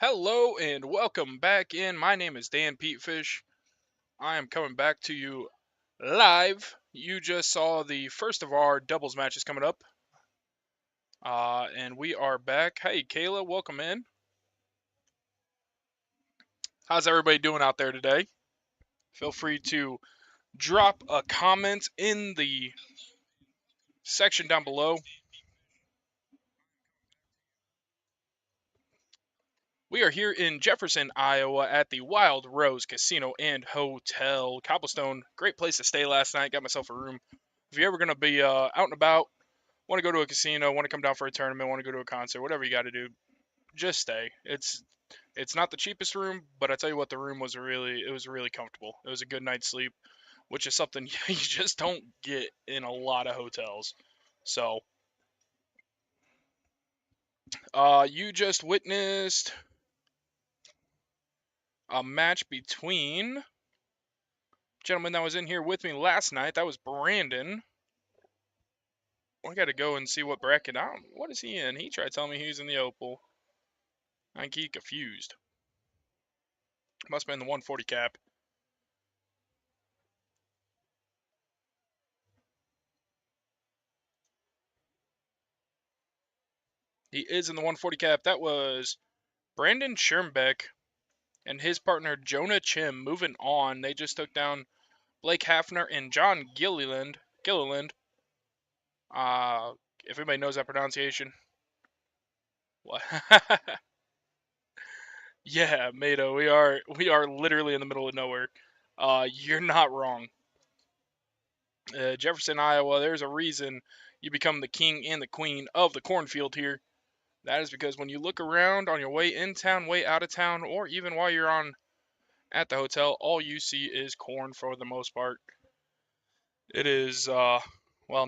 Hello and welcome back in. My name is Dan Petefish. I am coming back to you live. You just saw the first of our doubles matches coming up. And we are back. Hey, Kayla, welcome in. How's everybody doing out there today? Feel free to drop a comment in the section down below. We are here in Jefferson, Iowa at the Wild Rose Casino and Hotel. Cobblestone, great place to stay last night. Got myself a room. If you're ever going to be out and about, want to go to a casino, want to come down for a tournament, want to go to a concert, whatever you got to do, just stay. It's not the cheapest room, but I tell you what, the room was really comfortable. It was a good night's sleep, which is something you just don't get in a lot of hotels. So, you just witnessed a match between gentleman that was in here with me last night. That was Brandon. I got to go and see what bracket. What is he in? He tried telling me he was in the Opal. I think he's confused. Must have been the 140 cap. He is in the 140 cap. That was Brandon Schirmbeck and his partner Jonah Chim moving on. They just took down Blake Hafner and John Gilliland. If anybody knows that pronunciation. What? Yeah, Mado. We are literally in the middle of nowhere. You're not wrong. Jefferson, Iowa. There's a reason you become the king and the queen of the cornfield here. That is because when you look around on your way in town, way out of town, or even while you're on at the hotel, all you see is corn for the most part. It is, well,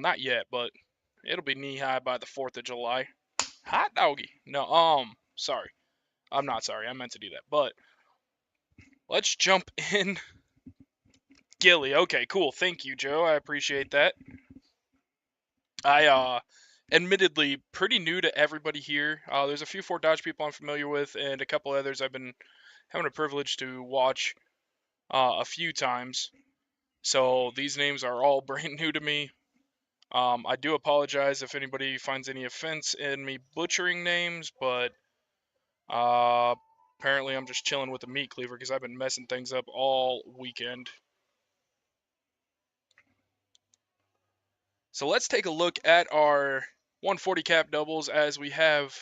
not yet, but it'll be knee high by the 4th of July. Hot doggy. No, sorry. I'm not sorry. I meant to do that. But let's jump in. Gilly. Okay, cool. Thank you, Joe. I appreciate that. Admittedly, pretty new to everybody here. There's a few Fort Dodge people I'm familiar with, and a couple others I've been having a privilege to watch a few times. So these names are all brand new to me. I do apologize if anybody finds any offense in me butchering names, but apparently I'm just chilling with the meat cleaver because I've been messing things up all weekend. So let's take a look at our 140 cap doubles as we have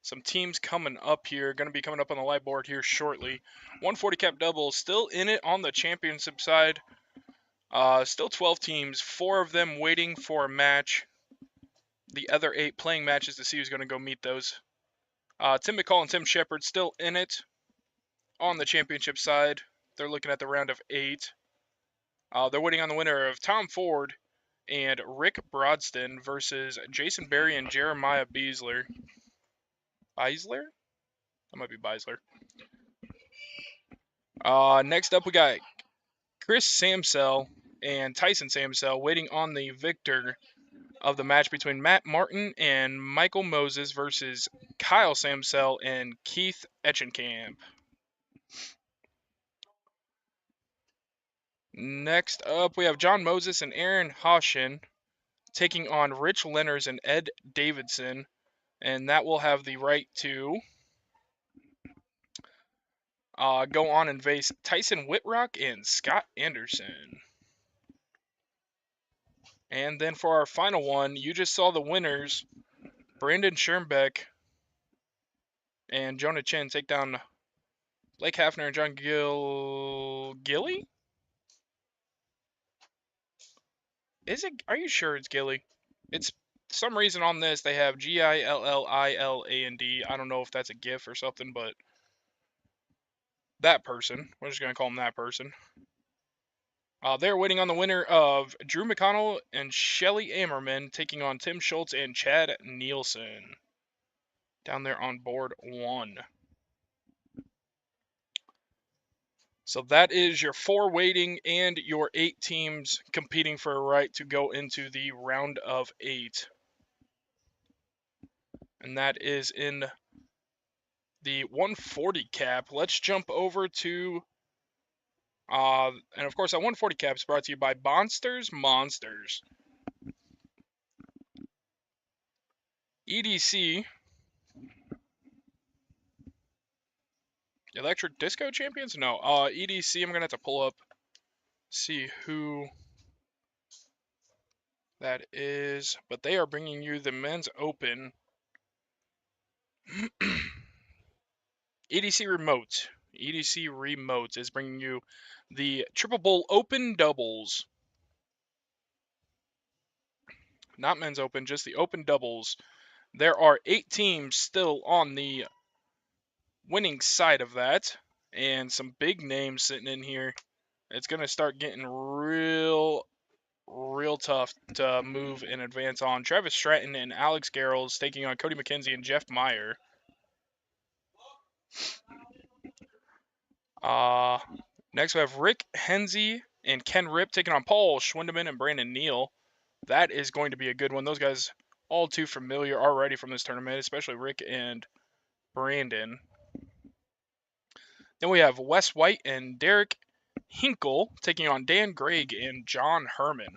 some teams coming up here. Going to be coming up on the live board here shortly. 140 cap doubles still in it on the championship side. Still 12 teams, 4 of them waiting for a match. The other 8 playing matches to see who's going to go meet those. Tim McCall and Tim Shepard still in it on the championship side. They're looking at the round of 8. They're waiting on the winner of Tom Ford and Rick Brodston versus Jason Berry and Jeremiah Beisler. Beisler? That might be Beisler. Next up, we got Chris Samsell and Tyson Samsell waiting on the victor of the match between Matt Martin and Michael Moses versus Kyle Samsell and Keith Etchenkamp. Next up, we have John Moses and Aaron Hoshin taking on Rich Lenners and Ed Davidson, and that will have the right to go on and face Tyson Whitrock and Scott Anderson. And then for our final one, you just saw the winners, Brandon Schirmbeck and Jonah Chin take down Blake Hafner and John Gilly? Is it? Are you sure it's Gilly? It's some reason on this they have Gilliland. I don't know if that's a GIF or something, but that person. We're just gonna call him that person. They're waiting on the winner of Drew McConnell and Shelly Ammerman taking on Tim Schultz and Chad Nielsen. Down there on board 1. So that is your 4 waiting and your 8 teams competing for a right to go into the round of 8. And that is in the 140 cap. Let's jump over to, and of course, that 140 cap is brought to you by Monsters Monsters. EDC, Electric Disco Champions? No, EDC, I'm going to have to pull up, see who that is, but they are bringing you the Men's Open. EDC Remote. EDC Remote is bringing you the Triple Bowl Open Doubles. Not Men's Open, just the Open Doubles. There are 8 teams still on the winning side of that, and some big names sitting in here. It's going to start getting real tough to move and advance on. Travis Stratton and Alex Garrels taking on Cody McKenzie and Jeff Meyer. Next we have Rick Henze and Ken Ripp taking on Paul Schwindeman and Brandon Neal. That is going to be a good one. Those guys all too familiar already from this tournament, especially Rick and Brandon. Then we have Wes White and Derek Hinkle taking on Dan Gregg and John Herman.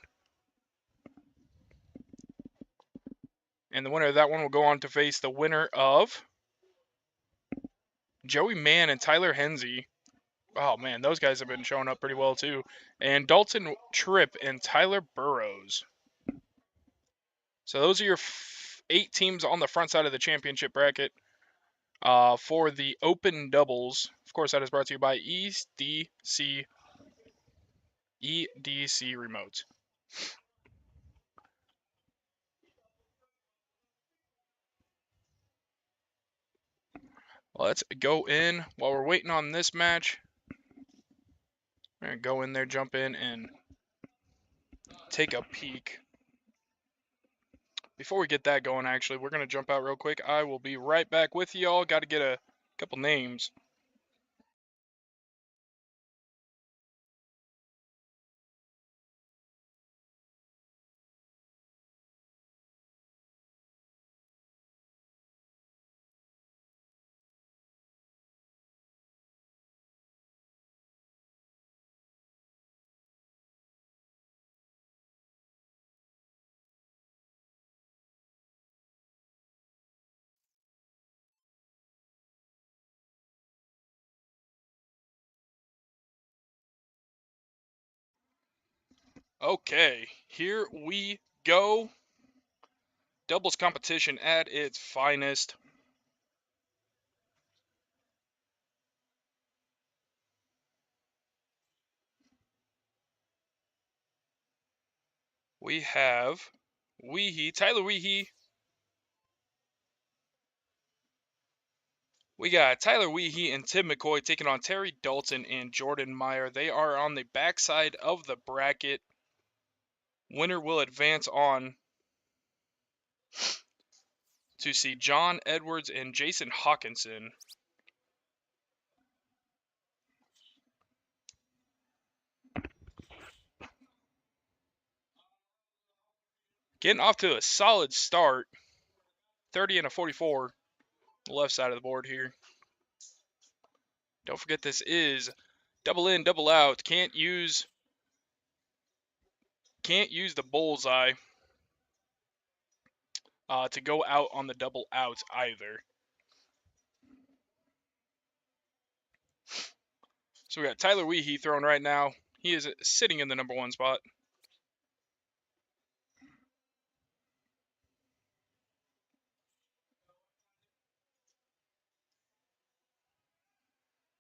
And the winner of that one will go on to face the winner of Joey Mann and Tyler Henze. Oh man, those guys have been showing up pretty well too. And Dalton Tripp and Tyler Burrows. So those are your 8 teams on the front side of the championship bracket for the open doubles. Of course, that is brought to you by EDC Remote. Let's go in while we're waiting on this match. We're going to go in there, jump in, and take a peek. Before we get that going, actually, we're going to jump out real quick. I will be right back with y'all. Got to get a couple names. Okay, here we go. Doubles competition at its finest. We have Tyler Weehee. We got Tyler Weehee and Tim McCoy taking on Terry Dalton and Jordan Meyer. They are on the backside of the bracket. Winner will advance on to see John Edwards and Jason Hawkinson. Getting off to a solid start. 30 and a 44. The left side of the board here. Don't forget this is double in, double out. Can't use the bullseye to go out on the double out either. So we got Tyler Weehee throwing right now. He is sitting in the number 1 spot.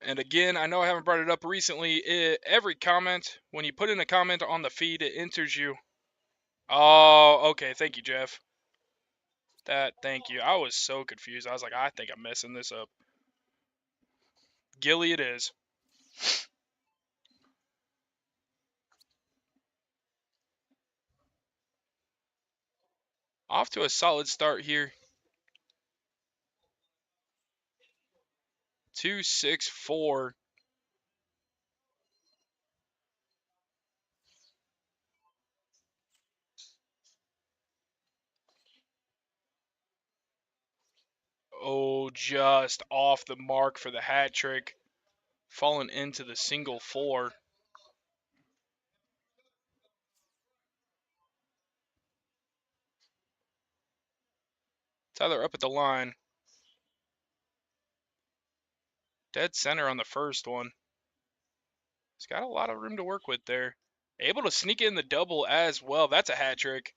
And again, I know I haven't brought it up recently. Every comment, when you put in a comment on the feed, it enters you. Oh, okay. Thank you, Jeff. Thank you. I was so confused. I was like, I think I'm messing this up. Gilly it is. Off to a solid start here. 2-6-4. Oh, just off the mark for the hat trick. Falling into the single four. Tyler up at the line. Dead center on the first one. He's got a lot of room to work with there. Able to sneak in the double as well. That's a hat trick.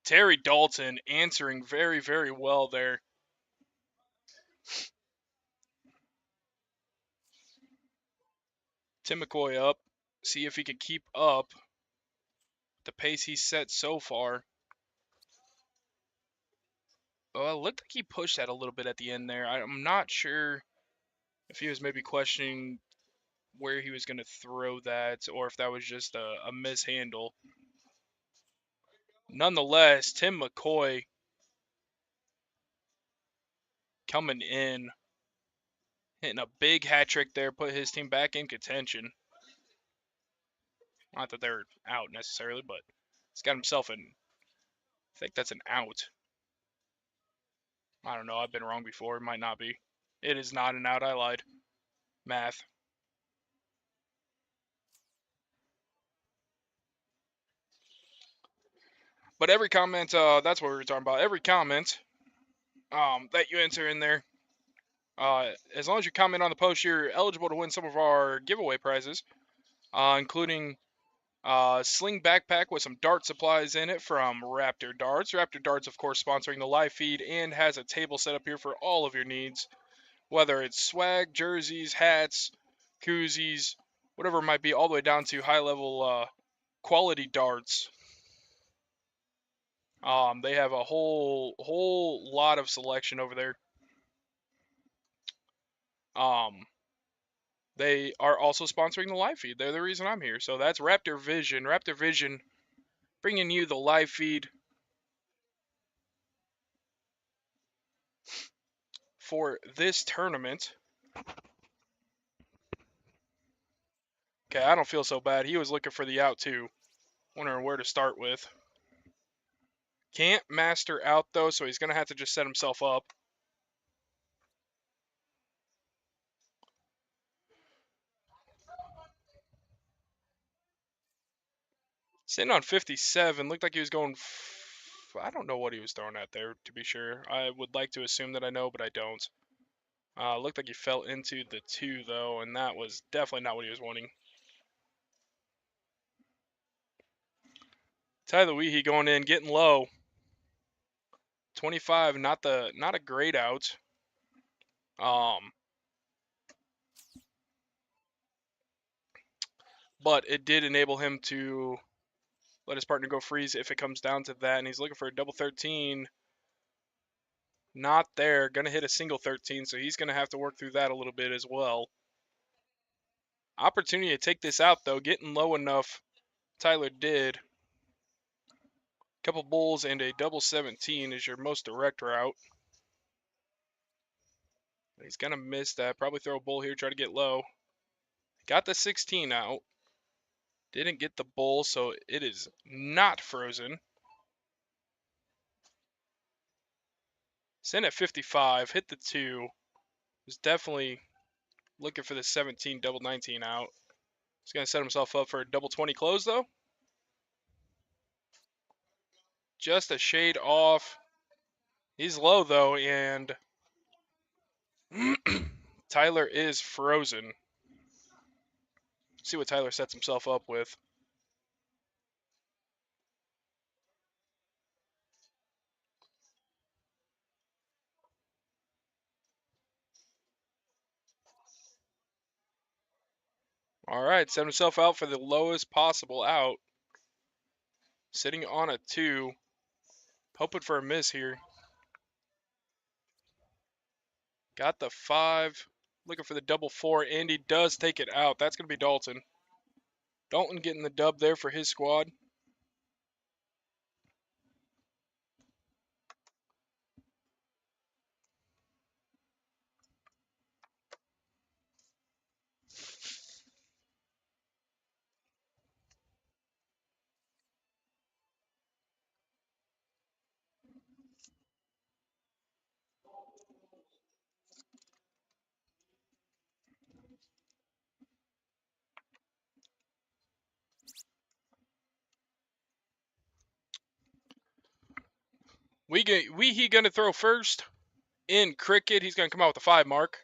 Terry Dalton answering very, very well there. Tim McCoy up. See if he can keep up the pace he's set so far. Well, it looked like he pushed that a little bit at the end there. I'm not sure if he was maybe questioning where he was going to throw that or if that was just a mishandle. Nonetheless, Tim McCoy coming in, hitting a big hat trick there, put his team back in contention. Not that they're out necessarily, but he's got himself in. I think that's an out. I don't know. I've been wrong before. It might not be. It is not an out. I lied. Math. But every comment, that's what we were talking about. Every comment that you enter in there, as long as you comment on the post, you're eligible to win some of our giveaway prizes, including sling backpack with some dart supplies in it from Raptor Darts. Raptor Darts, of course, sponsoring the live feed and has a table set up here for all of your needs, whether it's swag, jerseys, hats, koozies, whatever it might be, all the way down to high-level quality darts. They have a whole lot of selection over there. They are also sponsoring the live feed. They're the reason I'm here. So that's Raptor Vision. Raptor Vision bringing you the live feed for this tournament. Okay, I don't feel so bad. He was looking for the out too. Wondering where to start with. Can't master out though, so he's going to have to just set himself up. Sitting on 57, looked like he was going. I don't know what he was throwing at there, to be sure. I would like to assume that I know, but I don't. Looked like he fell into the 2, though, and that was definitely not what he was wanting. Tyler Weehee going in, getting low. 25, not a great out. But it did enable him to let his partner go freeze if it comes down to that, and he's looking for a double 13. Not there. Going to hit a single 13, so he's going to have to work through that a little bit as well. Opportunity to take this out, though. Getting low enough. Tyler did. Couple bulls and a double 17 is your most direct route. He's going to miss that. Probably throw a bull here, try to get low. Got the 16 out. Didn't get the bull, so it is not frozen. Sent at 55. Hit the 2. Was definitely looking for the 17 double 19 out. He's going to set himself up for a double 20 close, though. Just a shade off. He's low, though, and Tyler is frozen. See what Tyler sets himself up with. All right, set himself out for the lowest possible out. Sitting on a 2. Hoping for a miss here. Got the 5. Looking for the double 4, and he does take it out. That's going to be Dalton. Dalton getting the dub there for his squad. Weehee gonna throw first. In cricket, he's gonna come out with a 5 mark.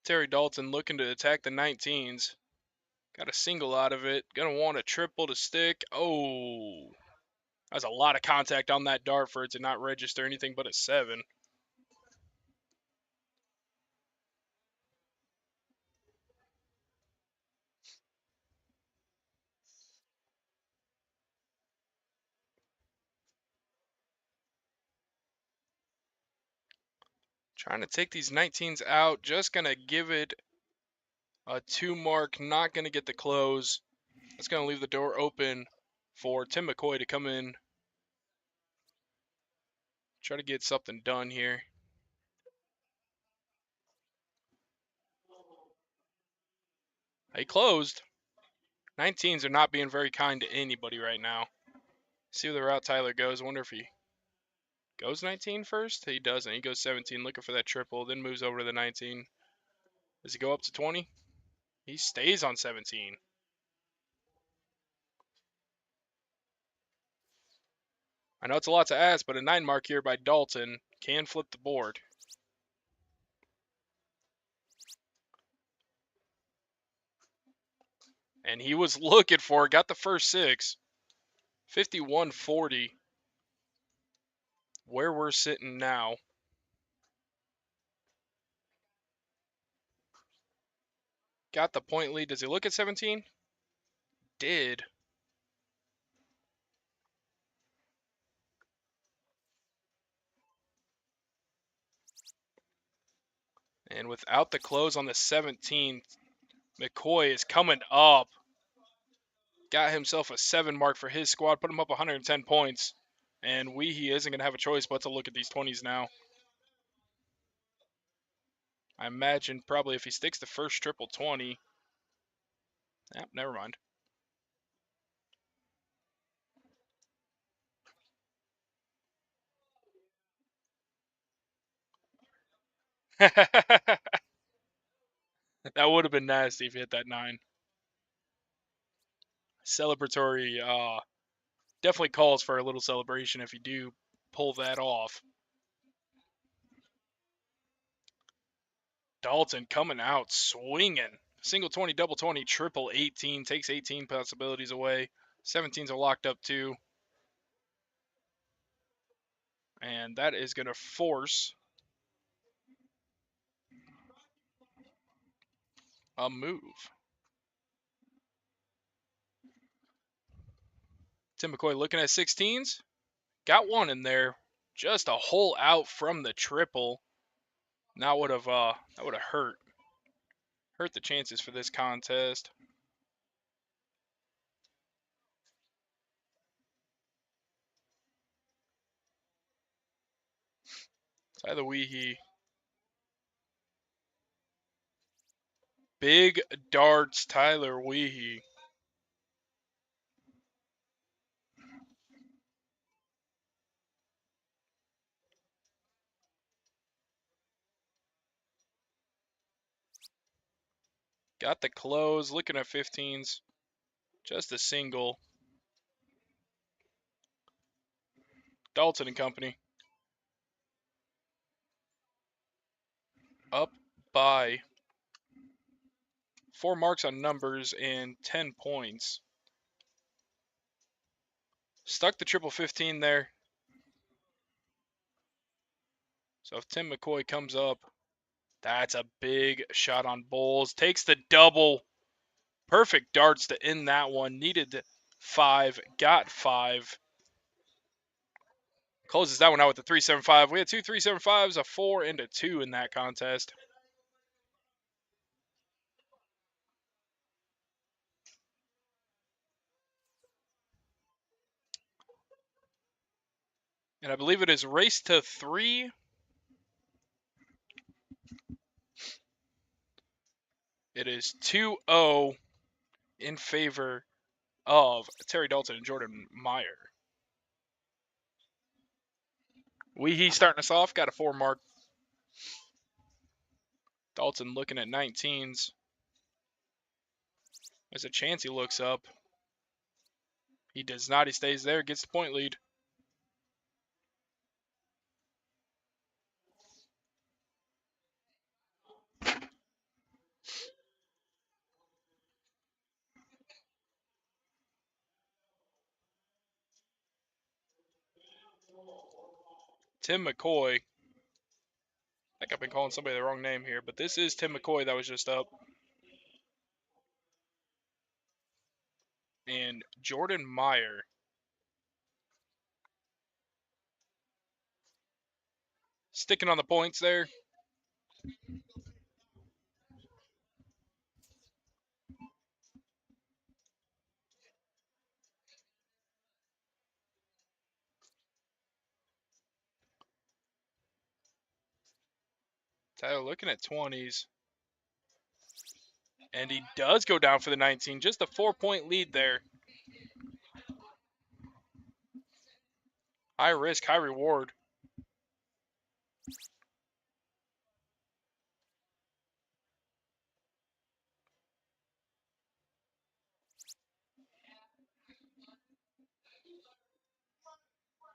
Terry Dalton looking to attack the 19s. Got a single out of it. Gonna want a triple to stick. Oh, that's a lot of contact on that dart for it to not register anything but a 7. Trying to take these 19s out. Just gonna give it a 2 mark. Not gonna get the close. That's gonna leave the door open for Tim McCoy to come in. Try to get something done here. They closed. 19s are not being very kind to anybody right now. See where the route Tyler goes. I wonder if he goes 19 first. He doesn't. He goes 17 looking for that triple, then moves over to the 19. Does he go up to 20? He stays on 17. I know it's a lot to ask, but a 9 mark here by Dalton can flip the board. And he was looking for it. Got the first 6. 51-40. Where we're sitting now. Got the point lead. Does he look at 17? Did. And without the close on the 17th, McCoy is coming up. Got himself a 7 mark for his squad. Put him up 110 points. And Weehee isn't going to have a choice but to look at these 20s now. I imagine probably if he sticks the first triple 20. Never mind. That would have been nasty if he hit that 9. Celebratory, definitely calls for a little celebration if you do pull that off. Dalton coming out swinging. Single 20, double 20, triple 18. Takes 18 possibilities away. 17s are locked up too. And that is going to force a move. Tim McCoy looking at 16s. Got one in there. Just a hole out from the triple. That would have hurt. Hurt the chances for this contest. Tyler Weehee. Big darts, Tyler Weehee. Got the close, looking at 15s. Just a single. Dalton and company. Up by 4 marks on numbers and 10 points. Stuck the triple 15 there. So if Tim McCoy comes up, that's a big shot on Bowles. Takes the double. Perfect darts to end that one. Needed 5, got 5. Closes that one out with a 375. We had 2 375s, a 4, and a 2 in that contest. And I believe it is race to 3. It is 2-0 in favor of Terry Dalton and Jordan Meyer. Weehee starting us off, got a 4 mark. Dalton looking at 19s. There's a chance he looks up. He does not. He stays there, gets the point lead. Tim McCoy. I think I've been calling somebody the wrong name here, but this is Tim McCoy that was just up. And Jordan Meyer. Sticking on the points there. Tyler looking at 20s. And he does go down for the 19. Just a 4-point lead there. High risk, high reward.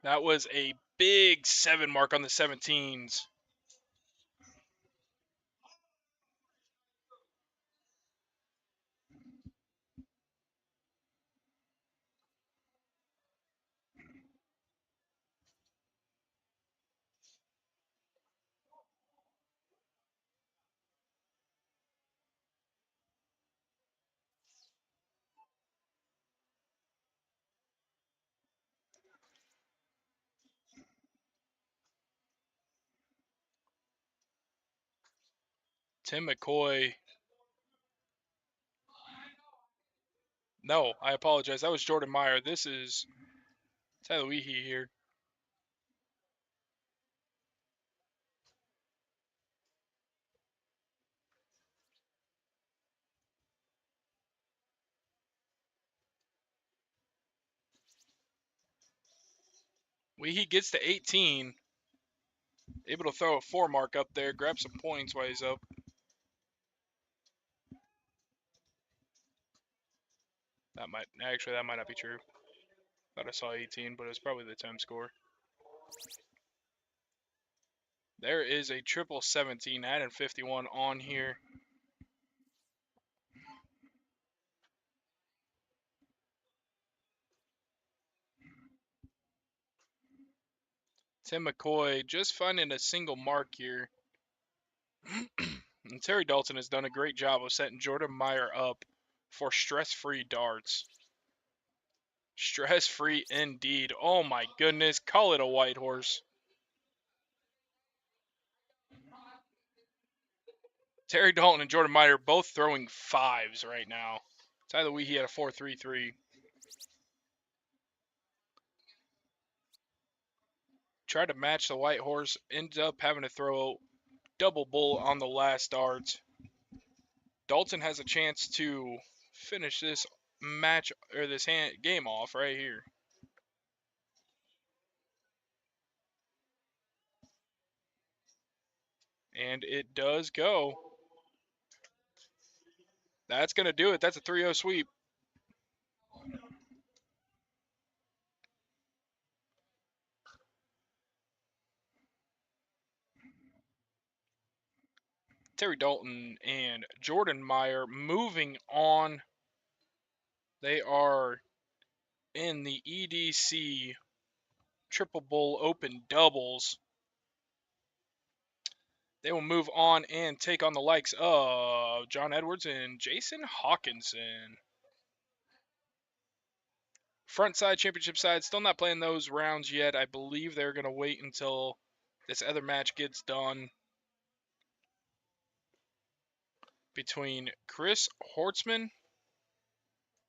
That was a big 7 mark on the 17s. Tim McCoy. No, I apologize. That was Jordan Meyer. This is Tyler Weehee here. Weehee gets to 18. Able to throw a 4 mark up there, grab some points while he's up. That might not be true. Thought I saw 18, but it was probably the 10 score. There is a triple 17, adding 51 on here. Tim McCoy just finding a single mark here. And Terry Dalton has done a great job of setting Jordan Meyer up for stress-free darts. Stress-free indeed. Oh my goodness. Call it a white horse. Terry Dalton and Jordan Meyer both throwing 5s right now. Tyler Weehee had a 4.33. Tried to match the white horse. Ends up having to throw double bull on the last dart. Dalton has a chance to finish this match or this game off right here. And it does go. That's going to do it. That's a 3-0 sweep. Terry Dalton and Jordan Meyer moving on. They are in the EDC Triple Bull Open Doubles. They will move on and take on the likes of John Edwards and Jason Hawkinson. Front side, championship side, still not playing those rounds yet. I believe they're going to wait until this other match gets done between Chris Hortzman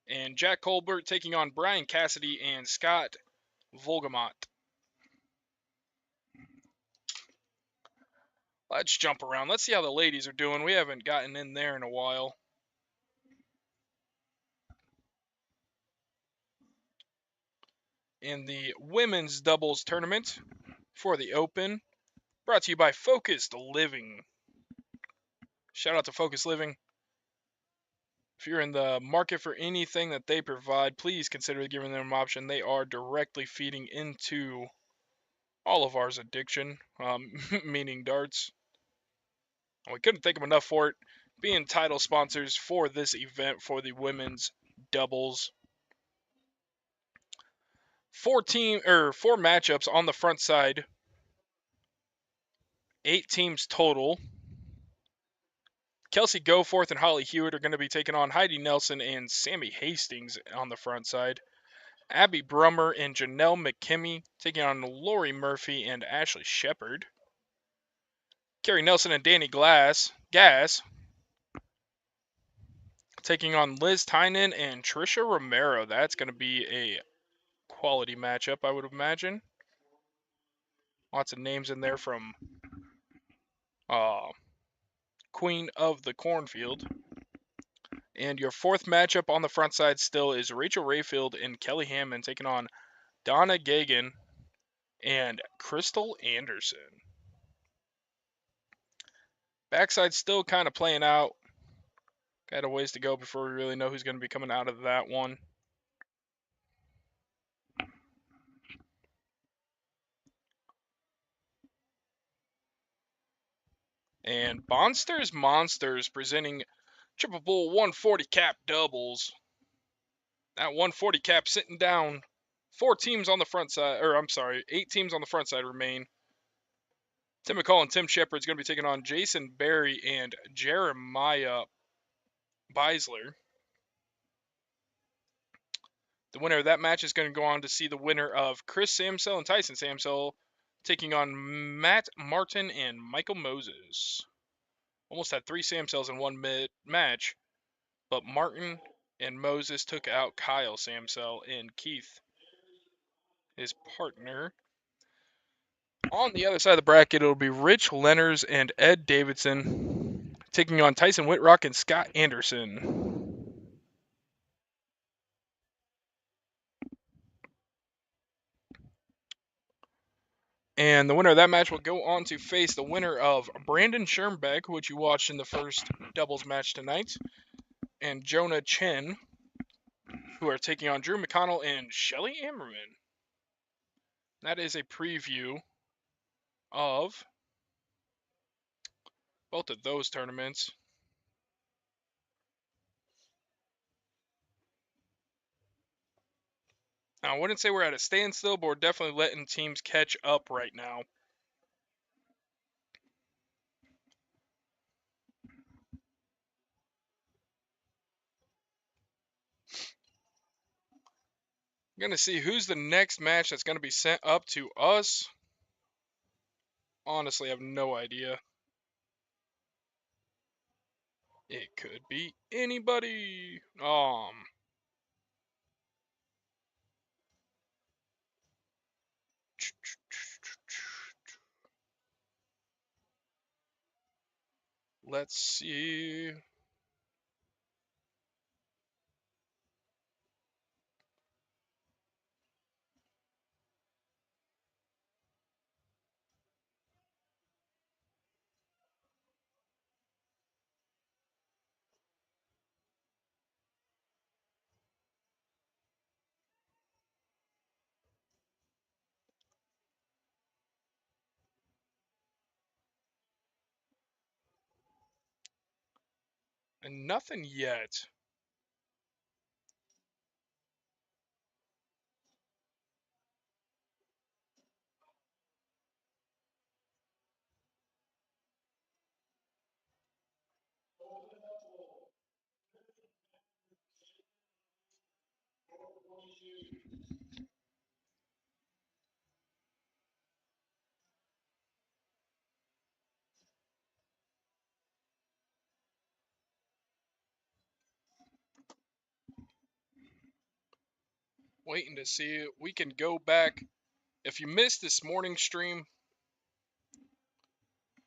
and Jack Colbert taking on Brian Cassidy and Scott Volgamot. Let's jump around. Let's see how the ladies are doing. We haven't gotten in there in a while. In the women's doubles tournament for the Open, brought to you by Focused Living. Shout out to Focus Living. If you're in the market for anything that they provide, please consider giving them an option. They are directly feeding into all of ours addiction, meaning darts. And we couldn't think of enough for it, being title sponsors for this event for the women's doubles. Four matchups on the front side. 8 teams total. Kelsey Goforth and Holly Hewitt are going to be taking on Heidi Nelson and Sammy Hastings on the front side. Abby Brummer and Janelle McKimmey taking on Lori Murphy and Ashley Shepard. Carrie Nelson and Danny Gas taking on Liz Tynan and Trisha Romero. That's going to be a quality matchup, I would imagine. Lots of names in there from Queen of the Cornfield. And your fourth matchup on the front side still is Rachel Rayfield and Kelly Hammond taking on Donna Gagan and Crystal Anderson. Backside still kind of playing out. Got a ways to go before we really know who's going to be coming out of that one. And Bonsters Monsters presenting Triple Bull 140 cap doubles. That 140 cap sitting down. 4 teams on the front side, or I'm sorry, 8 teams on the front side remain. Tim McCall and Tim Shepard's going to be taking on Jason Berry and Jeremiah Beisler. The winner of that match is going to go on to see the winner of Chris Samsel and Tyson Samsel taking on Matt Martin and Michael Moses. Almost had 3 Samsels in one match, but Martin and Moses took out Kyle Samsel and Keith, his partner. On the other side of the bracket, it'll be Rich Lenners and Ed Davidson taking on Tyson Whitrock and Scott Anderson. And the winner of that match will go on to face the winner of Brandon Schoenbeck, which you watched in the first doubles match tonight, and Jonah Chen, who are taking on Drew McConnell and Shelly Ammerman. That is a preview of both of those tournaments. Now, I wouldn't say we're at a standstill, but we're definitely letting teams catch up right now. I'm going to see who's the next match that's going to be sent up to us. Honestly, I have no idea. It could be anybody. Let's see. And nothing yet. Waiting to see. We can go back. If you missed this morning stream,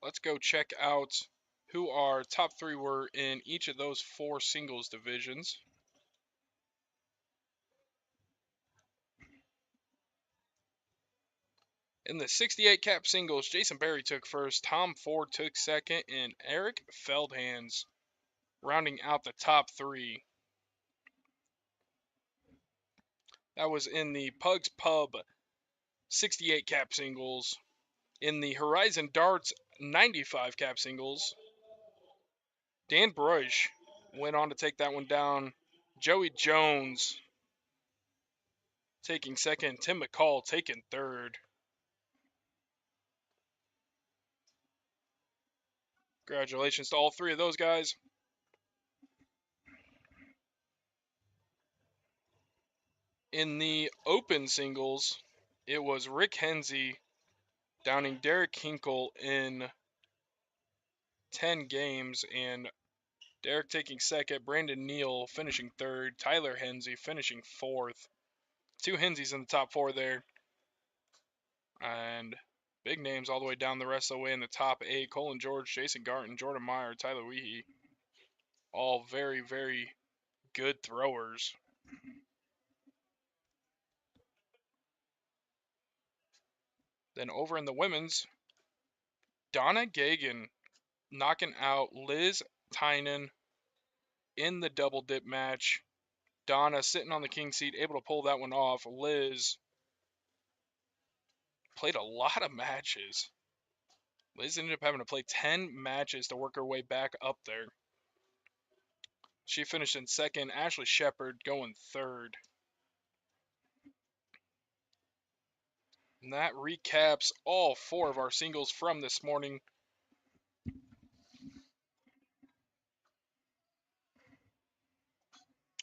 let's go check out who our top 3 were in each of those 4 singles divisions. In the 68 cap singles, Jason Berry took first, Tom Ford took second, and Eric Feldhans rounding out the top three. That was in the Pugs Pub 68 cap singles. In the Horizon Darts 95 cap singles, Dan Brush went on to take that one down. Joey Jones taking second. Tim McCall taking third. Congratulations to all three of those guys. In the open singles, it was Rick Hensey downing Derek Hinkle in 10 games, and Derek taking second, Brandon Neal finishing third, Tyler Hensey finishing fourth. Two Henseys in the top four there. And big names all the way down the rest of the way in the top eight. Colin George, Jason Garton, Jordan Meyer, Tyler Weehee. All very, very good throwers. Then over in the women's, Donna Gagan knocking out Liz Tynan in the double dip match. Donna sitting on the king seat, able to pull that one off. Liz played a lot of matches. Liz ended up having to play 10 matches to work her way back up there. She finished in second. Ashley Shepard going third. And that recaps all four of our singles from this morning.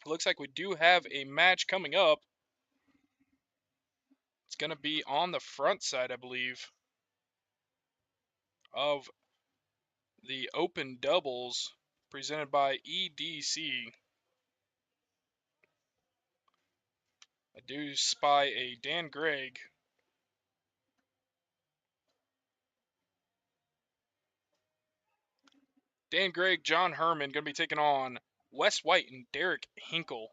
Looks like we do have a match coming up. It's going to be on the front side, I believe, of the open doubles presented by EDC. I do spy a Dan Gregg. Dan Gregg, John Herman going to be taking on Wes White and Derek Hinkle.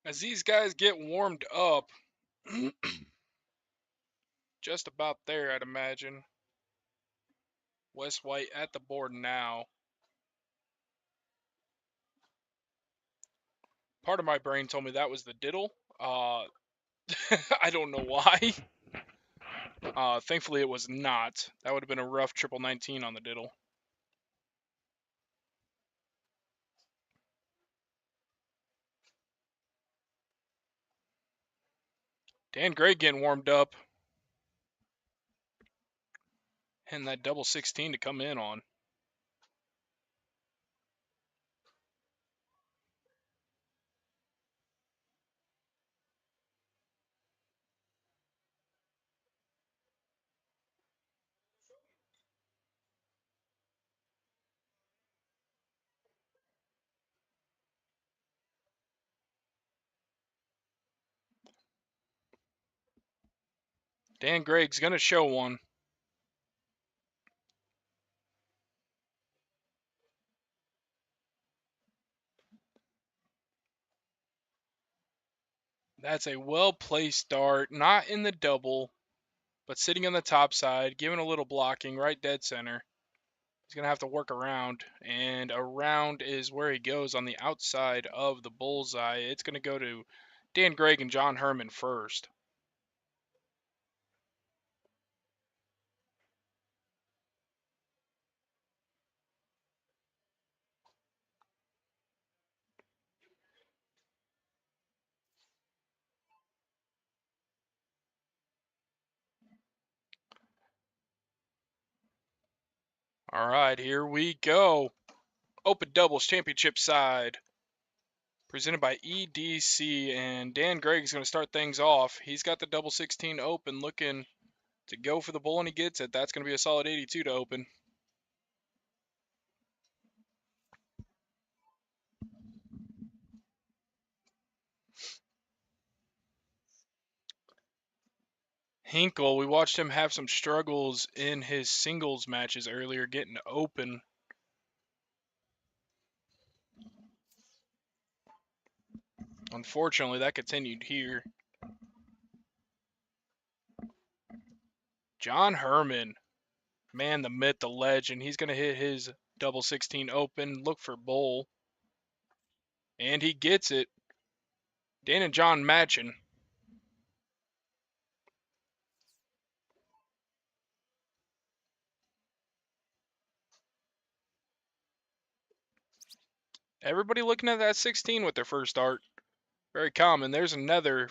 As these guys get warmed up, just about there, I'd imagine. Wes White at the board now. Part of my brain told me that was the diddle. I don't know why. Thankfully, it was not. That would have been a rough 1919 on the diddle. Dan Gray getting warmed up. And that double 16 to come in on. Dan Gregg's going to show one. That's a well-placed start, not in the double, but sitting on the top side, giving a little blocking right dead center. He's going to have to work around, and around is where he goes on the outside of the bullseye. It's going to go to Dan Gregg and John Herman first. All right, here we go. Open Doubles Championship side. Presented by EDC, and Dan Gregg is going to start things off. He's got the double 16 open, looking to go for the bull, and he gets it. That's going to be a solid 82 to open. Hinkle, we watched him have some struggles in his singles matches earlier, getting open. Unfortunately, that continued here. John Herman, man, the myth, the legend. He's going to hit his double 16 open, look for bull, and he gets it. Dan and John matching. Everybody looking at that 16 with their first start. Very common. There's another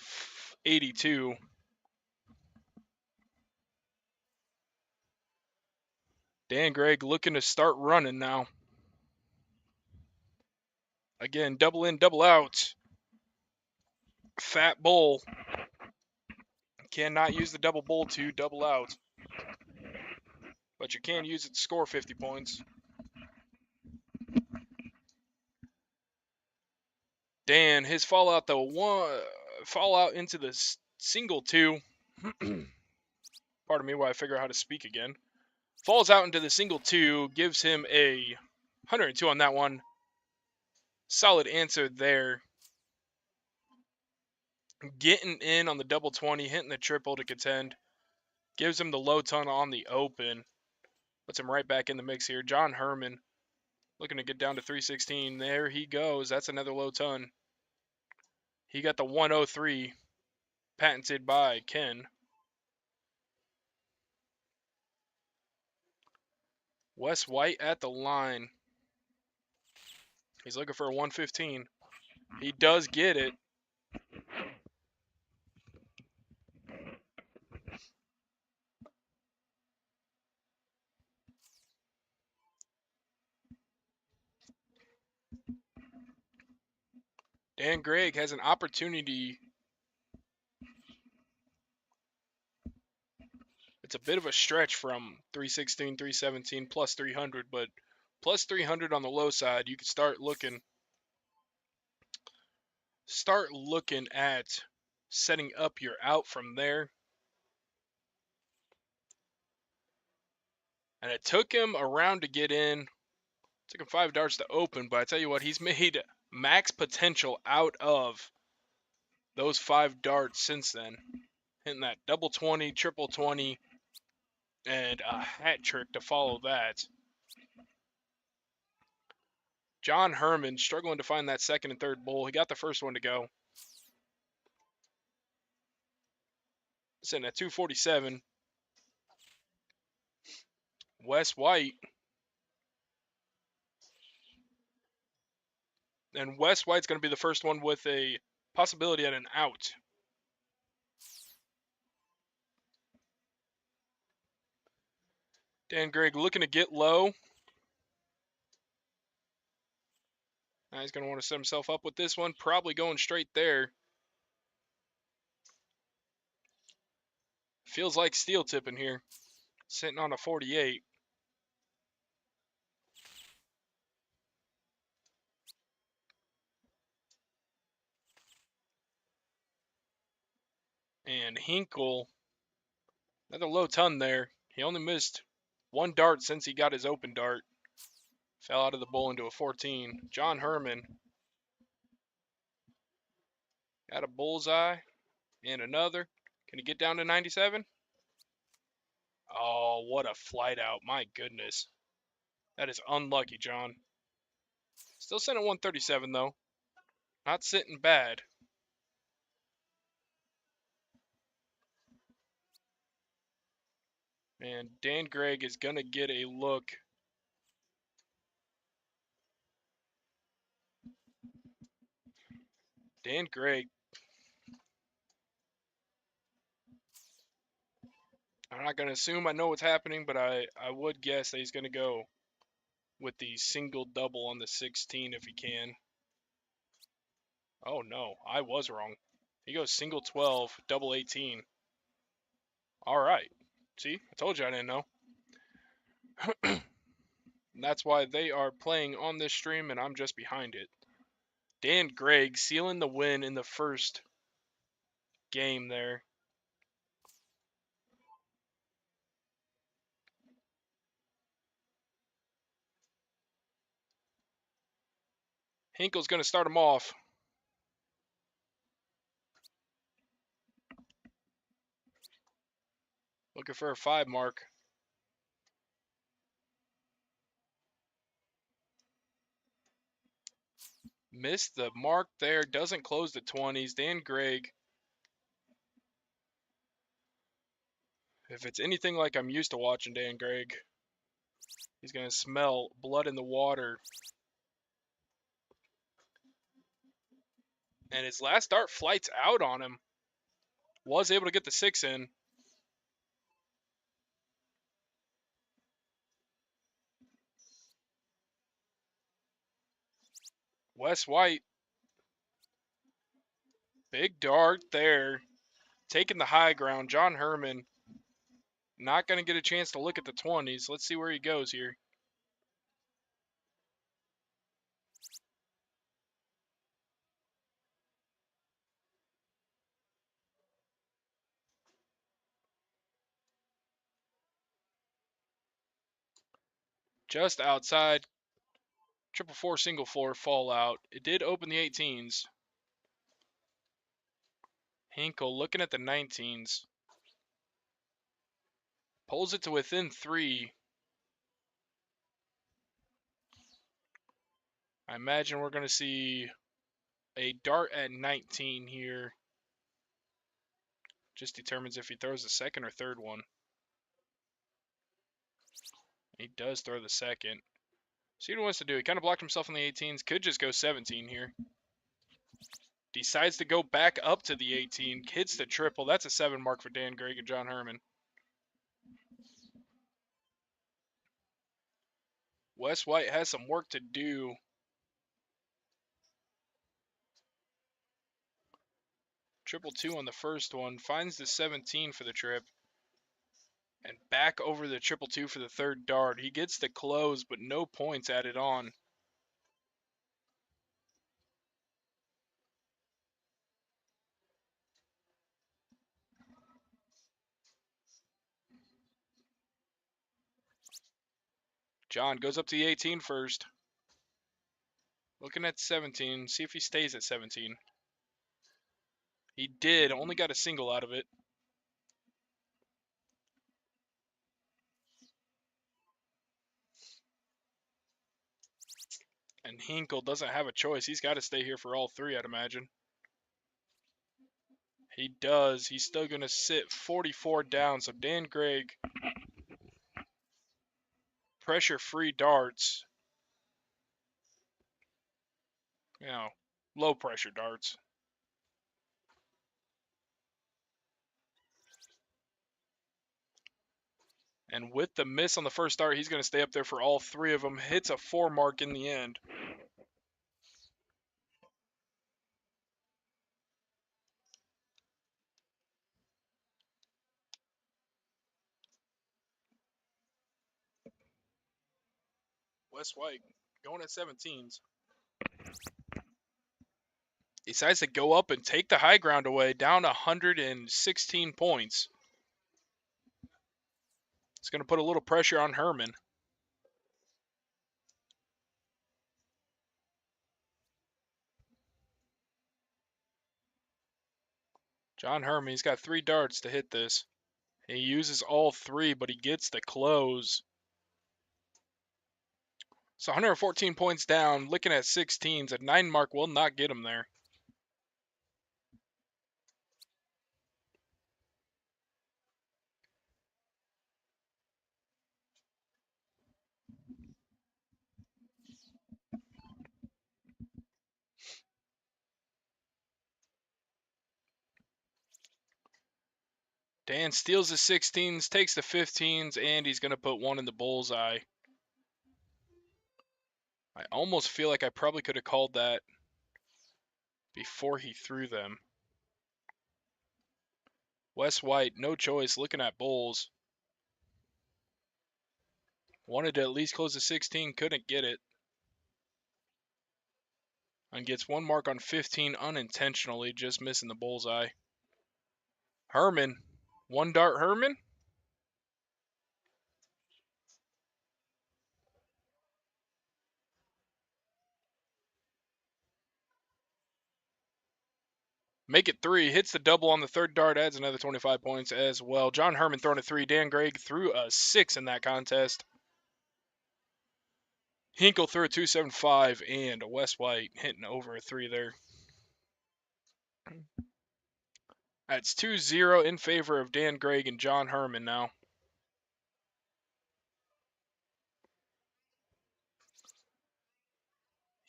82. Dan Gregg looking to start running now. Again, double in, double out. Fat bull. Cannot use the double bull to double out. But you can use it to score 50 points. Dan, his fallout into the single two. Pardon me while I figure out how to speak again. Falls out into the single two, gives him a 102 on that one. Solid answer there. Getting in on the double 20, hitting the triple to contend. Gives him the low ton on the open. Puts him right back in the mix here. John Herman looking to get down to 316. There he goes. That's another low ton. He got the 103 patented by Ken. Wes White at the line. He's looking for a 115. He does get it. Dan Gregg has an opportunity. It's a bit of a stretch from 316, 317, plus 300, but plus 300 on the low side, you can start looking at setting up your out from there. And it took him around to get in. It took him 5 darts to open, but I tell you what, he's made max potential out of those 5 darts since then, hitting that double 20, triple 20, and a hat trick to follow that. John Herman struggling to find that second and third bull. He got the first one to go. Sitting at 247. Wes White. And Wes White's going to be the first one with a possibility at an out. Dan Gregg looking to get low. Now he's going to want to set himself up with this one. Probably going straight there. Feels like steel tipping here. Sitting on a 48. And Hinkle, another low ton there. He only missed one dart since he got his open dart. Fell out of the bull into a 14. John Herman got a bullseye and another. Can he get down to 97? Oh, what a flight out. My goodness. That is unlucky, John. Still sitting at 137, though. Not sitting bad. And Dan Gregg is going to get a look. Dan Gregg. I'm not going to assume I know what's happening, but I would guess that he's going to go with the single double on the 16 if he can. Oh no, I was wrong. He goes single 12, double 18. All right. See, I told you I didn't know. That's why they are playing on this stream and I'm just behind it. Dan Gregg sealing the win in the first game there. Hinkle's going to start him off. Looking for a 5 mark. Missed the mark there. Doesn't close the 20s. Dan Gregg. If it's anything like I'm used to watching Dan Gregg, he's going to smell blood in the water. And his last dart flights out on him. Was able to get the 6 in. Wes White. Big dart there. Taking the high ground. John Herman. Not going to get a chance to look at the 20s. Let's see where he goes here. Just outside. 444 single floor fallout. It did open the 18s. Hinkle looking at the 19s. Pulls it to within 3. I imagine we're going to see a dart at 19 here. Just determines if he throws the second or third one. He does throw the second. See what he wants to do. He kind of blocked himself on the 18s. Could just go 17 here. Decides to go back up to the 18. Hits the triple. That's a 7 mark for Dan Gregg and John Herman. Wes White has some work to do. Triple 2 on the first one. Finds the 17 for the trip. And back over the triple 2 for the third dart. He gets the close, but no points added on. John goes up to the 18 first. Looking at 17. See if he stays at 17. He did, only got a single out of it. And Hinkle doesn't have a choice. He's got to stay here for all three, I'd imagine. He does. He's still going to sit 44 down. So Dan Gregg, pressure-free darts. You know, low-pressure darts. And with the miss on the first dart, he's going to stay up there for all three of them. Hits a 4 mark in the end. Wes White going at 17s. He decides to go up and take the high ground away, down 116 points. It's going to put a little pressure on Herman. John Herman, he's got 3 darts to hit this. He uses all 3, but he gets the close. So 114 points down, looking at 16s. A 9 mark will not get him there. Dan steals the 16s, takes the 15s, and he's going to put 1 in the bullseye. I almost feel like I probably could have called that before he threw them. Wes White, no choice, looking at bulls. Wanted to at least close the 16, couldn't get it. And gets 1 mark on 15 unintentionally, just missing the bullseye. Herman, 1 dart Herman. Make it 3. Hits the double on the 3rd dart, adds another 25 points as well. John Herman throwing a 3. Dan Gregg threw a 6 in that contest. Hinkle threw a 275, and Wes White hitting over a 3 there. That's 2-0 in favor of Dan Gregg and John Herman now.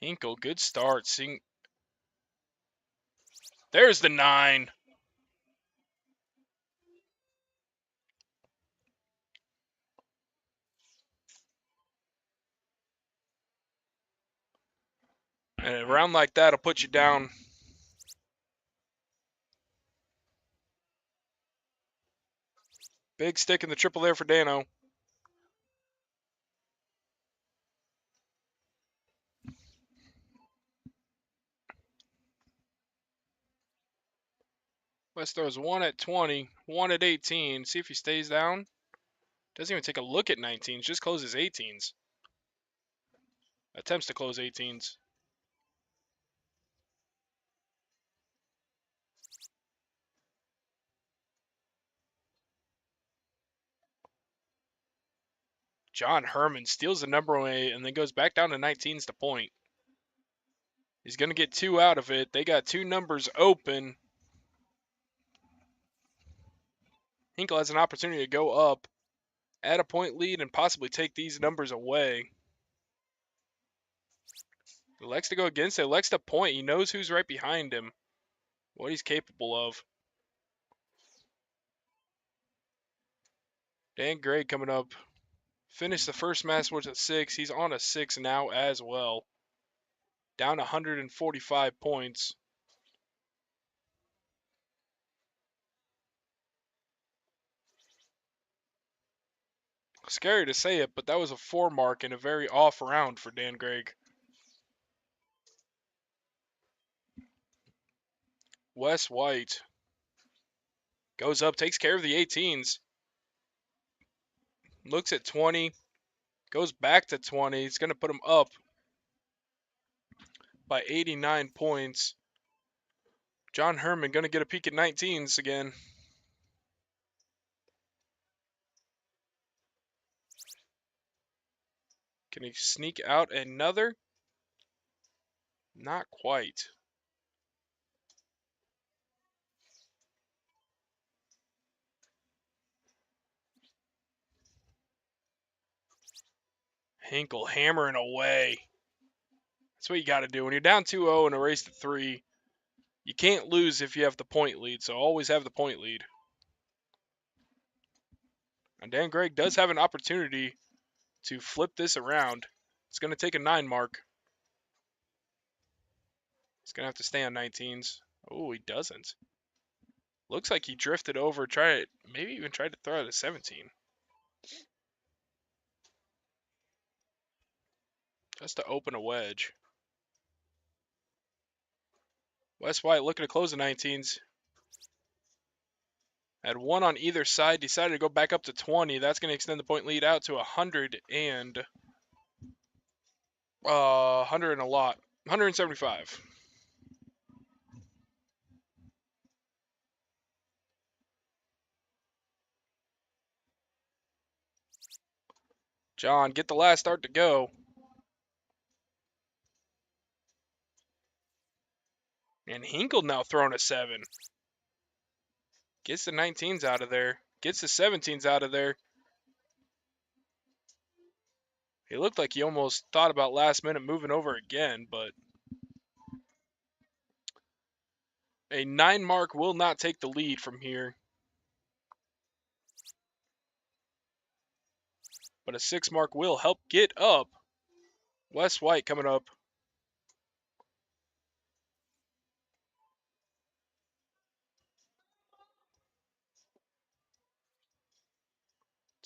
Hinkle, good start. There's the 9. And a round like that will put you down. Big stick in the triple there for Dano. West throws 1 at 20, 1 at 18. See if he stays down. Doesn't even take a look at 19s, just closes 18s. Attempts to close 18s. John Herman steals the number away and then goes back down to 19s to point. He's going to get 2 out of it. They got 2 numbers open. Hinkle has an opportunity to go up, add a point lead, and possibly take these numbers away. He likes to go against it. He likes to point. He knows who's right behind him, what he's capable of. Dan Gregg coming up. Finished the first match with a 6. He's on a 6 now as well. Down 145 points. Scary to say it, but that was a 4 mark in a very off round for Dan Gregg. Wes White goes up, takes care of the 18s. Looks at 20, goes back to 20. It's going to put him up by 89 points. John Herman going to get a peek at 19s again. Can he sneak out another? Not quite. Hinkle hammering away. That's what you got to do. When you're down 2-0 in a race to 3, you can't lose if you have the point lead, so always have the point lead. And Dan Gregg does have an opportunity to flip this around. It's going to take a 9 mark. He's going to have to stay on 19s. Oh, he doesn't. Looks like he drifted over, maybe even tried to throw out a 17. Just to open a wedge. Wes White looking to close the 19s. Had one on either side, decided to go back up to 20. That's going to extend the point lead out to 100 and 100 and a lot. 175. John, get the last start to go. And Hinkle now throwing a 7. Gets the 19s out of there. Gets the 17s out of there. He looked like he almost thought about last minute moving over again, but a 9 mark will not take the lead from here. But a 6 mark will help get up. Wes White coming up.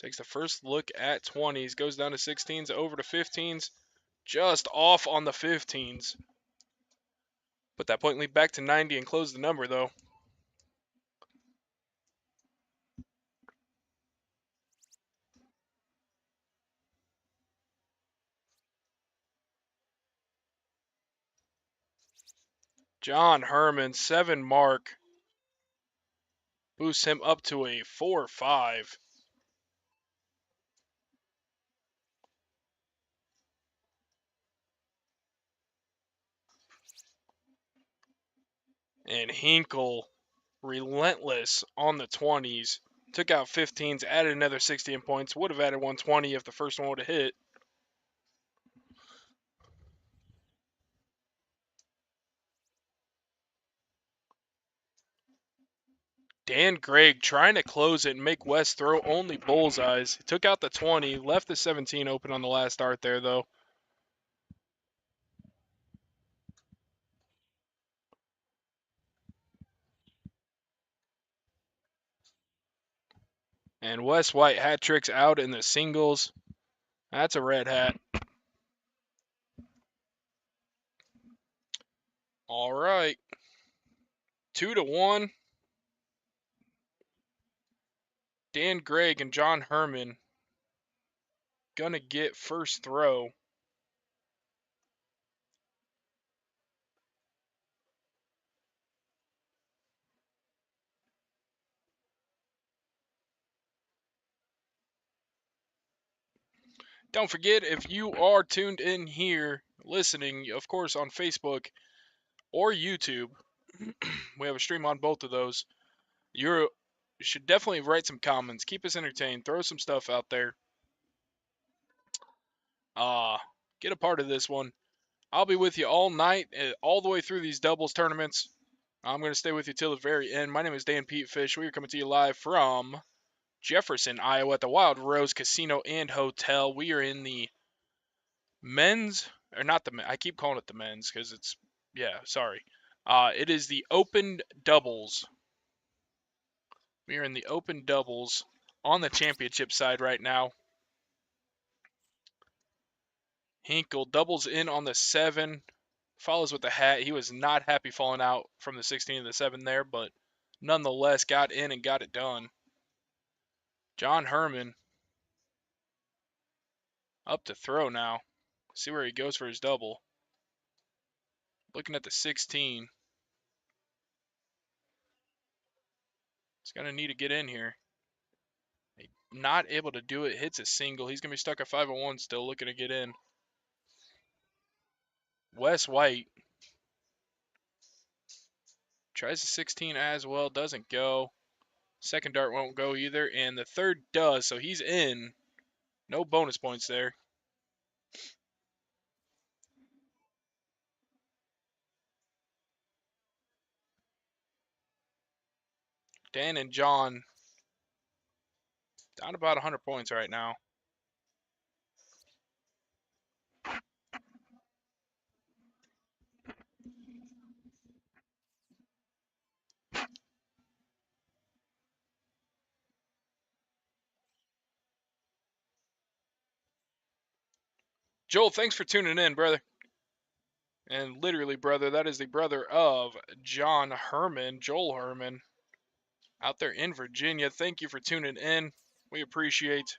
Takes the first look at 20s. Goes down to 16s, over to 15s. Just off on the 15s. Put that point lead back to 90 and close the number, though. John Herman, 7 mark. Boosts him up to a 4-5. And Hinkle, relentless on the 20s. Took out 15s, added another 16 points. Would have added 120 if the first one would have hit. Dan Gregg trying to close it and make West throw only bullseyes. He took out the 20, left the 17 open on the last start there, though. And Wes White hat tricks out in the singles. That's a red hat. All right. 2-1. Dan Gregg and John Herman gonna get first throw. Don't forget, if you are tuned in here listening, of course, on Facebook or YouTube, we have a stream on both of those. You should definitely write some comments. Keep us entertained. Throw some stuff out there. Get a part of this one. I'll be with you all night, all the way through these doubles tournaments. I'm going to stay with you till the very end. My name is Dan Pete Fish. We are coming to you live from Jefferson, Iowa at the Wild Rose Casino and Hotel. We are in the men's, or not the, I keep calling it the men's because it's, yeah, sorry. It is the open doubles. We are in the open doubles on the championship side right now. Hinkle doubles in on the 7, follows with the hat. He was not happy falling out from the 16 to the 7 there, but nonetheless got in and got it done. John Herman up to throw now. See where he goes for his double. Looking at the 16. He's going to need to get in here. Not able to do it. Hits a single. He's going to be stuck at 501 still, looking to get in. Wes White tries the 16 as well. Doesn't go. Second dart won't go either. And the third does, so he's in. No bonus points there. Dan and John down about 100 points right now. Joel, thanks for tuning in, brother. And literally, brother, that is the brother of John Herman, Joel Herman, out there in Virginia. Thank you for tuning in. We appreciate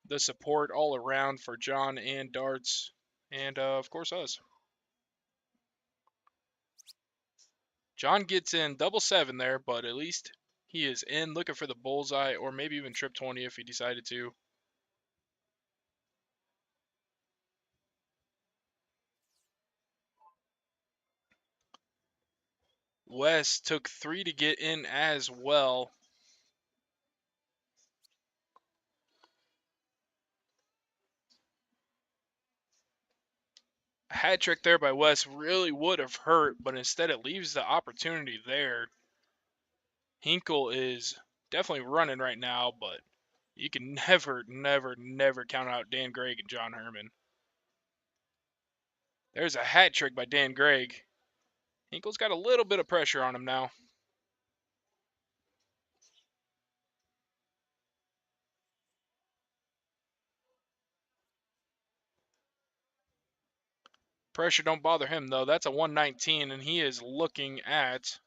the support all around for John and Darts, and of course us. John gets in double 7 there, but at least he is in, looking for the bullseye, or maybe even trip 20 if he decided to. Wes took 3 to get in as well. A hat trick there by Wes really would have hurt, but instead it leaves the opportunity there. Hinkle is definitely running right now, but you can never, never, never count out Dan Gregg and John Herman. There's a hat trick by Dan Gregg. Hinkle's got a little bit of pressure on him now. Pressure don't bother him, though. That's a 119, and he is looking at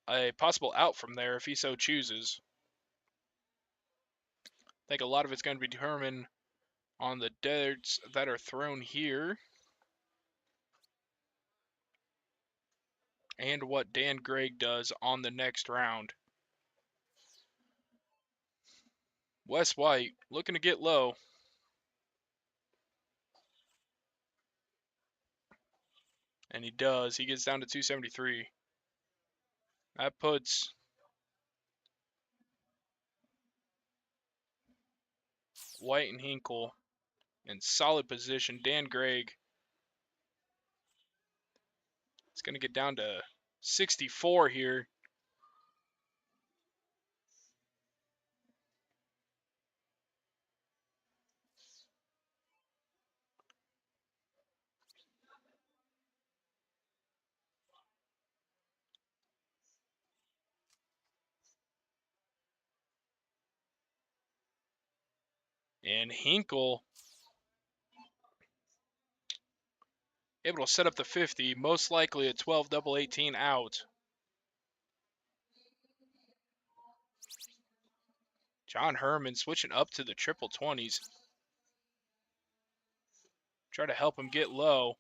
a possible out from there if he so chooses. I think a lot of it's going to be determined on the darts that are thrown here and what Dan Gregg does on the next round. Wes White looking to get low. And he does. He gets down to 273. That puts White and Hinkle in solid position. Dan Gregg is going to get down to 64 here. And Hinkle able to set up the 50, most likely a 12 double 18 out. John Herman switching up to the triple 20s. Try to help him get low.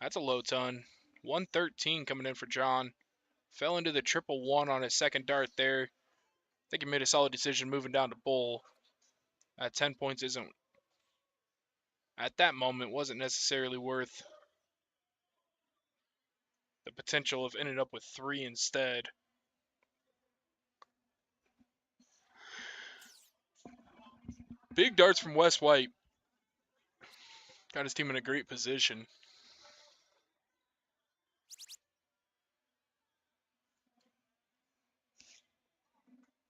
That's a low ton. 113 coming in for John. Fell into the triple 1 on his second dart there. I think he made a solid decision moving down to bull. At 10 points isn't, at that moment, wasn't necessarily worth the potential of ending up with 3 instead. Big darts from Wes White. Got his team in a great position.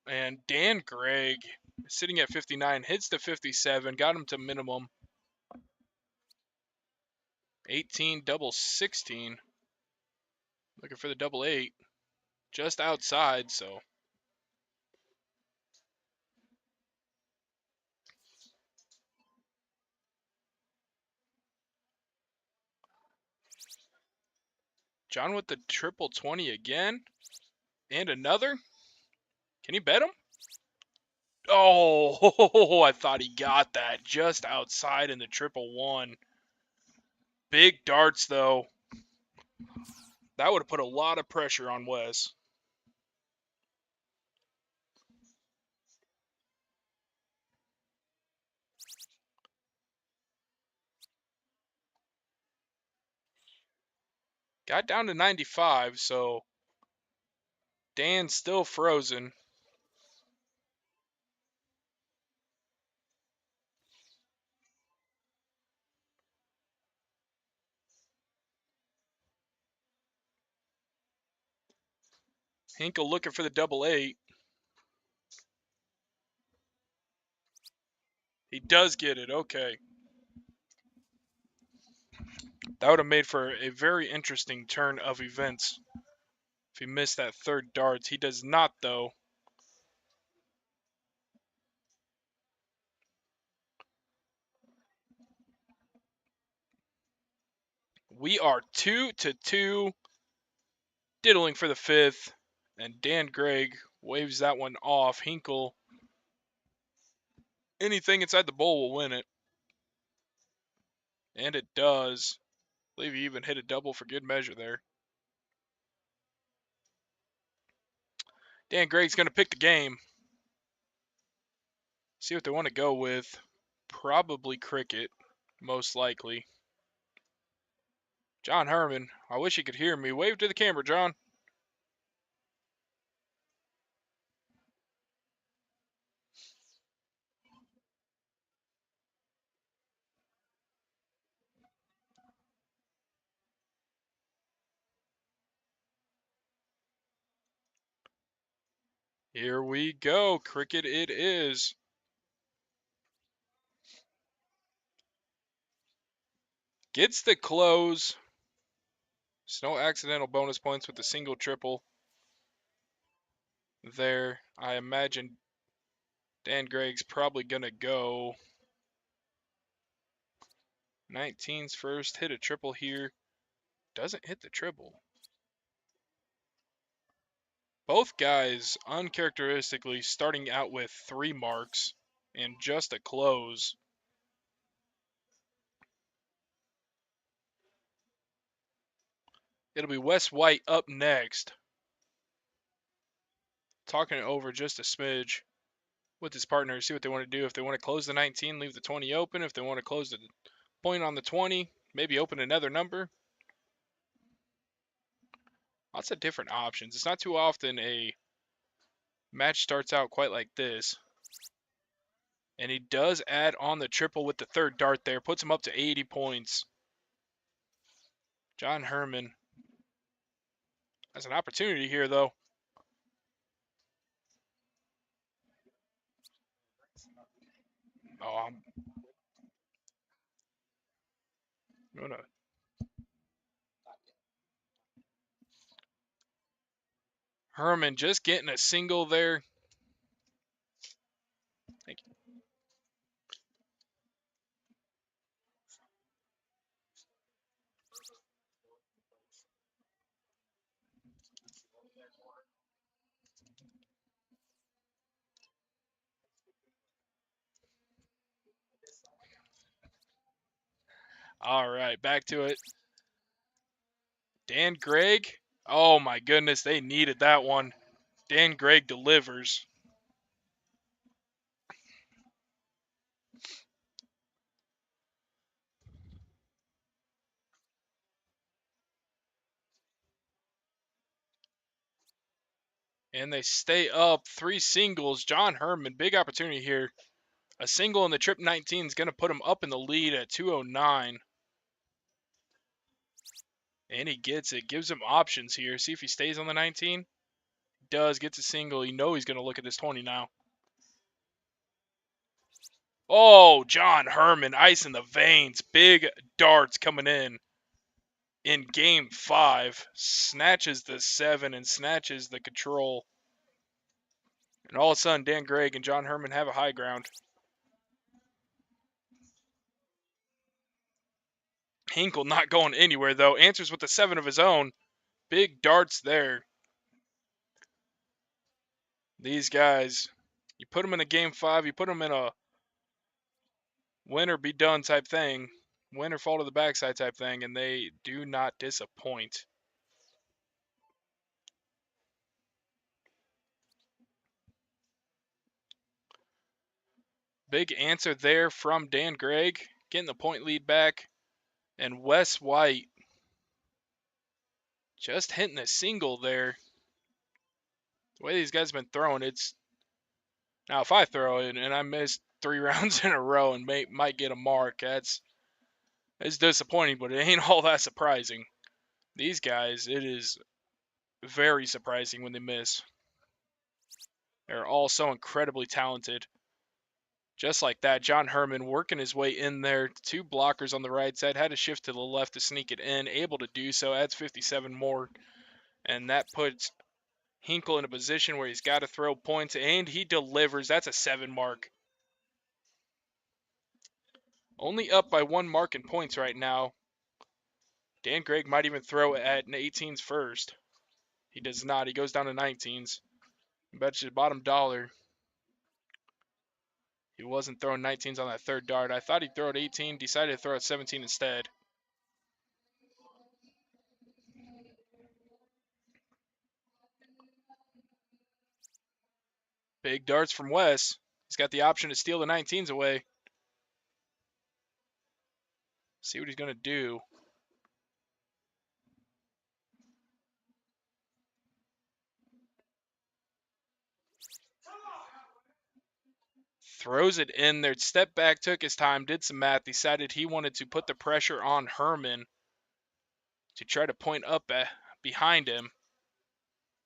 And Dan Gregg, sitting at 59, hits to 57, got him to minimum. 18, double 16. Looking for the double 8. Just outside, so. John with the triple 20 again. And another. Can he bet him? Oh, I thought he got that just outside in the triple 1. Big darts, though. That would have put a lot of pressure on Wes. Got down to 95, so Dan's still frozen. Hinkle looking for the double eight. He does get it. Okay. That would have made for a very interesting turn of events if he missed that third darts. He does not, though. We are 2-2, diddling for the fifth, and Dan Gregg waves that one off. Hinkle, anything inside the bowl will win it. And it does. I believe he even hit a double for good measure there. Dan Gregg's going to pick the game. See what they want to go with. Probably cricket, most likely. John Herman, I wish he could hear me. Wave to the camera, John. Here we go. Cricket it is. Gets the close. There's no accidental bonus points with the single triple there. I imagine Dan Gregg's probably going to go 19's first. Hit a triple here. Doesn't hit the triple. Both guys uncharacteristically starting out with 3 marks and just a close. It'll be Wes White up next. Talking it over just a smidge with his partner, see what they want to do. If they want to close the 19, leave the 20 open. If they want to close the point on the 20, maybe open another number. Lots of different options. It's not too often a match starts out quite like this. And he does add on the triple with the third dart there. Puts him up to 80 points. John Herman has an opportunity here, though. Oh, I'm going to... Herman just getting a single there. Thank you. All right, back to it. Dan Gregg. Oh my goodness, they needed that one. Dan Gregg delivers. And they stay up 3 singles. John Herman, big opportunity here. A single in the trip 19 is going to put him up in the lead at 209. And he gets it. Gives him options here. See if he stays on the 19. Does. Gets a single. You know he's going to look at this 20 now. Oh, John Herman, ice in the veins. Big darts coming in game 5. Snatches the 7 and snatches the control. And all of a sudden, Dan Gregg and John Herman have a high ground. Hinkle not going anywhere, though. Answers with the 7 of his own. Big darts there. These guys, you put them in a game 5, you put them in a win or be done type thing, win or fall to the backside type thing, and they do not disappoint. Big answer there from Dan Gregg, getting the point lead back. And Wes White just hitting a single there. The way these guys have been throwing, it's now if I throw it and I miss 3 rounds in a row and might get a mark, it's disappointing, but it ain't all that surprising. These guys, it is very surprising when they miss. They're all so incredibly talented. Just like that, John Herman working his way in there. 2 blockers on the right side, had to shift to the left to sneak it in. Able to do so, adds 57 more. And that puts Hinkle in a position where he's got to throw points, and he delivers. That's a 7 mark. Only up by 1 mark in points right now. Dan Gregg might even throw it at an 18s first. He does not. He goes down to 19s. Bet you bottom dollar he wasn't throwing 19s on that third dart. I thought he'd throw at 18, decided to throw at 17 instead. Big darts from Wes. He's got the option to steal the 19s away. See what he's going to do. Throws it in there. Step back, took his time, did some math, decided he wanted to put the pressure on Herman to try to point up behind him.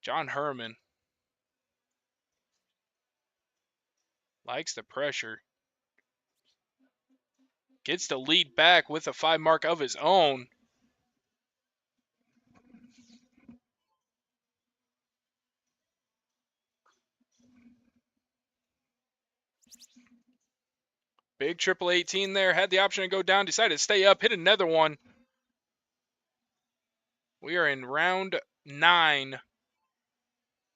John Herman likes the pressure. Gets the lead back with a 5 mark of his own. Big triple 18 there. Had the option to go down. Decided to stay up. Hit another one. We are in round 9.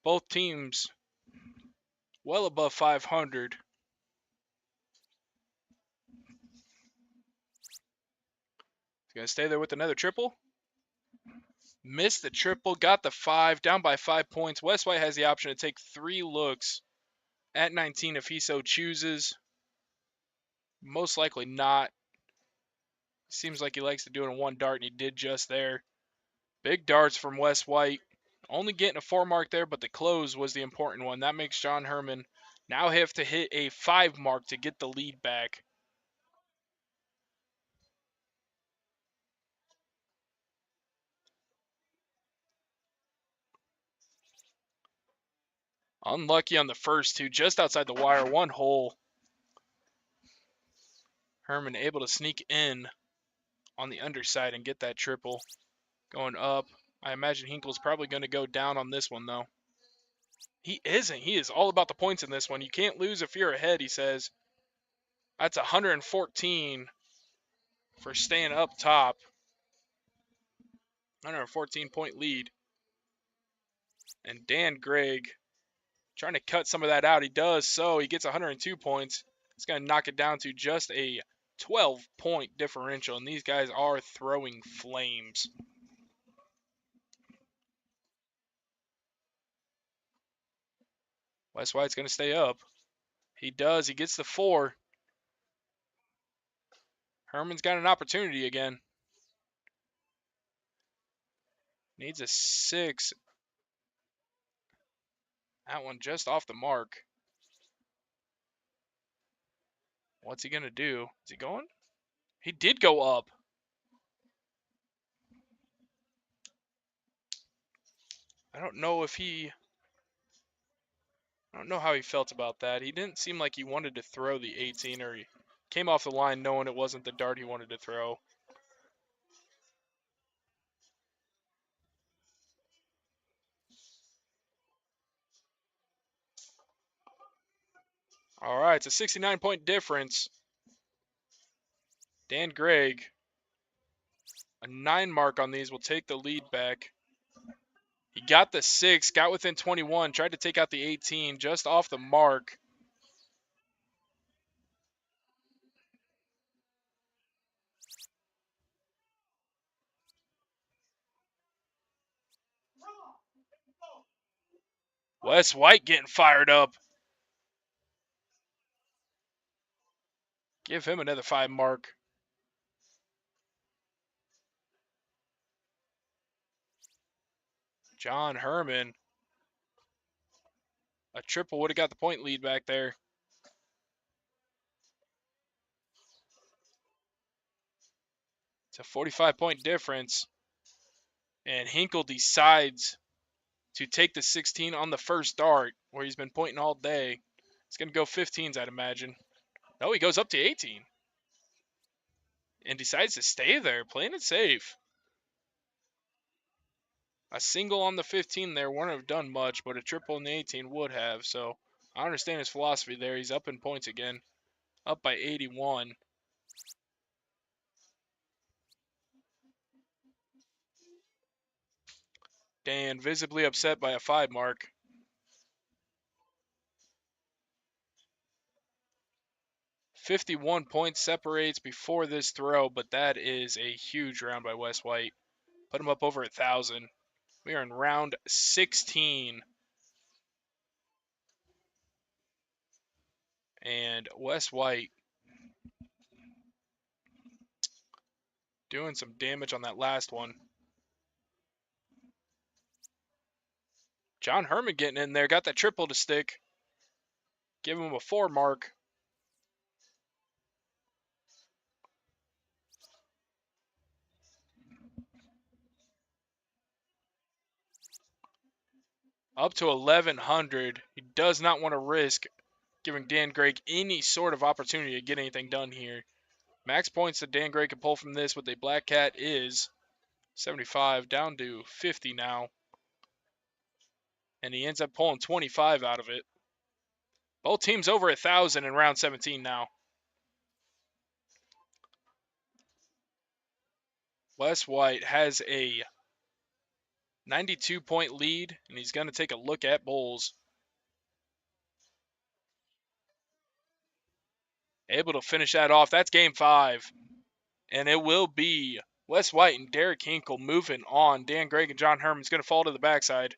Both teams well above 500. Gonna stay there with another triple. Missed the triple. Got the 5. Down by 5 points. Wes White has the option to take 3 looks at 19 if he so chooses. Most likely not. Seems like he likes to do it in 1 dart, and he did just there. Big darts from Wes White. Only getting a 4 mark there, but the close was the important one. That makes John Herman now have to hit a 5 mark to get the lead back. Unlucky on the first 2, just outside the wire, 1 hole. Herman able to sneak in on the underside and get that triple. Going up. I imagine Hinkle's probably going to go down on this one, though. He isn't. He is all about the points in this one. You can't lose if you're ahead, he says. That's 114 for staying up top. 114-point lead. And Dan Gregg trying to cut some of that out. He does so. He gets 102 points. It's going to knock it down to just a 12-point differential. And these guys are throwing flames. Wes White's going to stay up. He does. He gets the 4. Herman's got an opportunity again. Needs a 6. That one just off the mark. What's he going to do? Is he going? He did go up. I don't know how he felt about that. He didn't seem like he wanted to throw the 18, or he came off the line knowing it wasn't the dart he wanted to throw. All right, it's a 69-point difference. Dan Gregg, a 9 mark on these, will take the lead back. He got the 6, got within 21, tried to take out the 18, just off the mark. Wes White getting fired up. Give him another 5 mark. John Herman. A triple would have got the point lead back there. It's a 45-point difference. And Hinkle decides to take the 16 on the first dart, where he's been pointing all day. It's going to go 15s, I'd imagine. No, he goes up to 18. And decides to stay there, playing it safe. A single on the 15 there wouldn't have done much, but a triple in the 18 would have. So I understand his philosophy there. He's up in points again, up by 81. Dan visibly upset by a 5 mark. 51 points separates before this throw, but that is a huge round by Wes White. Put him up over 1,000. We are in round 16. And Wes White doing some damage on that last one. John Herman getting in there, got that triple to stick. Give him a 4 mark. Up to 1,100. He does not want to risk giving Dan Gregg any sort of opportunity to get anything done here. Max points that Dan Gregg can pull from this with a Black Cat is 75, down to 50 now. And he ends up pulling 25 out of it. Both teams over 1,000 in round 17 now. Wes White has a 92-point lead, and he's going to take a look at Bulls. Able to finish that off. That's game 5. And it will be Wes White and Derek Hinkle moving on. Dan Gregg and John Herman's going to fall to the backside.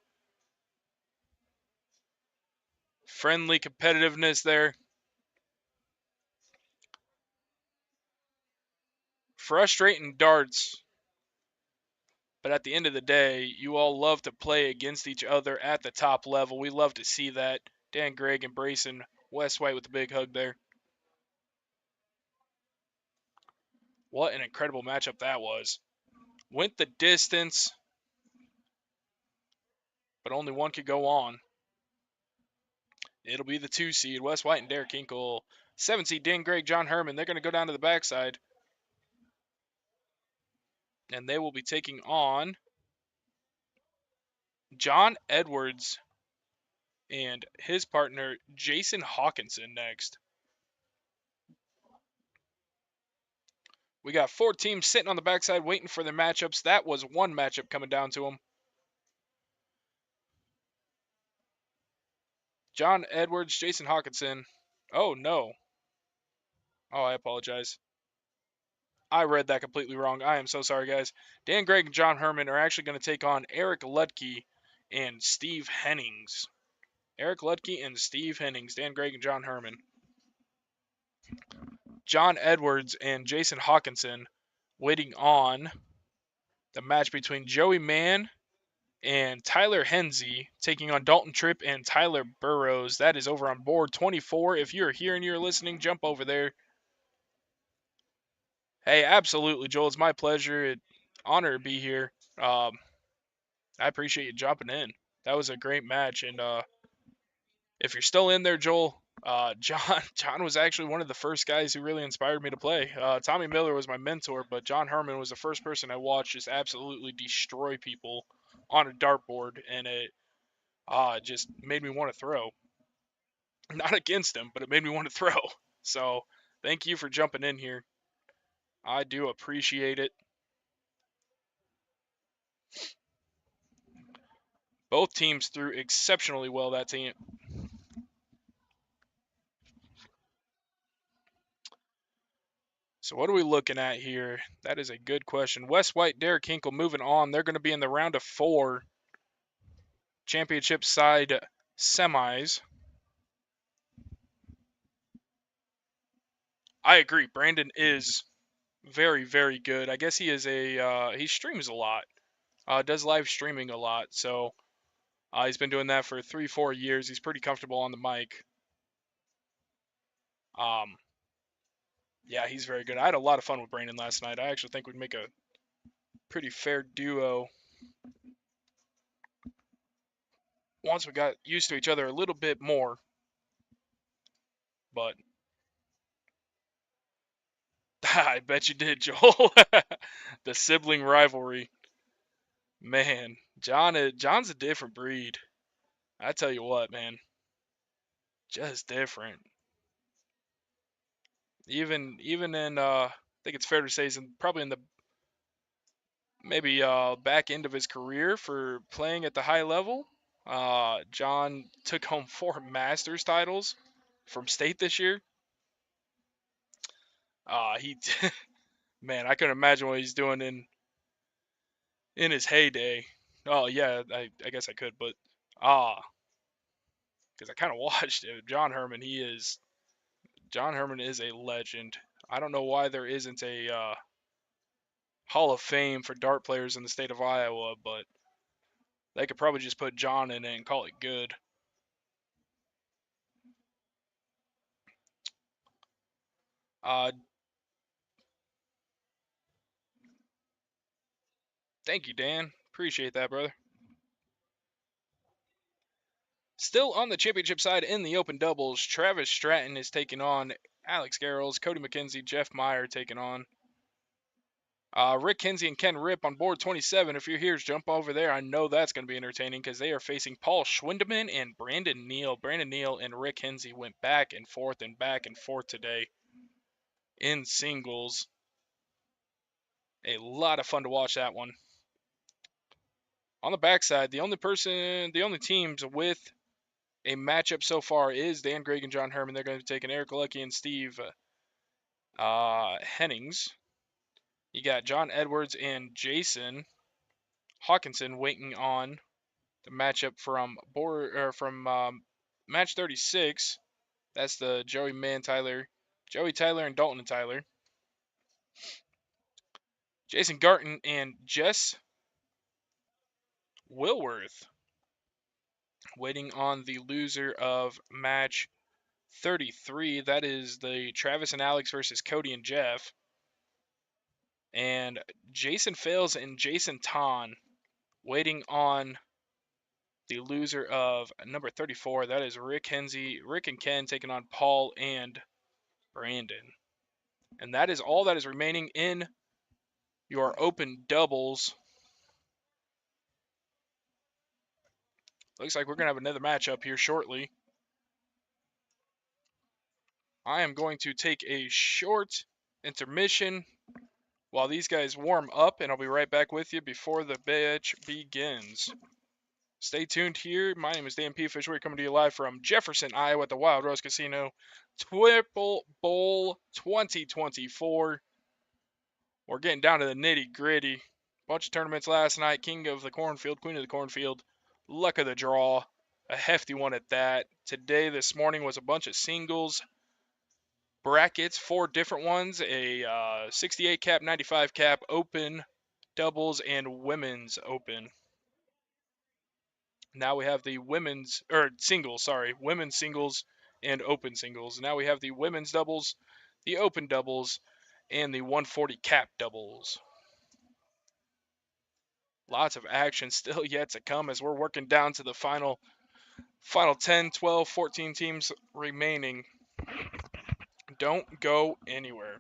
Friendly competitiveness there. Frustrating darts. But at the end of the day, you all love to play against each other at the top level. We love to see that. Dan Gregg embracing Wes White with a big hug there. What an incredible matchup that was. Went the distance, but only one could go on. It'll be the 2 seed, Wes White and Derek Hinkle. 7 seed, Dan Gregg, John Herman. They're going to go down to the backside. And they will be taking on John Edwards and his partner, Jason Hawkinson, next. We got 4 teams sitting on the backside waiting for their matchups. That was one matchup coming down to them. John Edwards, Jason Hawkinson. Oh, no. Oh, I apologize. I read that completely wrong. I am so sorry, guys. Dan Gregg and John Herman are actually going to take on Eric Ludke and Steve Hennings. Eric Ludke and Steve Hennings. Dan Gregg and John Herman. John Edwards and Jason Hawkinson waiting on the match between Joey Mann and Tyler Hensey taking on Dalton Tripp and Tyler Burrows. That is over on board 24. If you're here and you're listening, jump over there. Hey, absolutely, Joel. It's my pleasure. Honor to be here. I appreciate you jumping in. That was a great match. And if you're still in there, Joel, John was actually one of the first guys who really inspired me to play. Tommy Miller was my mentor, but John Herman was the first person I watched just absolutely destroy people on a dartboard, and it just made me want to throw. Not against him, but it made me want to throw. So thank you for jumping in here. I do appreciate it. Both teams threw exceptionally well that team. So what are we looking at here? That is a good question. Wes White, Derek Hinkle moving on. They're going to be in the round of 4 championship side semis. I agree. Brandon is very, very good. I guess he is he streams a lot. Does live streaming a lot. So he's been doing that for 3, 4 years. He's pretty comfortable on the mic. Um, yeah, he's very good. I had a lot of fun with Brandon last night. I actually think we'd make a pretty fair duo once we got used to each other a little bit more. But I bet you did, Joel. The sibling rivalry, man. John's a different breed. I tell you what, man, just different. Even in I think it's fair to say he's probably in the maybe back end of his career for playing at the high level. John took home 4 Masters titles from state this year. He man, I couldn't imagine what he's doing in his heyday. Oh yeah, I guess I could, but because I kind of watched it. John Herman is a legend. I don't know why there isn't a Hall of Fame for dart players in the state of Iowa, but they could probably just put John in it and call it good. Uh, Thank you, Dan. Appreciate that, brother. Still on the championship side in the open doubles, Travis Stratton is taking on Alex Garrels, Cody McKenzie, Jeff Meyer taking on Rick Kinsey and Ken Rip on board 27. If you're here, jump over there. I know that's going to be entertaining because they are facing Paul Schwindeman and Brandon Neal. Brandon Neal and Rick Kinsey went back and forth today in singles. A lot of fun to watch that one. On the backside, the only teams with a matchup so far is Dan Gregg and John Herman. They're going to be taking Eric Lucky and Steve Hennings. You got John Edwards and Jason Hawkinson waiting on the matchup from match 36. That's the Joey Tyler, and Dalton and Tyler. Jason Garton and Jess Wilworth waiting on the loser of match 33. That is the Travis and Alex versus Cody and Jeff. And Jason Fails and Jason Ton waiting on the loser of number 34. That is Rick and Ken taking on Paul and Brandon. And that is all that is remaining in your open doubles. Looks like we're going to have another matchup here shortly. I am going to take a short intermission while these guys warm up, and I'll be right back with you before the match begins. Stay tuned here. My name is Dan P. Fish. We're coming to you live from Jefferson, Iowa at the Wild Rose Casino. Triple Bowl 2024. We're getting down to the nitty gritty. Bunch of tournaments last night. King of the Cornfield, Queen of the Cornfield. Luck of the draw. A hefty one at that. Today, this morning, was a bunch of singles. Brackets, 4 different ones. A 68 cap, 95 cap, open, doubles, and women's open. Now we have the women's singles and open singles. Now we have the women's doubles, the open doubles, and the 140 cap doubles. Lots of action still yet to come as we're working down to the final 10, 12, 14 teams remaining. Don't go anywhere.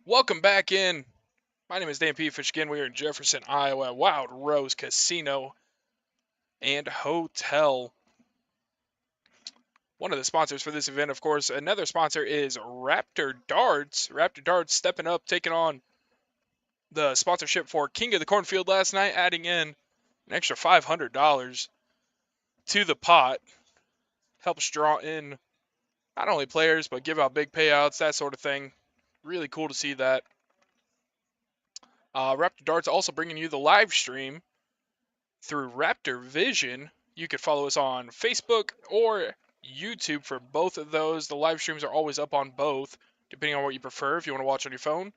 Welcome back in. My name is Dan P. Fish again. We are in Jefferson, Iowa, Wild Rose Casino and Hotel. One of the sponsors for this event, of course, another sponsor is Raptor Darts. Raptor Darts stepping up, taking on the sponsorship for King of the Cornfield last night, adding in an extra $500 to the pot. Helps draw in not only players, but give out big payouts, that sort of thing. Really cool to see that. Raptor Darts also bringing you the live stream through Raptor Vision. You could follow us on Facebook or YouTube for both of those. The live streams are always up on both, depending on what you prefer. If you want to watch on your phone,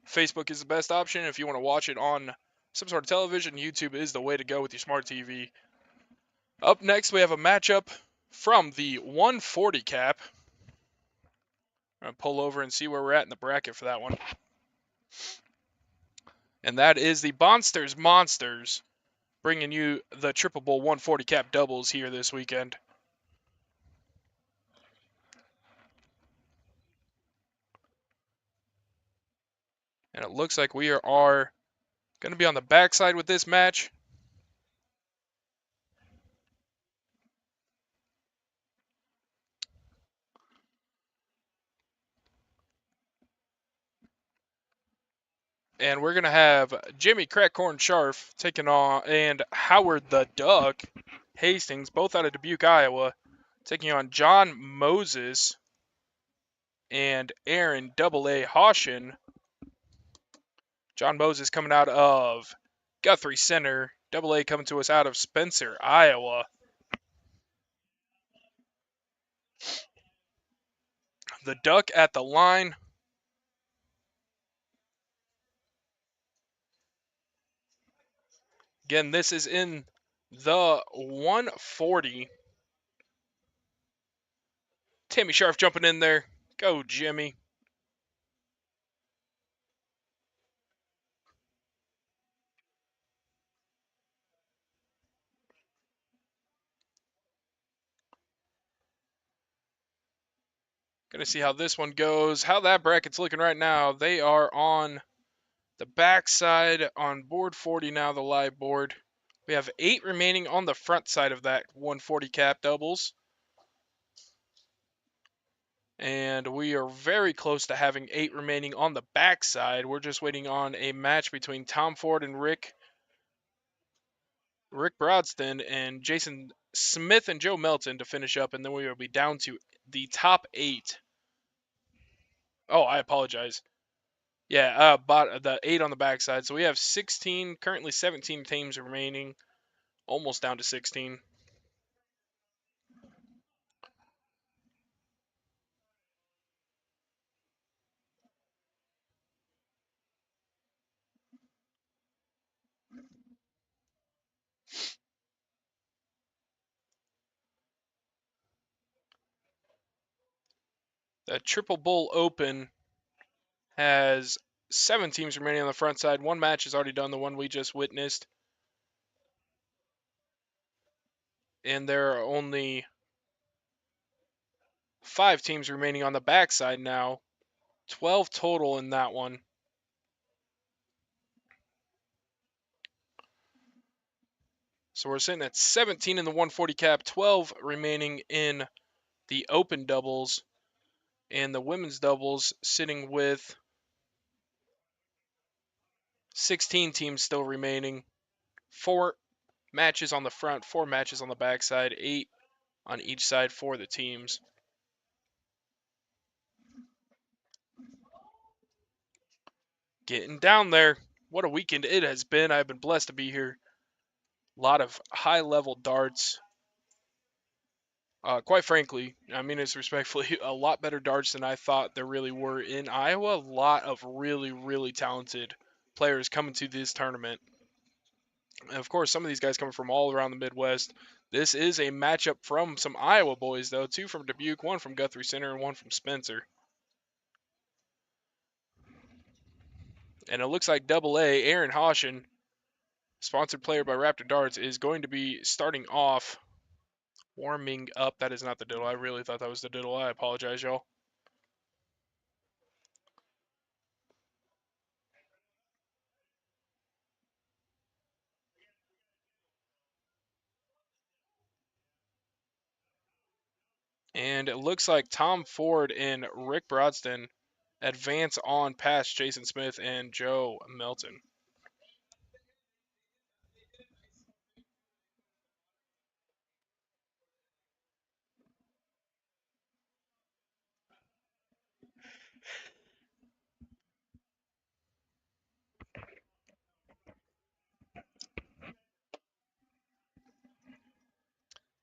Facebook is the best option. If you want to watch it on some sort of television, YouTube is the way to go with your smart TV. Up next, we have a matchup from the 140 cap. I'm going to pull over and see where we're at in the bracket for that one. And that is the Bonsters Monsters, bringing you the Triple Bowl 140 cap doubles here this weekend. And it looks like we are going to be on the backside with this match. And we're going to have Jimmy Crackcorn Sharf taking on, and Howard the Duck Hastings, both out of Dubuque, Iowa, taking on John Moses and Aaron AA Hoshin. John Moses coming out of Guthrie Center, AA coming to us out of Spencer, Iowa. The Duck at the line. Again, this is in the 140. Tammy Sharf jumping in there. Go, Jimmy. Gonna see how this one goes. How that bracket's looking right now. They are on the backside on board 40 now, the live board. We have 8 remaining on the front side of that 140 cap doubles. And we are very close to having 8 remaining on the backside. We're just waiting on a match between Tom Ford and Rick Brodston and Jason Smith and Joe Melton to finish up, and then we will be down to the top 8. Oh, I apologize. Yeah, the 8 on the backside. So we have 16, currently 17 teams remaining, almost down to 16. The Triple Bowl Open has 7 teams remaining on the front side. One match is already done, the one we just witnessed. And there are only 5 teams remaining on the backside now. 12 total in that one. So we're sitting at 17 in the 140 cap, 12 remaining in the open doubles, and the women's doubles sitting with 16 teams still remaining. 4 matches on the front, 4 matches on the backside, 8 on each side for the teams. Getting down there. What a weekend it has been. I've been blessed to be here. A lot of high level darts. Quite frankly, I mean this respectfully, a lot better darts than I thought there really were in Iowa. A lot of really, really talented players coming to this tournament. And of course, some of these guys coming from all around the Midwest. This is a matchup from some Iowa boys, though. 2 from Dubuque, 1 from Guthrie Center, and 1 from Spencer. And it looks like AA, Aaron Hoshin, sponsored player by Raptor Darts, is going to be starting off, warming up. That is not the diddle. I really thought that was the diddle. I apologize, y'all. And it looks like Tom Ford and Rick Brodston advance on past Jason Smith and Joe Melton.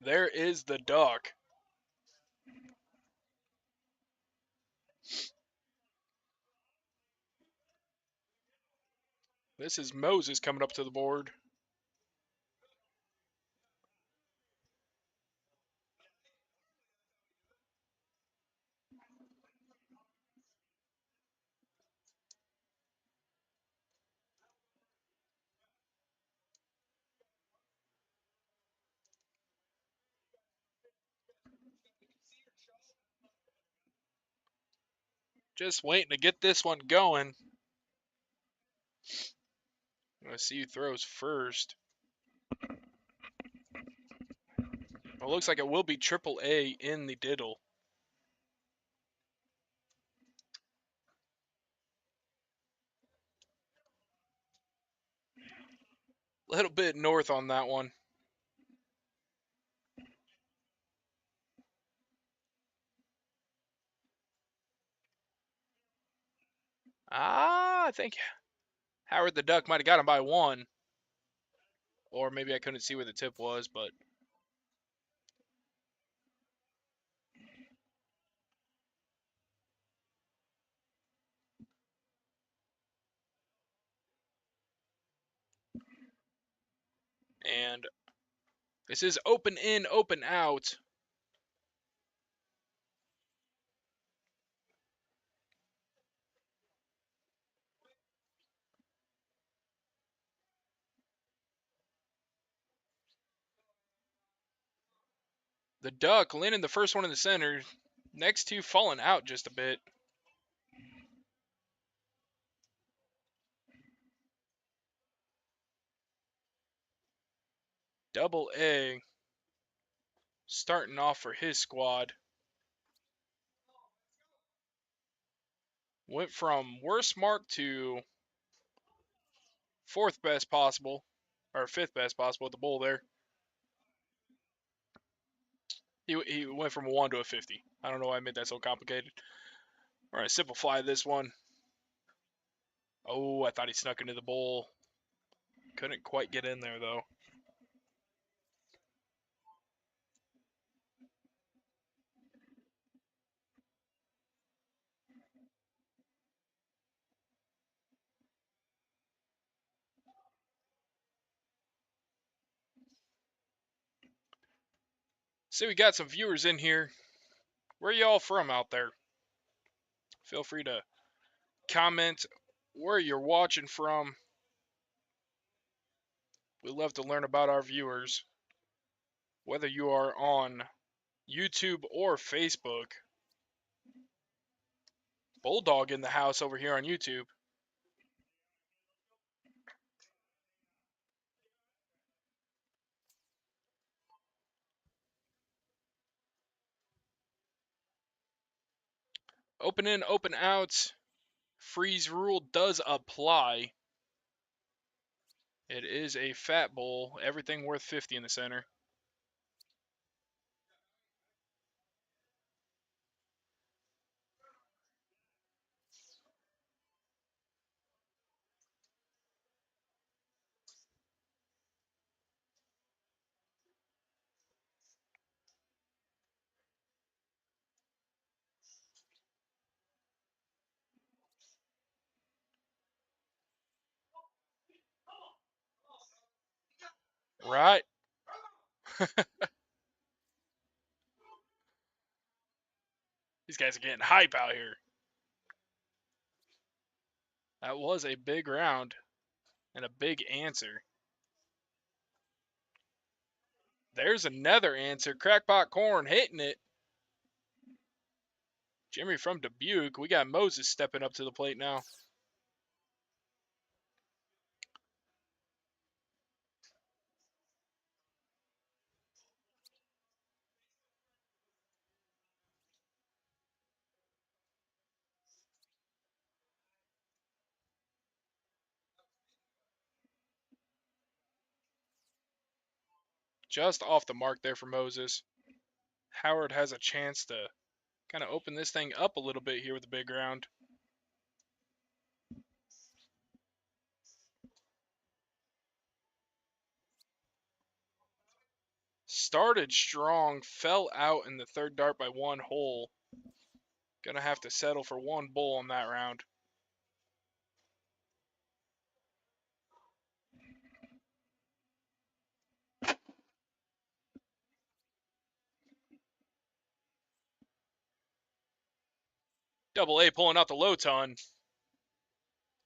There is the duck. This is Moses coming up to the board. Just waiting to get this one going. Let's see who throws first. It looks like it will be Triple A in the diddle. A little bit north on that one. I think Howard the Duck might have got him by one. Or maybe I couldn't see where the tip was, but and this is open in, open out. The Duck landing the first one in the center. Next two falling out just a bit. Double A starting off for his squad. Went from worst mark to fourth best possible, or fifth best possible with the bull there. He went from a 1 to a 50. I don't know why I made that so complicated. All right, simplify this one. Oh, I thought he snuck into the bowl. Couldn't quite get in there, though. So we got some viewers in here. Where y'all from out there? Feel free to comment where you're watching from. We love to learn about our viewers, whether you are on YouTube or Facebook. Bulldog in the house over here on YouTube. Open in, open out. Freeze rule does apply. It is a fat bowl. Everything worth 50 in the center. Right. These guys are getting hype out here. That was a big round and a big answer. There's another answer. Crackpot Corn hitting it. Jimmy from Dubuque. We got Moses stepping up to the plate now. Just off the mark there for Moses. Howard has a chance to kind of open this thing up a little bit here with the big round. Started strong, fell out in the third dart by 1 hole. Gonna have to settle for 1 bull on that round. Double A pulling out the low ton.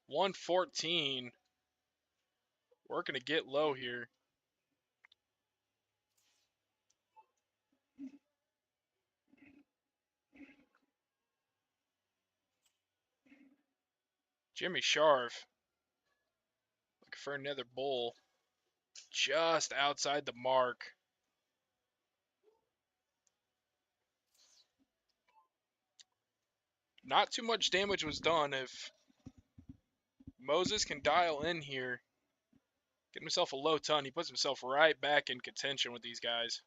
114. Working to get low here. Jimmy Sharf looking for another bull. Just outside the mark. Not too much damage was done. If Moses can dial in here, get himself a low ton, he puts himself right back in contention with these guys.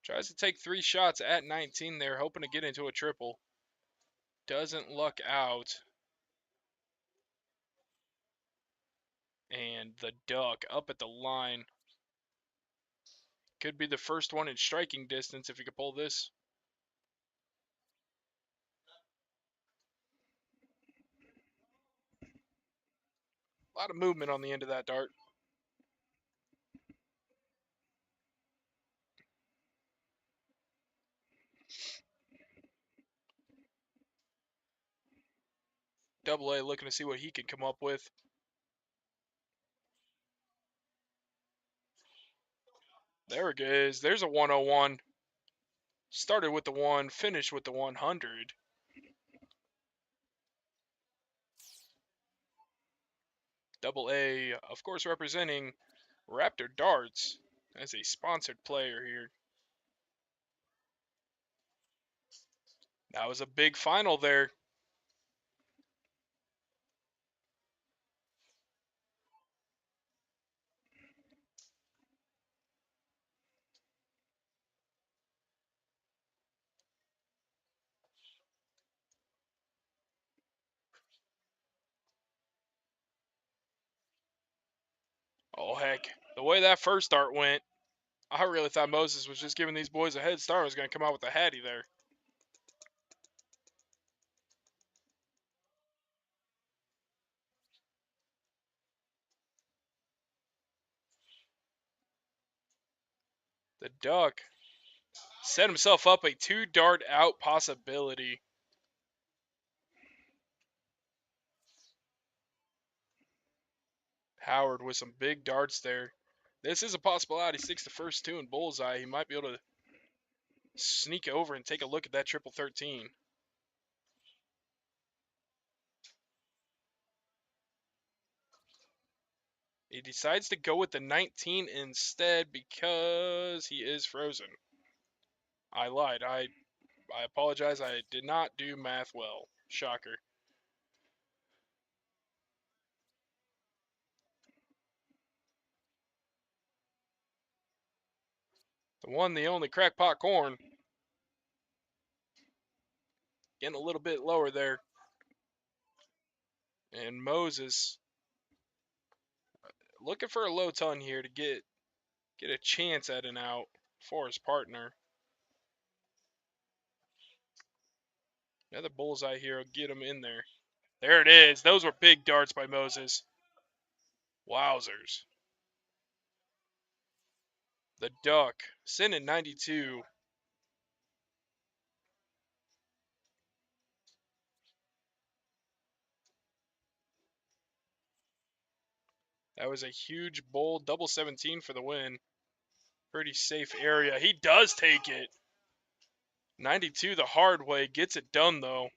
Tries to take 3 shots at 19 there, hoping to get into a triple. Doesn't luck out. And the duck up at the line. Could be the first one in striking distance if he could pull this. A lot of movement on the end of that dart. Double A looking to see what he can come up with. There it is. There's a 101. Started with the 1, finished with the 100. Double A, of course, representing Raptor Darts as a sponsored player here. That was a big final there. Oh, heck. The way that first start went, I really thought Moses was just giving these boys a head start. I was going to come out with a Hattie there. The duck set himself up a 2 dart out possibility. Howard with some big darts there. This is a possibility. Sticks the first 2 in bullseye. He might be able to sneak over and take a look at that triple 13. He decides to go with the 19 instead because he is frozen. I lied. I apologize. I did not do math well. Shocker. The one, the only crackpot corn. Getting a little bit lower there. And Moses looking for a low ton here to get a chance at an out for his partner. Another bullseye here will get him in there. There it is. Those were big darts by Moses. Wowzers. The duck sending 92. That was a huge bull. Double 17 for the win. Pretty safe area. He does take it. 92 the hard way. Gets it done, though.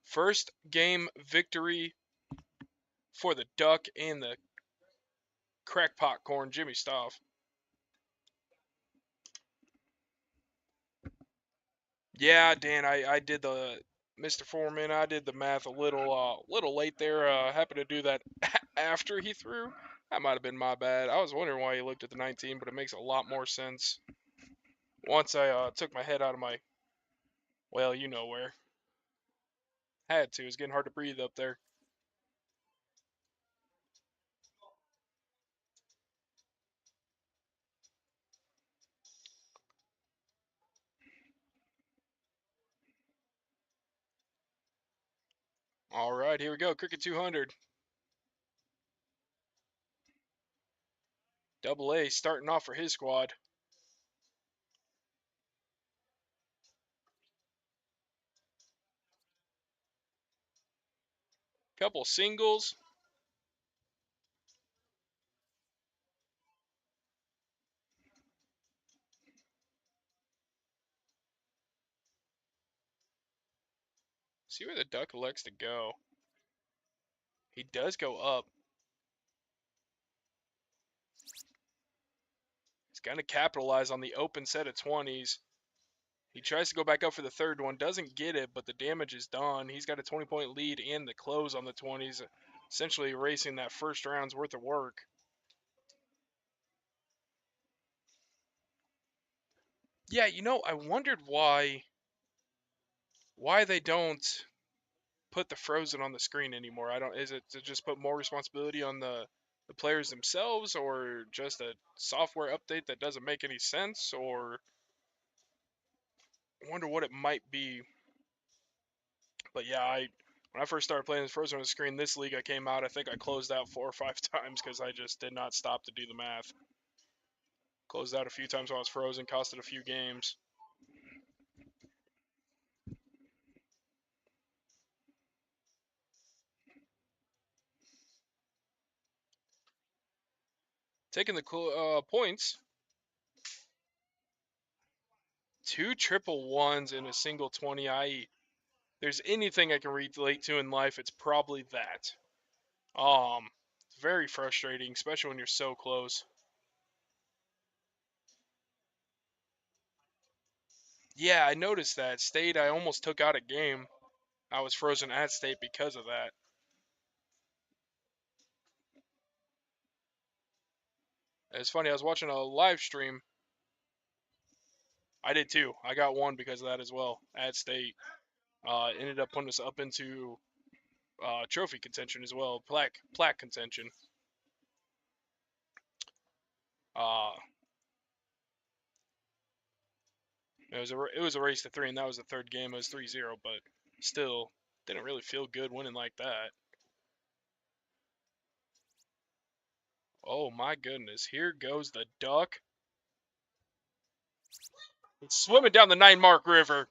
First game victory for the duck and the crackpot corn, Jimmy Stoff. Yeah, Dan, I did the Mr. Foreman. I did the math a little late there. Happened to do that after he threw. That might have been my bad. I was wondering why he looked at the 19, but it makes a lot more sense once I took my head out of my, well, you know where. Had to. It's getting hard to breathe up there. All right, here we go. Cricket 200. Double A starting off for his squad. Couple singles. See where the duck elects to go. He does go up. He's going to capitalize on the open set of 20s. He tries to go back up for the third one, doesn't get it, but the damage is done. He's got a 20-point lead and the close on the 20s, essentially erasing that first round's worth of work. Yeah, I wondered why they don't put the Frozen on the screen anymore. I don't. Is it to just put more responsibility on the players themselves, or just a software update that doesn't make any sense, or I wonder what it might be. But yeah, when I first started playing this Frozen on the screen, this league I came out, I think I closed out 4 or 5 times because I just did not stop to do the math. Closed out a few times while I was frozen, costed a few games. Taking the points, 2 triple 1s in a single 20. There's anything I can relate to in life, it's probably that. It's very frustrating, especially when you're so close. Yeah, I noticed that. State, I almost took out a game. I was frozen at State because of that. It's funny, I was watching a live stream. I did too. I got one because of that as well at State. Ended up putting us up into trophy contention as well, plaque contention. Uh, it was a race to 3, and that was the third game. It was 3-0, but still didn't really feel good winning like that. Oh my goodness! Here goes the duck. It's swimming down the 9 mark river.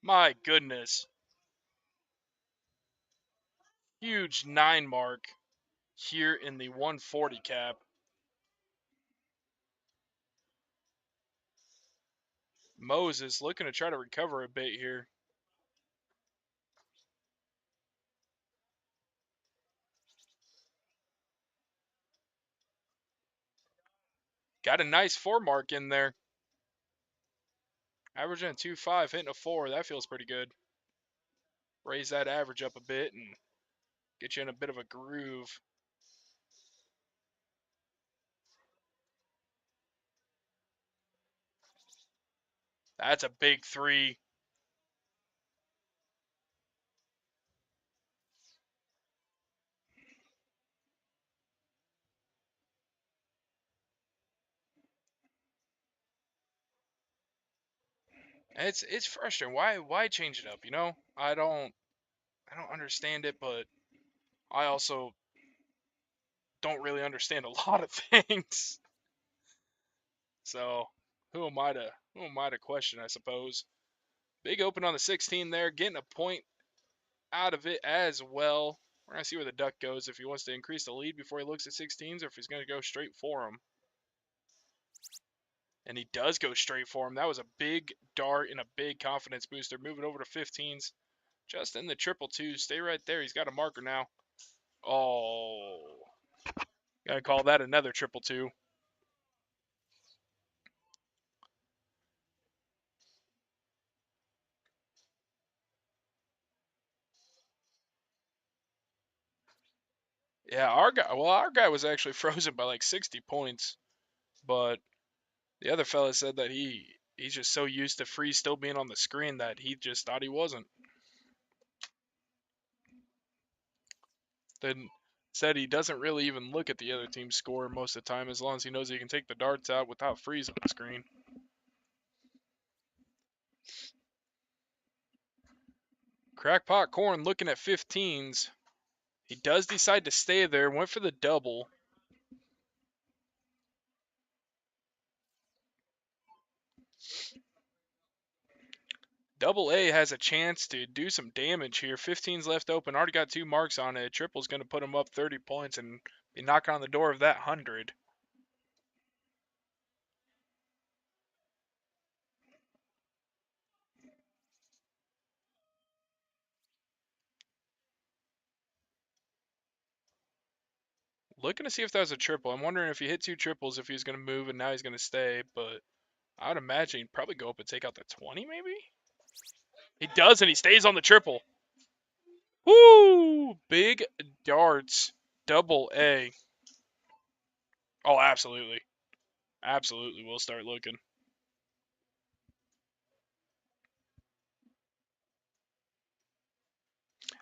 My goodness! Huge 9 mark here in the 140 cap. Moses looking to try to recover a bit here. Got a nice 4 mark in there. Averaging a 2.5, hitting a 4. That feels pretty good. Raise that average up a bit and get you in a bit of a groove. That's a big 3. It's frustrating. Why change it up? I don't understand it, but I also don't really understand a lot of things. So who am I to question? I suppose. Big open on the 16 there, getting a point out of it as well. We're gonna see where the duck goes if he wants to increase the lead before he looks at 16s, or if he's gonna go straight for him. And he does go straight for him. That was a big dart and a big confidence booster. Moving over to 15s. Just in the triple two. Stay right there. He's got a marker now. Oh. Gotta call that another triple two. Yeah, our guy was actually frozen by like 60 points, but the other fella said that he's just so used to freeze still being on the screen that he just thought he wasn't. Then said he doesn't really even look at the other team's score most of the time as long as he knows he can take the darts out without freezing the screen. Crackpot Corn looking at 15s. He does decide to stay there, went for the double. Double A has a chance to do some damage here. 15's left open, already got 2 marks on it. Triple's going to put him up 30 points and be knocking on the door of that 100. Looking to see if that's a triple. I'm wondering if he hit 2 triples, if he's going to move and now he's going to stay, but I would imagine he'd probably go up and take out the 20 maybe? He does, and he stays on the triple. Woo! Big darts. Double A. Oh, absolutely. Absolutely, we'll start looking.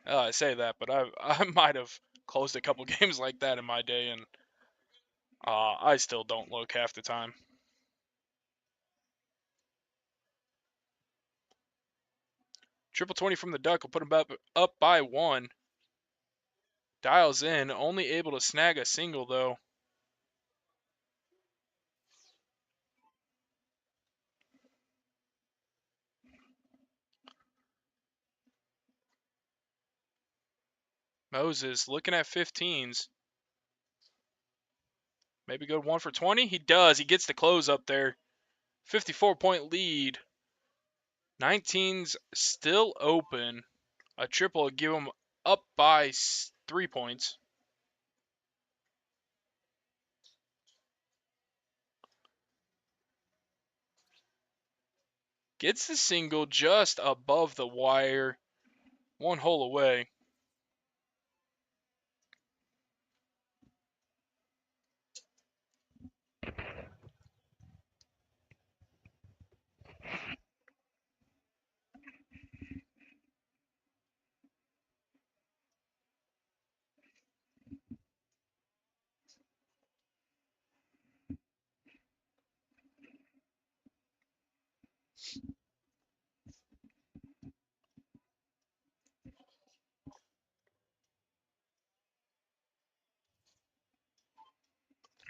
I say that, but I might have closed a couple games like that in my day, and I still don't look half the time. Triple 20 from the duck will put him up by 1. Dials in, only able to snag a single though. Moses looking at 15s. Maybe go 1 for 20. He does. He gets the close up there. 54-point lead. 19's still open. A triple would give him up by 3 points. Gets the single just above the wire. 1 hole away.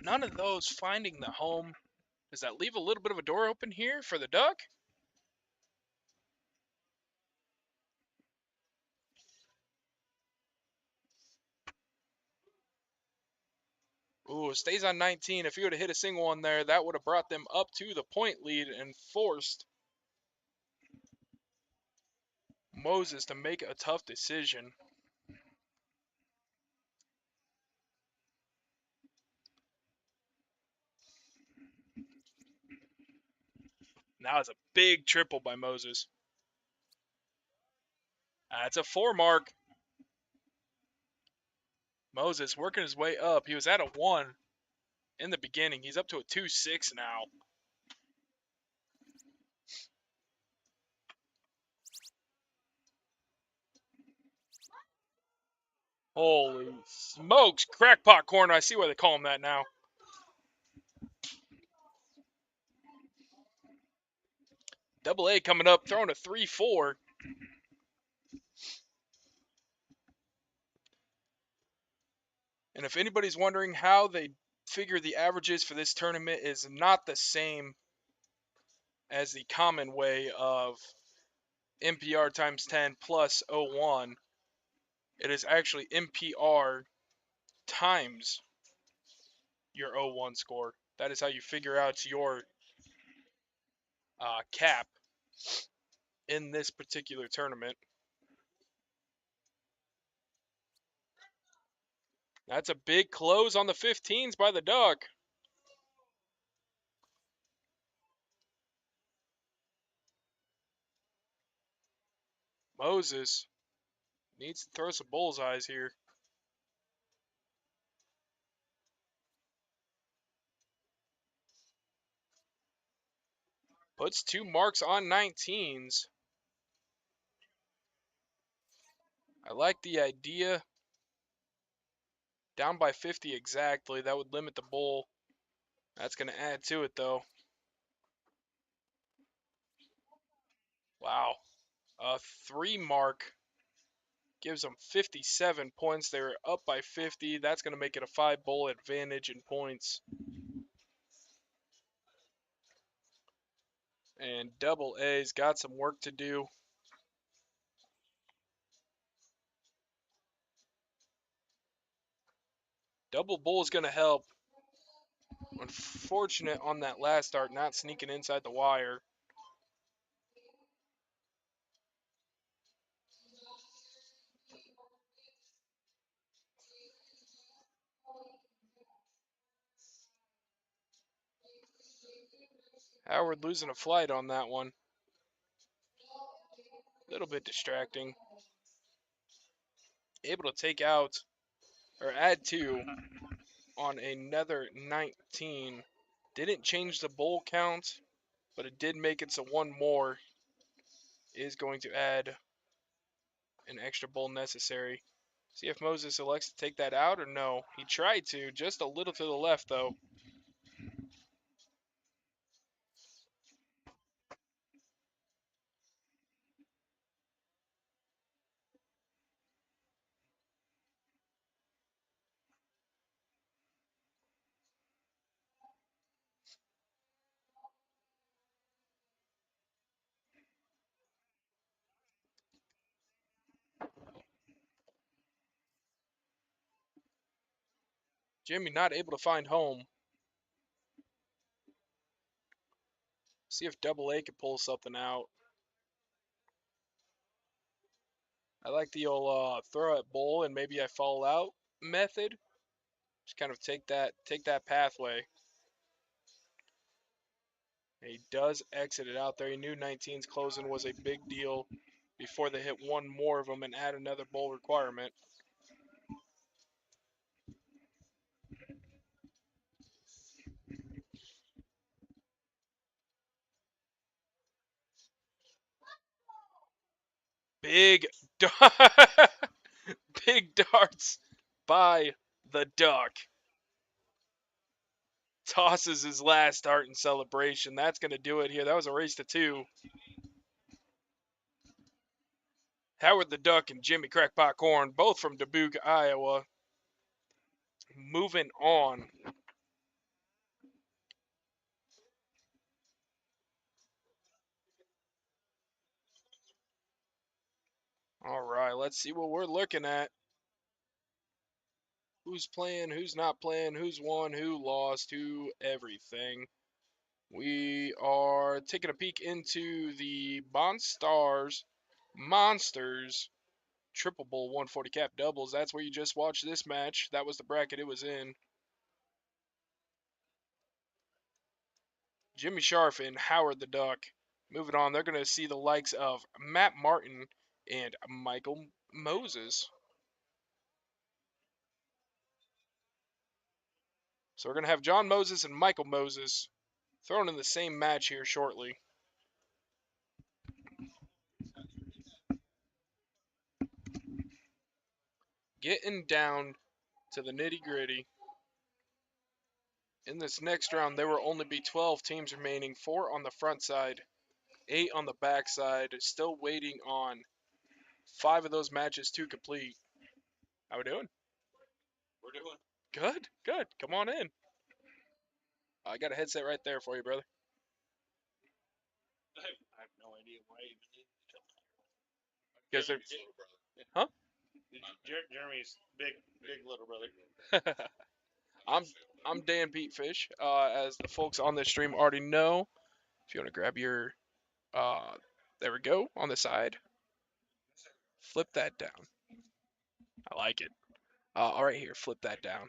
None of those finding the home. Does that leave a little bit of a door open here for the duck? Ooh, stays on 19. If he would have hit a single one there, that would have brought them up to the point lead and forced Moses to make a tough decision. Now it's a big triple by Moses. That's a 4 mark. Moses working his way up. He was at a 1 in the beginning. He's up to a 2-6 now. Holy smokes. Crackpot corner. I see why they call him that now. Double A coming up, throwing a 3-4. And if anybody's wondering how they figure the averages for this tournament is not the same as the common way of MPR times 10 plus 01. It is actually MPR times your 01 score. That is how you figure out your cap in this particular tournament. That's a big close on the 15s by the duck. Moses needs to throw some bullseyes here. Puts 2 marks on 19s. I like the idea. Down by 50 exactly. That would limit the bowl. That's going to add to it, though. Wow. A 3 mark gives them 57 points. They were up by 50. That's going to make it a 5 bowl advantage in points. And Double A's got some work to do. Double bowl is going to help. Unfortunate on that last start, not sneaking inside the wire. Howard losing a flight on that one. A little bit distracting. Able to take out or add 2 on another 19. Didn't change the bowl count, but it did make it so 1 more is going to add an extra bowl necessary. See if Moses elects to take that out or no. He tried to, just a little to the left though. Jimmy not able to find home. See if Double A can pull something out. I like the old throw at bowl and maybe I fall out method. Just kind of take that pathway. And he does exit it out there. He knew 19's closing was a big deal before they hit 1 more of them and add another bowl requirement. Big, big darts by the Duck. Tosses his last dart in celebration. That's going to do it here. That was a race to 2. Howard the Duck and Jimmy Crackpot Corn, both from Dubuque, Iowa. Moving on. All right, let's see what we're looking at. Who's playing, who's not playing, who's won, who lost, who everything. We are taking a peek into the Monstars Monsters Triple Bowl 140 cap doubles. That's where you just watched this match. That was the bracket it was in. Jimmy Sharf and Howard the Duck. Moving on, they're going to see the likes of Matt Martin and Michael Moses. So we're going to have John Moses and Michael Moses thrown in the same match here shortly. Getting down to the nitty gritty. In this next round, there will only be 12 teams remaining, 4 on the front side, 8 on the back side. Still waiting on 5 of those matches to complete. How we doing? We're doing good. Good. Come on in. I got a headset right there for you, brother. I have no idea why you need to come here. Because they're, Huh? Jeremy's big little brother. I'm Dan Pete Fish. As the folks on this stream already know, if you want to grab your, there we go on the side. Flip that down. I like it. All right, here, flip that down.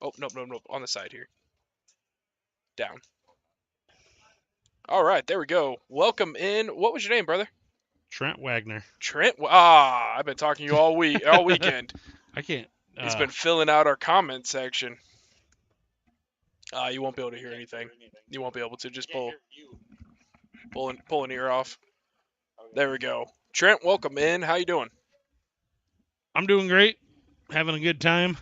Oh, nope, on the side here. Down. All right, there we go. Welcome in. What was your name, brother? Trent Wagner. Trent. I've been talking to you all weekend. I can't. He's been filling out our comment section. You won't be able to hear anything. You won't be able to just pull. Pull an ear off. There we go. Trent, welcome in. How you doing? I'm doing great, having a good time.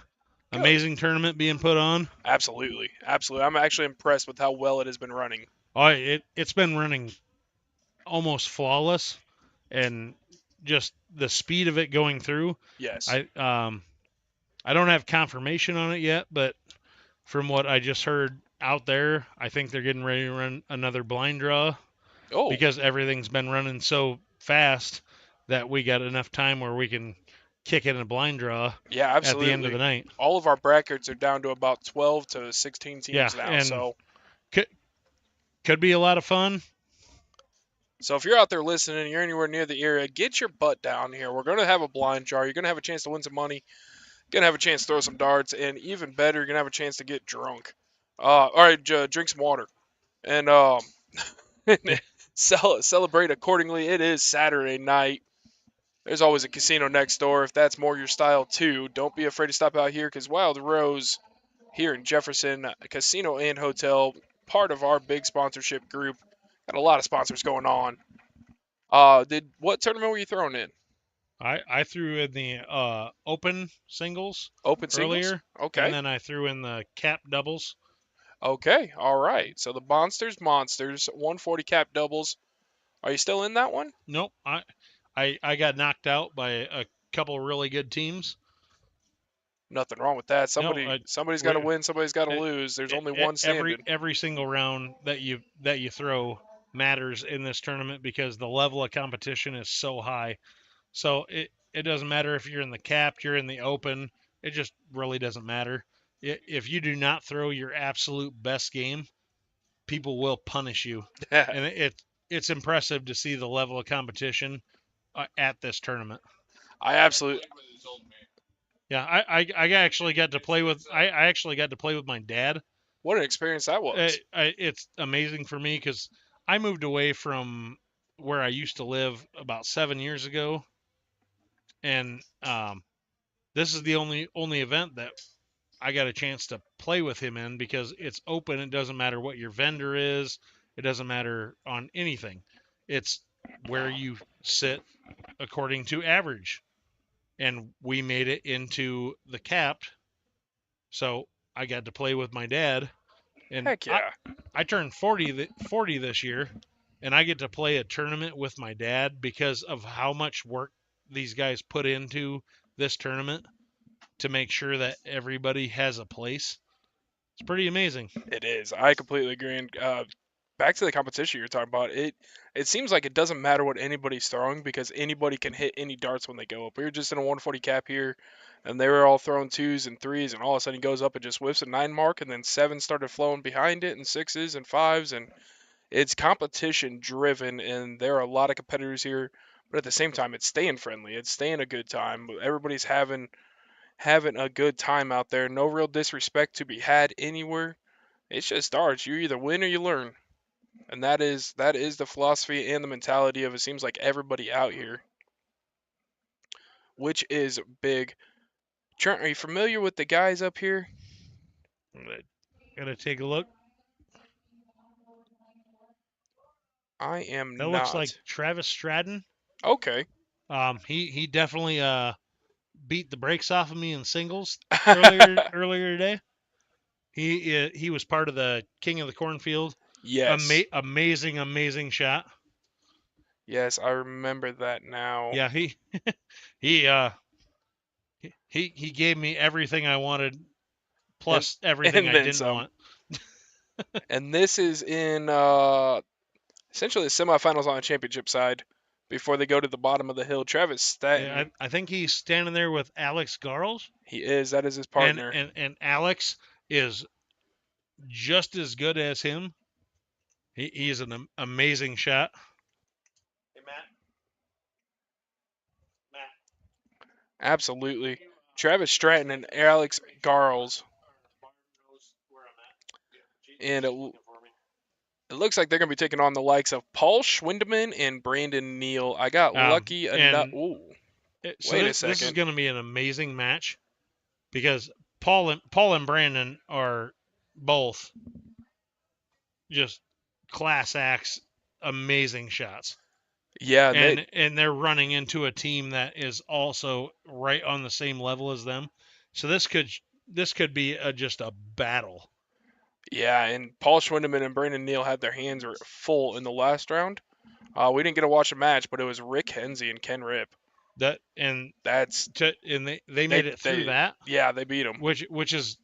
Good. Amazing tournament being put on. Absolutely. I'm actually impressed with how well it has been running. It's been running almost flawless, and just the speed of it going through. Yes. I don't have confirmation on it yet, but from what I just heard out there, I think they're getting ready to run another blind draw Oh, because everything's been running so fast that we got enough time where we can kick it in a blind draw yeah, at the end of absolutely. the night. All of our brackets are down to about 12 to 16 Yeah, teams now. and could be a lot of fun. So if you're out there listening and you're anywhere near the area, get your butt down here. We're going to have a blind jar. You're going to have a chance to win some money. You're going to have a chance to throw some darts. And even better, you're going to have a chance to get drunk. All right, drink some water. And celebrate accordingly. It is Saturday night. There's always a casino next door if that's more your style too. Don't be afraid to stop out here because Wild Rose here in Jefferson, casino and hotel, part of our big sponsorship group. Got a lot of sponsors going on. Did what tournament were you throwing in? I threw in the open singles Open singles? earlier, Okay. and then I threw in the cap doubles. Okay. All right. So the Monsters, 140 cap doubles. Are you still in that one? Nope, I got knocked out by a couple really good teams. Nothing wrong with that. No, Somebody's got to win. Somebody's got to it, lose. There's only one standing. every single round that you throw matters in this tournament because the level of competition is so high. So it doesn't matter if you're in the capped, you're in the open. It just really doesn't matter. If you do not throw your absolute best game, people will punish you, and it's impressive to see the level of competition at this tournament. I absolutely. Yeah, I actually got to play with I actually got to play with my dad. What an experience that was. It's amazing for me because I moved away from where I used to live about 7 years ago, and this is the only event that I got a chance to play with him in because it's open. It doesn't matter what your vendor is. It doesn't matter on anything. It's where you sit according to average. And we made it into the capped. So I got to play with my dad. And Heck yeah. I turned 40 this year. And I get to play a tournament with my dad because of how much work these guys put into this tournament to make sure that everybody has a place. It's pretty amazing. It is. I completely agree. And back to the competition you're talking about, it seems like it doesn't matter what anybody's throwing because anybody can hit any darts when they go up. We were just in a 140 cap here, and they were all throwing twos and threes, and all of a sudden he goes up and just whiffs a 9 mark, and then 7 started flowing behind it, and 6s and 5s, and it's competition driven, and there are a lot of competitors here. But at the same time, it's staying friendly. It's staying a good time. Everybody's having a good time out there. No real disrespect to be had anywhere. It's just darts. You either win or you learn, and that is the philosophy and the mentality of it seems like everybody out here, which is big. Trent, are you familiar with the guys up here? Gotta take a look. I am That looks like not. Travis Stratton. Okay. He definitely beat the brakes off of me in singles earlier today. He was part of the King of the Cornfield. Yes. Amazing shot. Yes, I remember that now. Yeah, he uh he gave me everything I wanted, plus everything and I then didn't some. want. And this is in essentially the semifinals on the championship side before they go to the bottom of the hill. Travis Staten. Yeah, I think he's standing there with Alex Garls, He is. That is his and partner. and Alex is just as good as him. He is an amazing shot. Hey Matt. Absolutely. Travis Stratton and Alex Garls. And it looks like they're going to be taking on the likes of Paul Schwindeman and Brandon Neal. I got lucky enough. Ooh, So wait a this is second. going to be an amazing match because Paul and Brandon are both just class acts amazing shots. Yeah, And they're running into a team that is also right on the same level as them. So this could be just a battle. yeah, and Paul Schwindeman and Brandon Neal had their hands full in the last round. We didn't get to watch a match, but it was Rick Hensey and Ken Ripp. And That's they made it through that, Yeah, they beat them. which is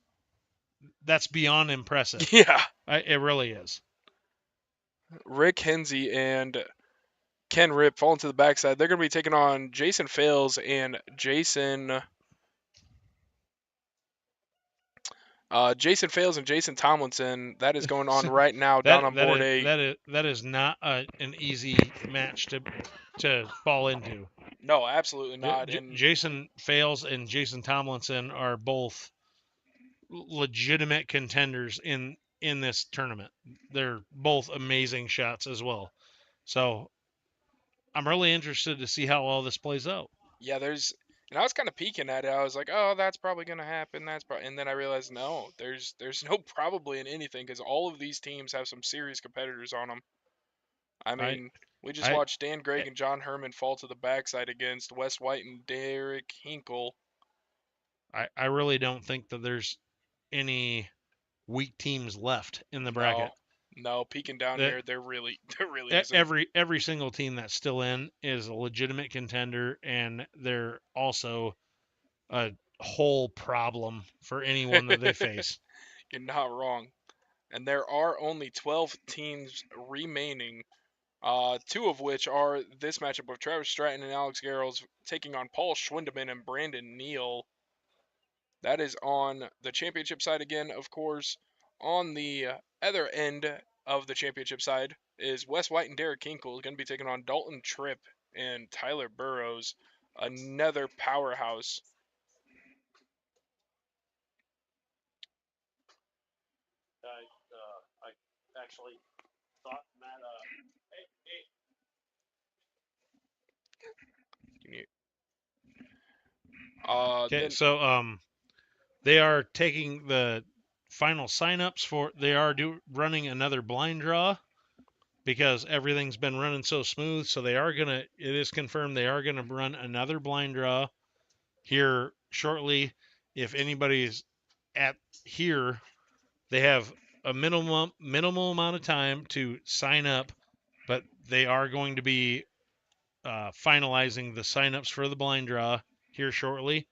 that's beyond impressive. Yeah, It really is. Rick Hensey and Ken Ripp falling to the backside. They're going to be taking on Jason Fales and Jason Jason Tomlinson. That is going on right now down on board A. That is not an easy match to fall into. No, absolutely not. And Jason Fales and Jason Tomlinson are both legitimate contenders in this tournament. They're both amazing shots as well. So I'm really interested to see how all this plays out. yeah, and I was kind of peeking at it. I was like, oh, that's probably going to happen. And then I realized, no, there's no probably in anything because all of these teams have some serious competitors on them. I mean, we just watched Dan Gregg and John Herman fall to the backside against Wes White and Derek Hinkle. I really don't think that there's any weak teams left in the bracket. No, peeking down here, there really isn't. Every single team that's still in is a legitimate contender, and they're also a whole problem for anyone that they face. You're not wrong. And there are only 12 teams remaining, two of which are this matchup of Travis Stratton and Alex Garrels taking on Paul Schwindeman and Brandon Neal. That is on the championship side again, of course. On the other end of the championship side is Wes White and Derek Hinkle going to be taking on Dalton Tripp and Tyler Burrows, another powerhouse. I actually thought Matt. Okay, so they are taking the final signups for. They are running another blind draw because everything's been running so smooth. So they are gonna. It is confirmed they are gonna run another blind draw here shortly. If anybody's at here, they have a minimal amount of time to sign up, but they are going to be finalizing the signups for the blind draw here shortly.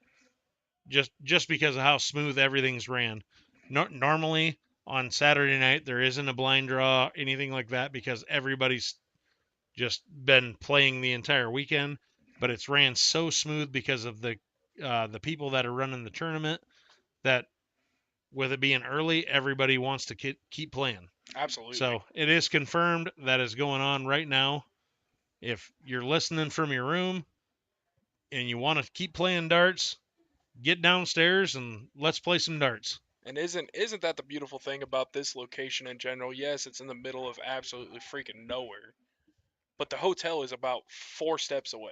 Just because of how smooth everything's ran. Normally on Saturday night there isn't a blind draw, anything like that, because everybody's just been playing the entire weekend. But it's ran so smooth because of the people that are running the tournament that with it being early, everybody wants to keep playing. Absolutely. So it is confirmed that is going on right now. If you're listening from your room and you want to keep playing darts, get downstairs and let's play some darts. And isn't that the beautiful thing about this location in general? Yes, it's in the middle of absolutely freaking nowhere, but the hotel is about 4 steps away.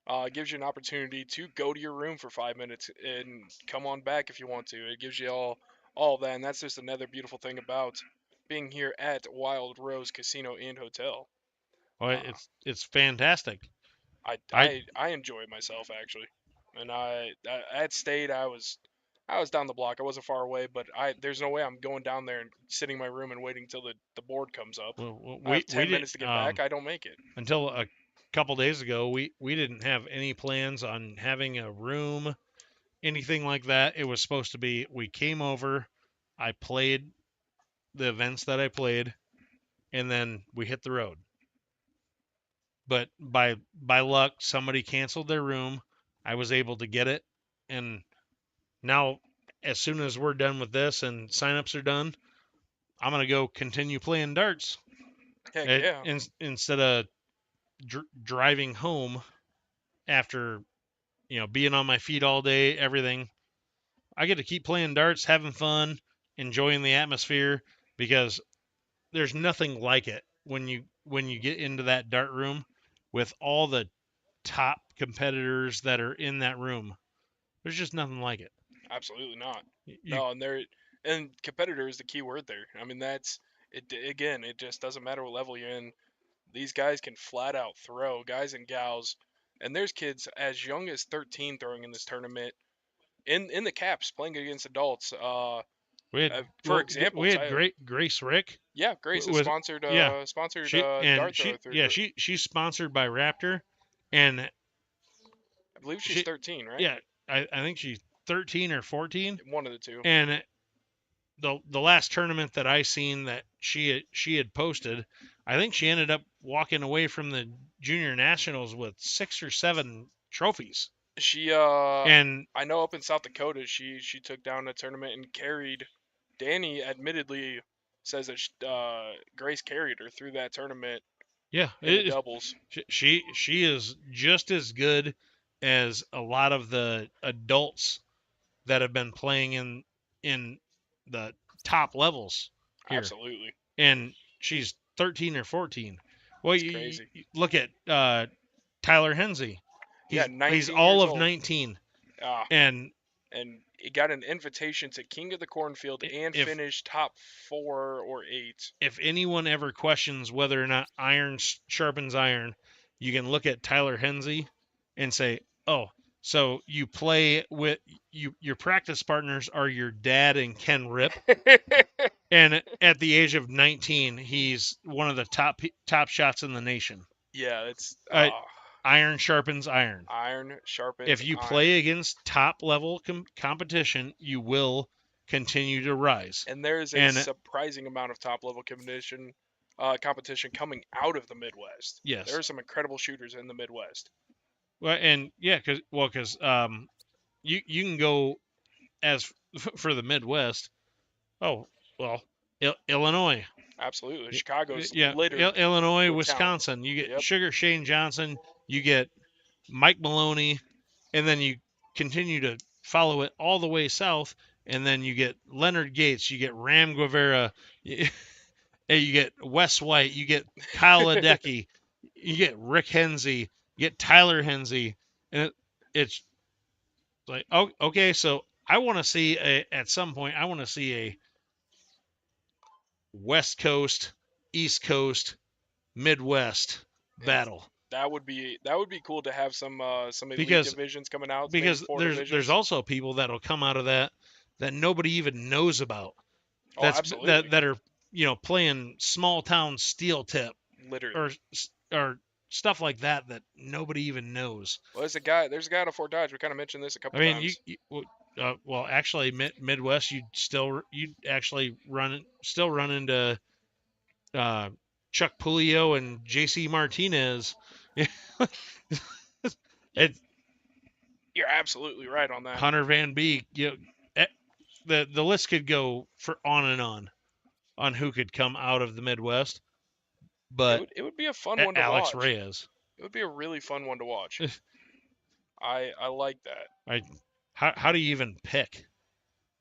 It gives you an opportunity to go to your room for 5 minutes and come on back if you want to. It gives you all that, and that's just another beautiful thing about being here at Wild Rose Casino and Hotel. Well, it's fantastic. I enjoy myself actually, and I at State I was down the block. I wasn't far away, but there's no way I'm going down there and sitting in my room and waiting till the board comes up. I have 10 minutes to get back. I don't make it. Until a couple days ago, we didn't have any plans on having a room, anything like that. It was supposed to be we came over, I played the events that I played, and then we hit the road. But by luck, somebody canceled their room. I was able to get it, and now as soon as we're done with this and signups are done, I'm gonna go continue playing darts. Heck yeah. Instead of driving home after being on my feet all day, everything, I get to keep playing darts, having fun, enjoying the atmosphere, because there's nothing like it when you get into that dart room with all the top competitors that are in that room. There's just nothing like it. Absolutely not. No, and competitor is the key word there. I mean, that's it. Again, it just doesn't matter what level you're in. These guys can flat out throw, guys and gals. And there's kids as young as 13 throwing in this tournament. In the caps, playing against adults. We had For example, we had Grace Rick. yeah, Grace is Was sponsored. yeah. Sponsored She and dart thrower she through. yeah she's sponsored by Raptor, and I believe she's 13, right? yeah, I think she's 13 or 14. One of the two. And the last tournament that I seen that she had posted, I think she ended up walking away from the junior nationals with 6 or 7 trophies. She And I know up in South Dakota she took down a tournament and carried. Danny admittedly says that Grace carried her through that tournament yeah, in the doubles. she is just as good as a lot of the adults that have been playing in the top levels here. Absolutely. And she's 13 or 14. Well, It's crazy. You look at Tyler Hensey. Yeah, 19 he's all years of old. 19. Ah, And he got an invitation to King of the Cornfield and finished top 4 or 8. If anyone ever questions whether or not iron sharpens iron, you can look at Tyler Hensey and say, "Oh, so you play with your practice partners are your dad and Ken Rip." And at the age of 19, he's one of the top shots in the nation. Yeah, it's iron sharpens iron. Iron sharpens If you iron. play against top level competition, you will continue to rise. And there's a surprising amount of top level competition coming out of the Midwest. Yes, there are some incredible shooters in the Midwest. Well, and yeah, because you can go as for the Midwest. Oh well, Illinois. Absolutely, Chicago's littered. Illinois, Wisconsin. Talent. You get Sugar Shane Johnson. You get Mike Maloney, and then you continue to follow it all the way south, and then you get Leonard Gates. You get Ram Guevara. You get Wes White. You get Kyle Ledecky. You get Rick Hensey. You get Tyler Hensey, and it's like, oh, okay, so I want to see at some point. I want to see a West Coast, East Coast, Midwest battle. That would be cool to have some elite divisions coming out. Because there's also people that'll come out of that nobody even knows about. Absolutely. That are playing small town steel tip, literally, or stuff like that nobody even knows. Well, there's a guy out of Fort Dodge. We kind of mentioned this a couple times. Well, actually, Midwest, you'd actually run into Chuck Pulio and J.C. Martinez. You're absolutely right on that. Hunter Van Beek. The list could go for on and on who could come out of the Midwest. But it would be a fun one to Alex watch. Reyes. It would be a really fun one to watch. I like that. How do you even pick?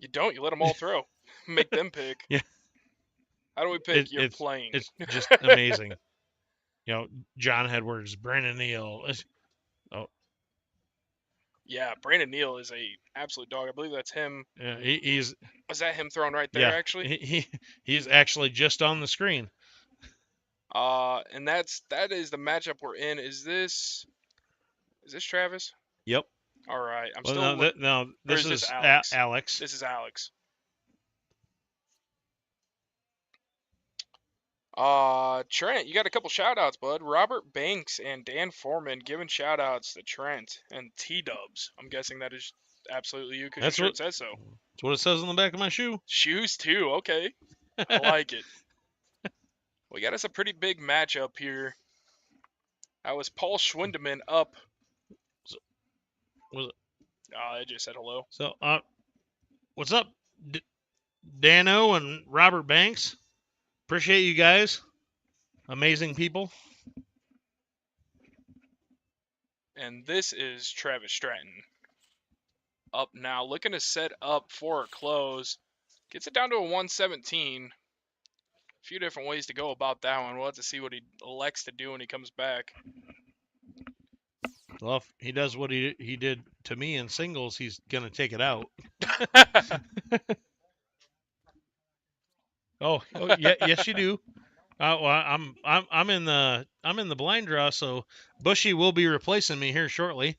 You don't. You let them all throw. Make them pick. Yeah. How do we pick? You're playing. It's just amazing. John Edwards, Brandon Neal. Oh. Yeah, Brandon Neal is a absolute dog. I believe that's him. Yeah, he's. Was that him thrown right there? Actually, he's actually just on the screen. And that is the matchup we're in. Is this Travis? Yep. All right. This is Alex. This is Alex. Trent, you got a couple shout outs, bud. Robert Banks and Dan Foreman giving shout outs to Trent and T-Dubs. I'm guessing that is absolutely you because your shirt says so. That's what it says on the back of my shoe. Shoes too, okay. I like it. We got us a pretty big matchup here. That was Paul Schwindeman up. Was it? It just said hello. So, what's up, Dano and Robert Banks? Appreciate you guys. Amazing people. And this is Travis Stratton. Up now, looking to set up for a close. Gets it down to a 117. A few different ways to go about that one. We'll have to see what he elects to do when he comes back. Well, if he does what he did to me in singles, he's going to take it out. Oh yeah, yes you do. Well, I'm in the blind draw, so Bushy will be replacing me here shortly.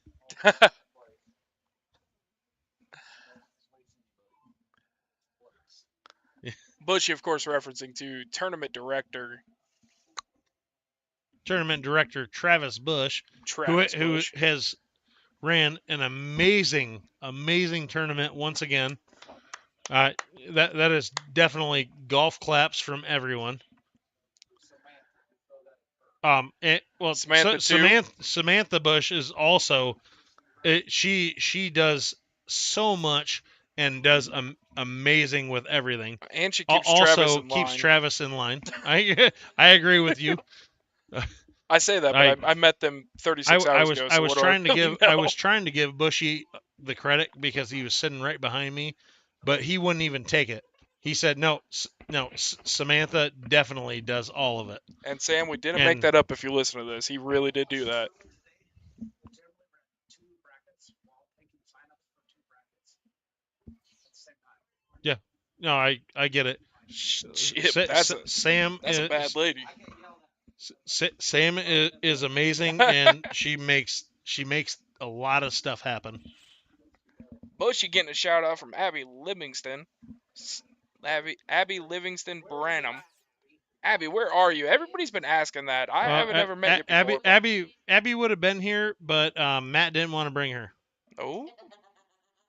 Bushy, of course, referencing to tournament director Tournament director Travis Bush, Travis who Bush. has ran an amazing tournament once again. That is definitely golf claps from everyone. Samantha too. Samantha Bush is also she does so much and does amazing with everything. And she keeps Travis Also in keeps line. Travis in line. I agree with you. I say that, but I met them 36 hours ago, so what do I really know? I was trying to give Bushy the credit because he was sitting right behind me, but he wouldn't even take it. He said, "No, Samantha definitely does all of it." And Sam, we didn't make And that up if you listen to this. He really did do that. yeah, no, I get it. Shit, that's a bad lady. Sam is amazing, and she makes a lot of stuff happen. Bushy getting a shout out from Abby Livingston. Abby Livingston Branham. Abby, where are you? Everybody's been asking that. I haven't ever met you before. Abby would have been here, but Matt didn't want to bring her. Oh,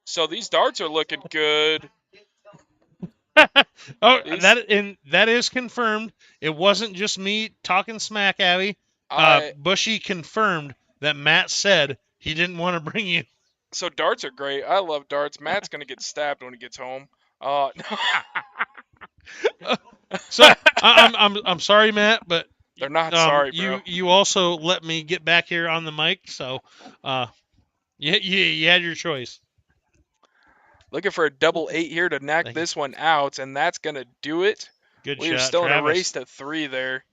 so these darts are looking good. That is confirmed. It wasn't just me talking smack, Abby. Bushy confirmed that Matt said he didn't want to bring you. So darts are great. I love darts. Matt's gonna get stabbed when he gets home. So I'm sorry, Matt, but they're not sorry, bro. You also let me get back here on the mic, so you had your choice. Looking for a double 8 here to knock this one out, and that's gonna do it. Good We are shot, still Travis. in a race to 3 there.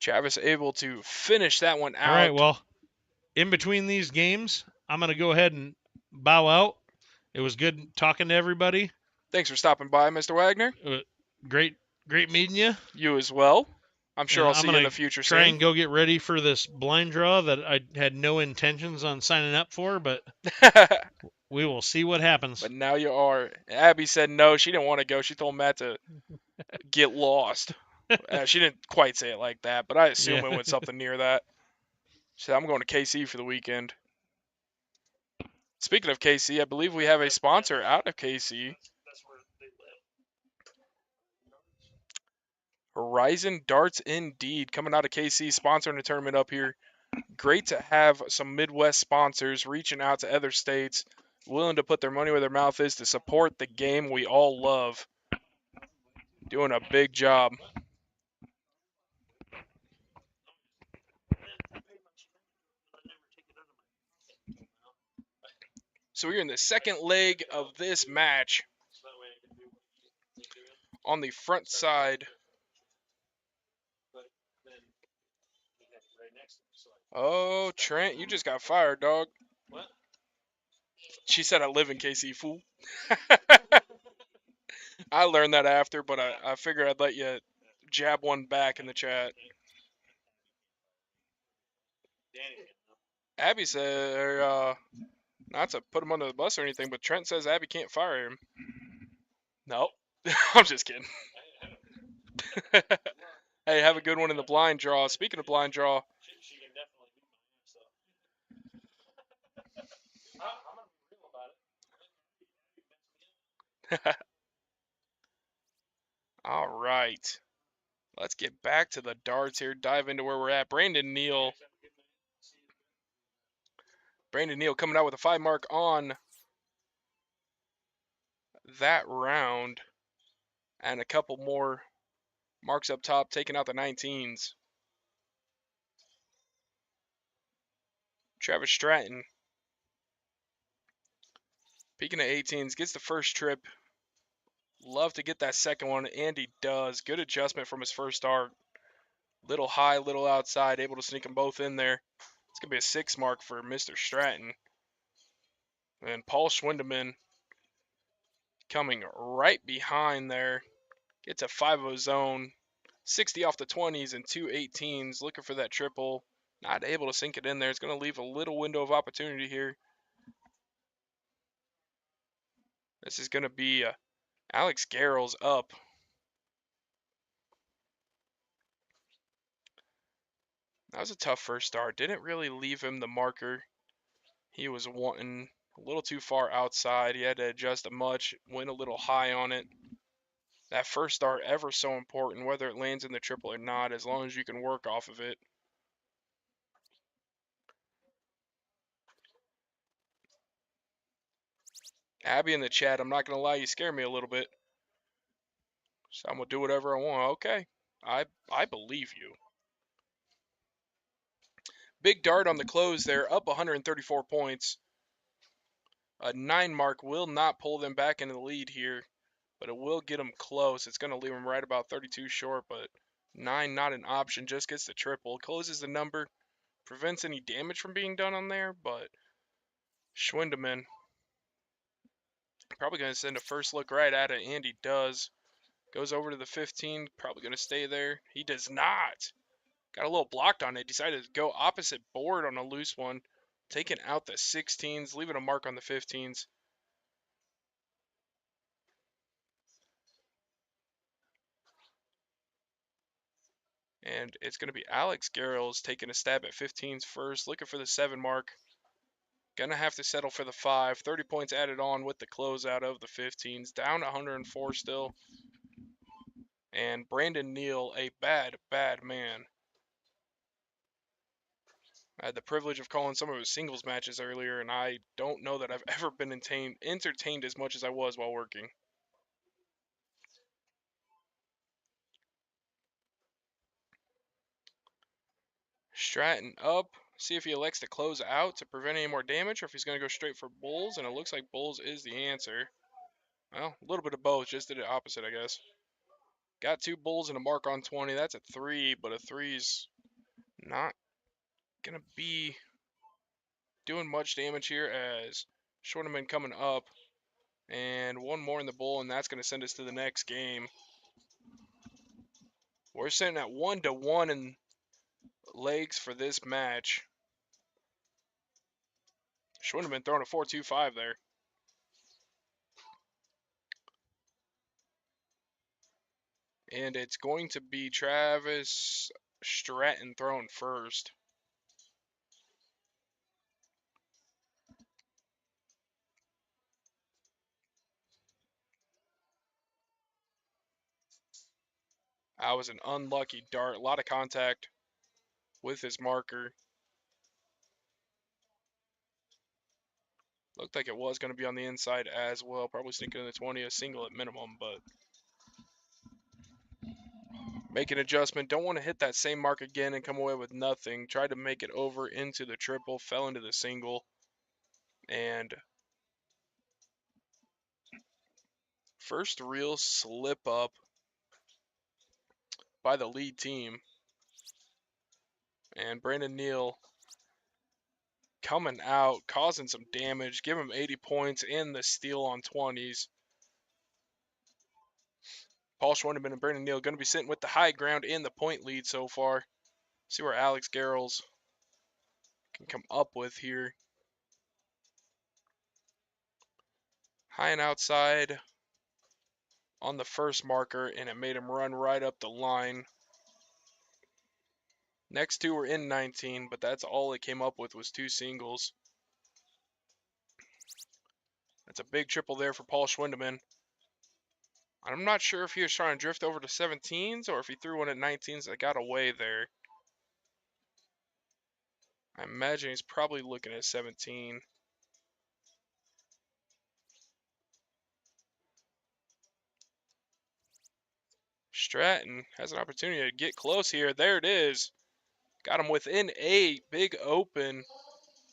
Travis able to finish that one out. All right, well, in between these games, I'm going to go ahead and bow out. It was good talking to everybody. Thanks for stopping by, Mr. Wagner. Great meeting you. You as well. I'm sure I'll see you in the future try soon. And go get ready for this blind draw that I had no intentions on signing up for, but we will see what happens. But now you are. Abby said no, she didn't want to go. She told Matt to get lost. She didn't quite say it like that, but I assume it went something near that. She said, I'm going to KC for the weekend. Speaking of KC, I believe we have a sponsor out of KC. Horizon Darts Indeed coming out of KC, sponsoring the tournament up here. Great to have some Midwest sponsors reaching out to other states, willing to put their money where their mouth is to support the game we all love. Doing a big job. So we're in the second leg of this match. On the front side. Oh, Trent, you just got fired, dog. What? She said I live in KC, fool. I learned that after, but I figured I'd let you jab one back in the chat. Abby said, not to put him under the bus or anything, but Trent says Abby can't fire him. Nope. I'm just kidding. Hey, have a good one in the blind draw. Speaking of blind draw. She can definitely beat my ass, so. I'm gonna be real about it. All right. Let's get back to the darts here. Dive into where we're at. Brandon Neal coming out with a 5 mark on that round. And a couple more marks up top, taking out the 19s. Travis Stratton. Peeking at 18s, gets the first trip. Love to get that second one, and he does. Good adjustment from his first start. Little high, little outside, able to sneak them both in there. It's going to be a 6 mark for Mr. Stratton. And Paul Schwindeman coming right behind there. Gets a 5-0 zone. 60 off the 20s and 2 18s. Looking for that triple. Not able to sink it in there. It's going to leave a little window of opportunity here. This is going to be Alex Garrels up. That was a tough first start. Didn't really leave him the marker. He was wanting a little too far outside. He had to adjust a much, went a little high on it. That first start ever so important, whether it lands in the triple or not, as long as you can work off of it. Abby in the chat, I'm not going to lie, you scare me a little bit. So I'm going to do whatever I want. Okay, I believe you. Big dart on the close there, up 134 points. A 9 mark will not pull them back into the lead here, but it will get them close. It's going to leave them right about 32 short, but 9 not an option, just gets the triple. Closes the number, prevents any damage from being done on there, but Schwindeman probably going to send a first look right at it, and he does. Goes over to the 15, probably going to stay there. He does not. Got a little blocked on it. Decided to go opposite board on a loose one. Taking out the 16s, leaving a mark on the 15s. And it's going to be Alex Garrels taking a stab at 15s first, looking for the 7 mark. Gonna have to settle for the 5. 30 points added on with the closeout of the 15s. Down 104 still. And Brandon Neal, a bad, bad man. I had the privilege of calling some of his singles matches earlier, and I don't know that I've ever been entertained as much as I was while working. Stratton up. See if he elects to close out to prevent any more damage, or if he's going to go straight for Bulls, and it looks like Bulls is the answer. Well, a little bit of both, just did it opposite, I guess. Got 2 Bulls and a mark on 20. That's a 3, but a 3's not going to be doing much damage here as Shorterman coming up. And 1 more in the Bull, and that's going to send us to the next game. We're sitting at 1-1 in legs for this match. Schwindeman throwing a 4-2-5 there. And it's going to be Travis Stratton throwing first. That was an unlucky dart. A lot of contact with his marker. Looked like it was going to be on the inside as well. Probably sneaking in the 20, a single at minimum, but make an adjustment. Don't want to hit that same mark again and come away with nothing. Tried to make it over into the triple, fell into the single, and first real slip up by the lead team. And Brandon Neal coming out, causing some damage, give him 80 points and the steal on 20s. Paul Schwindeman and Brandon Neal going to be sitting with the high ground and the point lead so far. See where Alex Garrels can come up with here. High and outside on the first marker, and it made him run right up the line. Next 2 were in 19, but that's all it came up with was 2 singles. That's a big triple there for Paul Schwindeman. I'm not sure if he was trying to drift over to 17s or if he threw one at 19s that got away there. I imagine he's probably looking at 17. Stratton has an opportunity to get close here. There it is. Got him within 8. Big open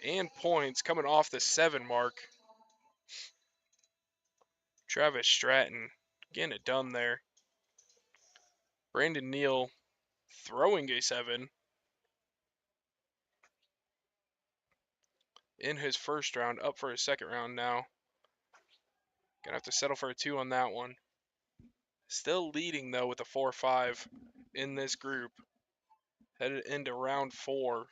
and points coming off the 7 mark. Travis Stratton getting it done there. Brandon Neal throwing a 7 in his first round, up for his second round now. Gonna have to settle for a 2 on that one. Still leading, though, with a 4-5 in this group. Headed into round 4.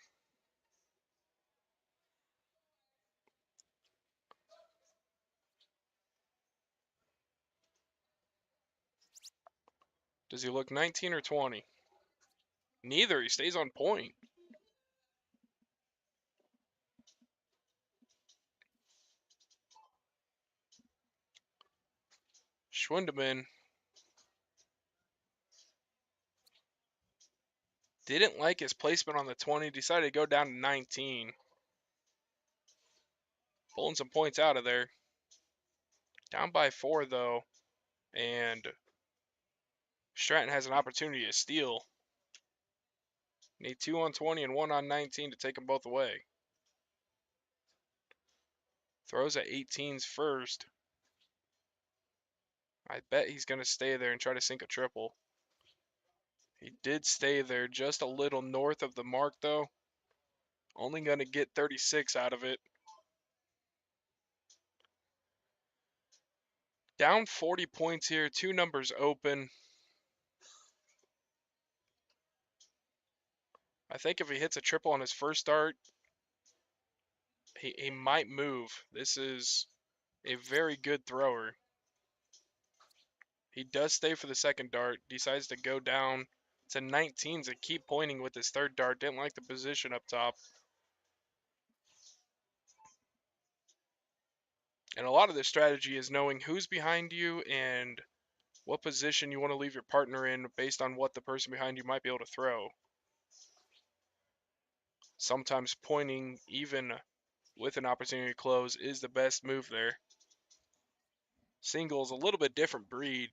Does he look 19 or 20? Neither. He stays on point. Schwindeman didn't like his placement on the 20. Decided to go down to 19. Pulling some points out of there. Down by 4, though. And Stratton has an opportunity to steal. Need 2 on 20 and 1 on 19 to take them both away. Throws at 18s first. I bet he's going to stay there and try to sink a triple. He did stay there just a little north of the mark, though. Only going to get 36 out of it. Down 40 points here. 2 numbers open. I think if he hits a triple on his first start, he might move. This is a very good thrower. He does stay for the second dart. Decides to go down to 19s and keep pointing with his third dart. Didn't like the position up top. And a lot of this strategy is knowing who's behind you and what position you want to leave your partner in based on what the person behind you might be able to throw. Sometimes pointing, even with an opportunity to close, is the best move there. Single's a little bit different breed.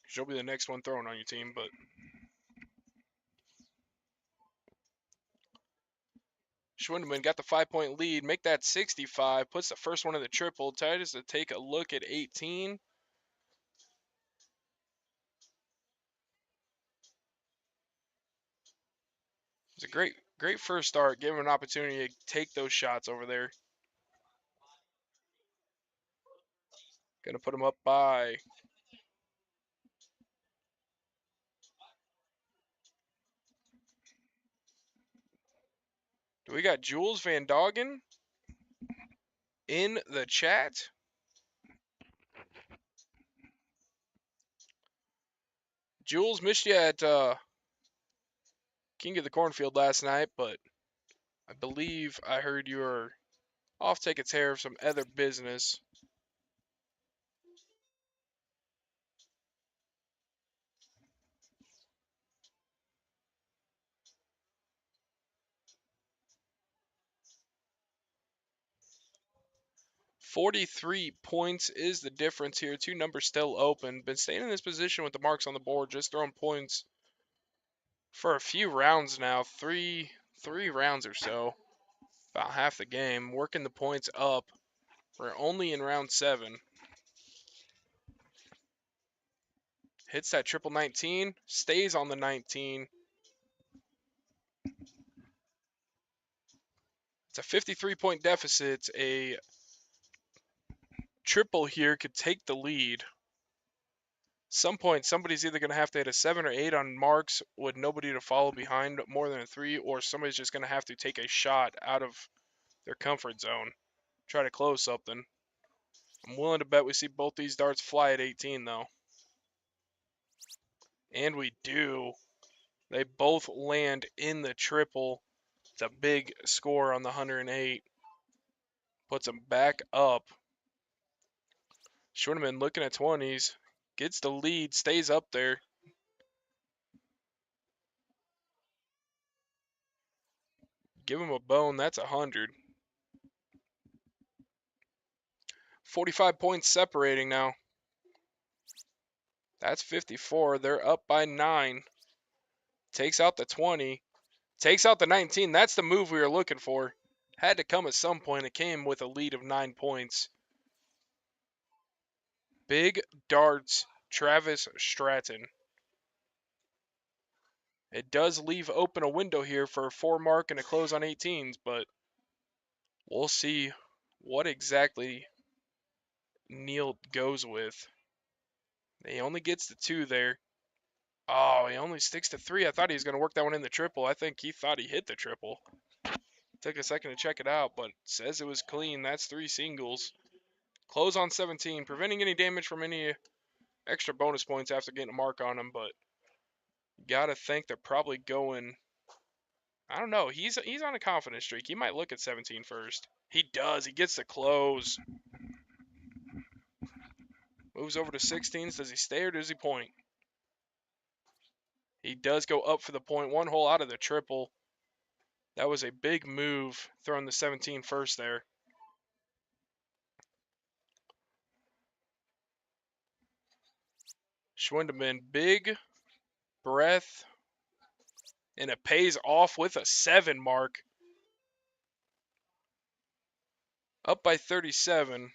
She'll be the next one thrown on your team, but Schwindeman got the 5-point lead. Make that 65. Puts the first one in the triple. Titus to take a look at 18. It's a great first start. Give him an opportunity to take those shots over there. Gonna put him up by do we got Jules Van Doggen in the chat? Jules, missed you at King of the Cornfield last night, but I believe I heard you were off taking care of some other business. $43 points is the difference here. 2 numbers still open. Been staying in this position with the marks on the board, just throwing points for a few rounds now. Three rounds or so. About half the game. Working the points up. We're only in round 7. Hits that triple 19. Stays on the 19. It's a 53-point deficit. A triple here could take the lead. Some point, somebody's either going to have to hit a 7 or 8 on marks with nobody to follow behind more than a 3, or somebody's just going to have to take a shot out of their comfort zone. Try to close something. I'm willing to bet we see both these darts fly at 18, though. And we do. They both land in the triple. It's a big score on the 108. Puts them back up. Schwindeman looking at 20s. Gets the lead, stays up there. Give him a bone, that's 100. 45 points separating now. That's 54. They're up by 9. Takes out the 20. Takes out the 19. That's the move we were looking for. Had to come at some point. It came with a lead of 9 points. Big darts, Travis Stratton. It does leave open a window here for a 4 mark and a close on 18s, but we'll see what exactly Neal goes with. He only gets the 2 there. Oh, he only sticks to 3. I thought he was going to work that one in the triple. I think he thought he hit the triple. Took a second to check it out, but says it was clean. That's 3 singles. Close on 17, preventing any damage from any extra bonus points after getting a mark on him, but gotta think they're probably going. I don't know. He's on a confidence streak. He might look at 17 first. He does. He gets the close. Moves over to 16s. Does he stay or does he point? He does go up for the point. 1 hole out of the triple. That was a big move, throwing the 17 first there. Schwindeman, big breath, and it pays off with a 7 mark. Up by 37.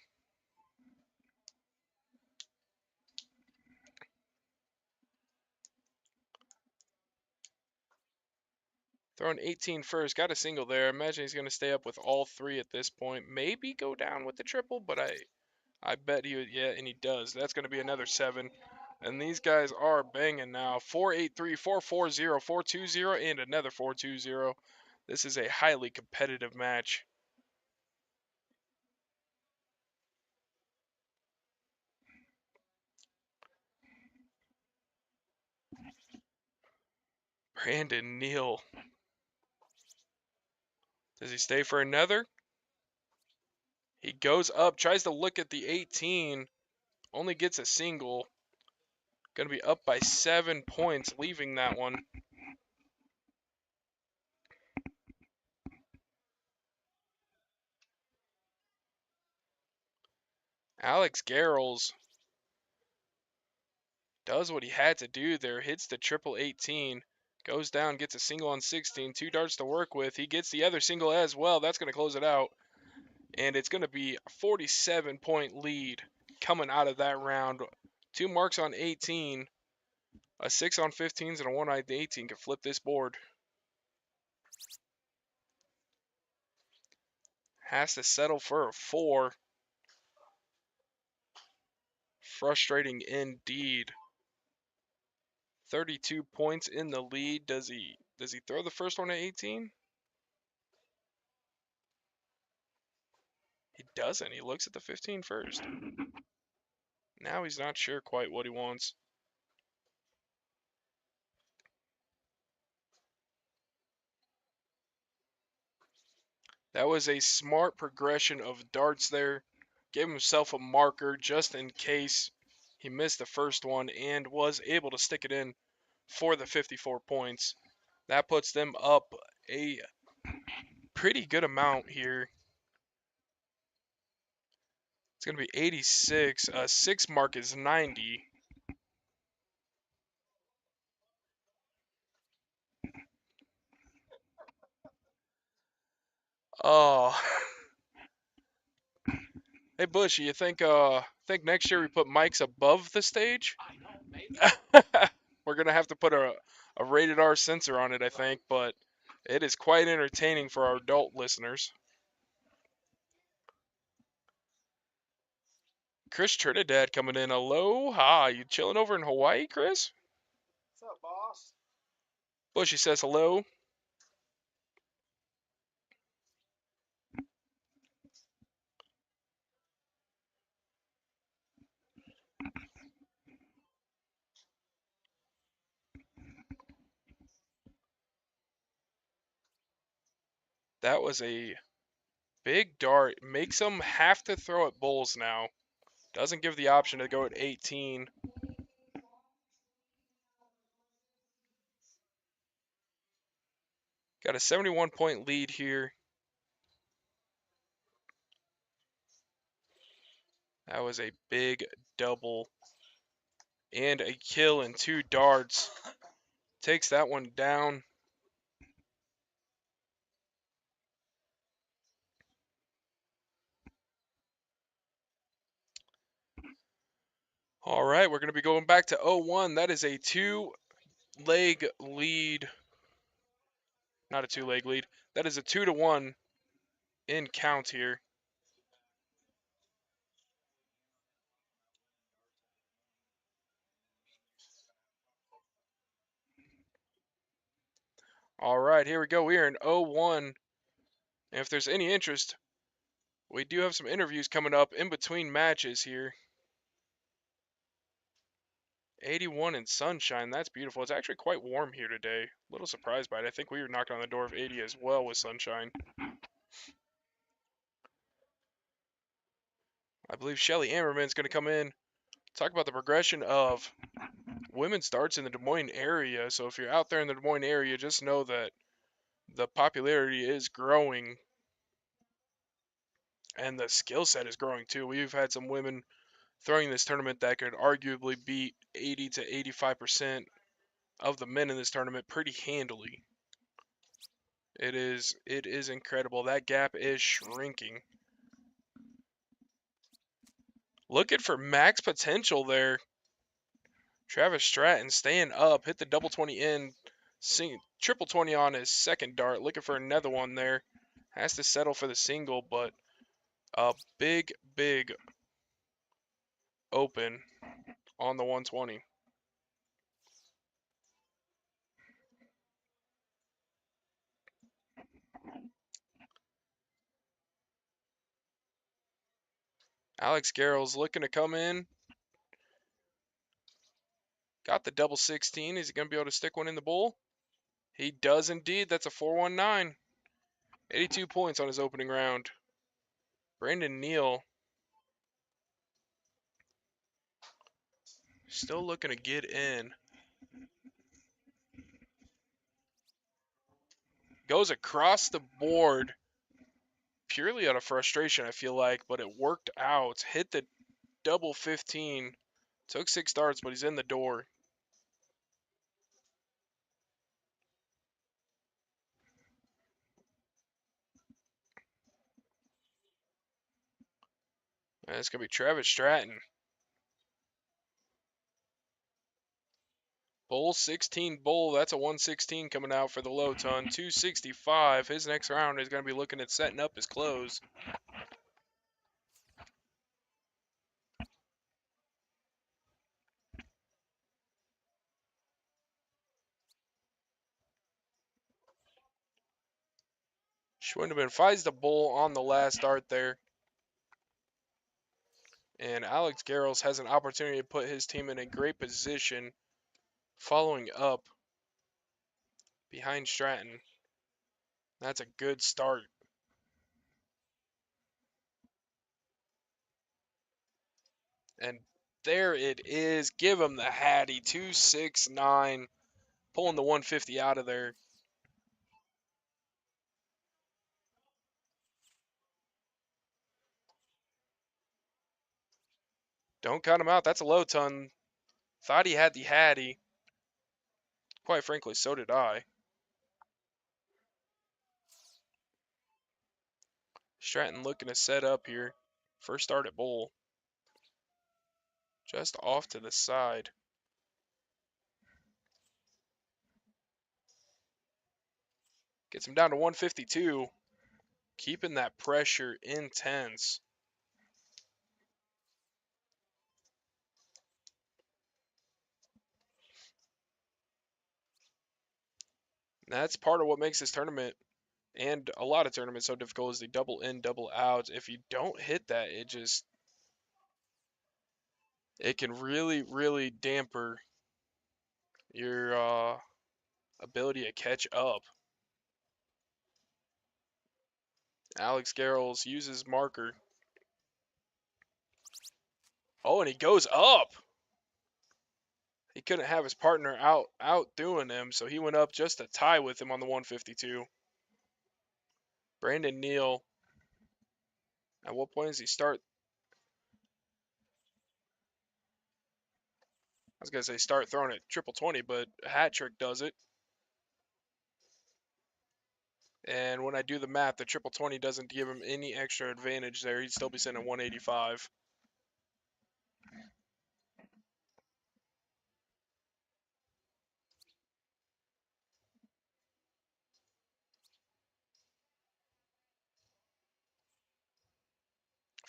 Throwing 18 first, got a single there. I imagine he's going to stay up with all 3 at this point. Maybe go down with the triple, but I bet he would, yeah, and he does. That's going to be another 7. And these guys are banging now. 4-8-3, 4-4-0, 4-2-0, and another 4-2-0. This is a highly competitive match. Brandon Neal. Does he stay for another? He goes up, tries to look at the 18, only gets a single. Going to be up by 7 points, leaving that one. Alex Garrels does what he had to do there, hits the triple 18, goes down, gets a single on 16, 2 darts to work with. He gets the other single as well. That's going to close it out. And it's going to be a 47-point lead coming out of that round. 2 marks on 18, a 6 on 15s, and a 1 on 18 can flip this board. Has to settle for a 4. Frustrating indeed. 32 points in the lead. Does he throw the first one at 18? He doesn't. He looks at the 15 first. Now he's not sure quite what he wants. That was a smart progression of darts there. Gave himself a marker just in case he missed the first one and was able to stick it in for the 54 points. That puts them up a pretty good amount here. It's going to be 86. 6 mark is 90. Oh. Hey Bush, you think next year we put mics above the stage? I know, maybe. We're gonna have to put a rated R sensor on it, I think, but it is quite entertaining for our adult listeners. Chris Trinidad coming in. Aloha. You chilling over in Hawaii, Chris? What's up, boss? Bushy says hello. That was a big dart. Makes them have to throw at bowls now. Doesn't give the option to go at 18. Got a 71-point lead here. That was a big double. And a kill and 2 darts. Takes that one down. All right, we're going to be going back to 0-1. That is a 2-leg lead. Not a 2-leg lead. That is a 2-1 in count here. All right, here we go. We are in 0-1. And if there's any interest, we do have some interviews coming up in between matches here. 81 in sunshine. That's beautiful. It's actually quite warm here today. A little surprised by it. I think we were knocking on the door of 80 as well with sunshine. I believe Shelly Ammerman's going to come in, talk about the progression of women's darts in the Des Moines area. So if you're out there in the Des Moines area, just know that the popularity is growing and the skill set is growing too. We've had some women throwing this tournament that could arguably beat 80 to 85% of the men in this tournament pretty handily. It is incredible. That gap is shrinking. Looking for max potential there. Travis Stratton staying up, hit the double 20 in, triple 20 on his second dart. Looking for another one there. Has to settle for the single, but a big open on the 120. Alex Garrell's looking to come in. Got the double 16. Is he going to be able to stick one in the bowl? He does indeed. That's a 419. 82 points on his opening round. Brandon Neal still looking to get in. Goes across the board purely out of frustration, I feel like, but it worked out. Hit the double 15. Took 6 darts, but he's in the door. And it's going to be Travis Stratton. Bull 16 bull. That's a 116 coming out for the low ton. 265. His next round is going to be looking at setting up his close. Schwindeman finds the bull on the last dart there. And Alex Garrels has an opportunity to put his team in a great position following up behind Stratton. That's a good start. And there it is. Give him the Hattie. 269. Pulling the 150 out of there. Don't count him out. That's a low ton. Thought he had the Hattie. Quite frankly, so did I. Stratton looking to set up here. First start at bull. Just off to the side. Gets him down to 152. Keeping that pressure intense. That's part of what makes this tournament and a lot of tournaments so difficult is the double in, double out. If you don't hit that, it can really damper your ability to catch up. Alex Garrels uses marker. Oh, and he goes up. He couldn't have his partner outdoing him, so he went up just to tie with him on the 152. Brandon Neal. At what point does he start? I was gonna say start throwing it triple 20, but a hat trick does it. And when I do the math, the triple 20 doesn't give him any extra advantage there. He'd still be sitting at 185.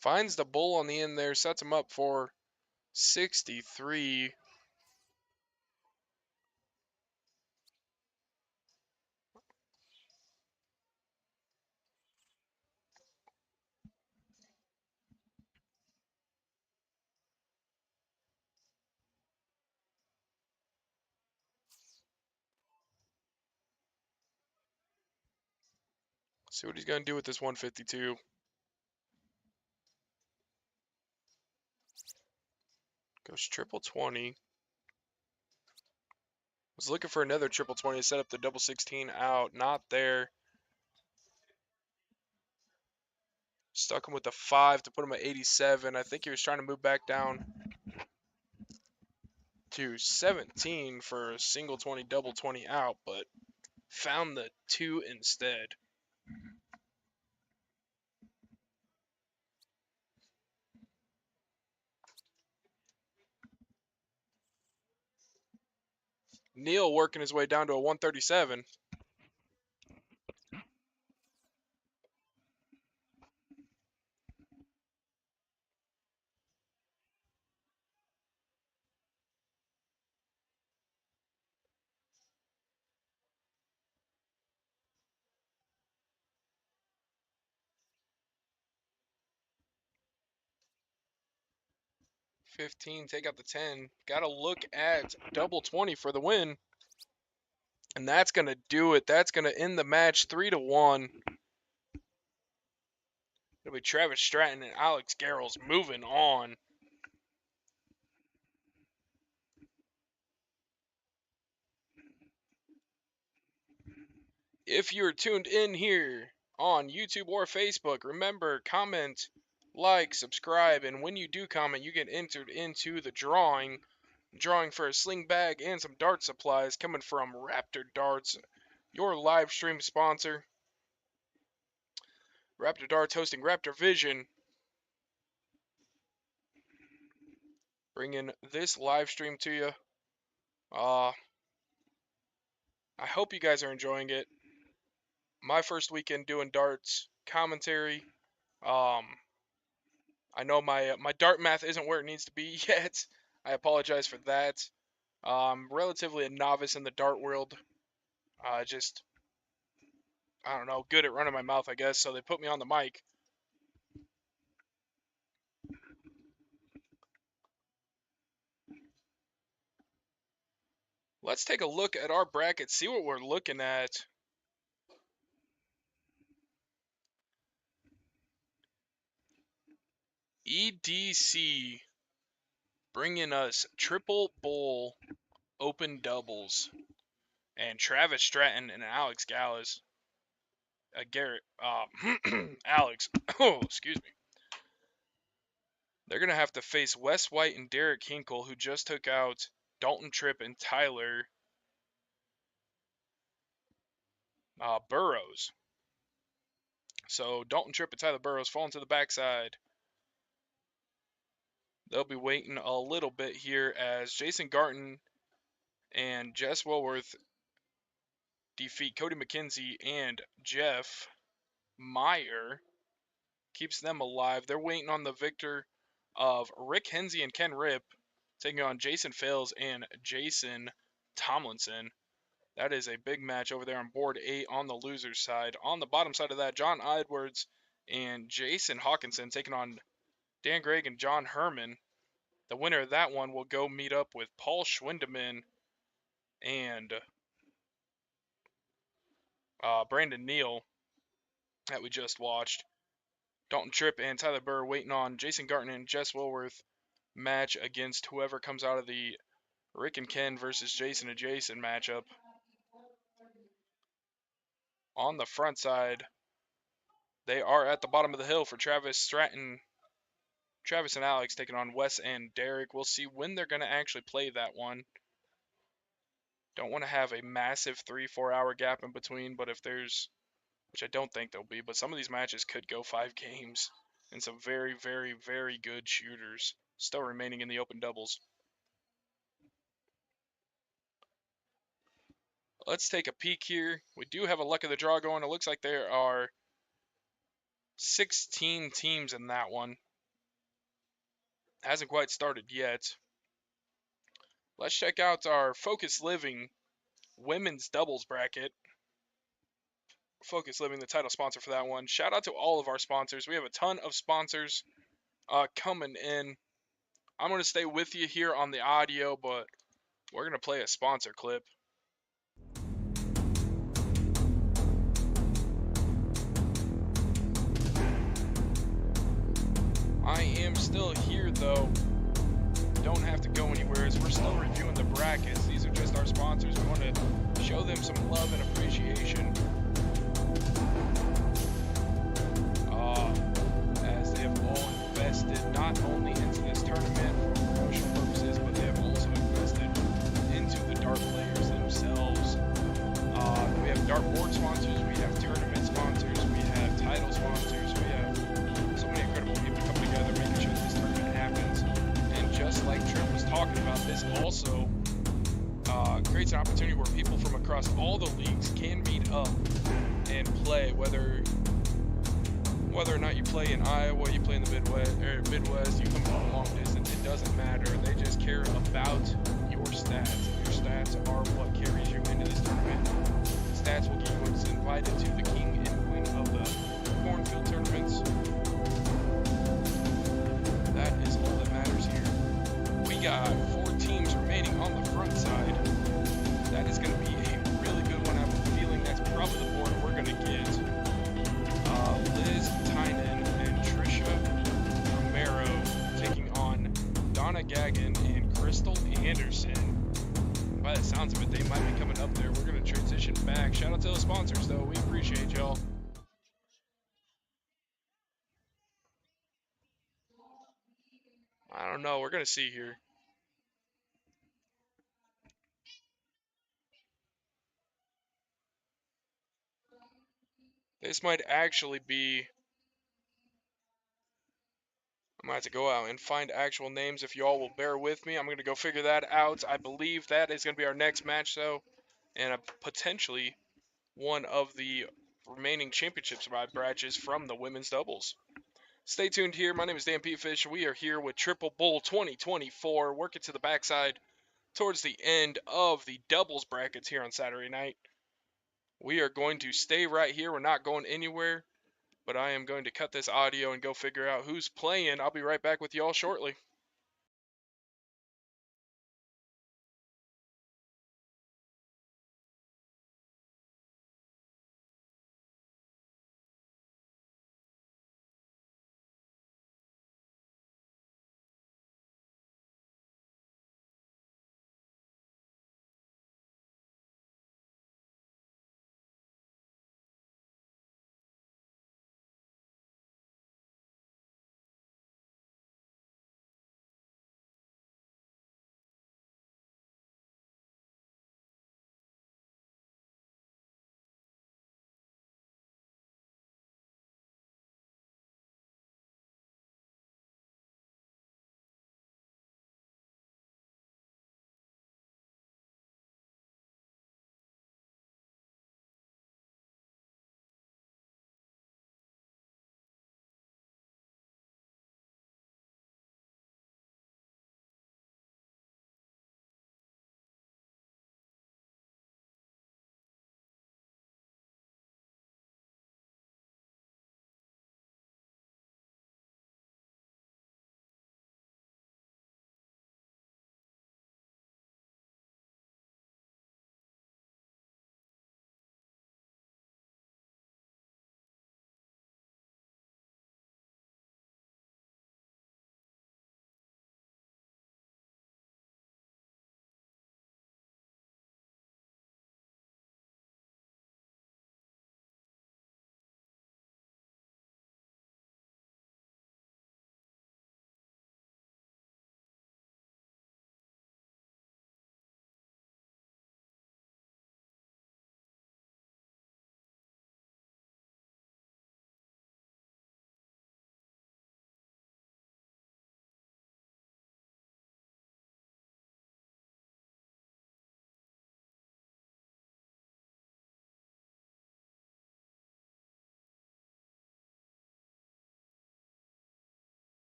Finds the bull on the end there, sets him up for 63. See what he's going to do with this 152. Goes triple 20. Was looking for another triple 20 to set up the double 16 out. Not there. Stuck him with the 5 to put him at 87. I think he was trying to move back down to 17 for a single 20, double 20 out, but found the 2 instead. Neil working his way down to a 137. $15, take out the 10. Got to look at double 20 for the win. And that's going to do it. That's going to end the match 3-1. It'll be Travis Stratton and Alex Garrels moving on. If you're tuned in here on YouTube or Facebook, remember, comment, like, subscribe, and when you do comment, you get entered into the drawing for a sling bag and some dart supplies coming from Raptor Darts, your live stream sponsor. Raptor Darts hosting Raptor Vision, bringing this live stream to you. I hope you guys are enjoying it. My first weekend doing darts commentary. I know my dart math isn't where it needs to be yet. I apologize for that. I'm relatively a novice in the dart world. Just, I don't know, good at running my mouth, I guess, so they put me on the mic. Let's take a look at our bracket, see what we're looking at. EDC bringing us triple bowl open doubles. And Travis Stratton and Alex Gallus. Alex, oh, excuse me. They're going to have to face Wes White and Derek Hinkle, who just took out Dalton Tripp and Tyler Burrows. So Dalton Tripp and Tyler Burrows falling to the backside. They'll be waiting a little bit here as Jason Garton and Jess Wilworth defeat Cody McKenzie and Jeff Meyer. Keeps them alive. They're waiting on the victor of Rick Henze and Ken Ripp taking on Jason Fales and Jason Tomlinson. That is a big match over there on board 8 on the loser's side. On the bottom side of that, John Edwards and Jason Hawkinson taking on Dan Gregg and John Herman. The winner of that one will go meet up with Paul Schwindeman and Brandon Neal that we just watched. Dalton Tripp and Tyler Burr waiting on Jason Garton and Jess Wilworth match against whoever comes out of the Rick and Ken versus Jason and Jason matchup. On the front side, they are at the bottom of the hill for Travis Stratton. Travis and Alex taking on Wes and Derek. We'll see when they're going to actually play that one. Don't want to have a massive 3-4 hour gap in between, but if there's, which I don't think there'll be, but some of these matches could go 5 games. And some very, very, very good shooters still remaining in the open doubles. Let's take a peek here. We do have a luck of the draw going. It looks like there are 16 teams in that one. Hasn't quite started yet. Let's check out our Focus Living women's doubles bracket. Focus Living, the title sponsor for that one. Shout out to all of our sponsors. We have a ton of sponsors coming in. I'm going to stay with you here on the audio, but we're going to play a sponsor clip. I am still here though. Don't have to go anywhere as we're still reviewing the brackets. These are just our sponsors. We want to show them some love and appreciation. As they have all invested not only into this tournament for promotional purposes, but they have also invested into the dart players themselves. We have dartboard sponsors, we have tournament sponsors, we have title sponsors, we have so many incredible people coming together making sure this tournament happens. And just like Trent was talking about, this also creates an opportunity where people from across all the leagues can meet up and play, whether or not you play in Iowa, you play in the Midwest, you come from a long distance, it doesn't matter. They just care about your stats. Your stats are what carries you into this tournament. Stats will get you invited to the king and queen of the cornfield tournaments. That is all that matters here. We got 4 teams remaining on the front side. That is going to be a really good one. I have a feeling that's probably the board we're going to get. Liz Tynan and Trisha Romero taking on Donna Gagnon and Crystal Anderson. By the sounds of it, they might be coming up there. We're going to transition back. Shout out to the sponsors, though. We appreciate y'all. I don't know. We're going to see here. This might actually be... I'm going to have to go out and find actual names if y'all will bear with me. I'm going to go figure that out. I believe that is going to be our next match, though. And potentially one of the remaining championships matches from the women's doubles. Stay tuned here. My name is Dan P. Fish. We are here with Triple Bowl 2024, working to the backside towards the end of the doubles brackets here on Saturday night. We are going to stay right here. We're not going anywhere, but I am going to cut this audio and go figure out who's playing. I'll be right back with y'all shortly.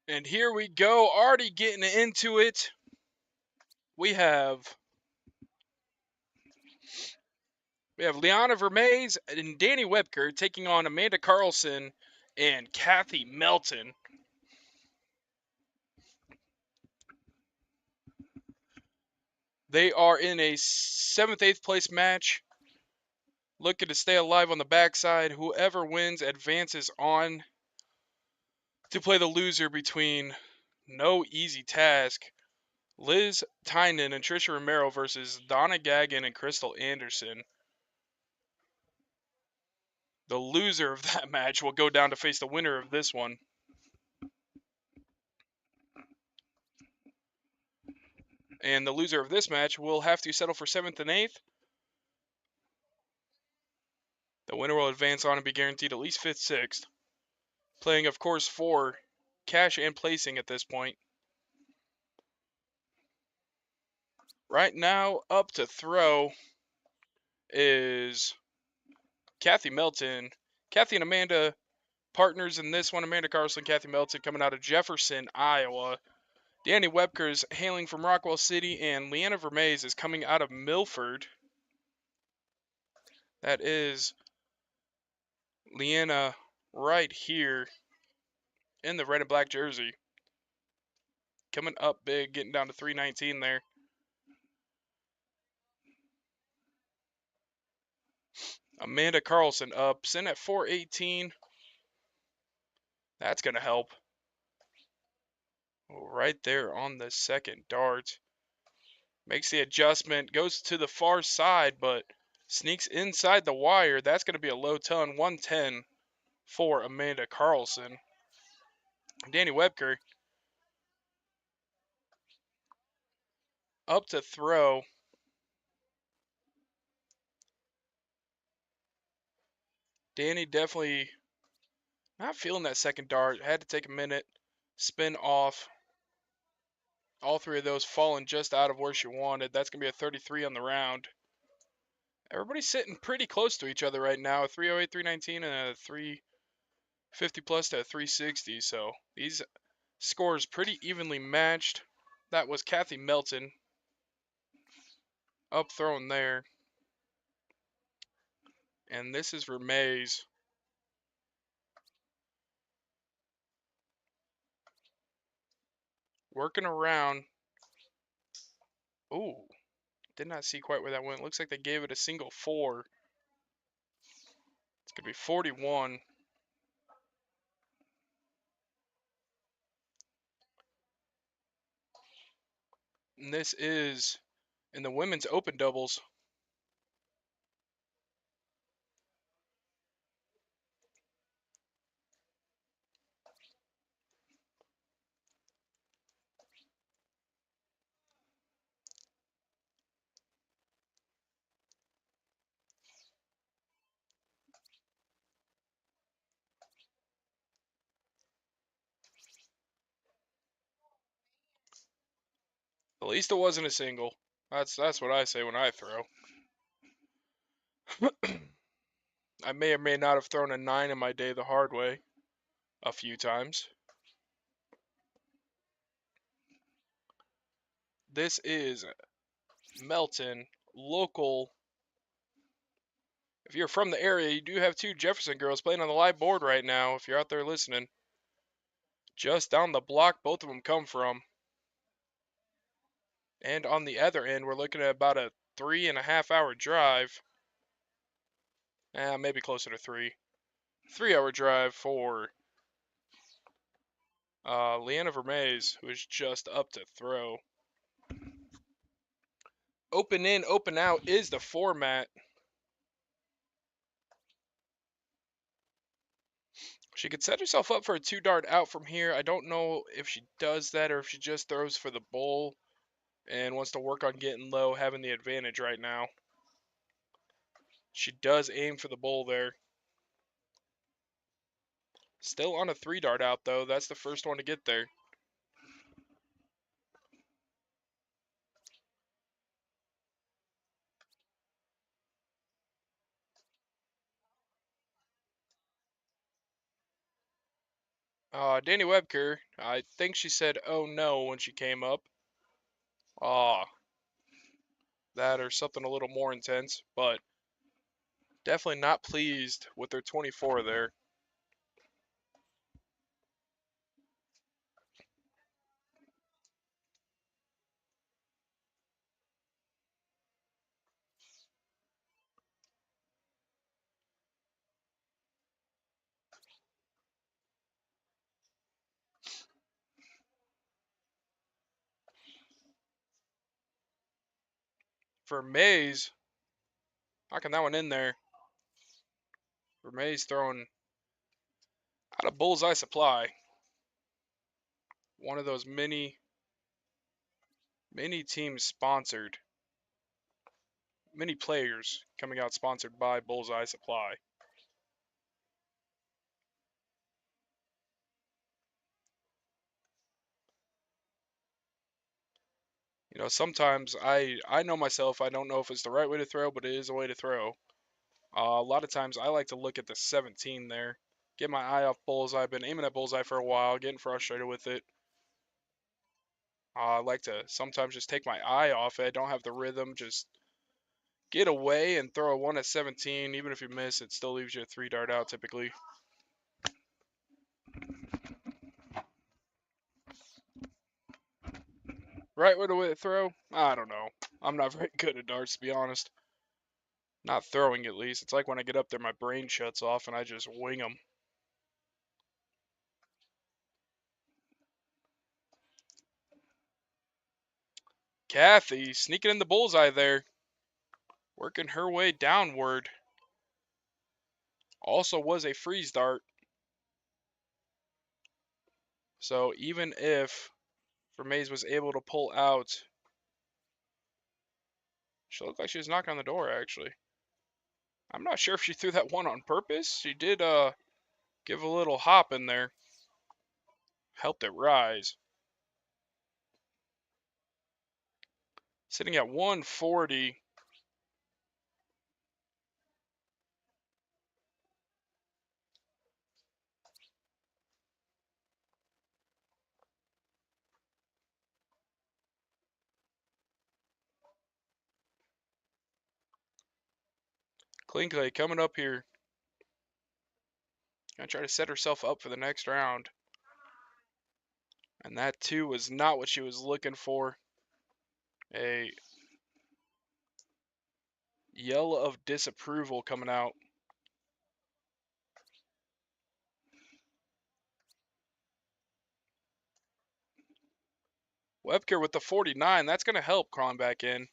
And here we go, already getting into it. We have Liana Vermees and Danny Webker taking on Amanda Carlson and Kathy Melton. They are in a 7th, 8th place match, looking to stay alive on the backside. Whoever wins advances on to play the loser between No Easy Task, Liz Tynan and Trisha Romero versus Donna Gagan and Crystal Anderson. The loser of that match will go down to face the winner of this one. And the loser of this match will have to settle for 7th and 8th. The winner will advance on and be guaranteed at least 5th, 6th. Playing, of course, for cash and placing at this point. Right now, up to throw is Kathy Melton. Kathy and Amanda partners in this one. Amanda Carlson, Kathy Melton coming out of Jefferson, Iowa. Danny Webker's hailing from Rockwell City, and Leanna Vermees is coming out of Milford. That is Leanna right here in the red and black jersey. Coming up big, getting down to 319 there. Amanda Carlson up, sitting at 418. That's going to help. Right there on the second dart. Makes the adjustment, goes to the far side, but sneaks inside the wire. That's going to be a low ton, 110 for Amanda Carlson. Danny Webker up to throw. Danny definitely not feeling that second dart. Had to take a minute, spin off. All three of those falling just out of where she wanted. That's going to be a 33 on the round. Everybody's sitting pretty close to each other right now. A 308, 319, and a 350 plus to a 360. So these scores pretty evenly matched. That was Kathy Melton up throwing there. And this is Vermees. Working around. Ooh. Did not see quite where that went. Looks like they gave it a single 4. It's going to be 41. And this is in the women's open doubles. At least it wasn't a single. That's what I say when I throw. I may or may not have thrown a 9 in my day the hard way a few times. This is Melton, local. If you're from the area, you do have 2 Jefferson girls playing on the live board right now. If you're out there listening, just down the block, both of them come from. And on the other end, we're looking at about a 3.5-hour drive. Maybe closer to 3. 3-hour drive for Leanna Vermees, who is just up to throw. Open in, open out is the format. She could set herself up for a 2-dart out from here. I don't know if she does that or if she just throws for the bowl and wants to work on getting low, having the advantage right now. She does aim for the bowl there. Still on a 3-dart out, though. That's the first one to get there. Danny Webker, I think she said, "Oh no," when she came up. Ah, that or something a little more intense, but definitely not pleased with their 24 there. For Mays, knocking that one in there. For Mays throwing out of Bullseye Supply. One of those mini teams sponsored. Many players coming out sponsored by Bullseye Supply. You know, sometimes I know myself, I don't know if it's the right way to throw, but it is a way to throw. A lot of times I like to look at the 17 there. Get my eye off Bullseye. I've been aiming at Bullseye for a while, getting frustrated with it. I like to sometimes just take my eye off it. I don't have the rhythm. Just get away and throw a 1 at 17. Even if you miss, it still leaves you a 3 dart out typically. Right way to throw? I don't know. I'm not very good at darts, to be honest. Not throwing, at least. It's like when I get up there, my brain shuts off and I just wing them. Kathy sneaking in the bullseye there. Working her way downward. Also was a freeze dart. So even if Vermaze was able to pull out, she looked like she was knocking on the door, actually. I'm not sure if she threw that one on purpose. She did give a little hop in there. Helped it rise. Sitting at 140. Clinkley coming up here. Gonna try to set herself up for the next round. And that too was not what she was looking for. A yell of disapproval coming out. Webker with the 49. That's going to help crawling back in.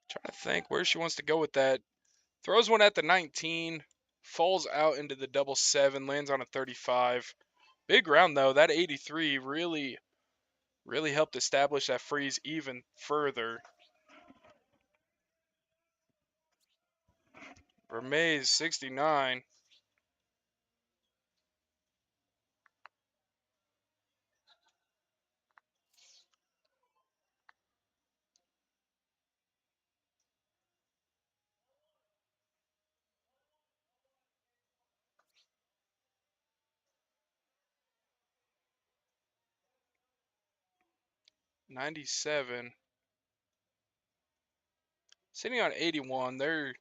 Trying to think where she wants to go with that. Throws one at the 19. Falls out into the double 7. Lands on a 35. Big round though. That 83 really helped establish that freeze even further. Vermaze 69. $97. Sitting on 81. There are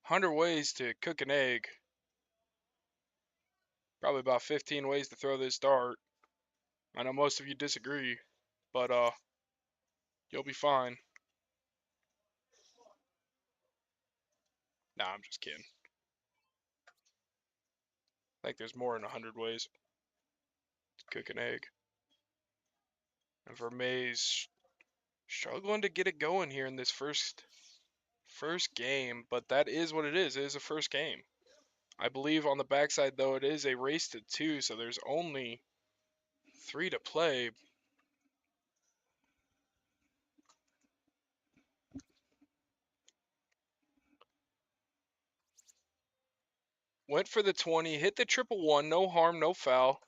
100 ways to cook an egg. Probably about 15 ways to throw this dart. I know most of you disagree, but you'll be fine. Nah, I'm just kidding. I think there's more than 100 ways to cook an egg. And Vermaze struggling to get it going here in this first game, but that is what it is. It is a first game. I believe on the backside though it is a race to 2, so there's only 3 to play. Went for the 20, hit the triple one, no harm, no foul.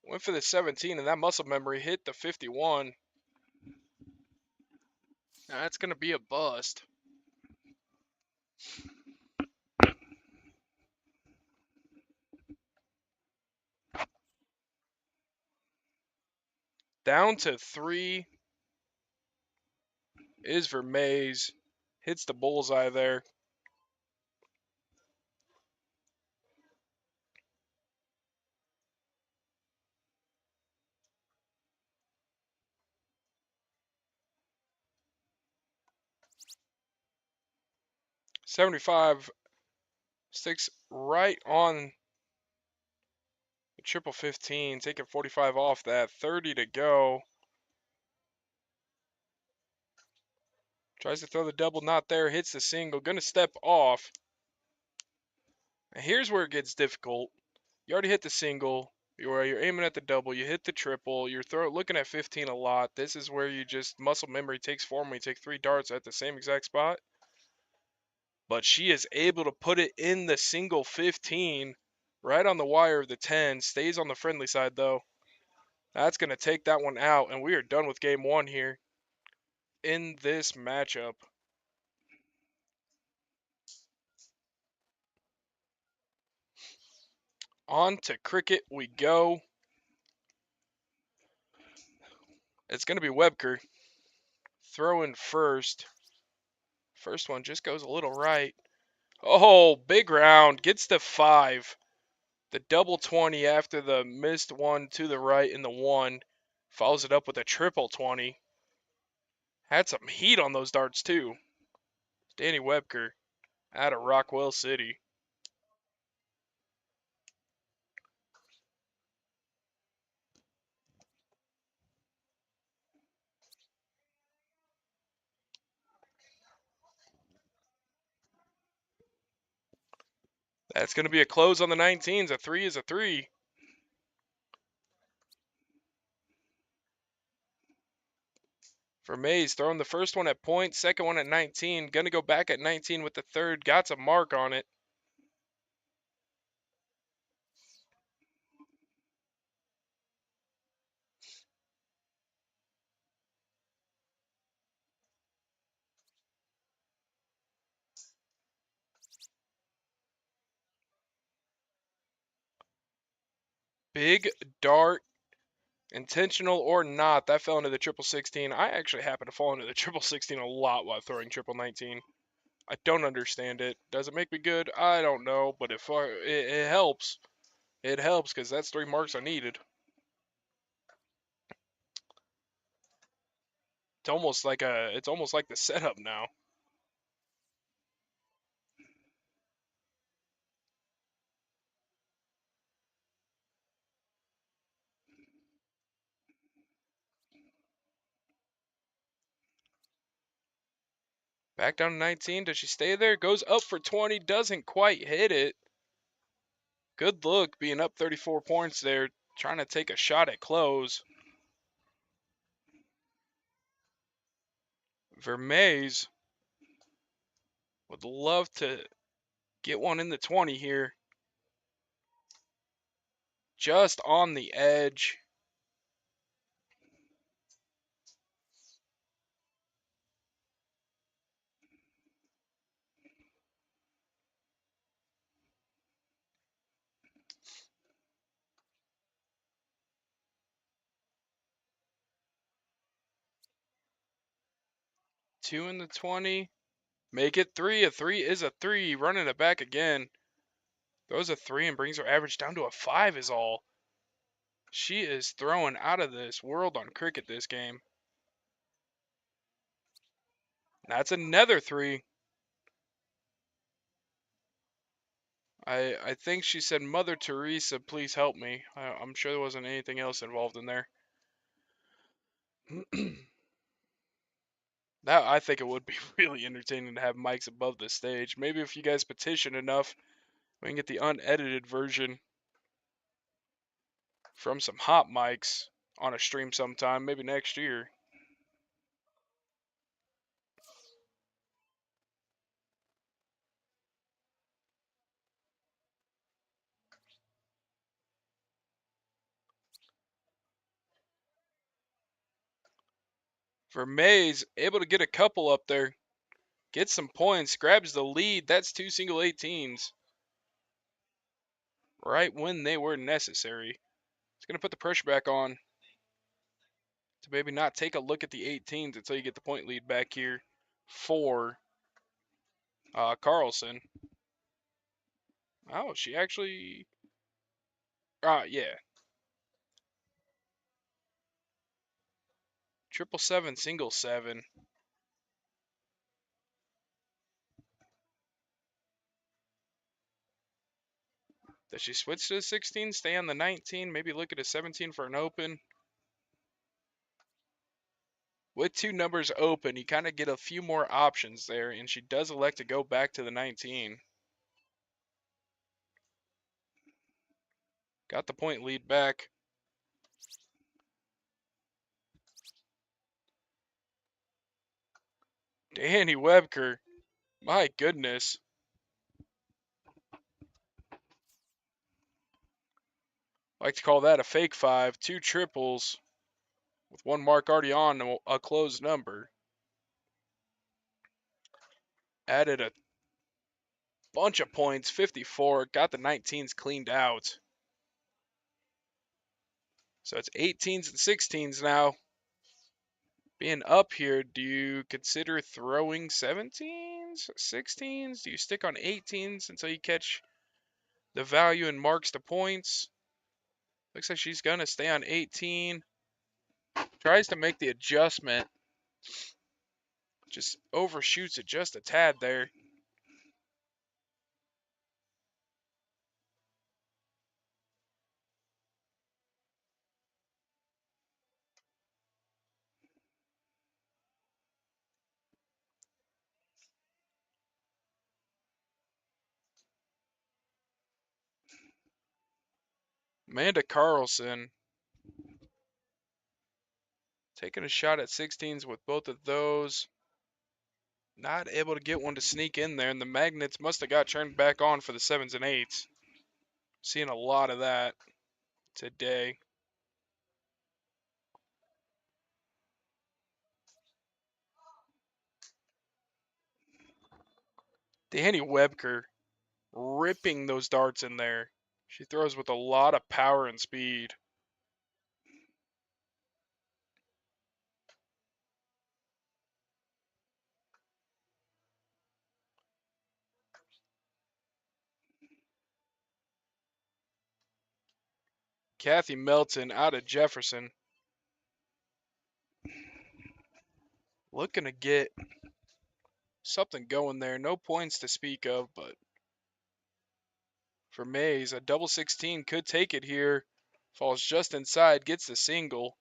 Went for the 17, and that muscle memory hit the 51. That's going to be a bust. Down to 3 is Vermees. Hits the bullseye there. $75 sticks right on the triple 15, taking 45 off that. 30 to go. Tries to throw the double, not there. Hits the single. Gonna step off. And here's where it gets difficult. You already hit the single. You're aiming at the double. You hit the triple. You're looking at 15 a lot. This is where you just muscle memory takes form when you take 3 darts at the same exact spot. But she is able to put it in the single 15, right on the wire of the 10. Stays on the friendly side though. That's gonna take that one out, and we are done with game 1 here in this matchup. On to cricket we go. It's going to be Webker throwing first. First one just goes a little right. Oh, big round. Gets to 5. The double 20 after the missed one to the right in the 1. Follows it up with a triple 20. Had some heat on those darts too. Danny Webker out of Rockwell City. That's going to be a close on the 19s. A 3 is a 3. Vermees throwing the first one at point, second one at 19. Going to go back at 19 with the third. Got some mark on it. Big dart, intentional or not, that fell into the triple 16. I actually happen to fall into the triple 16 a lot while throwing triple 19. I don't understand it. Does it make me good? I don't know, but if it helps, it helps because that's 3 marks I needed. It's almost like the setup now. Back down to 19. Does she stay there? Goes up for 20. Doesn't quite hit it. Good look being up 34 points there. Trying to take a shot at close. Vermees would love to get one in the 20 here. Just on the edge. Two in the 20. Make it 3. A 3 is a 3. Running it back again. Throws a 3 and brings her average down to a 5 is all. She is throwing out of this world on cricket this game. That's another 3. I think she said, Mother Teresa, please help me. I'm sure there wasn't anything else involved in there. That I think it would be really entertaining to have mics above the stage. Maybe if you guys petition enough, we can get the unedited version from some hot mics on a stream sometime, maybe next year. Vermees able to get a couple up there. Gets some points. Grabs the lead. That's 2 single 18s. Right when they were necessary. It's going to put the pressure back on to maybe not take a look at the 18s until you get the point lead back here for Carlson. Oh, she actually... yeah. 777, single 7. Does she switch to the 16, stay on the 19, maybe look at a 17 for an open? With 2 numbers open, you kind of get a few more options there, and she does elect to go back to the 19. Got the point lead back. Danny Webker. My goodness. I like to call that a fake 5. 2 triples with 1 mark already on a closed number. Added a bunch of points, 54. Got the 19s cleaned out. So it's 18s and 16s now. Being up here, do you consider throwing 17s, 16s? Do you stick on 18s until you catch the value and marks the points? Looks like she's going to stay on 18. Tries to make the adjustment. Just overshoots it just a tad there. Amanda Carlson taking a shot at 16s with both of those. Not able to get one to sneak in there, and the magnets must have got turned back on for the 7s and 8s. Seeing a lot of that today. Danny Webker ripping those darts in there. She throws with a lot of power and speed. Kathy Melton out of Jefferson. Looking to get something going there. No points to speak of, but for Mays, a double 16 could take it here. Falls just inside, gets the single.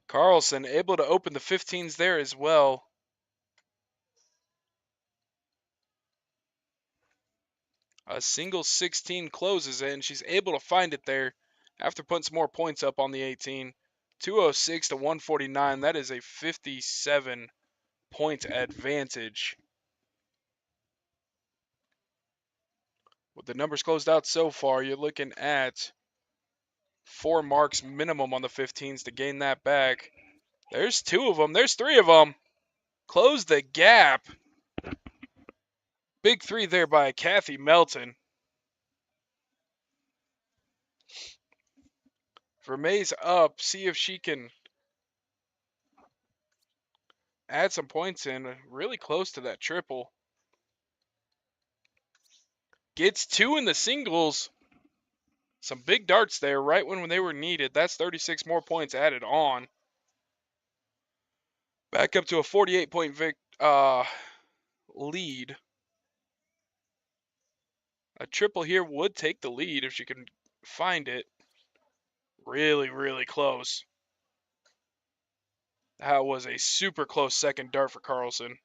Carlson able to open the 15s there as well. A single 16 closes it, and she's able to find it there after putting some more points up on the 18. 206 to 149. That is a 57 point advantage. With the numbers closed out so far, you're looking at 4 marks minimum on the 15s to gain that back. There's 2 of them. There's 3 of them. Close the gap. Big 3 there by Kathy Melton. Vermees up. See if she can add some points in. Really close to that triple. Gets 2 in the singles. Some big darts there right when they were needed. That's 36 more points added on. Back up to a 48-point lead. A triple here would take the lead if she can find it. Really, really close. That was a super close second dart for Carlson.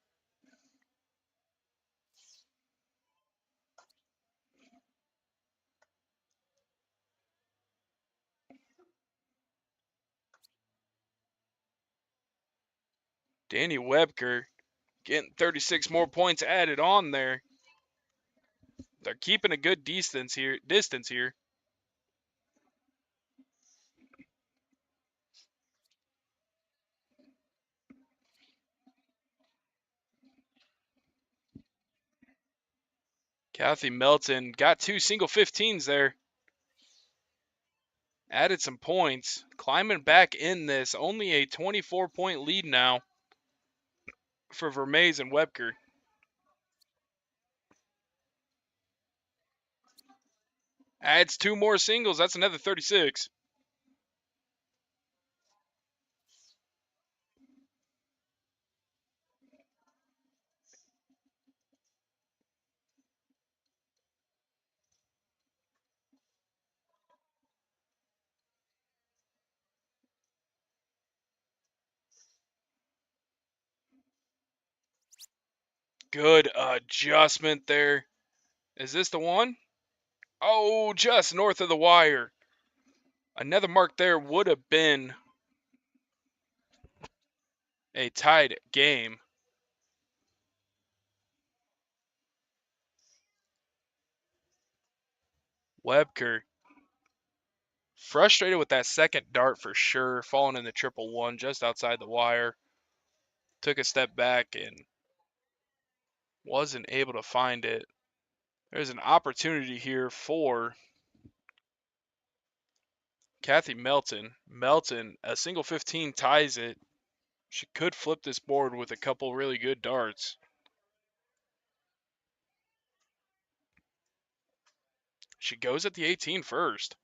Danny Webker getting 36 more points added on there. They're keeping a good distance here. Kathy Melton got 2 single 15s there. Added some points. Climbing back in this. Only a 24-point lead now for Vermees and Webker. Adds 2 more singles. That's another 36. Good adjustment there. Is this the one? Oh, just north of the wire. Another mark there would have been a tied game. Webker frustrated with that second dart for sure, falling in the 111 just outside the wire. Took a step back and wasn't able to find it. There's an opportunity here for Kathy Melton. Melton, a single 15 ties it. She could flip this board with a couple really good darts. She goes at the 18 first.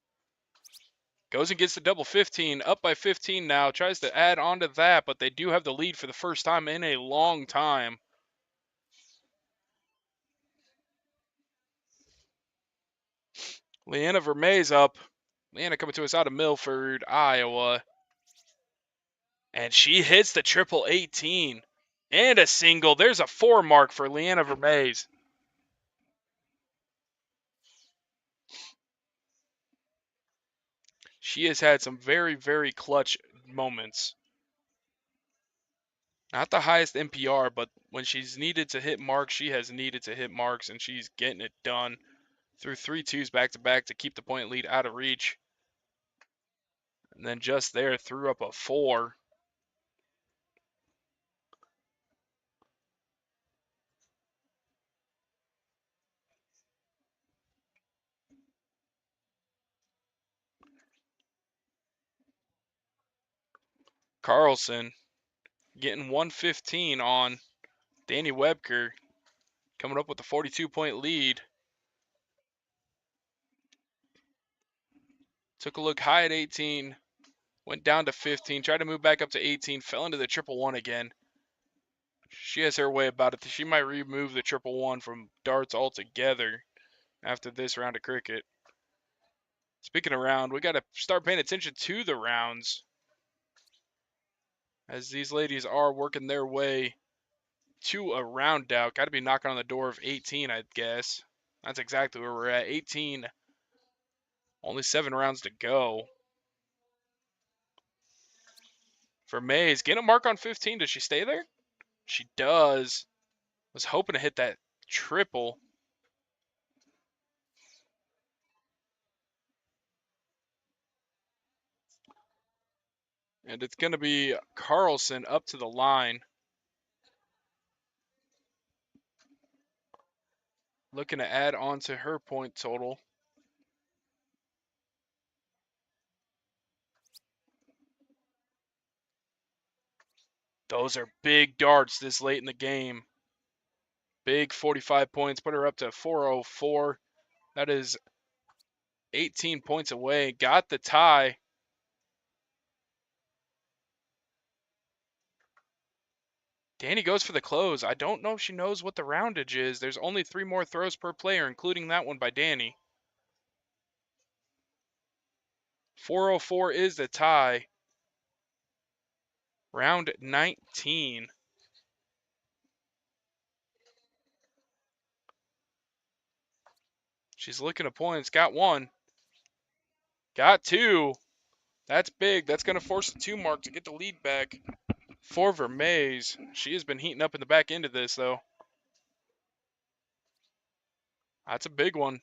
Goes and gets the double 15, up by 15 now. Tries to add on to that, but they do have the lead for the first time in a long time. Leanna Vermees up. Leanna coming to us out of Milford, Iowa. And she hits the triple 18 and a single. There's a 4 mark for Leanna Vermees. She has had some very, very clutch moments. Not the highest NPR, but when she's needed to hit marks, she has needed to hit marks, and she's getting it done through 3 twos back to back to keep the point lead out of reach. And then just there, threw up a 4. Carlson getting 115 on Danny Webker, coming up with a 42-point lead. Took a look high at 18, went down to 15, tried to move back up to 18, fell into the 111 again. She has her way about it. She might remove the 111 from darts altogether after this round of cricket. Speaking of round, we got to start paying attention to the rounds, as these ladies are working their way to a round out. Got to be knocking on the door of 18, I guess. That's exactly where we're at. 18. Only 7 rounds to go. Vermees getting a mark on 15. Does she stay there? She does. Was hoping to hit that triple. And it's going to be Carlson up to the line. Looking to add on to her point total. Those are big darts this late in the game. Big 45 points. Put her up to 404. That is 18 points away. Got the tie. Danny goes for the close. I don't know if she knows what the roundage is. There's only 3 more throws per player, including that one by Danny. 404 is the tie. Round 19. She's looking at points. Got one. Got two. That's big. That's going to force the 2 mark to get the lead back for Vermees. She has been heating up in the back end of this, though. That's a big one.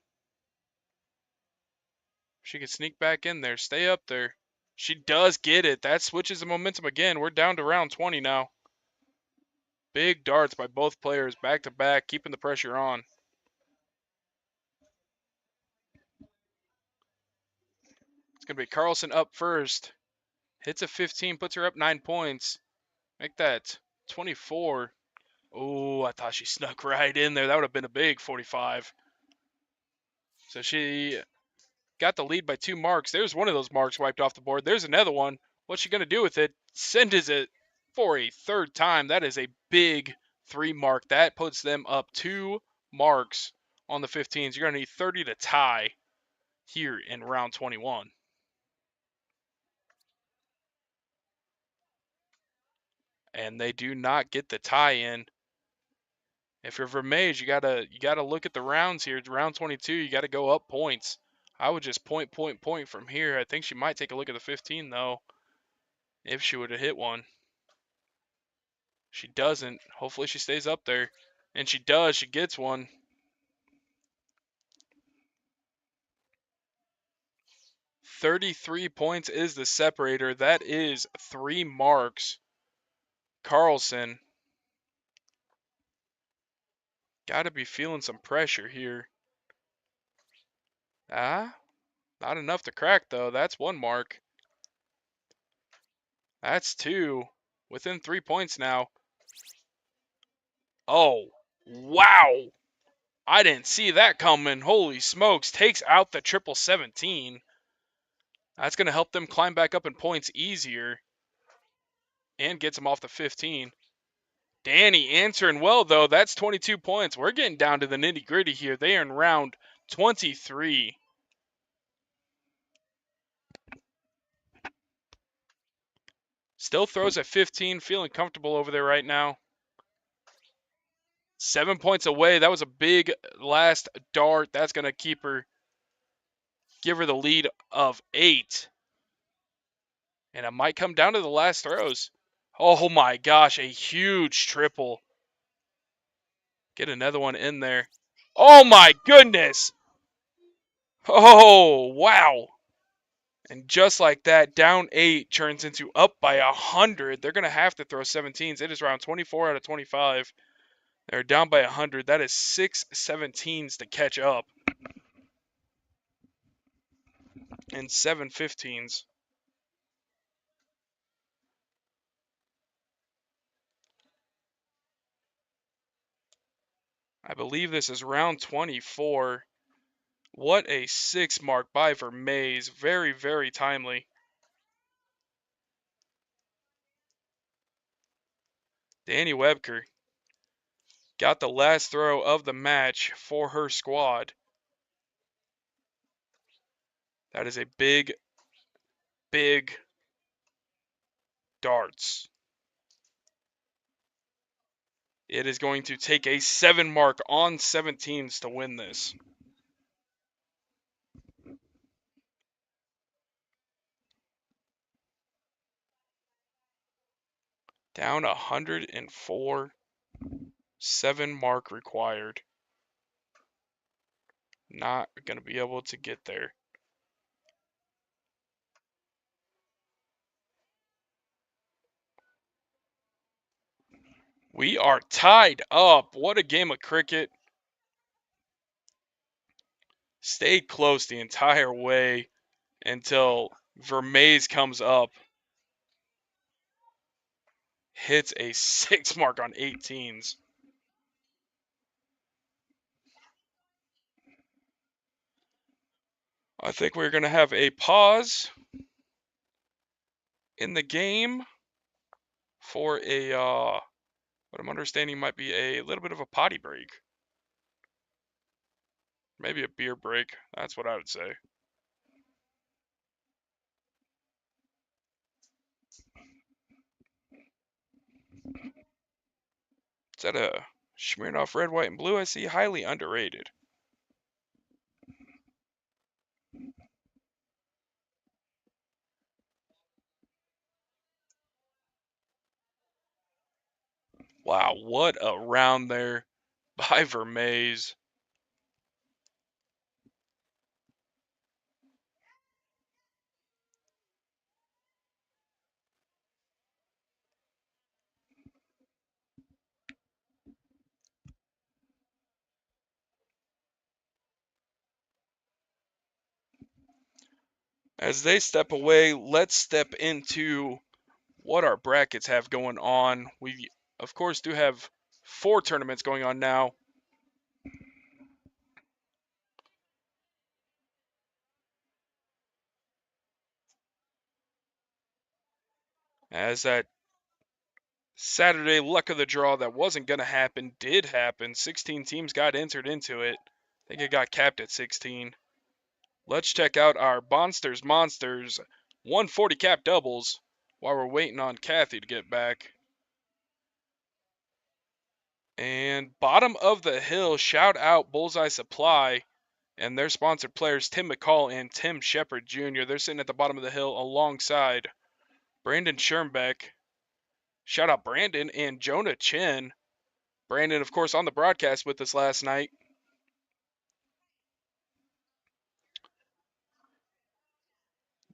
She can sneak back in there. Stay up there. She does get it. That switches the momentum again. We're down to round 20 now. Big darts by both players, back to back, keeping the pressure on. It's going to be Carlson up first. Hits a 15, puts her up 9 points. Make that 24. Oh, I thought she snuck right in there. That would have been a big 45. So she got the lead by 2 marks. There's one of those marks wiped off the board. There's another one. What's she going to do with it? Sends it for a 3rd time. That is a big 3 mark. That puts them up 2 marks on the 15s. You're going to need 30 to tie here in round 21. And they do not get the tie in. If you're Vermees, you gotta look at the rounds here. It's round 22. You gotta go up points. I would just point from here. I think she might take a look at the 15 though, if she would have hit one. She doesn't. Hopefully she stays up there, and she does. She gets one. $33 points is the separator. That is 3 marks. Carlson gotta be feeling some pressure here. Not enough to crack though. That's 1 mark. That's 2. Within 3 points now. Oh, wow. I didn't see that coming. Holy smokes. Takes out the 1717. That's going to help them climb back up in points easier. And gets them off the 15. Danny answering well, though. That's 22 points. We're getting down to the nitty gritty here. They are in round 23. Still throws at 15. Feeling comfortable over there right now. 7 points away. That was a big last dart. That's going to keep her, give her the lead of 8. And it might come down to the last throws. Oh my gosh, a huge triple. Get another one in there. Oh my goodness. Oh, wow. And just like that, down 8 turns into up by 100. They're going to have to throw 17s. It is round 24 out of 25. They're down by 100. That is 6 17s to catch up. And 7 15s. I believe this is round 24. What a 6 mark by Vermees. Very, very timely. Danny Webker got the last throw of the match for her squad. That is a big, big darts. It is going to take a 7 mark on 17s to win this. Down 104. 7 mark required. Not going to be able to get there. We are tied up. What a game of cricket. Stayed close the entire way until Vermees comes up. Hits a 6 mark on 18s. I think we're going to have a pause in the game for a, what I'm understanding might be a little bit of a potty break. Maybe a beer break. That's what I would say. Is that a Smirnoff Red, White, and Blue? I see. Highly underrated. Wow, what a round there by Vermees. As they step away, let's step into what our brackets have going on. We, of course, do have 4 tournaments going on now. As that Saturday luck of the draw that wasn't going to happen did happen. 16 teams got entered into it. I think it got capped at 16. Let's check out our Monsters 140 cap doubles while we're waiting on Kathy to get back. And bottom of the hill, shout out Bullseye Supply and their sponsored players Tim McCall and Tim Shepard Jr. They're sitting at the bottom of the hill alongside Brandon Schirmbeck. Shout out Brandon and Jonah Chin. Brandon, of course, on the broadcast with us last night.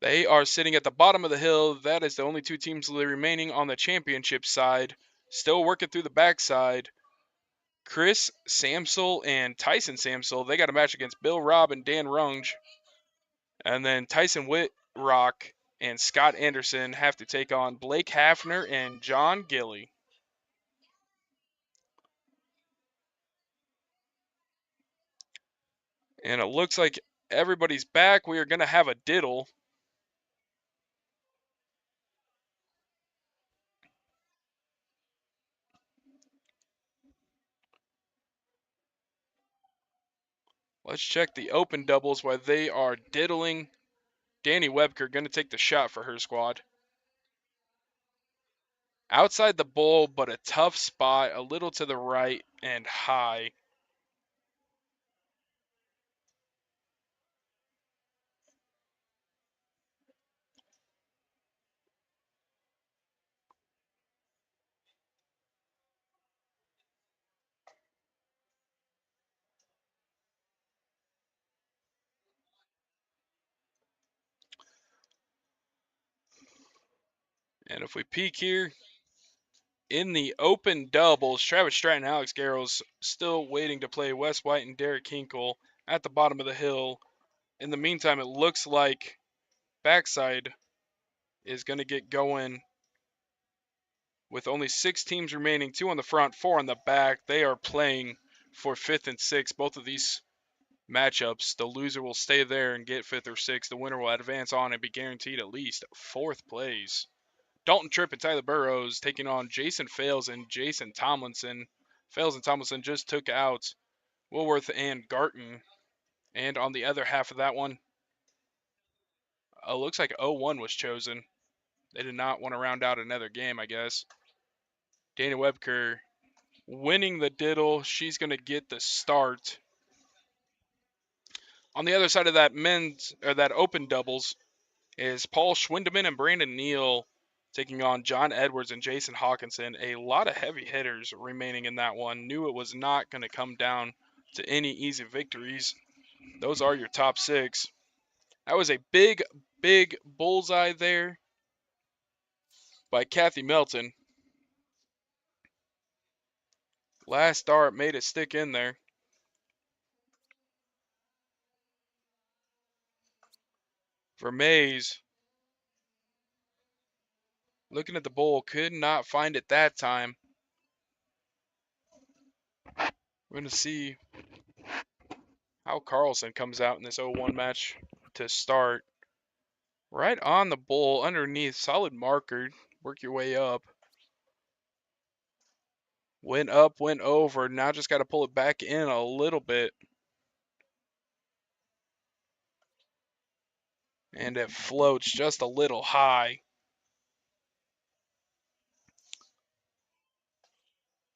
They are sitting at the bottom of the hill. That is the only 2 teams remaining on the championship side. Still working through the backside. Chris Samsel and Tyson Samsel, they got a match against Bill Robb and Dan Runge. And then Tyson Whitrock and Scott Anderson have to take on Blake Hafner and John Gilly. And it looks like everybody's back. We are going to have a diddle. Let's check the open doubles while they are diddling. Danny Webker going to take the shot for her squad. Outside the bowl, but a tough spot, a little to the right and high. And if we peek here, in the open doubles, Travis Stratton and Alex Garrels still waiting to play Wes White and Derek Hinkle at the bottom of the hill. In the meantime, it looks like backside is going to get going with only 6 teams remaining, 2 on the front, 4 on the back. They are playing for 5th and 6th. Both of these matchups, the loser will stay there and get 5th or 6th. The winner will advance on and be guaranteed at least 4th place. Dalton Tripp and Tyler Burrows taking on Jason Fales and Jason Tomlinson. Fales and Tomlinson just took out Woolworth and Garton. And on the other half of that one, looks like 0-1 was chosen. They did not want to round out another game, I guess. Dana Webker winning the diddle. She's going to get the start. On the other side of that that open doubles is Paul Schwindeman and Brandon Neal taking on John Edwards and Jason Hawkinson. A lot of heavy hitters remaining in that one. Knew it was not going to come down to any easy victories. Those are your top 6. That was a big, big bullseye there by Kathy Melton. Last dart made it stick in there. Vermees looking at the bowl, could not find it that time. We're going to see how Carlson comes out in this 0-1 match to start. Right on the bowl, underneath, solid marker. Work your way up. Went up, went over. Now just got to pull it back in a little bit. And it floats just a little high.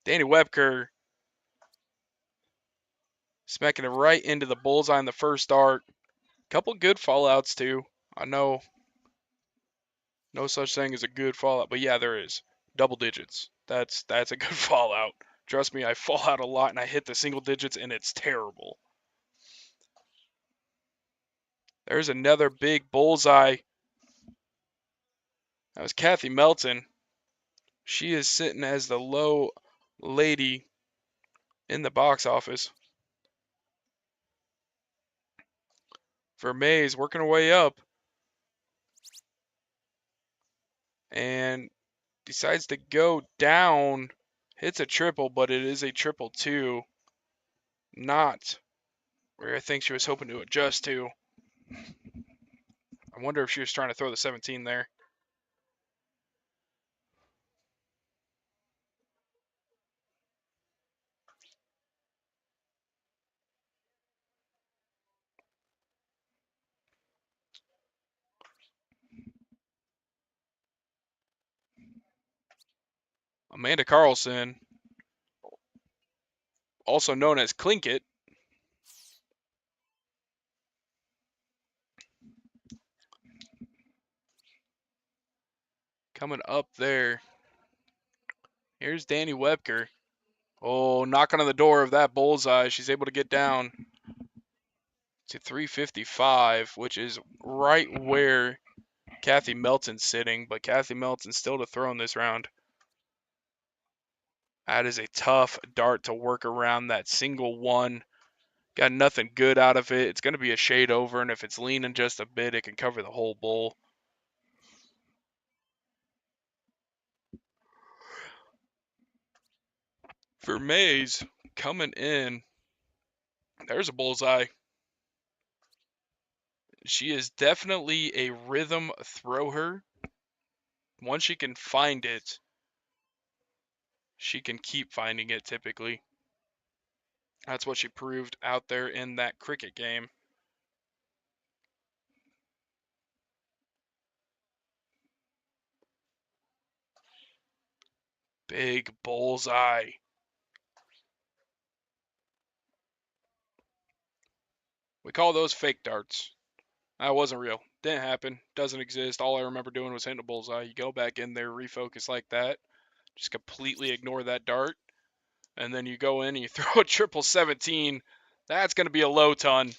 Danny Webker smacking it right into the bullseye on the first dart. Couple good fallouts too. I know no such thing as a good fallout, but yeah, there is. Double digits. That's a good fallout. Trust me, I fall out a lot and I hit the single digits and it's terrible. There's another big bullseye. That was Kathy Melton. She is sitting as the low lady in the box office. Vermees working her way up and decides to go down. Hits a triple, but it is a triple two. Not where I think she was hoping to adjust to. I wonder if she was trying to throw the 17 there. Amanda Carlson, also known as Clinkett, coming up there. Here's Danny Webker. Oh, knocking on the door of that bullseye. She's able to get down to 355, which is right where Kathy Melton's sitting, but Kathy Melton's still to throw in this round. That is a tough dart to work around that single one. Got nothing good out of it. It's going to be a shade over, and if it's leaning just a bit, it can cover the whole bowl. Vermees coming in. There's a bullseye. She is definitely a rhythm thrower. Once she can find it, she can keep finding it typically. That's what she proved out there in that cricket game. Big bullseye. We call those fake darts. That wasn't real. Didn't happen. Doesn't exist. All I remember doing was hitting a bullseye. You go back in there, refocus like that. Just completely ignore that dart. And then you go in and you throw a triple 17. That's going to be a low ton.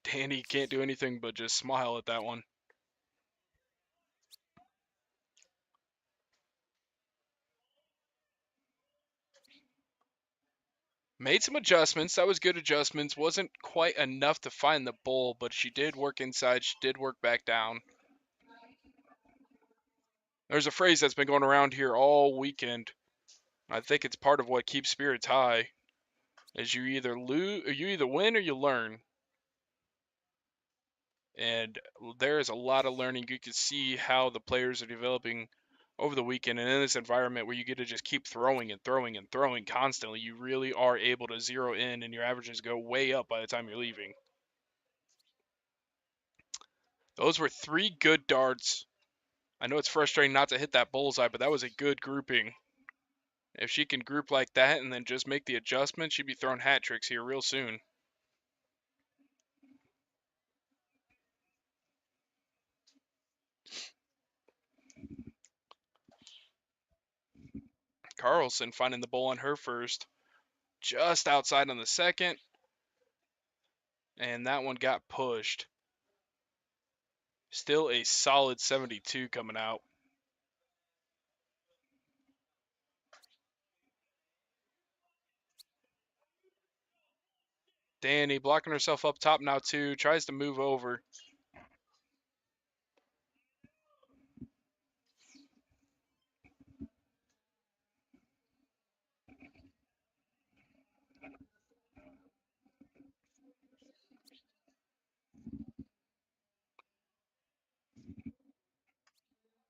Danny can't do anything but just smile at that one. Made some adjustments. That was good adjustments. Wasn't quite enough to find the bull, but she did work inside. She did work back down. There's a phrase that's been going around here all weekend. I think it's part of what keeps spirits high. Is you either win or you learn. And there is a lot of learning. You can see how the players are developing over the weekend, and in this environment where you get to just keep throwing and throwing and throwing constantly, you really are able to zero in, and your averages go way up by the time you're leaving. Those were 3 good darts. I know it's frustrating not to hit that bullseye, but that was a good grouping. If she can group like that and then just make the adjustment, she'd be throwing hat tricks here real soon. Carlson finding the bull on her first. Just outside on the second. And that one got pushed. Still a solid 72 coming out. Danny blocking herself up top now too. Tries to move over.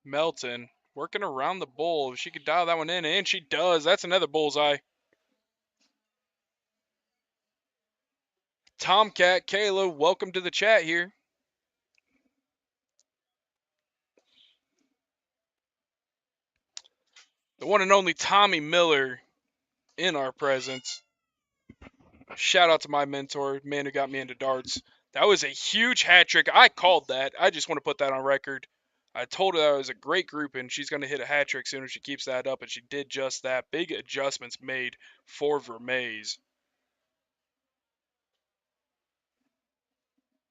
Melton working around the bull. If she could dial that one in, and she does. That's another bullseye. Tomcat, Kayla, welcome to the chat here. the one and only Tommy Miller in our presence. Shout out to my mentor, man who got me into darts. That was a huge hat trick. I called that. I just want to put that on record. I told her that was a great group and she's going to hit a hat trick soon if she keeps that up, and she did just that. Big adjustments made for Vermees.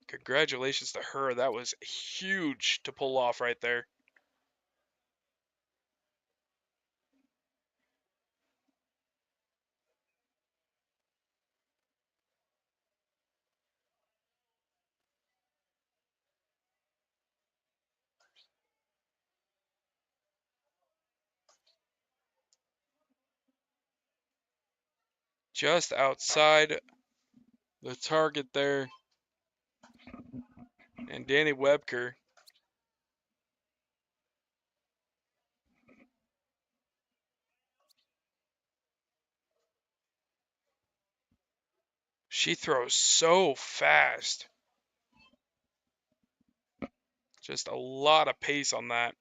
Congratulations to her. That was huge to pull off right there. Just outside the target there. And Danny Webker. She throws so fast. Just a lot of pace on that.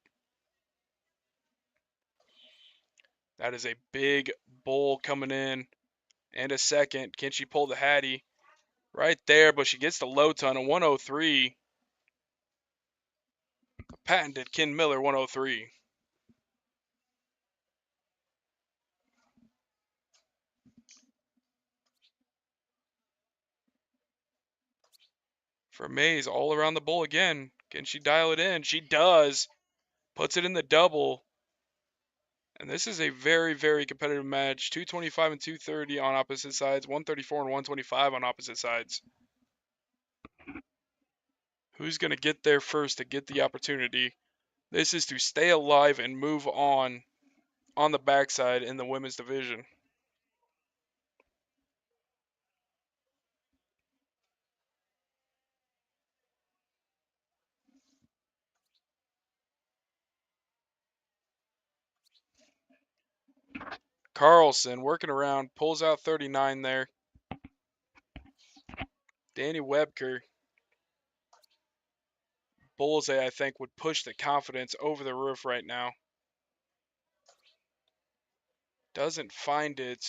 That is a big bowl coming in. And a second. Can she pull the Hattie? Right there, but she gets the low ton of 103. Patented Ken Miller 103. Vermees all around the bowl again. Can she dial it in? She does. Puts it in the double. And this is a very, very competitive match. 225 and 230 on opposite sides. 134 and 125 on opposite sides. Who's going to get there first to get the opportunity? This is to stay alive and move on the backside in the women's division. Carlson working around, pulls out 39 there. Danny Webker. Bullseye, I think, would push the confidence over the roof right now. Doesn't find it.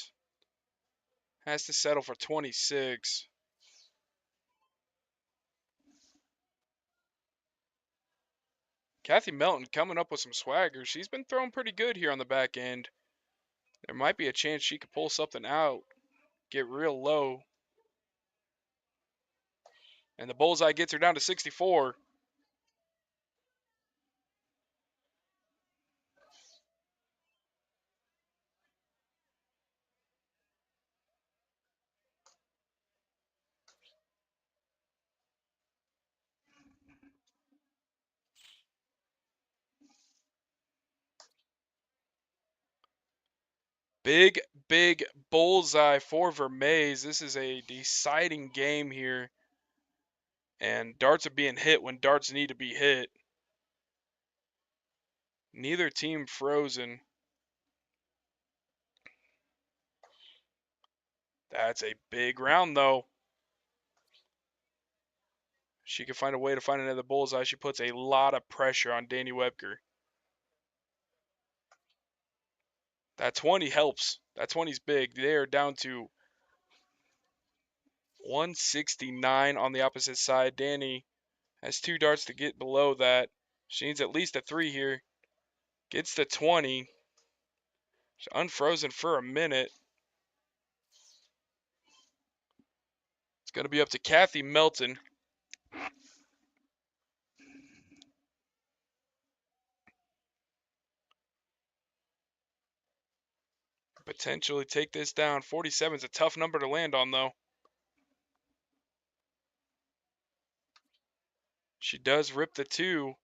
Has to settle for 26. Kathy Melton coming up with some swagger. She's been throwing pretty good here on the back end. There might be a chance she could pull something out. Get real low. And the bullseye gets her down to 64. Big, big bullseye for Vermees. This is a deciding game here. And darts are being hit when darts need to be hit. Neither team frozen. That's a big round, though. She can find a way to find another bullseye. She puts a lot of pressure on Danny Webker. That 20 helps. That 20's big. They are down to 169 on the opposite side. Danny has 2 darts to get below that. She needs at least a 3 here. Gets the 20. She's unfrozen for a minute. It's going to be up to Kathy Melton. Potentially take this down. 47 is a tough number to land on, though. She does rip the 2.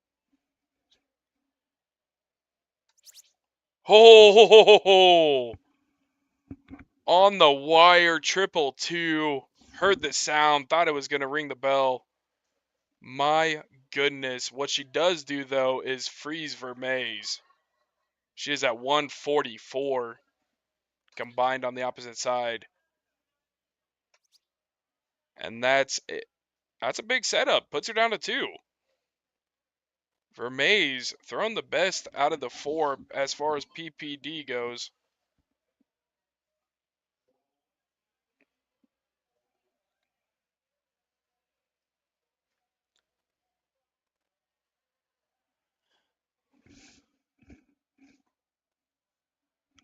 Oh! On the wire, 222. Heard the sound, thought it was going to ring the bell. My goodness. What she does do, though, is freeze Vermees. She is at 144 combined on the opposite side. And that's it. That's a big setup. Puts her down to 2. Vermees throwing the best out of the 4 as far as PPD goes.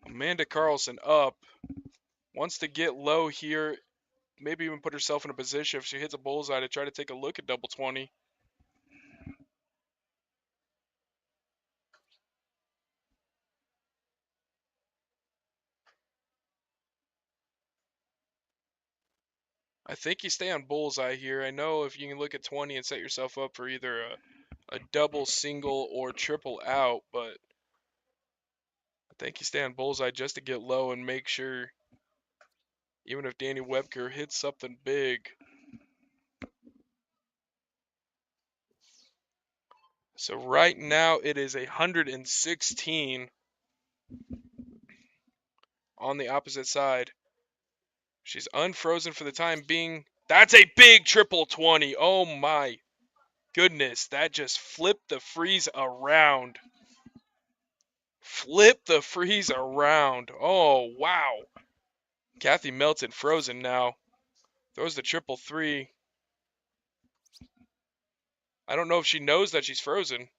Amanda Carlson up. Wants to get low here. Maybe even put herself in a position if she hits a bullseye to try to take a look at double 20. I think you stay on bullseye here. I know if you can look at 20 and set yourself up for either a double, single, or triple out, but I think you stay on bullseye just to get low and make sure, even if Danny Webker hits something big. So right now it is 116 on the opposite side. She's unfrozen for the time being. That's a big triple 20. Oh my goodness. That just flipped the freeze around. Flip the freeze around. Oh, wow. Kathy Melton frozen now. Throws the triple 3. I don't know if she knows that she's frozen.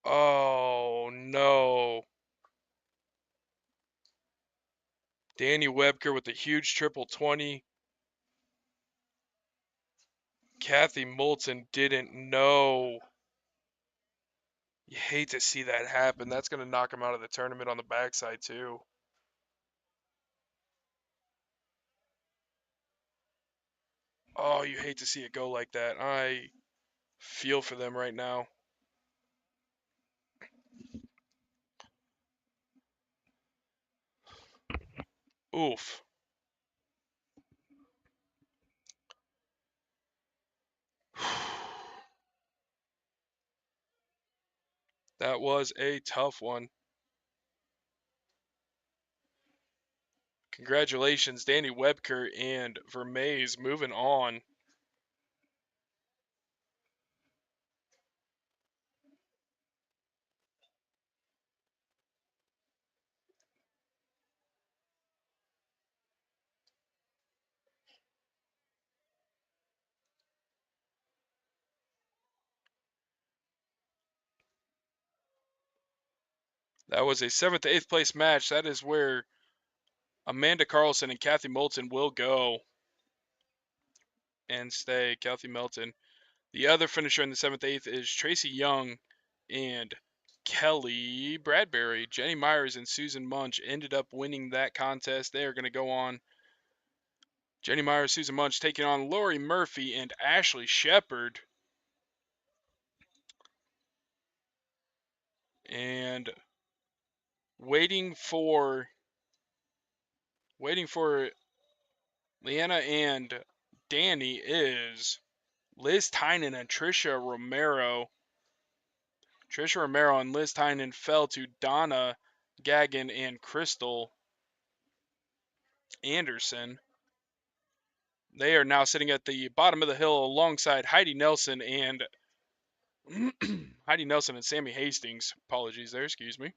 Oh, no. Danny Webker with the huge triple 20. Kathy Moulton didn't know. You hate to see that happen. That's going to knock him out of the tournament on the backside, too. Oh, you hate to see it go like that. I feel for them right now. Oof. That was a tough one. Congratulations, Danny Webker and Vermees moving on. That was a 7th to 8th place match. That is where Amanda Carlson and Kathy Moulton will go and stay. Kathy Moulton. The other finisher in the 7th, 8th is Tracy Young and Kelly Bradbury. Jenny Myers and Susan Munch ended up winning that contest. They are going to go on. Jenny Myers, Susan Munch taking on Lori Murphy and Ashley Shepard. And waiting for Leanna and Danny is Liz Tynan and Trisha Romero. Trisha Romero and Liz Tynan fell to Donna Gagan and Crystal Anderson. They are now sitting at the bottom of the hill alongside Heidi Nelson and Heidi Nelson and Sammy Hastings. Apologies there, excuse me.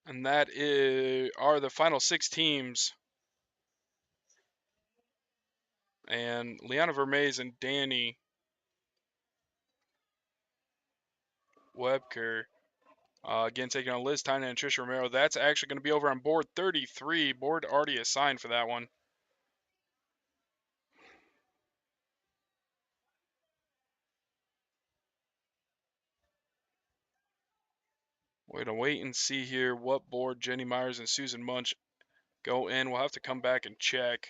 And that are the final 6 teams. And Liana Vermees and Danny Webker. Again, taking on Liz Tynan and Trisha Romero. That's actually going to be over on board 33. Board already assigned for that one. We're going to wait and see here what board Jenny Myers and Susan Munch go in. We'll have to come back and check.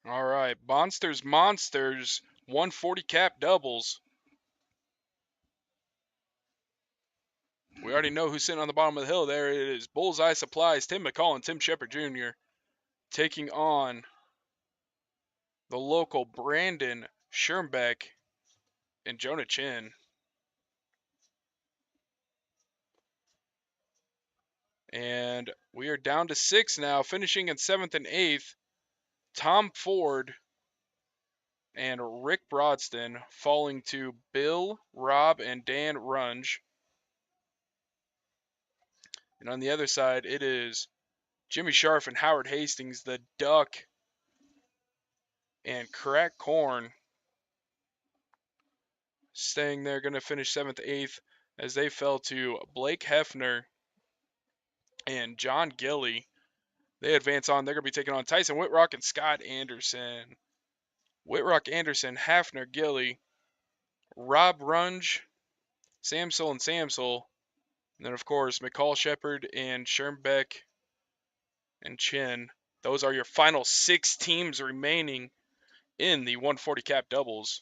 All right, Monsters, 140 cap doubles. We already know who's sitting on the bottom of the hill. There it is. Bullseye Supplies, Tim McCall and Tim Shepard Jr. taking on the local Brandon Schirmbeck and Jonah Chin. And we are down to 6 now, finishing in 7th and 8th. Tom Ford and Rick Brodston falling to Bill, Rob, and Dan Runge. And on the other side, it is Jimmy Sharf and Howard Hastings, the Duck, and Crack Corn staying there, going to finish 7th, 8th as they fell to Blake Hefner and John Gilly. They advance on. They're going to be taking on Tyson Whitrock and Scott Anderson. Whitrock, Anderson, Hafner, Gilly, Rob Runge, Samsel and Samsel, and then of course McCall, Shepard, and Schirmbeck and Chin. Those are your final 6 teams remaining in the 140 cap doubles.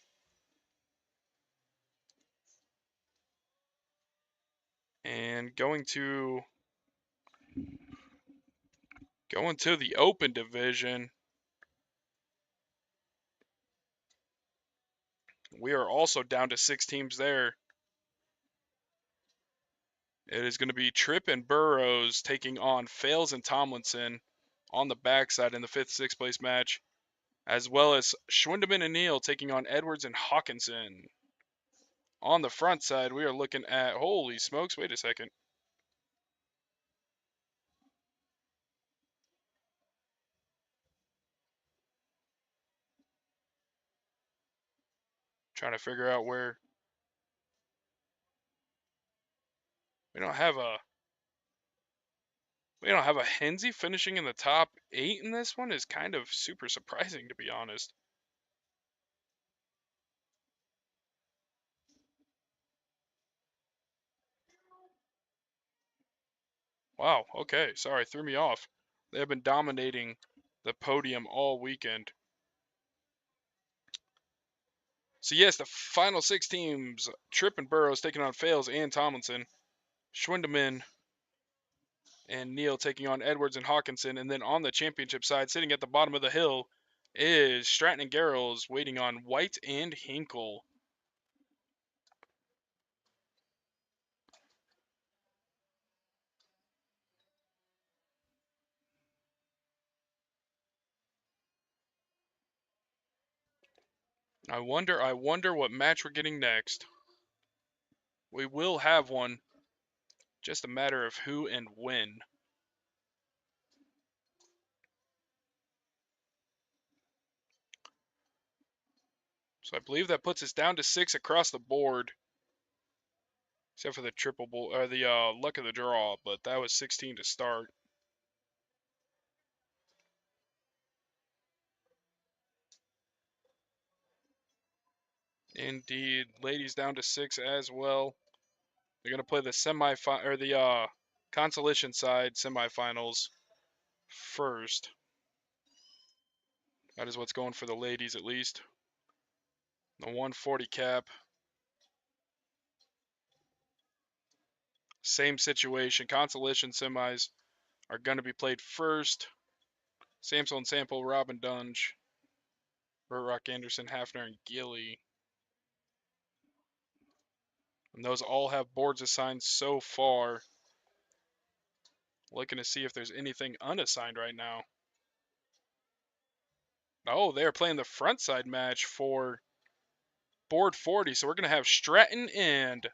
And going to the open division, we are also down to 6 teams there. It is going to be Tripp and Burrows taking on Fales and Tomlinson on the backside in the 5th, 6th place match, as well as Schwindeman and Neal taking on Edwards and Hawkinson. On the front side, we are looking at, holy smokes, wait a second. Trying to figure out where we don't have a Henze finishing in the top 8 in this one is kind of super surprising, to be honest. Wow, okay, sorry, threw me off. They have been dominating the podium all weekend. So yes, the final 6 teams, Tripp and Burrows taking on Fales and Tomlinson, Schwindeman and Neal taking on Edwards and Hawkinson, and then on the championship side, sitting at the bottom of the hill, is Stratton and Garrels waiting on White and Hinkle. I wonder what match we're getting next. We will have one, just a matter of who and when. So I believe that puts us down to 6 across the board, except for the triple bull or the luck of the draw, but that was 16 to start. Indeed, ladies down to 6 as well. They're gonna play the consolation side semifinals first. That is what's going for the ladies, at least. The 140 cap. Same situation. Consolation semis are going to be played first. Samsel and Sample, Robin Dunge, Burt Rock Anderson, Hafner, and Gilly. And those all have boards assigned so far. Looking to see if there's anything unassigned right now. Oh, they're playing the front side match for board 40. So we're going to have Stratton and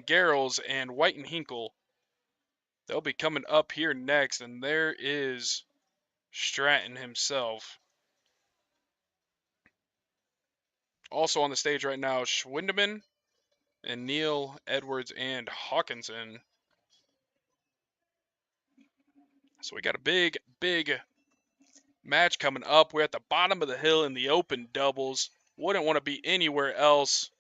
Garrels and White and Hinkle. They'll be coming up here next, and there is Stratton himself. Also on the stage right now, Schwindeman and Neal, Edwards, and Hawkinson. So we got a big, big match coming up. We're at the bottom of the hill in the open doubles. Wouldn't want to be anywhere else.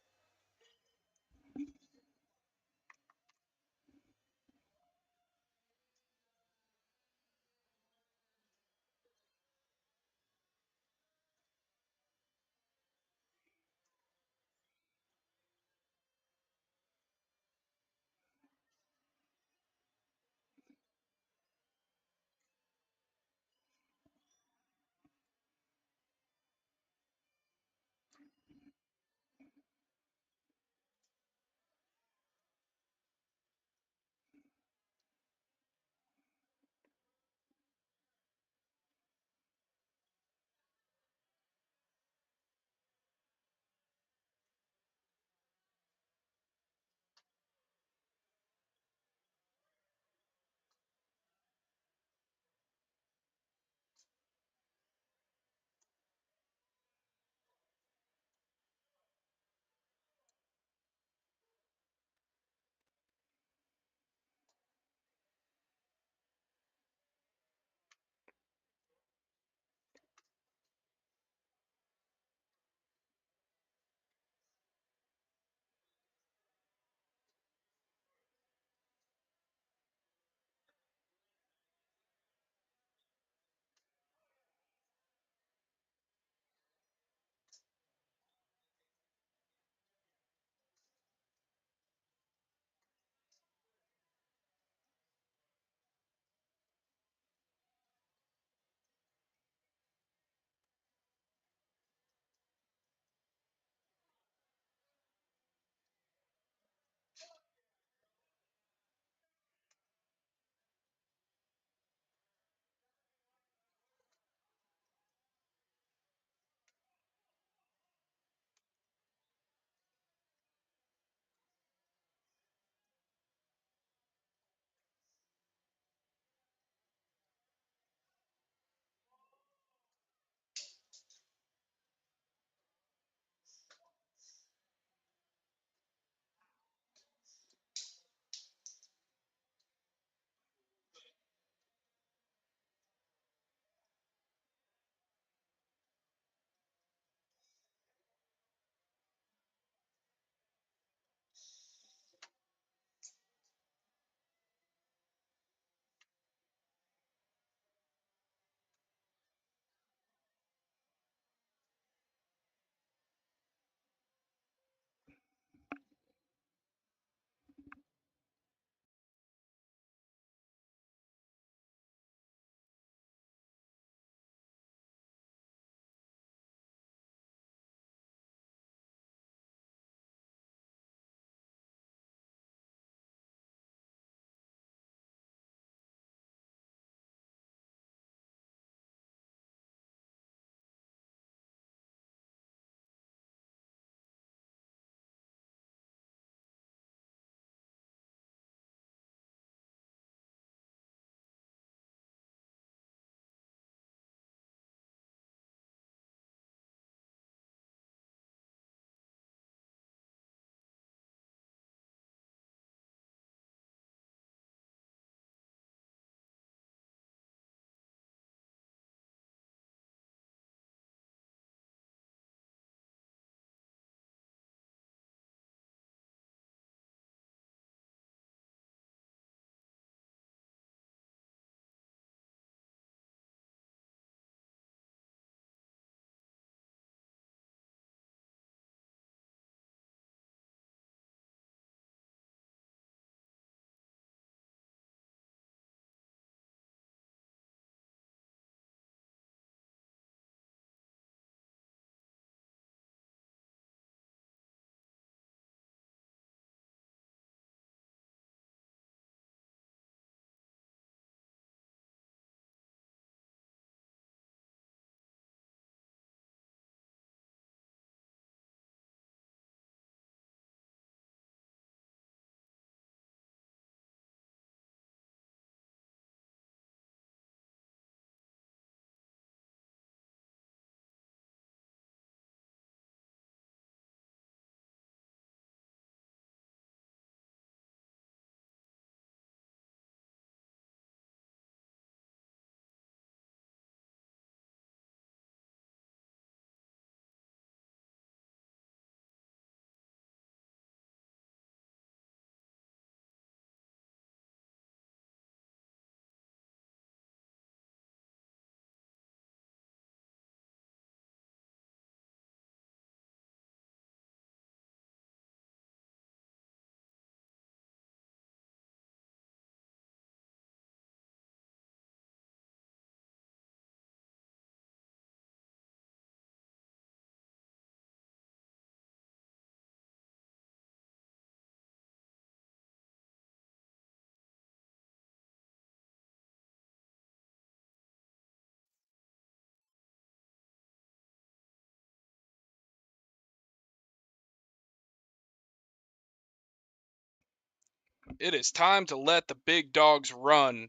It is time to let the big dogs run.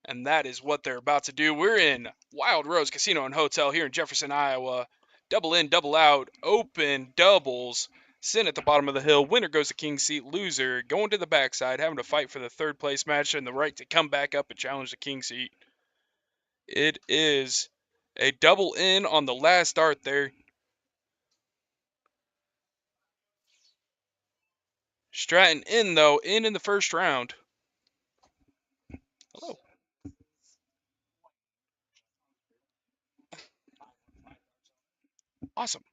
And that is what they're about to do. We're in Wild Rose Casino and Hotel here in Jefferson, Iowa. Double in, double out, open doubles. Sin at the bottom of the hill. Winner goes to king seat. Loser going to the backside, having to fight for the third place match and the right to come back up and challenge the king seat. It is a double in on the last dart there. Stratton in, though, in the first round. Hello. Awesome.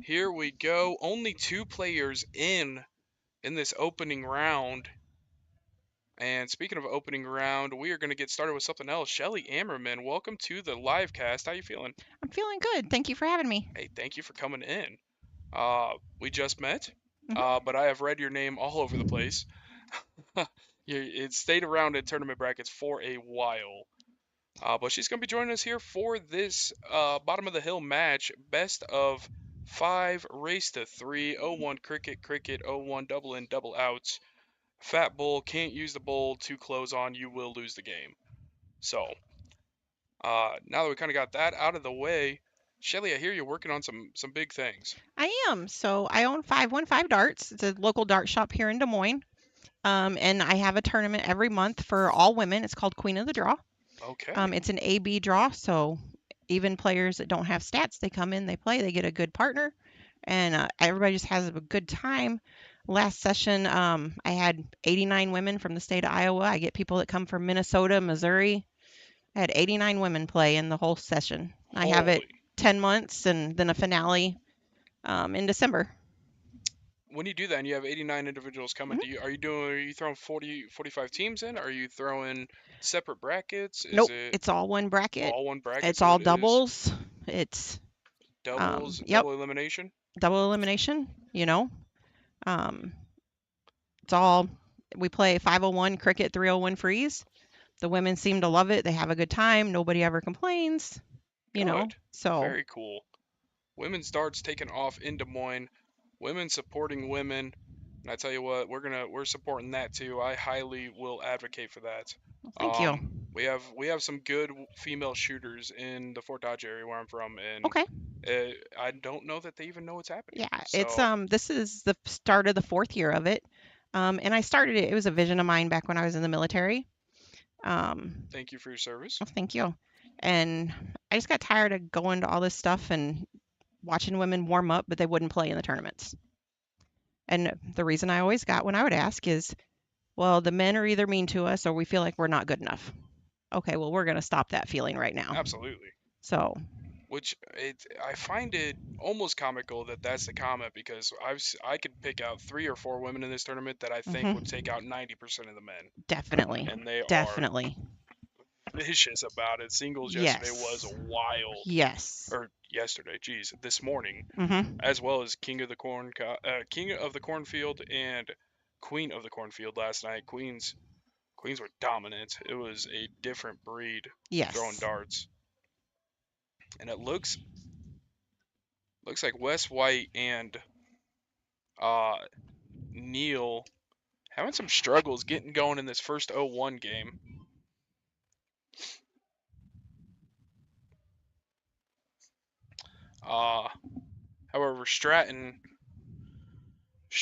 Here we go. Only 2 players in this opening round. And speaking of opening round, we are going to get started with something else. Shelly Ammerman, welcome to the live cast. How you feeling? I'm feeling good. Thank you for having me. Hey, thank you for coming in. We just met, Mhm. but I have read your name all over the place. It stayed around in tournament brackets for a while. But she's going to be joining us here for this bottom of the hill match. Best of 5, race to 3, 0-1 cricket, cricket, 0-1 double in, double outs. Fat bull, can't use the bull to close on, you will lose the game. So, now that we kind of got that out of the way, Shelly, I hear you're working on some big things. I am. So I own 515 Darts. It's a local dart shop here in Des Moines. And I have a tournament every month for all women. It's called Queen of the Draw. Okay. It's an AB draw. So even players that don't have stats, they come in, they play, they get a good partner, and everybody just has a good time. Last session, I had 89 women from the state of Iowa. I get people that come from Minnesota, Missouri. I had 89 women play in the whole session. I have it Holy. 10 months and then a finale in December. When you do that and you have 89 individuals coming, Mhm. are you throwing 45 teams in? Are you throwing separate brackets? Is Nope, it it's all one bracket. all one bracket? It's So all it is doubles. It's double yep, elimination? double elimination. Um, it's all we play 501 cricket, 301 freeze. The women seem to love it. They have a good time. Nobody ever complains. Good. So Very cool. Women's darts taking off in Des Moines. Women supporting women. And I tell you what, we're supporting that too. I highly will advocate for that. thank you. We have some good female shooters in the Fort Dodge area where I'm from, and Okay. I don't know that they even know what's happening. Yeah, it's So this is the start of the 4th year of it. And I started it. It was a vision of mine back when I was in the military. thank you for your service. Well, thank you. And I just got tired of going to all this stuff and watching women warm up, but they wouldn't play in the tournaments. And the reason I always got when I would ask is, well, the men are either mean to us or we feel like we're not good enough. Okay, well, we're going to stop that feeling right now. Absolutely. So, I find it almost comical that that's the comment because I could pick out 3 or 4 women in this tournament that I think would take out 90% of the men, definitely. and they are Definitely. vicious about it. Singles yesterday was Yes. wild. Yes. Or yesterday, geez, this morning, Mm-hmm. as well as King of the Cornfield and Queen of the Cornfield last night. Queens were dominant. It was a different breed throwing Yes. darts, and it looks like Wes White and uh, Neil having some struggles getting going in this first 0-1 game. However, Stratton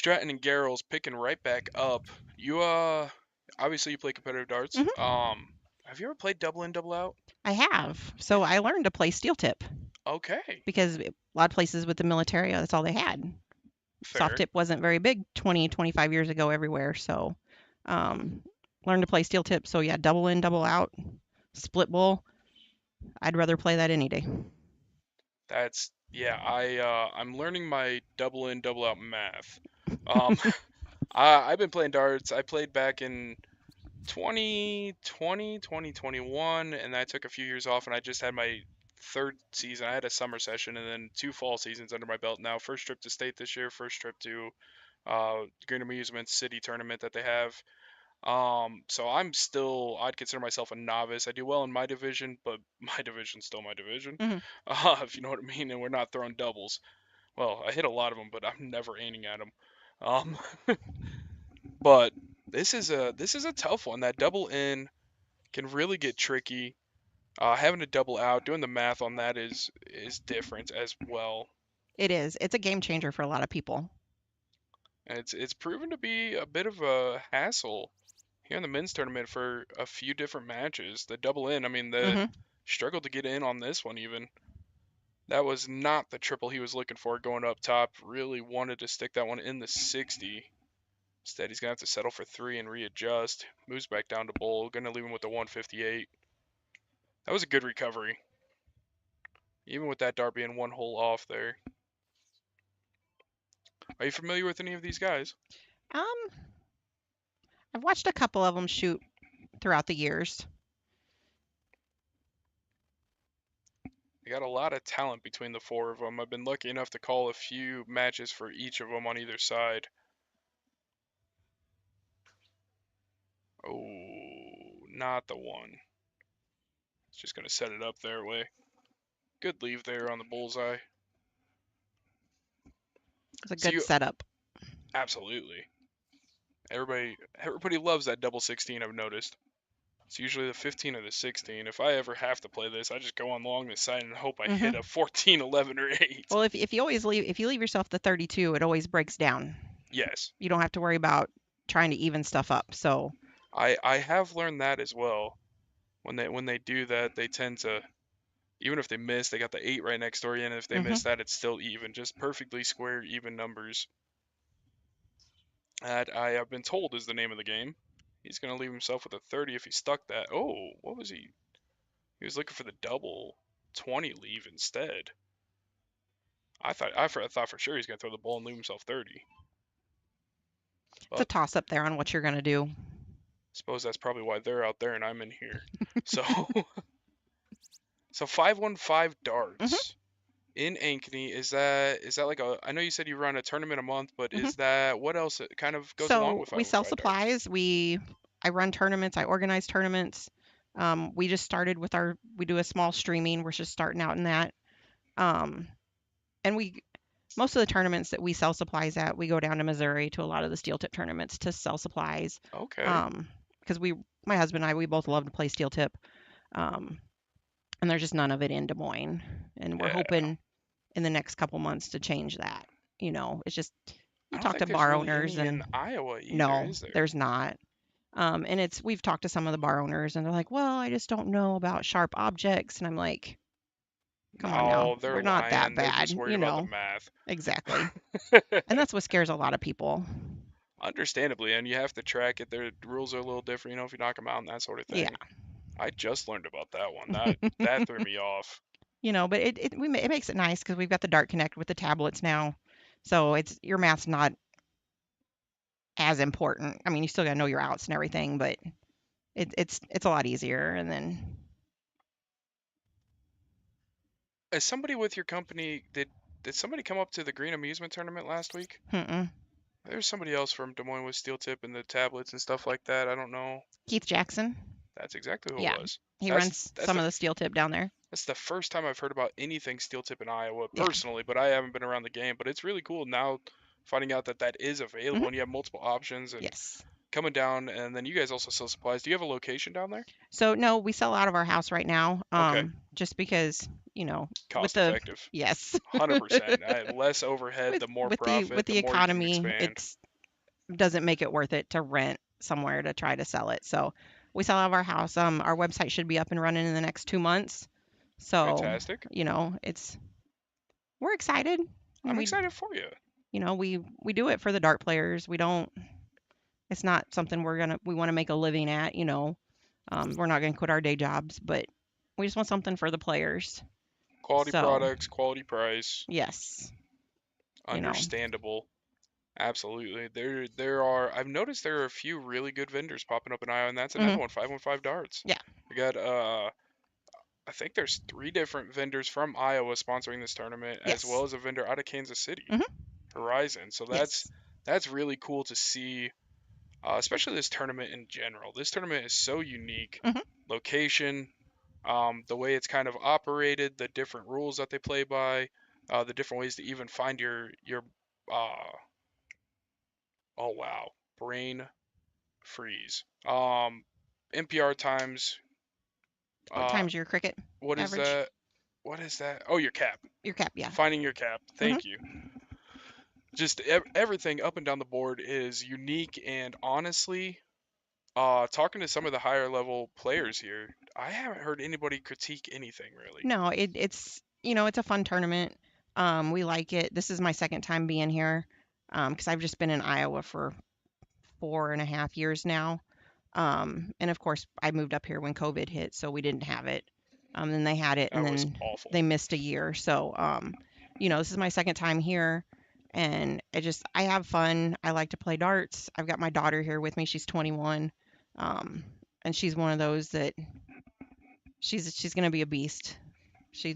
and Garrel's picking right back up. You obviously you play competitive darts. Mm-hmm. Have you ever played double in, double out? I have. So I learned to play steel tip. Okay. because a lot of places with the military, that's all they had. Fair. Soft tip wasn't very big 20, 25 years ago everywhere. So learn to play steel tip. So yeah, double in, double out, split bowl. I'd rather play that any day. That's yeah. I'm learning my double in, double out math. Um, I've been playing darts. I played back in 2020, 2021, and I took a few years off, and I just had my third season. I had a summer session and then 2 fall seasons under my belt now. First trip to state this year, first trip to Green Amusement City tournament that they have. So I'd consider myself a novice. I do well in my division, but my division's still my division, Mhm. if you know what I mean. And we're not throwing doubles. Well, I hit a lot of them, but I'm never aiming at them. Um, but this is a tough one. That double in can really get tricky. Having a double out, doing the math on that is different as well. It is. It's a game changer for a lot of people. And it's proven to be a bit of a hassle here in the men's tournament for a few different matches. The double in, I mean, the hmm struggled to get in on this one even. That was not the triple he was looking for going up top. Really wanted to stick that one in the 60. Instead, he's going to have to settle for 3 and readjust. Moves back down to bowl. Going to leave him with the 158. That was a good recovery. Even with that dart being 1 hole off there. Are you familiar with any of these guys? Um, I've watched a couple of them shoot throughout the years. They got a lot of talent between the 4 of them. I've been lucky enough to call a few matches for each of them on either side. Oh, not the one. It's just going to set it up their way. Good leave there on the bullseye. It's a So good you- setup. Absolutely. Everybody loves that double 16, I've noticed. It's usually the 15 or the 16. If I ever have to play this, I just go on along the side and hope I hit a 14, 11, or 8. Well, if you leave yourself the 32, it always breaks down. Yes. You don't have to worry about trying to even stuff up. So I have learned that as well. When they do that, they tend to, even if they miss, they got the 8 right next door, and if they miss that, it's still even, just perfectly square, even numbers. That I have been told is the name of the game. He's gonna leave himself with a 30 if he stuck that. Oh, what was he? He was looking for the double 20 leave instead. I thought for sure he's gonna throw the ball and leave himself 30. it's a toss up there on what you're gonna do. Suppose that's probably why they're out there and I'm in here. So, so 515 darts in Ankeny. Is that like a? I know you said you run a tournament a month, but is that what else it kind of goes along So with? we sell 515 darts? supplies. I run tournaments. I organize tournaments. We just started with we do a small streaming. We're just starting out in that. And most of the tournaments that we sell supplies at, we go down to Missouri to a lot of the steel tip tournaments to sell supplies. Okay. Because my husband and I, we both love to play steel tip. And there's just none of it in Des Moines. And we're hoping in the next couple months to change that. You know, it's just you talk to bar owners and in Iowa either, no, is there? there's not. And we've talked to some of the bar owners and they're like, well, I just don't know about sharp objects. And I'm like, come on now, they're we're not that lying. They're bad, just worried you about know. the math. Exactly. And that's what scares a lot of people. Understandably, and you have to track it. Their rules are a little different, you know, if you knock them out and that sort of thing. Yeah. I just learned about that one. That threw me off. You know, but it makes it nice because we've got the Dart Connect with the tablets now. So your math's not as important. I mean, you still got to know your outs and everything, but it's a lot easier. And then As somebody with your company, did somebody come up to the Green Amusement Tournament last week? There's somebody else from Des Moines with steel tip and the tablets and stuff like that. I don't know. Keith Jackson, That's exactly who Yeah. it was. he That's- runs that's some the of the steel tip down there. That's the first time I've heard about anything steel tip in Iowa Yeah. personally, but I haven't been around the game. But it's really cool now finding out that is available and you have multiple options and Yes. coming down. And then you guys also sell supplies. Do you have a location down there? So no, we sell out of our house right now. Okay. Just because, you know, Cost the effective. yes. 100%. Less overhead, the more profit, with the more you can economy, expand. doesn't make it worth it to rent somewhere to try to sell it. So we sell out of our house. Our website should be up and running in the next 2 months. So, Fantastic. we're excited. And I'm excited for you. we do it for the dart players. It's not something we want to make a living at, we're not going to quit our day jobs, but we just want something for the players. Quality So, products, quality price, yes, understandable. Absolutely. I've noticed there are a few really good vendors popping up in Iowa, and that's another Mhm. one, 515 Darts. Yeah. We got I think there's 3 different vendors from Iowa sponsoring this tournament, as Yes. well as a vendor out of Kansas City, Mhm. Horizon. So Yes. that's really cool to see, especially this tournament in general. This tournament is so unique. Mhm. Location, the way it's kind of operated, the different rules that they play by, the different ways to even find your oh wow, brain freeze. NPR times. What time's your cricket What is average? that? What is that? Oh, your cap. Your cap, yeah. Finding your cap. Thank you. Just everything up and down the board is unique, and honestly, talking to some of the higher level players here, I haven't heard anybody critique anything really. No, it's a fun tournament. We like it. This is my second time being here, because I've just been in Iowa for 4.5 years now. And of course, I moved up here when COVID hit, so we didn't have it. Then they had it, and That was then awful. they missed a year. So, this is my second time here, and I have fun. I like to play darts. I've got my daughter here with me. She's 21, and she's one of those that she's gonna be a beast. She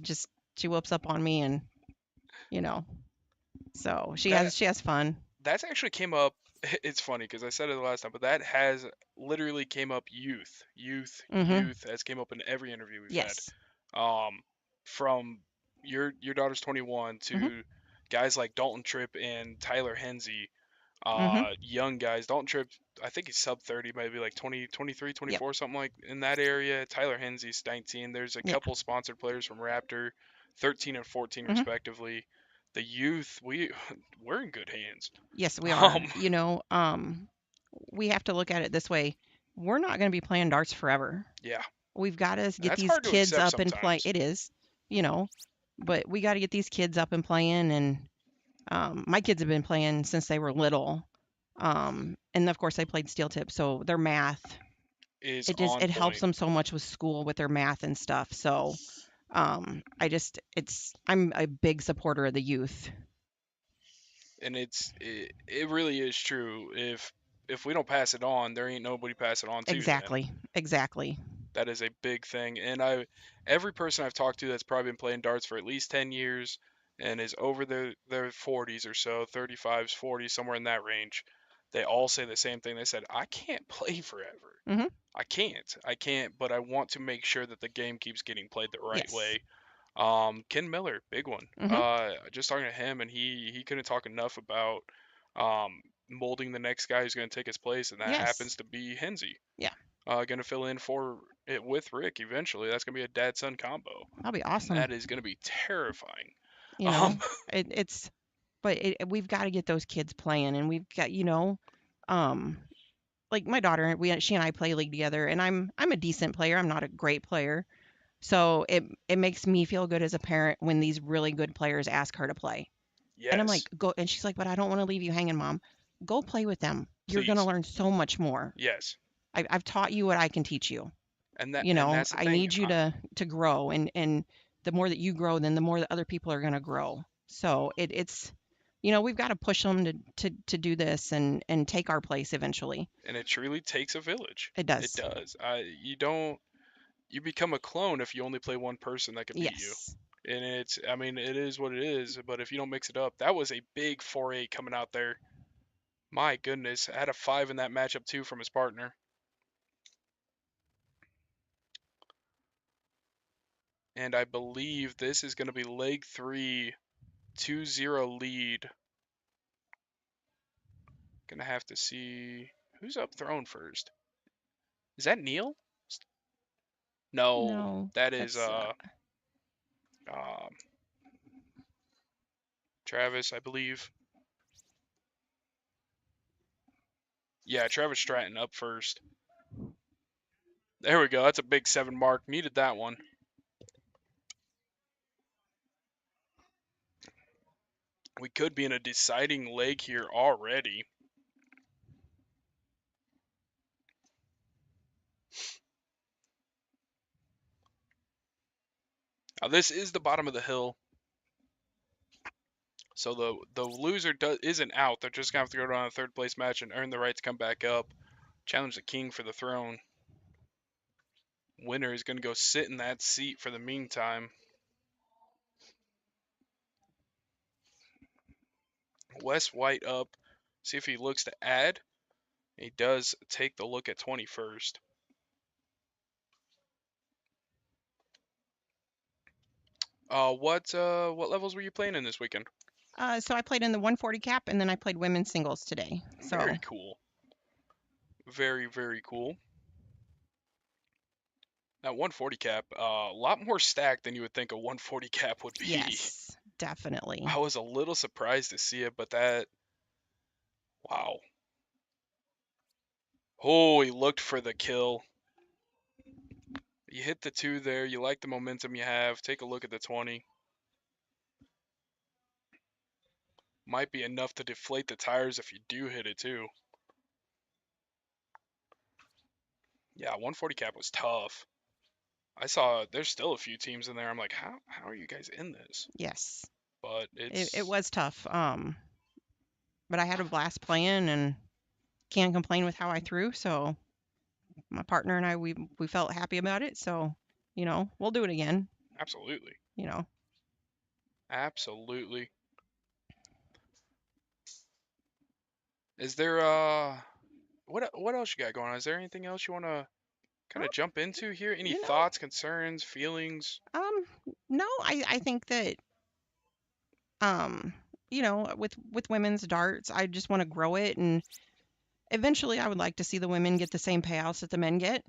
whoops up on me, and you know, so That she has fun. that's actually came up. It's funny because I said it the last time, but that has literally came up. Mhm. Youth has came up in every interview we've had. Yes. From your daughter's 21 Mhm. to guys like Dalton Tripp and Tyler Hensey, Mhm. young guys. Dalton Tripp, I think he's sub 30, maybe like 20, 23, Yep. 24, something like in that area. Tyler Hensey's 19. There's a Yeah. couple sponsored players from Raptor, 13 and 14 Mhm. respectively. The youth, we're in good hands. Yes, we are. Um, We have to look at it this way. We're not going to be playing darts forever. yeah, We've got to get that's these hard to kids accept up and play. sometimes. It is, but we got to get these kids up and playing. And my kids have been playing since they were little. And of course, they played steel tip, so their math Is it on helps point. them so much with school with their math and stuff. So I'm a big supporter of the youth. And it really is true. If we don't pass it on, there ain't nobody pass it on to them. Exactly. That is a big thing. And every person I've talked to that's probably been playing darts for at least 10 years and is over their 40s or so, 35s, 40s, somewhere in that range, they all say the same thing. They said, I can't play forever. Mhm. I can't, but I want to make sure that the game keeps getting played the right Yes. way. Ken Miller, big one. Mhm. Just talking to him, and he couldn't talk enough about molding the next guy who's going to take his place, and that Yes. happens to be Hensey. Yeah. Going to fill in for it with Rick eventually. That's going to be a dad-son combo. That'll be awesome. That is going to be terrifying. You know, it's but we've got to get those kids playing, and we've got like my daughter, she and I play league together, and I'm a decent player. I'm not a great player, so it makes me feel good as a parent when these really good players ask her to play. And I'm like, Yes, go, and she's like, but I don't want to leave you hanging, Mom. Go play with them. You're gonna please. learn so much more. Yes, I've taught you what I can teach you. and that's the I thing. need you to grow, and the more that you grow, then the more that other people are gonna grow. So it's we've got to push them to do this and take our place eventually. And it truly takes a village. It It does. does. You become a clone if you only play one person that can beat you. Yes. And I mean, it is what it is. But if you don't mix it up, that was a big 4-8 coming out there. My goodness, had a 5 in that matchup too from his partner. And I believe this is going to be leg 3, 2-0 lead. Gonna have to see who's up thrown first. Is that Neil? No, No. that is That's um, Travis, I believe. Yeah, Travis Stratton up first. There we go. That's a big 7 mark. Needed that one. We could be in a deciding leg here already. Now this is the bottom of the hill. So the loser isn't out. They're just going to have to go on a third place match and earn the right to come back up. Challenge the king for the throne. Winner is going to go sit in that seat for the meantime. Wes White up. See if he looks to add. He does take the look at 21st. What levels were you playing in this weekend? So I played in the 140 cap, and then I played women's singles today. So Very cool. Very, very cool. That 140 cap, a lot more stacked than you would think a 140 cap would be. yes, definitely. I was a little surprised to see it, but wow. Oh, he looked for the kill. You hit the 2 there. You like the momentum you have. Take a look at the 20. Might be enough to deflate the tires if you do hit it too. Yeah, 140 cap was tough. I saw there's still a few teams in there. I'm like, how are you guys in this? Yes, But it was tough. But I had a blast playing, and can't complain with how I threw. So my partner and I, we felt happy about it. So, we'll do it again. absolutely. Absolutely. Is there what else you got going on? Is there anything else you want to kind of jump into here? Any thoughts, concerns, feelings? No, I think that with women's darts, I just want to grow it, and eventually I would like to see the women get the same payouts that the men get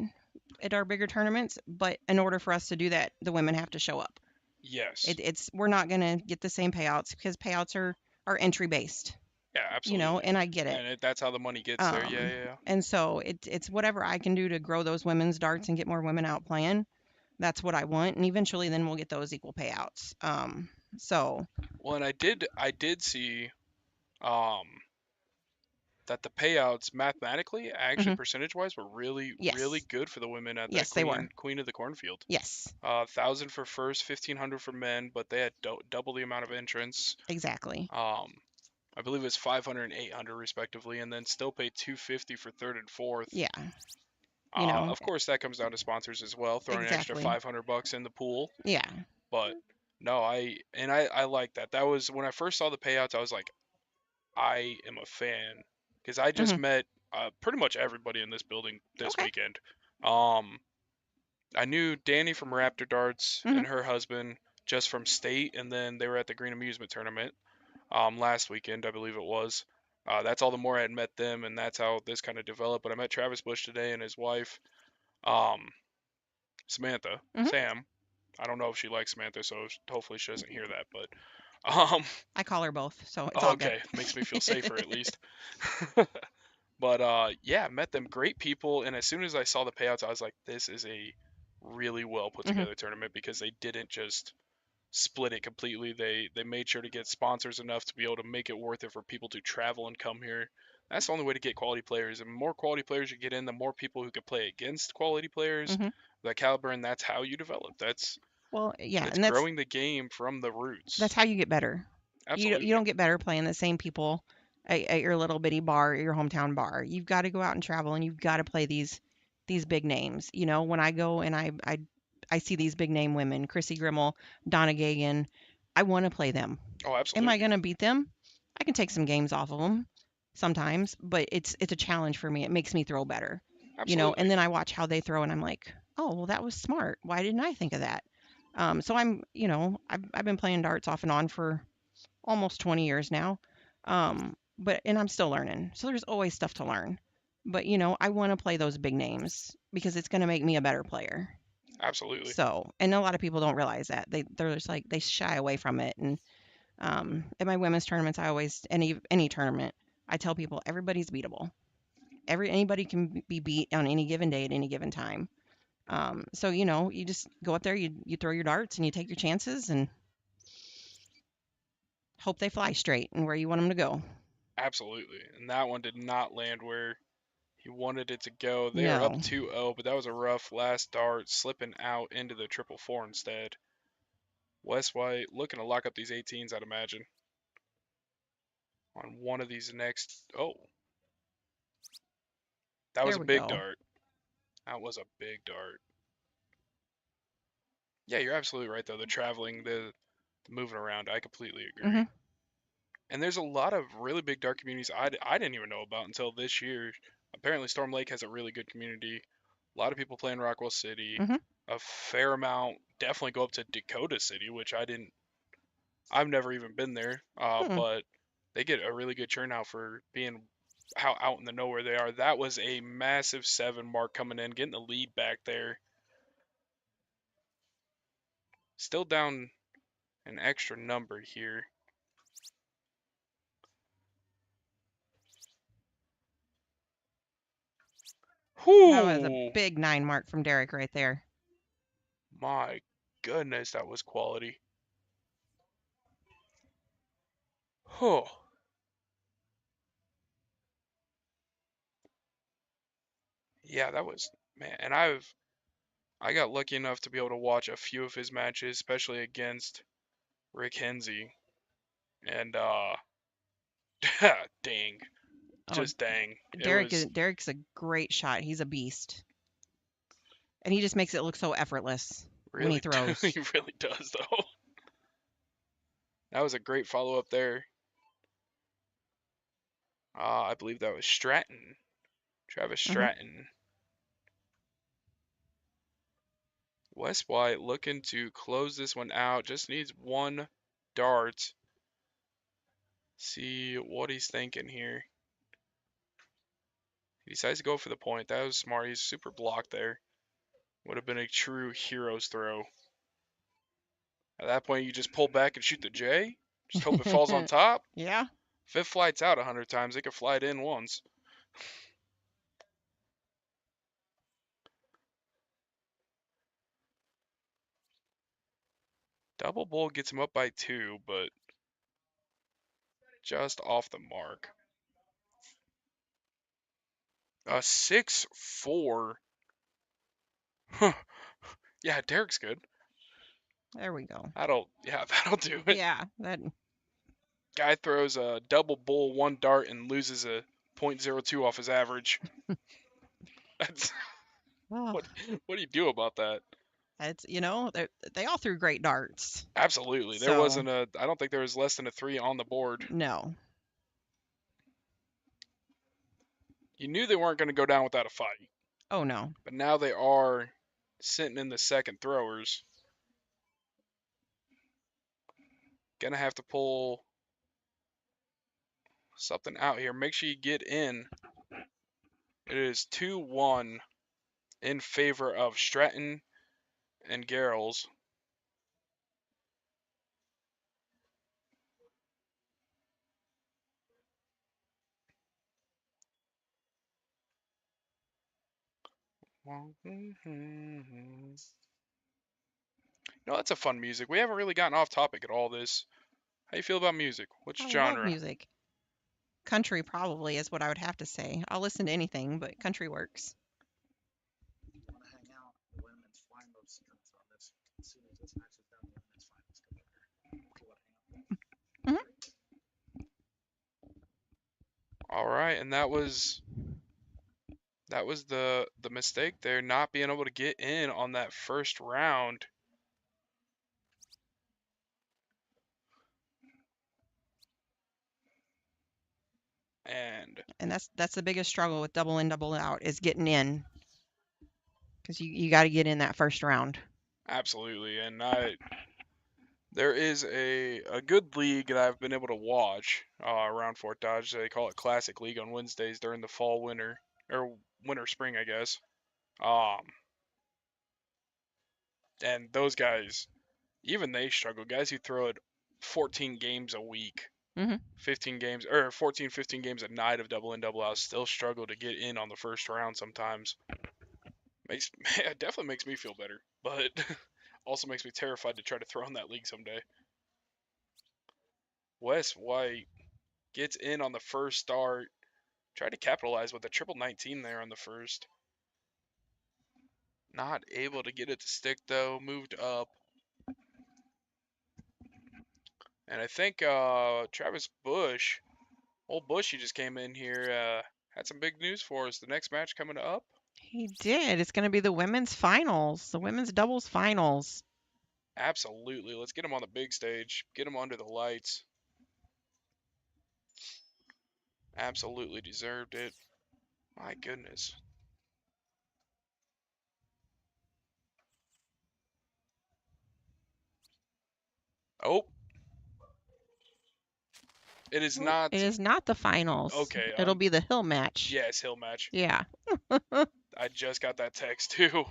at our bigger tournaments. But in order for us to do that, the women have to show up. Yes. We're not gonna get the same payouts because payouts are entry based. Yeah, absolutely. And I get it. And that's how the money gets there. Yeah. And so it's whatever I can do to grow those women's darts and get more women out playing. That's what I want, and eventually then we'll get those equal payouts. So Well, and I did see that the payouts mathematically, actually percentage-wise, were really really yes, good for the women at yes, that they were. Queen of the Cornfield. Yes, 1,000 for first, 1,500 for men, but they had double the amount of entrants. exactly. I believe it was 500 and 800 respectively, and then still pay 250 for third and fourth. Yeah, Of course, that comes down to sponsors as well, throwing an extra exactly. $500 in the pool. Yeah, But no, I like that. That was when I first saw the payouts. I was like, I am a fan because I just Mhm. met pretty much everybody in this building this Okay. weekend. I knew Danny from Raptor Darts and her husband just from state, and then they were at the Green Amusement Tournament last weekend, I believe it was. That's all the more I had met them, and that's how this kind of developed. But I met Travis Bush today and his wife, Samantha, Mhm. Sam. I don't know if she likes Samantha, so hopefully she doesn't hear that. But I call her both, so it's all good. okay, makes me feel safer at least. But yeah, met them, great people, and as soon as I saw the payouts, I was like, this is a really well put together tournament because they didn't just split it completely. They made sure to get sponsors enough to be able to make it worth it for people to travel and come here. That's the only way to get quality players. And the more quality players you get in, the more people who can play against quality players Mhm. that caliber, and that's how you develop. Well, yeah, It's and growing the game from the roots. that's how you get better. Absolutely. You don't get better playing the same people at your little bitty bar, your hometown bar. You've got to go out and travel, and you've got to play these big names. When I go and I see these big name women, Chrissy Grimmel, Donna Gagan, I want to play them. Oh, Am I absolutely. going to beat them? I can take some games off of them sometimes, but it's a challenge for me. It makes me throw better. Absolutely. And then I watch how they throw, and I'm like, oh, well, that was smart. Why didn't I think of that? So I've been playing darts off and on for almost 20 years now. And I'm still learning. So there's always stuff to learn. But I want to play those big names because it's going to make me a better player. Absolutely. So, and a lot of people don't realize that. They're just like they shy away from it. And at my women's tournaments, I always any tournament, I tell people everybody's beatable. Anybody can be beat on any given day at any given time. So you just go up there, you throw your darts and you take your chances, and hope they fly straight and where you want them to go. Absolutely. And that one did not land where he wanted it to go. They are No. up 2-0, but that was a rough last dart, slipping out into the 4-4 instead. West White looking to lock up these 18s, I'd imagine. On one of these next. Oh. That was There a we big go. dart. That was a big dart. Yeah, you're absolutely right, though. The traveling, the moving around, I completely agree. Mhm. And there's a lot of really big dart communities I didn't even know about until this year. Apparently, Storm Lake has a really good community. A lot of people play in Rockwell City. Mhm. A fair amount definitely go up to Dakota City, which I've never even been there. Hmm. But they get a really good turnout for being how out in the nowhere they are. That was a massive 7 mark coming in, getting the lead back there. Still down an extra number here. That was a Whoo! big 9 mark from Derek right there. My goodness, that was quality. Oh. Yeah, that was man, and I got lucky enough to be able to watch a few of his matches, especially against Rick Hensey. And dang. Oh, Just dang. It was Derek's a great shot. He's a beast. And he just makes it look so effortless when he really throws. he really does though. That was a great follow up there. I believe that was Stratton. Travis Mhm. Stratton. West White looking to close this one out. Just needs one dart. See what he's thinking here. He decides to go for the point. That was smart. He's super blocked there. Would have been a true hero's throw. At that point, you just pull back and shoot the J. Just hope it falls on top. Yeah. If it flights out 100 times, they could fly it in once. Double bull gets him up by 2, but just off the mark. A 6-4. Huh. Yeah, Derek's good. There we go. That'll do it. Yeah. That. Guy throws a double bull 1 dart and loses a .02 off his average. That's Oh, what do you do about that? it's they all threw great darts. Absolutely. There So wasn't I don't think there was less than a 3 on the board. no. You knew they weren't going to go down without a fight. Oh no. But now they are sitting in the second throwers. Gonna have to pull something out here. Make sure you get in. It is 2-1 in favor of Stratton and Garrels. No, that's a fun music. We haven't really gotten off topic at all this. How you feel about music? Which I love genre? music. Country probably is what I would have to say. I'll listen to anything, but country works. Want to hang out? The women's finals comes on this. As soon as this match is done, the women's finals come over. Okay, what hang out? All right, and that was the mistake there, not being able to get in on that first round. And that's the biggest struggle with double in, double out is getting in. Because you got to get in that first round. Absolutely, and there is a good league that I've been able to watch around Fort Dodge. They call it Classic League on Wednesdays during the fall, winter, or winter, spring, I guess. And those guys, even they struggle. Guys who throw it 14 games a week, Mhm. 15 games, or 14, 15 games a night of double in, double out, still struggle to get in on the first round sometimes. It definitely makes me feel better, but also makes me terrified to try to throw in that league someday. Wes White gets in on the first start. Tried to capitalize with a triple 19 there on the first. Not able to get it to stick though. Moved up. And I think Travis Bush, old Bushy just came in here, had some big news for us. The next match coming up. He did. It's going to be the women's finals, the women's doubles finals. Absolutely. Let's get him on the big stage. Get him under the lights. Absolutely deserved it. My goodness. Oh. It is Nope, not. It is not the finals. Okay. It'll be the hill match. Yes, hill match. Yeah. I just got that text too.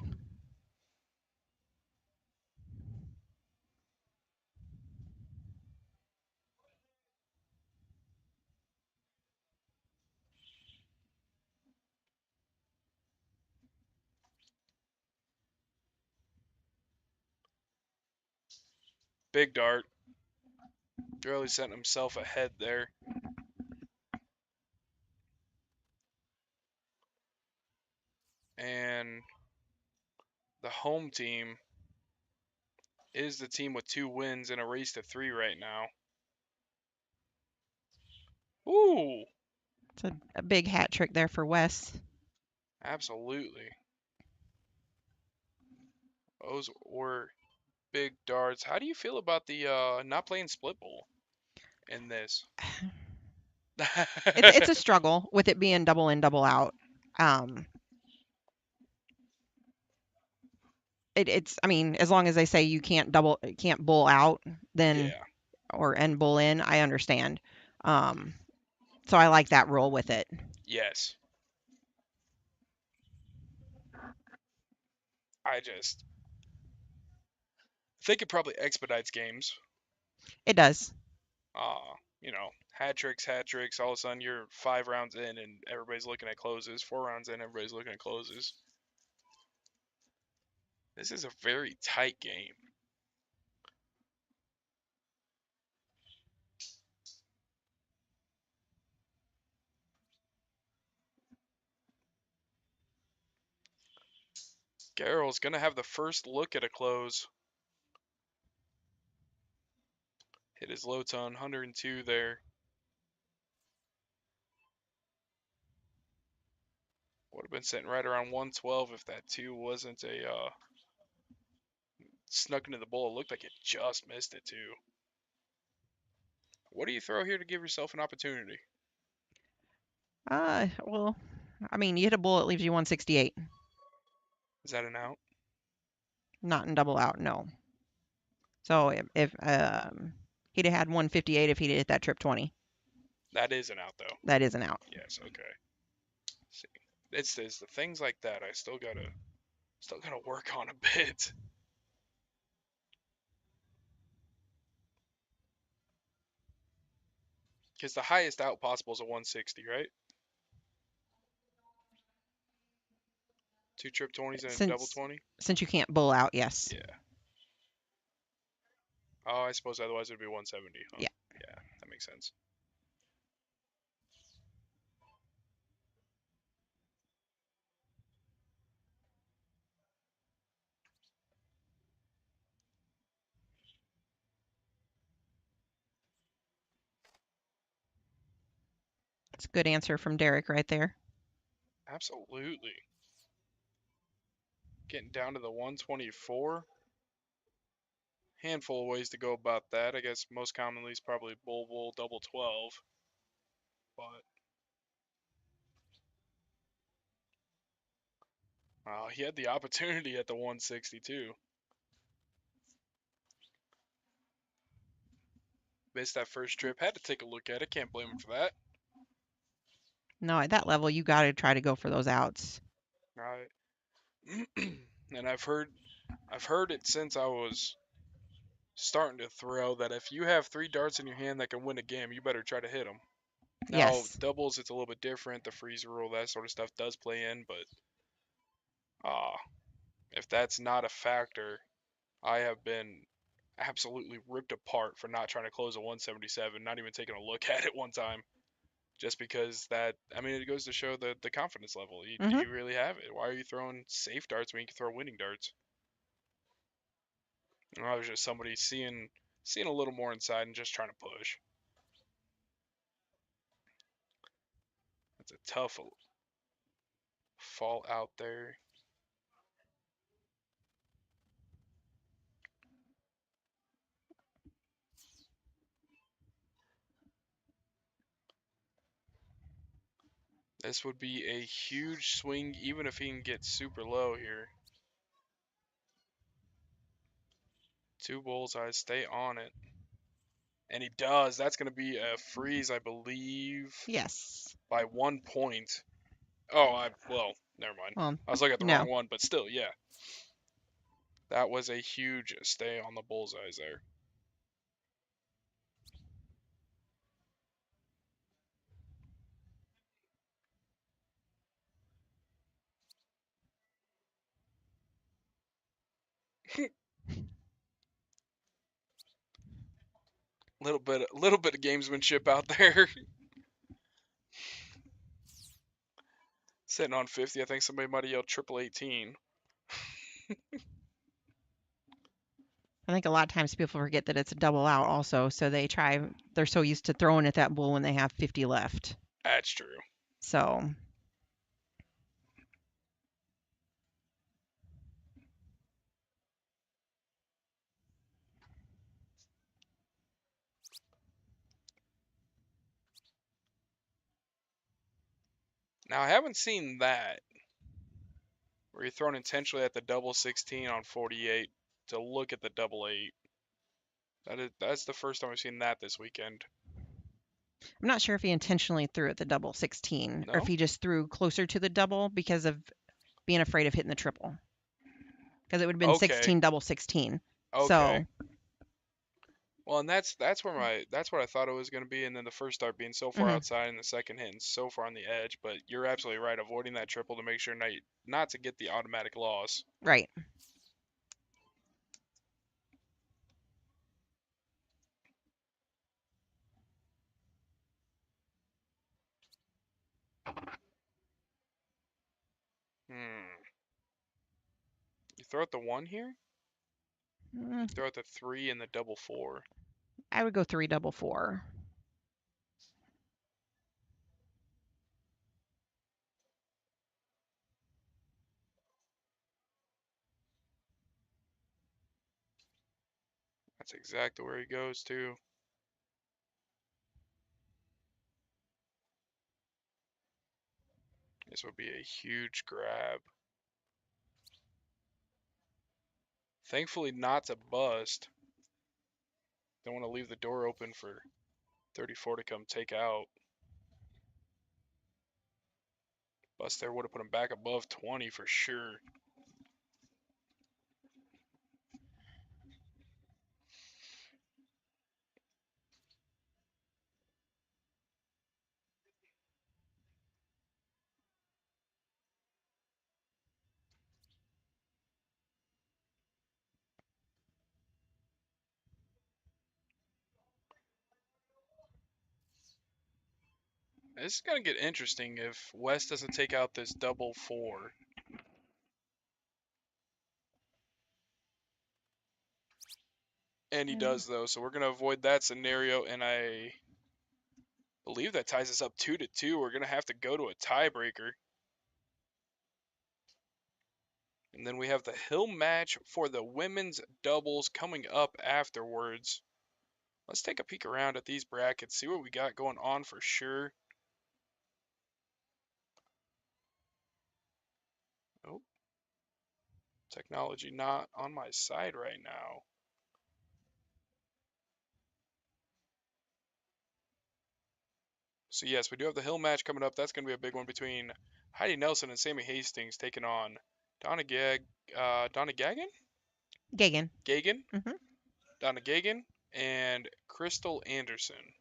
Big dart. Really setting himself ahead there. And the home team is the team with 2 wins in a race to 3 right now. Ooh, It's a big hat trick there for Wes. absolutely. Those were big darts. How do you feel about the not playing split bowl in this? It's a struggle with it being double in, double out. It's I mean, as long as they say you can't bull out, then Yeah, or and bull in, I understand. So I like that rule with it. yes. I just think it probably expedites games. It does. Hat tricks, hat tricks. All of a sudden, you're 5 rounds in, and everybody's looking at closes. 4 rounds in, everybody's looking at closes. This is a very tight game. Garrel's gonna have the first look at a close. Hit his low ton, 102 there. Would have been sitting right around 112 if that 2 wasn't a snuck into the bowl. It looked like it just missed it too. What do you throw here to give yourself an opportunity? Well, I mean, you hit a bull, it leaves you 168. Is that an out? Not in double out, no. So if he'd have had 158 if he'd hit that trip 20. That is an out though. That is an out. Yes, okay. See, it's the things like that I still gotta work on a bit. Because the highest out possible is a 160, right? 2 trip 20s and a double 20? Since you can't bull out, yes. Yeah. Oh, I suppose otherwise it would be 170, huh? Yeah. Yeah, that makes sense. It's a good answer from Derek right there. Absolutely. Getting down to the 124. Handful of ways to go about that. I guess most commonly is probably bull double 12. But he had the opportunity at the 162. Missed that first trip. Had to take a look at it. Can't blame him for that. No, at that level, you got to try to go for those outs. Right. And I've heard it since I was starting to throw that if you have 3 darts in your hand that can win a game, you better try to hit them. Now, Yes. doubles, it's a little bit different. The freeze rule, that sort of stuff does play in, but if that's not a factor, I have been absolutely ripped apart for not trying to close a 177, not even taking a look at it one time. Just because that, I mean, it goes to show the confidence level. Do Mhm. you really have it? Why are you throwing safe darts when you can throw winning darts? Or I was just somebody seeing a little more inside and just trying to push. That's a tough fall out there. This would be a huge swing, even if he can get super low here. 2 bullseyes, stay on it. And he does. That's going to be a freeze, I believe, Yes. by 1 point. Oh, well, never mind. Well, I was looking at the no. wrong one, but still, yeah. That was a huge stay on the bullseyes there. Little bit of gamesmanship out there. Sitting on 50, I think somebody might have yelled triple 18. I think a lot of times people forget that it's a double out also, so they're so used to throwing at that bull when they have 50 left. That's true. So, Now, I haven't seen that where you're throwing intentionally at the double 16 on 48 to look at the double 8. That's the first time I've seen that this weekend. I'm not sure if he intentionally threw at the double 16 or if No? he just threw closer to the double because of being afraid of hitting the triple. Because it would have been Okay. 16 double 16. Okay. So, Well, and that's what I thought it was going to be, and then the first start being so far mhm, outside, and the second hitting so far on the edge. But you're absolutely right, avoiding that triple to make sure not to get the automatic loss. right. You throw out the 1 here. Mm, Throw out the 3 and the double 4. I would go 3 double 4. That's exactly where he goes to. This would be a huge grab. Thankfully, not to bust. Don't want to leave the door open for 34 to come take out. Bust there would have put him back above 20 for sure. This is going to get interesting if West doesn't take out this double 4. And he does, though, so we're going to avoid that scenario, and I believe that ties us up 2-2. We're going to have to go to a tiebreaker. And then we have the Hill match for the women's doubles coming up afterwards. Let's take a peek around at these brackets, see what we got going on for sure. Oh, technology not on my side right now. So yes, we do have the Hill match coming up. That's going to be a big one between Heidi Nelson and Sammy Hastings taking on Donna Gagan? Gagan. Gagan? Mhm. Donna Gagan and Crystal Anderson.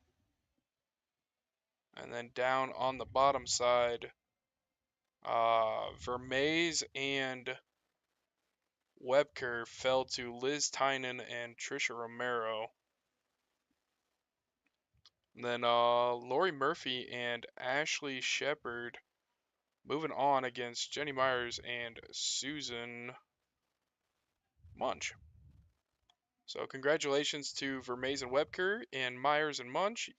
And then down on the bottom side, Vermees and Webker fell to Liz Tynan and Trisha Romero. And then Lori Murphy and Ashley Shepard moving on against Jenny Myers and Susan Munch. So congratulations to Vermaze and Webker and Myers and Munch.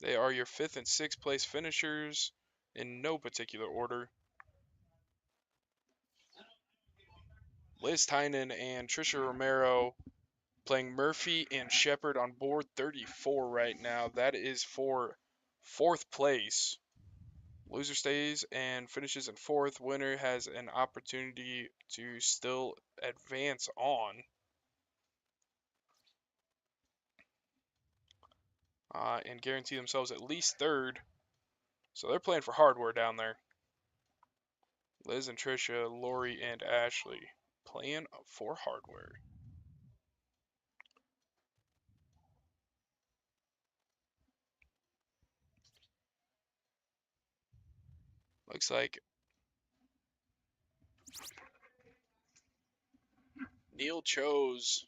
They are your 5th and 6th place finishers in no particular order. Liz Tynan and Trisha Romero playing Murphy and Shepard on board 34 right now. That is for 4th place. Loser stays and finishes in 4th. Winner has an opportunity to still advance on. And guarantee themselves at least 3rd. So they're playing for hardware down there. Liz and Trisha, Lori and Ashley playing for hardware. Looks like Neil chose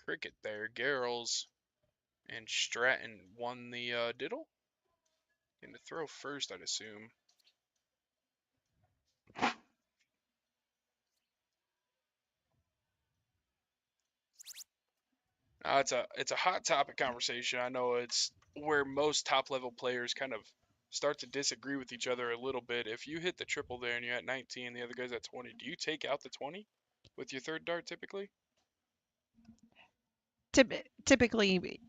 Cricket there. Garrels and Stratton won the diddle. Going to throw first, I'd assume. It's a hot topic conversation. I know it's where most top level players kind of start to disagree with each other a little bit. If you hit the triple there and you're at 19, the other guy's at 20, do you take out the 20 with your 3rd dart typically? Typically,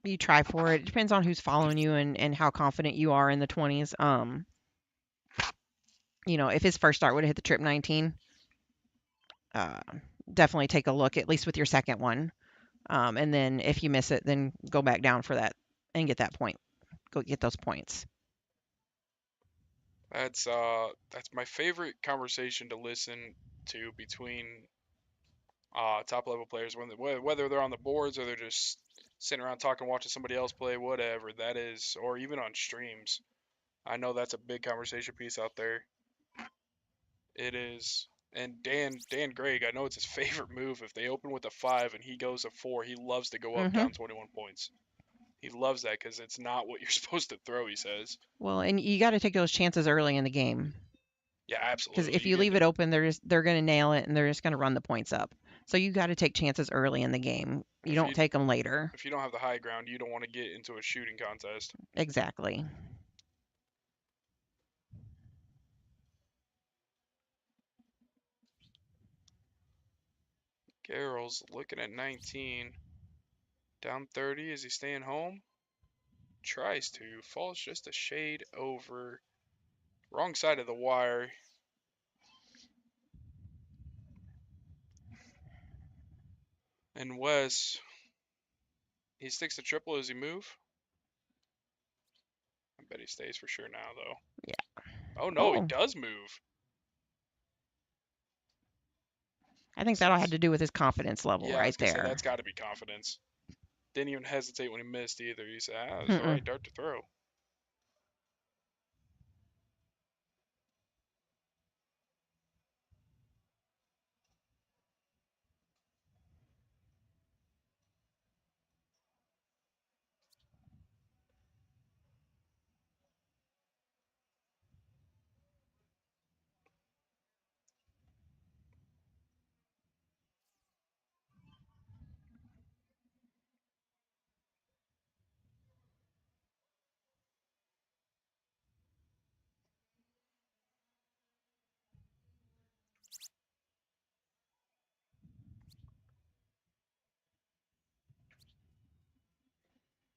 you try for it. It depends on who's following you and how confident you are in the 20s. If his first start would have hit the trip 19, definitely take a look, at least with your second one. And then if you miss it, then go back down for that and get that point. Go get those points. That's my favorite conversation to listen to between top level players, whether they're on the boards or they're just sitting around talking, watching somebody else play, whatever that is, or even on streams. I know that's a big conversation piece out there. It is. And Dan Gregg, I know it's his favorite move. If they open with a 5 and he goes a 4, he loves to go up down 21 points. He loves that because it's not what you're supposed to throw, he says. Well, and you got to take those chances early in the game. Yeah, absolutely. Because if you leave it open, they're going to nail it and they're just going to run the points up. So you got to take chances early in the game. You don't take them later. If you don't have the high ground, you don't want to get into a shooting contest. Exactly. Garrels looking at 19. Down 30. Is he staying home? Tries to. Falls just a shade over. Wrong side of the wire. And Wes, he sticks to triple. Does he move? I bet he stays for sure now, though. Yeah. Oh, no, he does move. I think that all had to do with his confidence level right there. That's got to be confidence. Didn't even hesitate when he missed either. He said, it was the right dart to throw.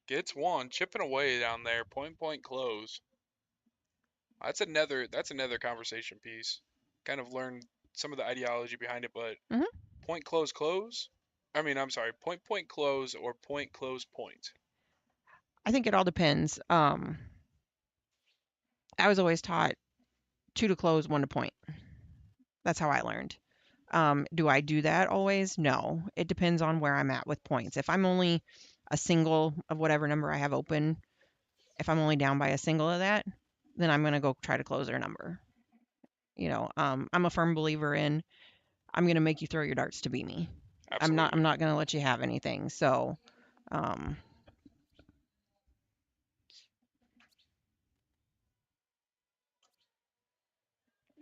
Gets one, chipping away down there, point close. That's another conversation piece. Kind of learn some of the ideology behind it, but point close. I mean, I'm sorry, point close or point close point. I think it all depends. I was always taught 2 to close, 1 to point. That's how I learned. Do I do that always? No. It depends on where I'm at with points. If I'm only a single of whatever number I have open, if I'm only down by a single of that, then I'm going to go try to close their number. You know, I'm a firm believer in I'm going to make you throw your darts to beat me. Absolutely. I'm not going to let you have anything. So, um,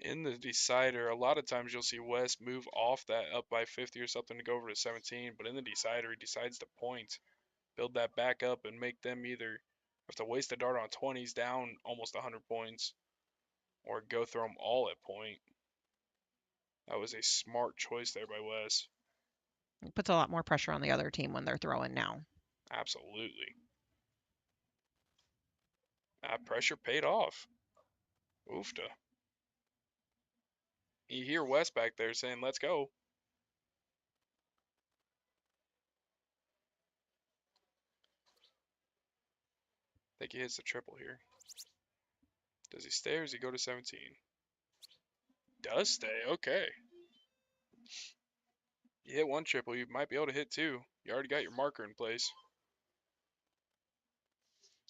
In the decider, a lot of times you'll see Wes move off that up by 50 or something to go over to 17, but in the decider, he decides to point, build that back up, and make them either have to waste a dart on 20s down almost 100 points or go through them all at point. That was a smart choice there by Wes. it puts a lot more pressure on the other team when they're throwing now. Absolutely. That pressure paid off. Oofta. You hear Wes back there saying, let's go. I think he hits the triple here. Does he stay or does he go to 17? Does stay, okay. You hit one triple, you might be able to hit two. You already got your marker in place.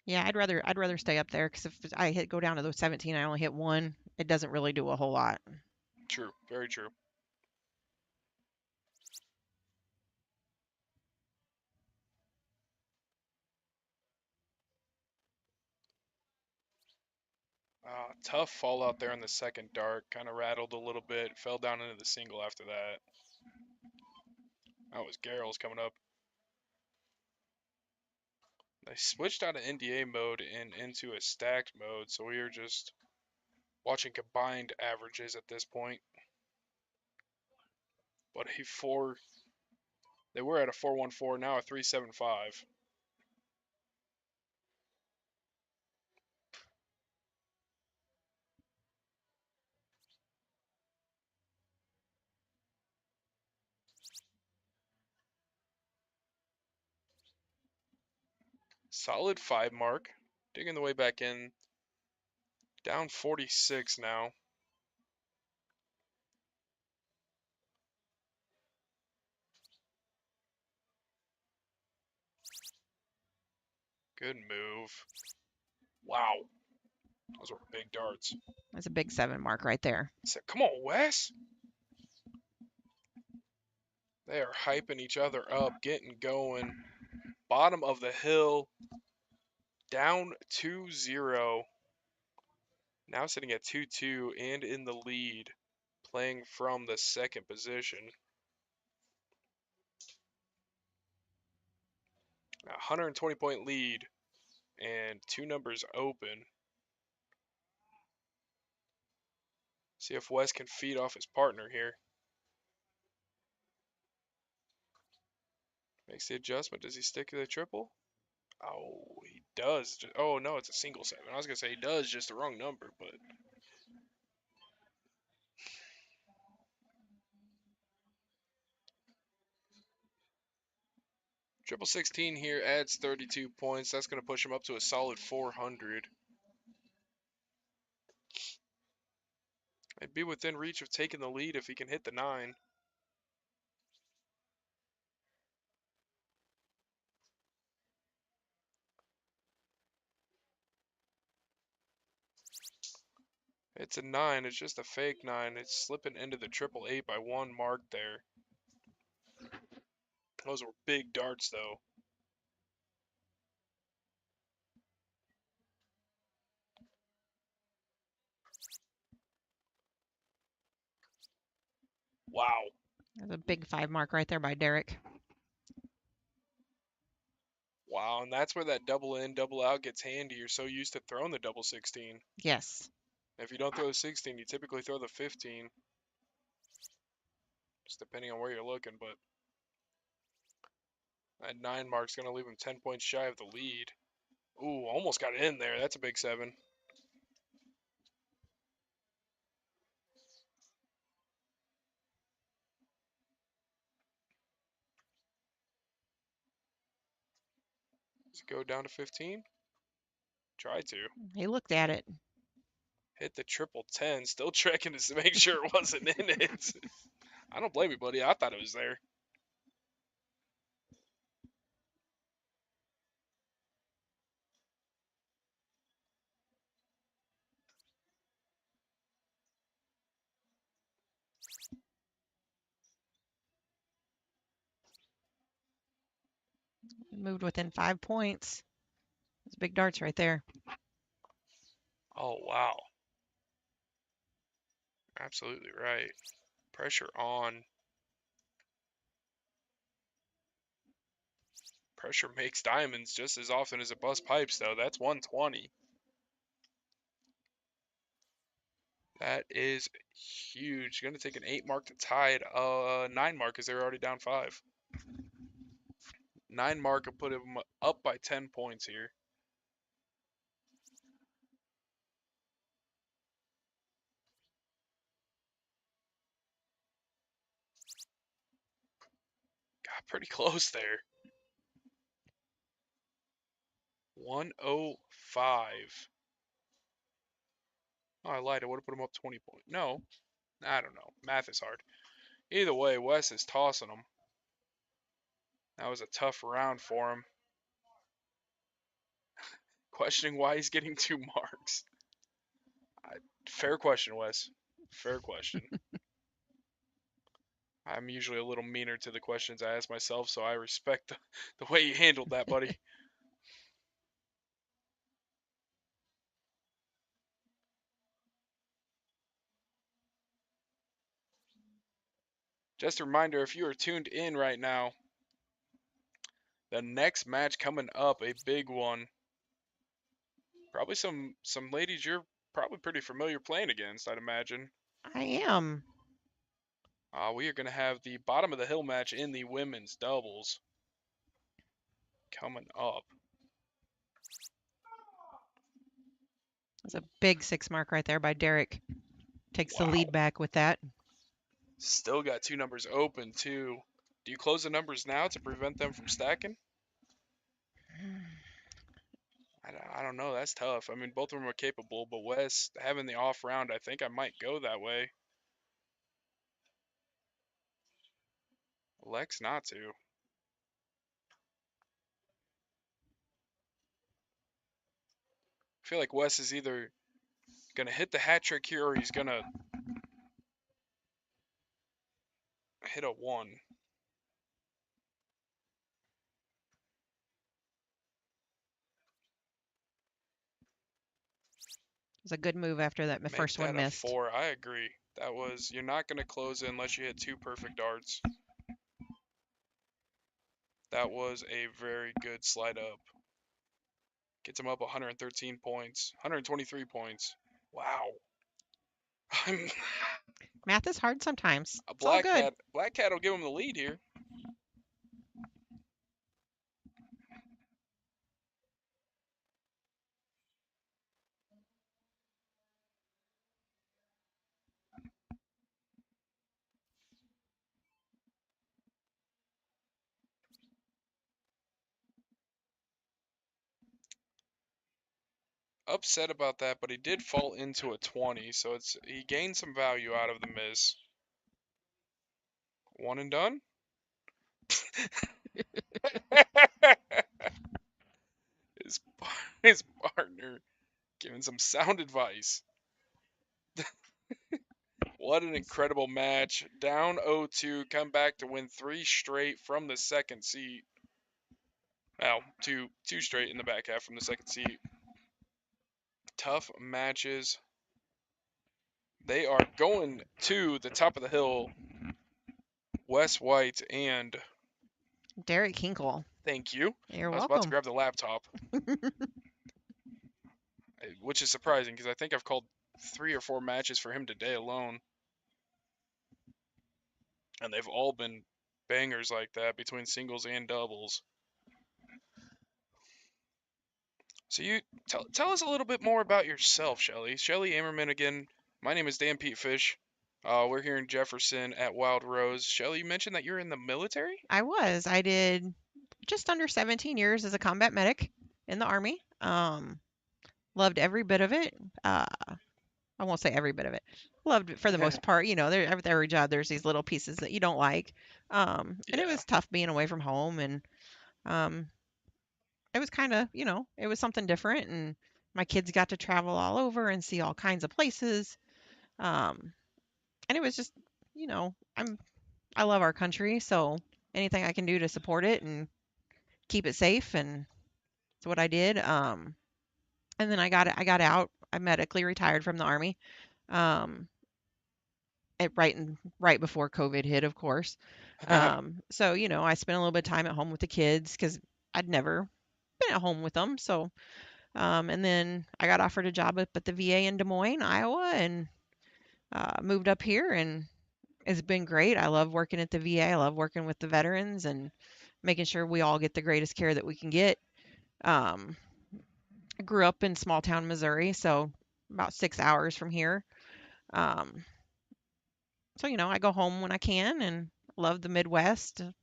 Yeah, I'd rather stay up there because if I go down to the 17, I only hit one. It doesn't really do a whole lot. True, very true. Tough fall out there on the second dart. Kind of rattled a little bit. Fell down into the single after that. That was Garrels coming up. They switched out of NDA mode and into a stacked mode, so we are just watching combined averages at this point. But they were at a 414, now a 375. Solid 5 mark. Digging the way back in. Down 46 now. Good move. Wow. Those were big darts. That's a big 7 mark right there. So, come on, Wes. They are hyping each other up, getting going. Bottom of the hill. Down 2-0. Now sitting at 2-2 and in the lead. Playing from the second position. 120-point lead. And 2 numbers open. See if Wes can feed off his partner here. Makes the adjustment. Does he stick to the triple? Oh, he does. Oh, no, it's a single 7. I was going to say he does, just the wrong number, but... Triple 16 here adds 32 points. That's going to push him up to a solid 400. I'd be within reach of taking the lead if he can hit the 9. It's a 9. It's just a fake 9. It's slipping into the triple 8 by 1 mark there. Those were big darts, though. Wow. That's a big 5 mark right there by Derek. Wow, and that's where that double in, double out gets handy. You're so used to throwing the double 16. Yes. If you don't throw the 16, you typically throw the 15. Just depending on where you're looking, but that 9 mark's going to leave him 10 points shy of the lead. Ooh, almost got it in there. That's a big 7. Does it go down to 15? Try to. He looked at it. Hit the triple 10. Still checking to make sure it wasn't in it. I don't blame you, buddy. I thought it was there. moved within 5 points. Those big darts right there. Oh, wow. Absolutely right. Pressure on. Pressure makes diamonds just as often as it busts pipes, though. That's 120. That is huge. Going to take an 8 mark to tie it. 9 mark because they're already down 5. 9 mark will put him up by 10 points here. Got pretty close there. 105. Oh, I lied. I would have put him up 20 points. No, I don't know. Math is hard. Either way, Wes is tossing him. That was a tough round for him. Questioning why he's getting 2 marks. Fair question, Wes. Fair question. I'm usually a little meaner to the questions I ask myself, so I respect the way you handled that, buddy. Just a reminder, if you are tuned in right now, the next match coming up, a big one. Probably some ladies you're probably pretty familiar playing against, I'd imagine. I am. We are going to have the bottom of the hill match in the women's doubles coming up. That's a big 6 mark right there by Derek. Takes the Wow. lead back with that. Still got 2 numbers open, too. Do you close the numbers now to prevent them from stacking? I don't know. That's tough. I mean, both of them are capable, but Wes having the off round, I think I might go that way. Lex not to. I feel like Wes is either going to hit the hat trick here or he's going to hit a 1. It was a good move after that. My Make first that one a missed. 4. I agree. That was, you're not going to close it unless you hit 2 perfect darts. That was a very good slide up. Gets him up 113 points, 123 points. Wow. I'm Math is hard sometimes. a It's all good. Black Cat will give him the lead here. Upset about that, but he did fall into a 20, so he gained some value out of the miss. 1 and done. his his partner giving some sound advice. What an incredible match. Down 0-2, come back to win 3 straight from the second seat. Well, two straight in the back half from the second seat. Tough matches. They are going to the top of the hill. Wes White and Derek Hinkle. thank you. You're I was about to welcome. grab the laptop, which is surprising because I think I've called 3 or 4 matches for him today alone. And they've all been bangers like that between singles and doubles. So you tell us a little bit more about yourself, Shelly. Shelly Amerman again. My name is Dan Pete Fish. We're here in Jefferson at Wild Rose. Shelly, you mentioned that you're in the military? I was. I did just under 17 years as a combat medic in the Army. Loved every bit of it. I won't say every bit of it. Loved it for the most part. You know, every job there's these little pieces that you don't like. And it Yeah. was tough being away from home, and it was kind of, it was something different. And my kids got to travel all over and see all kinds of places. And it was just, I love our country, so anything I can do to support it and keep it safe, and that's what I did. And then I got out. I medically retired from the Army. Um, right before COVID hit, of course. So I spent a little bit of time at home with the kids because I'd never been at home with them. So, and then I got offered a job up at the VA in Des Moines, Iowa, and moved up here, and it's been great. I love working at the VA. I love working with the veterans and making sure we all get the greatest care that we can get. Um, I grew up in small town Missouri, so about 6 hours from here. Um, so I go home when I can, and love the Midwest. And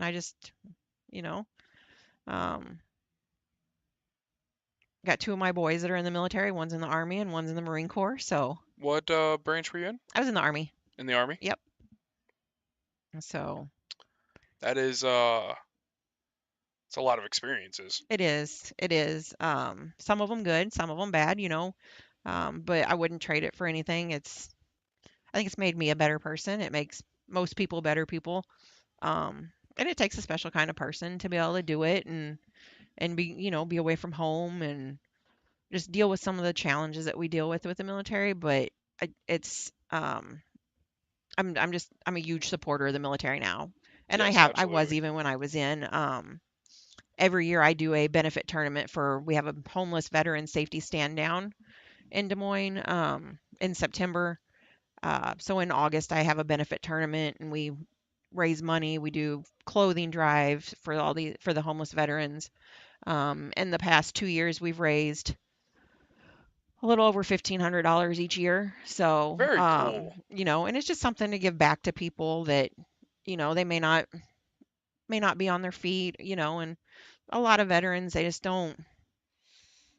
I just, you know, um, got two of my boys that are in the military. One's in the Army and one's in the Marine Corps. So What branch were you in? I was in the Army. In the Army? Yep. So That is it's a lot of experiences. it is. It is. Some of them good, some of them bad. But I wouldn't trade it for anything. I think it's made me a better person. It makes most people better people. And it takes a special kind of person to be able to do it and be away from home and just deal with some of the challenges that we deal with the military. But it's I'm a huge supporter of the military now, and Yes, I was absolutely. even when I was in. Every year I do a benefit tournament we have a homeless veteran safety stand down in Des Moines in September. So in August I have a benefit tournament and we raise money. We do clothing drives for the homeless veterans. In the past 2 years we've raised a little over $1,500 each year. So, Very cool. and it's just something to give back to people that, they may not be on their feet, and a lot of veterans, they just don't,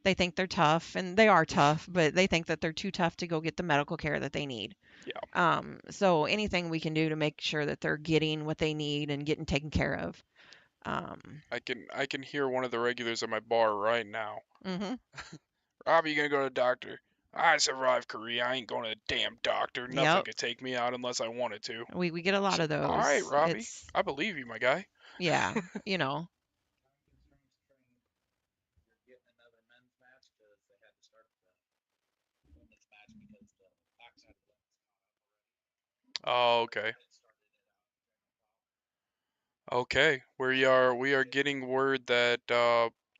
they think they're tough and they are tough, but they think that they're too tough to go get the medical care that they need. Yeah, So anything we can do to make sure that they're getting what they need and getting taken care of. I can hear one of the regulars at my bar right now. hmm Robbie, you gonna go to the doctor? I survived Korea. I ain't going to a damn doctor. Nothing Yep. could take me out unless I wanted to. We get a lot So, of all right, those. Robbie. It's, I believe you, my guy. yeah, Time constraints train, you're getting another men's match because they had to start the women's match because the backside of the women's caught up already. Oh, okay. It started it out. Okay. We are getting word that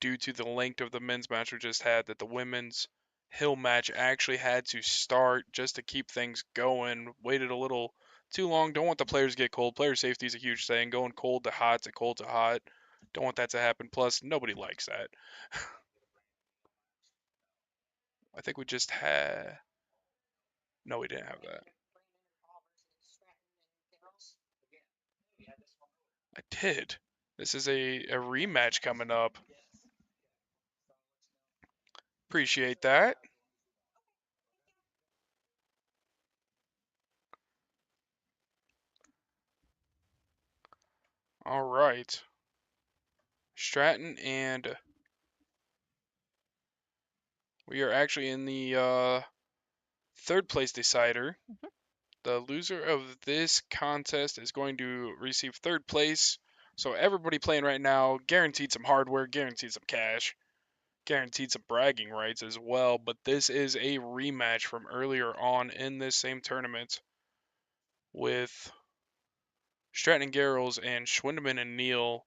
due to the length of the men's match we just had, that the women's hill match actually had to start just to keep things going. Waited a little too long. Don't want the players to get cold. Player safety is a huge thing. Going cold to hot to cold to hot. Don't want that to happen. Plus, nobody likes that. I think we just had. No, we didn't have that. Again, we had this one earlier. I did. This is a rematch coming up. Yes. Yeah. So I'll let you know. Appreciate that. All right. Stratton, and we are actually in the third place decider. Mhm. The loser of this contest is going to receive third place. So everybody playing right now, guaranteed some hardware, guaranteed some cash, guaranteed some bragging rights as well. But this is a rematch from earlier on in this same tournament with Stratton and Garrels and Schwindeman and Neal.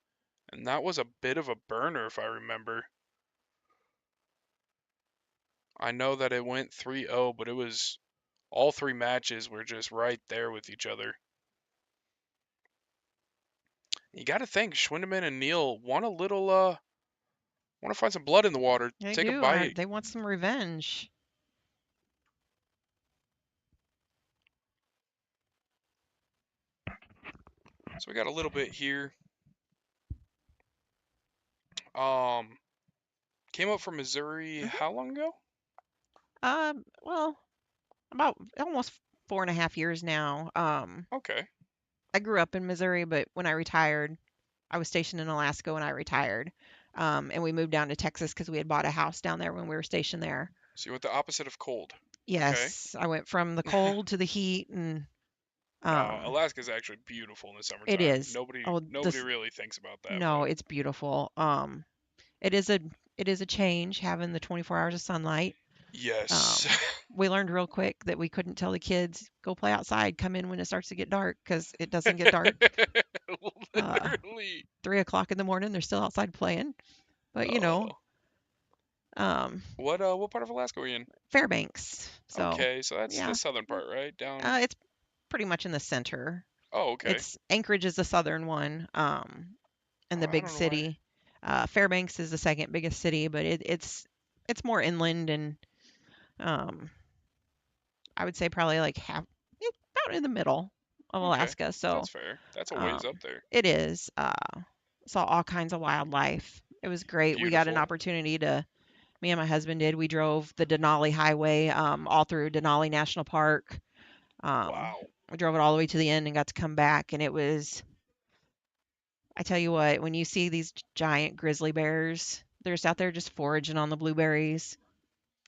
And that was a bit of a burner if I remember. I know that it went 3-0, but it was all three matches were just right there with each other. You got to think Schwindeman and Neal want a little want to find some blood in the water, They take a do. bite. They want some revenge. So we got a little bit here. Um came up from Missouri Mhm. how long ago? Well, about almost 4.5 years now. Okay. I grew up in Missouri, but when I retired, I was stationed in Alaska when I retired. And we moved down to Texas because we had bought a house down there when we were stationed there. So you went the opposite of cold. Okay. Yes, I went from the cold to the heat, and Alaska's actually beautiful in the It summertime. is. Nobody Oh, nobody really thinks about that, no, but it's beautiful. It is a change having the 24 hours of sunlight. yes. Um, we learned real quick that we couldn't tell the kids go play outside, come in when it starts to get dark because it doesn't get dark. Uh, Literally. 3 o'clock in the morning, they're still outside playing. But Oh. um, What part of Alaska were you in? Fairbanks. So Okay, so that's the yeah, southern part, right? Down. it's pretty much in the center. Oh, okay. It's Anchorage is the southern one, and Oh, the I big don't know why. city. Fairbanks is the second biggest city, but it's more inland and um, I would say probably like about in the middle of Okay, Alaska. So that's fair. That's a ways um, up there. it is. Saw all kinds of wildlife. It was great. We got an Beautiful. opportunity to. Me and my husband did. We drove the Denali Highway all through Denali National Park. Wow. We drove it all the way to the end and got to come back, and it was. I tell you what, when you see these giant grizzly bears, they're just out there just foraging on the blueberries.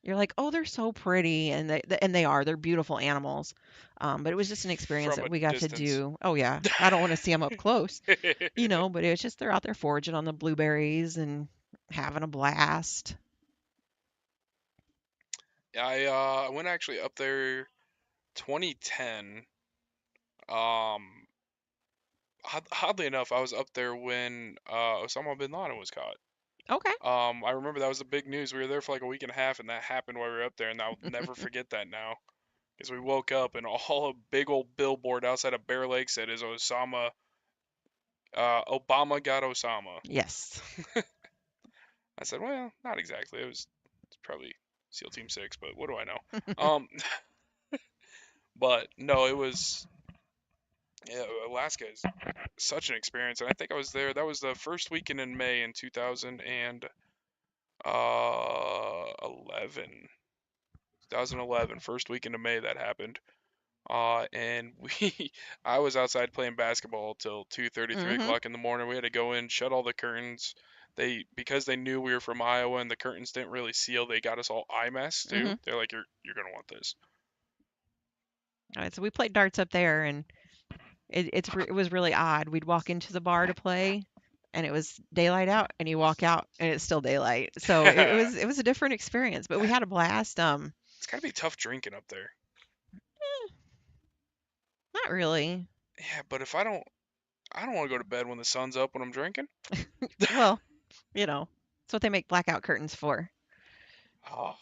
You're like, oh, they're so pretty, and they are. They're beautiful animals. But it was just an experience From that a we got to distance. do. Oh yeah, I don't want to see them up close, but it's just they're out there foraging on the blueberries and having a blast. I went actually up there 2010. Um, oddly enough, I was up there when Osama bin Laden was caught. Okay. I remember that was the big news. We were there for like a week and a half, and that happened while we were up there, and I'll never forget that now. Because we woke up and all a big old billboard outside of Bear Lake said, "Is Osama Obama got Osama?" Yes. I said, "Well, not exactly. It's probably SEAL Team 6, but what do I know?" Um, but no, it was yeah, Alaska is such an experience, and I think I was there. That was the first weekend in May in 2011. 2011, first weekend of May that happened. And I was outside playing basketball till 2:30, 3 Mhm. o'clock in the morning. We had to go in, shut all the curtains. Because they knew we were from Iowa and the curtains didn't really seal, they got us all eye masks too. Mhm. They're like, you're gonna want this. All right, so we played darts up there, and it was really odd. We'd walk into the bar to play, and it was daylight out, and you walk out, and it's still daylight. So it was a different experience, but we had a blast. It's gotta be tough drinking up there. Not really. Yeah, but if I don't want to go to bed when the sun's up when I'm drinking. Well, that's what they make blackout curtains for. Oh,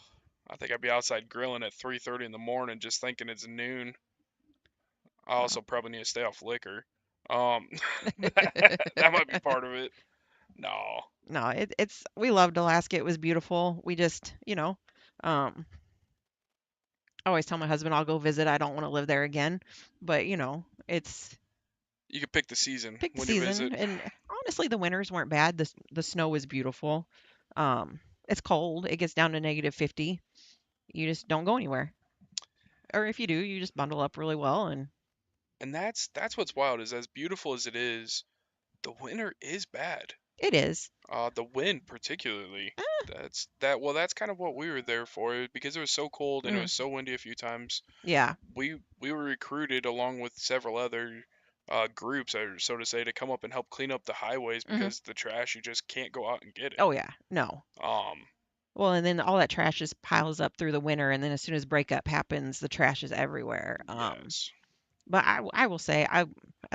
I think I'd be outside grilling at 3:30 in the morning just thinking it's noon. I Well, also probably need to stay off liquor. Um, that might be part of it. No. no, it's we loved Alaska. It was beautiful. We just, I always tell my husband I'll go visit. I don't want to live there again, but it's You could pick the season pick the when you visit. season. And honestly, the winters weren't bad. The snow was beautiful. It's cold. It gets down to -50. You just don't go anywhere. Or if you do, you just bundle up really well and And that's what's wild is as beautiful as it is, the winter is bad. it is. The wind particularly. Eh, That's kind of what we were there for because it was so cold and it mm, was so windy a few times. yeah. We were recruited along with several other groups, or so to say, to come up and help clean up the highways Hmm. because the trash you just can't go out and get it. Oh yeah. No. Um, Well, and then all that trash just piles up through the winter, and then as soon as breakup happens, the trash is everywhere. yes. But I will say I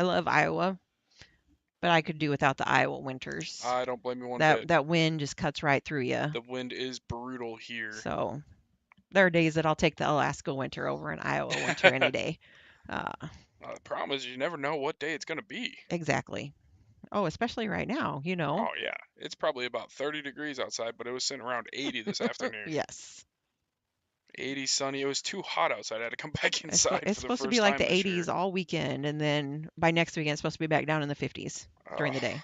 love Iowa, but I could do without the Iowa winters. I don't blame you one That bit. that wind just cuts right through you. The wind is brutal here. So there are days that I'll take the Alaska winter over an Iowa winter any day. Uh, The problem is you never know what day it's gonna be. exactly. Oh, especially right now. Oh yeah, it's probably about 30 degrees outside, but it was sitting around 80 this afternoon. Yes. 80 sunny. It was too hot outside. I had to come back inside It's for the supposed to be first like time the this year. 80s all weekend, and then by next weekend, it's supposed to be back down in the 50s during Ugh, the day.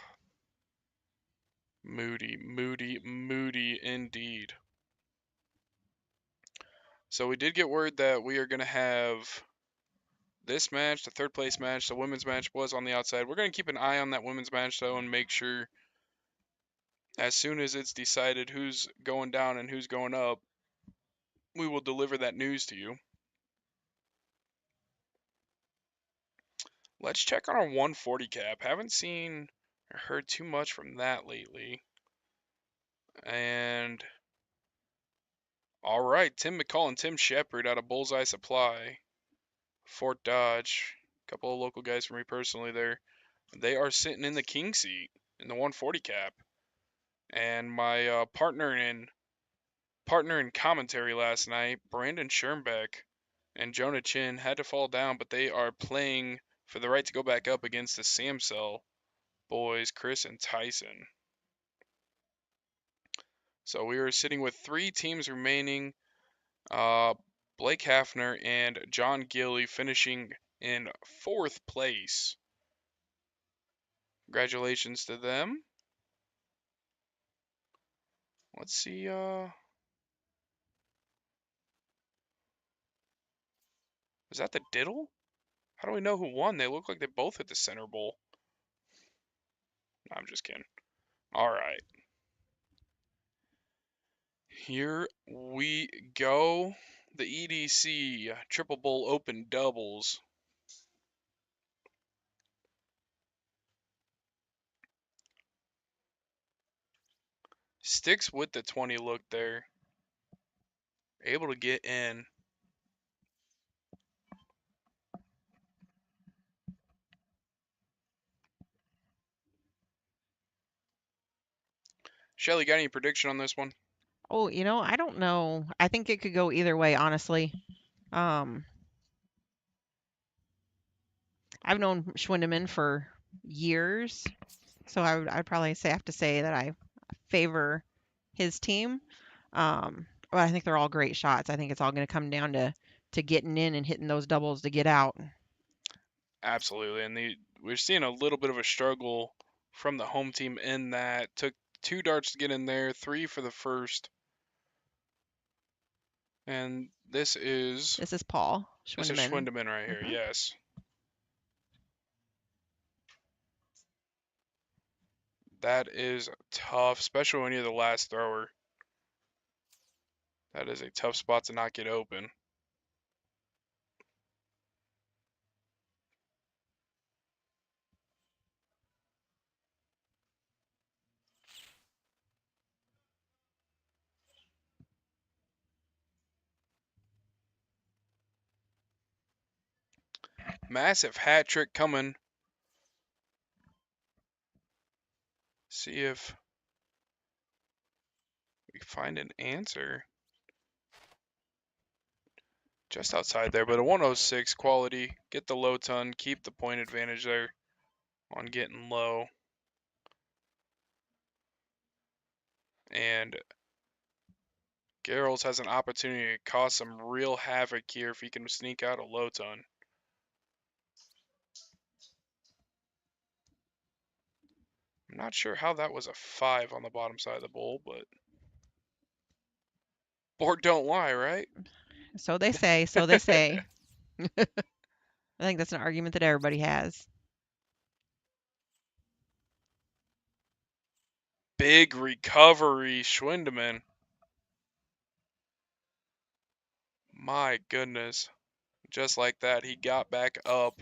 moody, moody, moody indeed. So we did get word that we are gonna have this match, the third place match, the women's match was on the outside. We're gonna keep an eye on that women's match though and make sure as soon as it's decided who's going down and who's going up, we will deliver that news to you. Let's check on our 140 cap. Haven't seen or heard too much from that lately. And all right, Tim McCall and Tim Shepard out of Bullseye Supply, Fort Dodge. A couple of local guys for me personally there. They are sitting in the king seat in the 140 cap. And my partner in commentary last night, Brandon Schoenbeck and Jonah Chin, had to fall down, but they are playing for the right to go back up against the Samsel boys, Chris and Tyson. So we are sitting with 3 teams remaining. Blake Hafner and John Gilly finishing in 4th place. Congratulations to them. Let's see. Was that the Diddle? How do we know who won? They look like they both hit the center bowl. No, I'm just kidding. All right. Here we go. The EDC Triple Bowl Open Doubles. Sticks with the 20 look there. Able to get in. Shelly, got any prediction on this one? Oh, I don't know. I think it could go either way, honestly. I've known Schwindeman for years, so I'd probably have to say that I favor his team. But I think they're all great shots. I think it's all going to come down to getting in and hitting those doubles to get out. Absolutely, and we're seeing a little bit of a struggle from the home team in that. Took 2 darts to get in there, 3 for the first. And this is Paul Schwindeman. This is Schwindeman right here, yes. That is tough, especially when you're the last thrower. That is a tough spot to not get open. Massive hat trick coming. See if we find an answer. Just outside there, but a 106 quality. Get the low ton, keep the point advantage there on getting low. And Garrels has an opportunity to cause some real havoc here if he can sneak out a low ton. I'm not sure how that was a 5 on the bottom side of the bowl, but board don't lie, right? So they say, so they say. I think that's an argument that everybody has. Big recovery, Schwindeman. My goodness. Just like that, he got back up.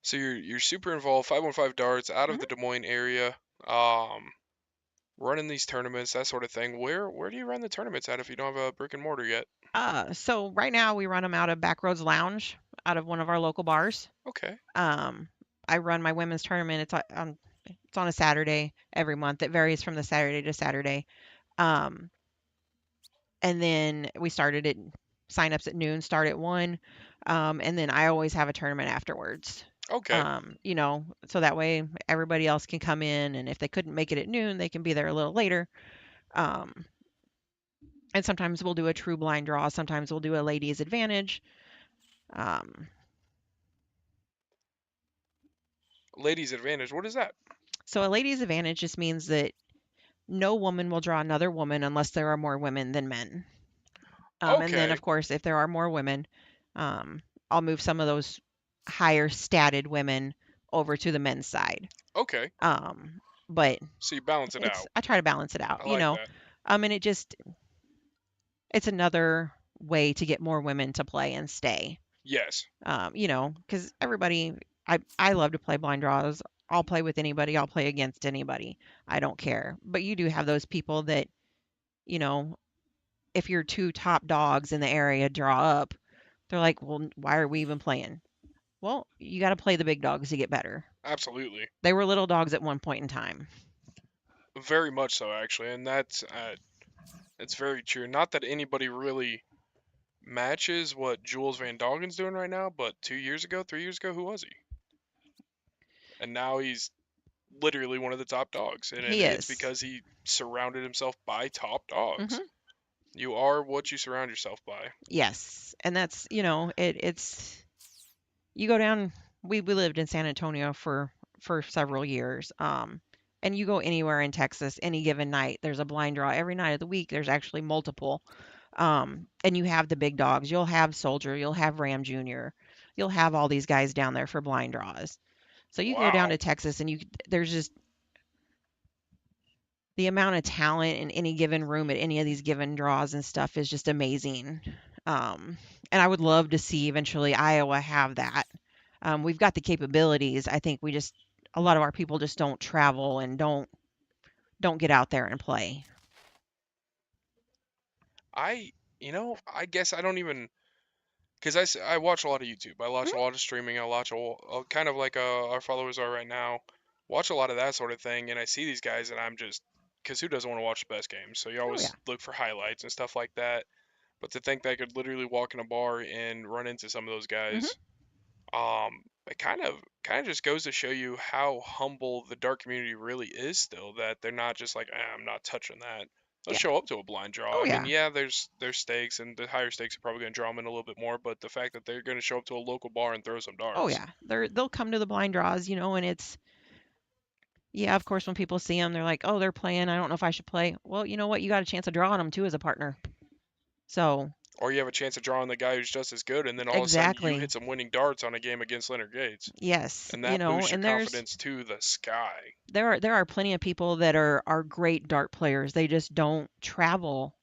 So you're super involved, 515 darts out of the Des Moines area, running these tournaments, that sort of thing. Where do you run the tournaments at if you don't have a brick and mortar yet? So right now we run them out of Backroads Lounge, out of one of our local bars. Okay. I run my women's tournament. It's on a Saturday every month. It varies from the Saturday to Saturday. And then we started it. Sign-ups at noon, start at 1. And then I always have a tournament afterwards. Okay. So that way everybody else can come in, and if they couldn't make it at noon, they can be there a little later. And sometimes we'll do a true blind draw. Sometimes we'll do a ladies advantage. Ladies advantage, what is that? So a ladies advantage just means that no woman will draw another woman unless there are more women than men. And then, of course, if there are more women, I'll move some of those higher statted women over to the men's side. Okay. But so you balance it out. I try to balance it out, I like that. And it just, it's another way to get more women to play and stay. Yes. Because everybody, I love to play blind draws. I'll play with anybody. I'll play against anybody. I don't care. But you do have those people that, you know, if your two top dogs in the area draw up, they're like, well, why are we even playing? Well, you got to play the big dogs to get better. Absolutely. They were little dogs at one point in time. Very much so, actually, and it's very true. Not that anybody really matches what Jules Van Doggen's doing right now, but 2 years ago, 3 years ago, who was he? And now he's literally one of the top dogs, and He it's is. because he surrounded himself by top dogs. Hmm. You are what you surround yourself by. Yes, and that's it's you go down. We lived in San Antonio for several years. And you go anywhere in Texas, any given night, there's a blind draw. Every night of the week, there's actually multiple. And you have the big dogs. You'll have Soldier. You'll have Ram Jr. You'll have all these guys down there for blind draws. So you go down Wow. to Texas, and there's just the amount of talent in any given room at any of these given draws and stuff is just amazing. And I would love to see eventually Iowa have that. We've got the capabilities. I think we just a lot of our people just don't travel and don't get out there and play. I guess I don't even, because I watch a lot of YouTube. I watch Mhm. a lot of streaming. I watch kind of like our followers are right now. Watch a lot of that sort of thing, and I see these guys, and I'm just, because who doesn't want to watch the best games? So you Oh yeah. always look for highlights and stuff like that. But to think that I could literally walk in a bar and run into some of those Hmm. guys, it kind of just goes to show you how humble the dark community really is still, that they're not just like, I'm not touching that. They'll Yeah. show up to a blind draw. Oh I mean, yeah. yeah, there's stakes, and the higher stakes are probably going to draw them in a little bit more, but the fact that they're going to show up to a local bar and throw some Oh darts. yeah. They'll come to the blind draws, and it's yeah, of course when people see them, they're like, "Oh, they're playing. I don't know if I should play." Well, you know what? You got a chance of drawing them too as a partner. So, Or you have a chance of drawing the guy who's just as good, and then all of a sudden you exactly. hit some winning darts on a game against Leonard Gates, Yes, and that boosts your and there's confidence to the sky. there are plenty of people that are great dart players. They just don't travel,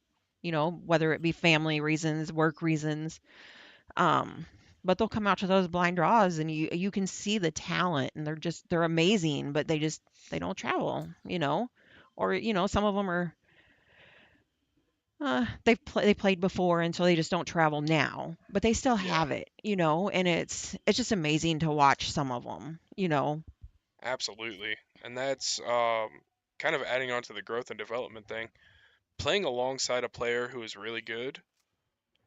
whether it be family reasons, work reasons. Um, but they'll come out to those blind draws and you can see the talent and they're amazing, but they don't travel, Or, some of them are they played before and so they just don't travel now, but they still Yeah, have it, and it's just amazing to watch some of them. absolutely. And that's kind of adding on to the growth and development thing. Playing alongside a player who is really good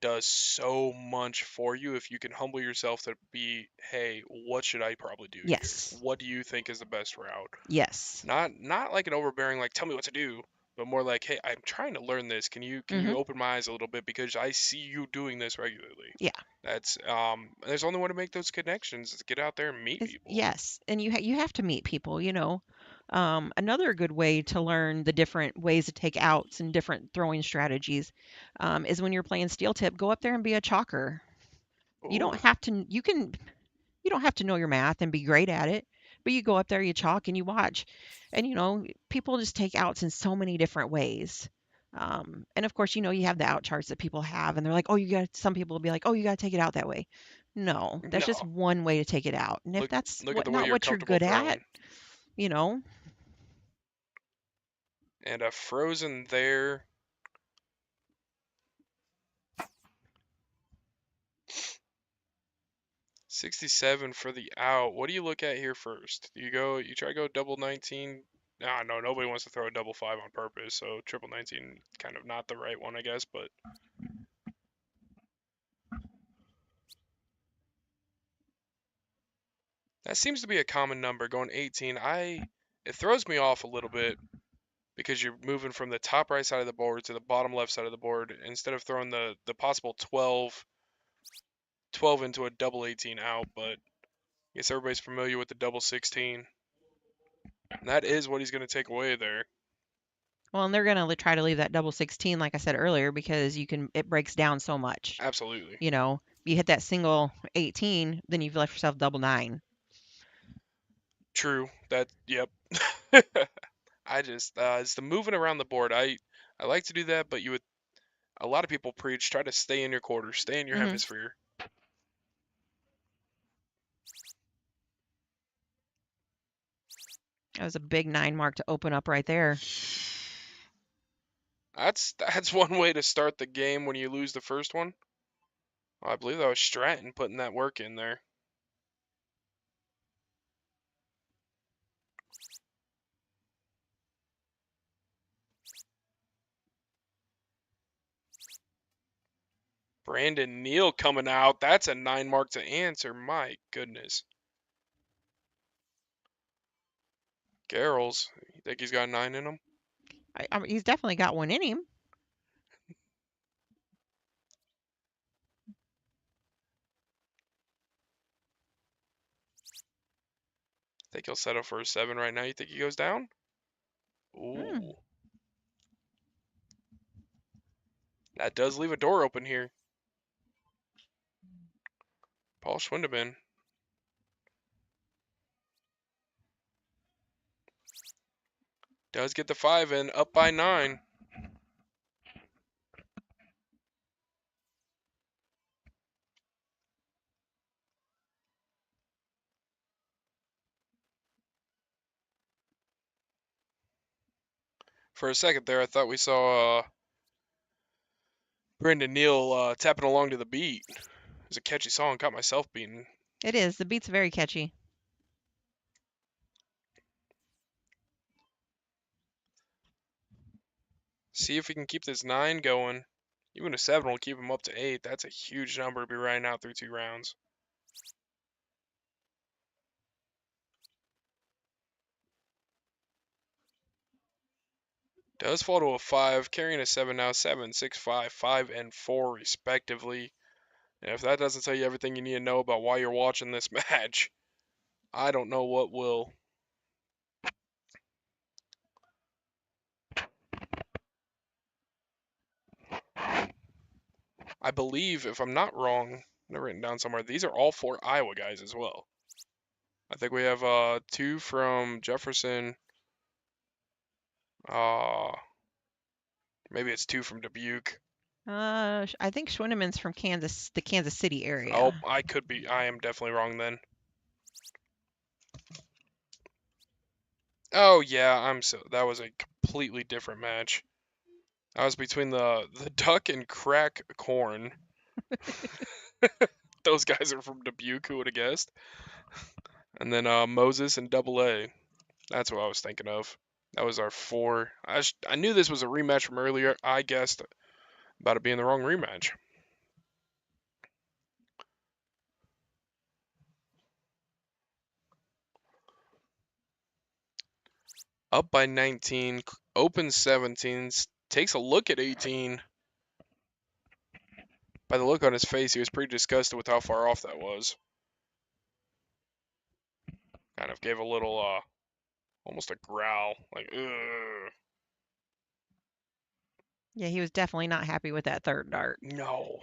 does so much for you if you can humble yourself to be, hey, what should I probably do here? Yes. What do you think is the best route? Yes. Not like an overbearing like tell me what to do, but more like, hey, I'm trying to learn this. Can you Mhm. open my eyes a little bit because I see you doing this regularly. Yeah. That's there's only one to make those connections is to get out there and meet people. Yes, and you have to meet people. Another good way to learn the different ways to take outs and different throwing strategies is when you're playing steel tip, go up there and be a chalker. You Ooh, don't have to. You don't have to know your math and be great at it, but you go up there, you chalk, and you watch, and people just take outs in so many different ways. And of course, you have the out charts that people have, and they're like, "Oh, you got." Some people will be like, "Oh, you got to take it out that way." No, that's just no. one way to take it out. And if Look that's look at the way not you're what you're comfortable good at, throwing. you know, And a frozen there. 67 for the out. What do you look at here first? You try to go double 19? Ah, no, nobody wants to throw a double 5 on purpose, so triple 19 kind of not the right one, I guess, but that seems to be a common number going 18. It throws me off a little bit because you're moving from the top right side of the board to the bottom left side of the board instead of throwing the possible 12 into a double 18 out, but I guess everybody's familiar with the double 16. And that is what he's going to take away there. well, and they're gonna try to leave that double 16, like I said earlier, because it breaks down so much. Absolutely. You hit that single 18, then you've left yourself double 9. True. Yep. I just it's the moving around the board. I like to do that, but A lot of people preach, try to stay in your quarter, stay in your Mhm. hemisphere. That was a big 9 mark to open up right there. That's one way to start the game when you lose the first one. I believe that was Stratton putting that work in there. Brandon Neal coming out. That's a 9 mark to answer. My goodness. Garrels, you think he's got a 9 in him? I mean, he's definitely got one in him. Think he'll settle for a 7 right now. You think he goes down? Ooh. Mm. That does leave a door open here. Paul Schwindeman. Does get the 5 in, up by 9. For a second there, I thought we saw Brandon Neal tapping along to the beat. It was a catchy song, got myself beaten. It is. The beat's very catchy. See if we can keep this 9 going. Even a 7 will keep him up to 8. That's a huge number to be riding out through 2 rounds. Does fall to a 5, carrying a 7 now. 7, 6, 5, 5, and 4 respectively. And if that doesn't tell you everything you need to know about why you're watching this match, I don't know what will. I believe, if I'm not wrong, they're written down somewhere, these are all 4 Iowa guys as well. I think we have 2 from Jefferson. Maybe it's 2 from Dubuque. I think Schwindeman's from Kansas, the Kansas City area. Oh, I am definitely wrong then. Oh yeah, that was a completely different match. That was between the Duck and Crack Corn. Those guys are from Dubuque, who would have guessed? And then Moses and Double A. That's what I was thinking of. That was our 4. I knew this was a rematch from earlier. I guessed about it being the wrong rematch. Up by 19, opens 17, takes a look at 18. By the look on his face, he was pretty disgusted with how far off that was. Kind of gave a little, almost a growl, like, ugh. Yeah, he was definitely not happy with that third dart. No.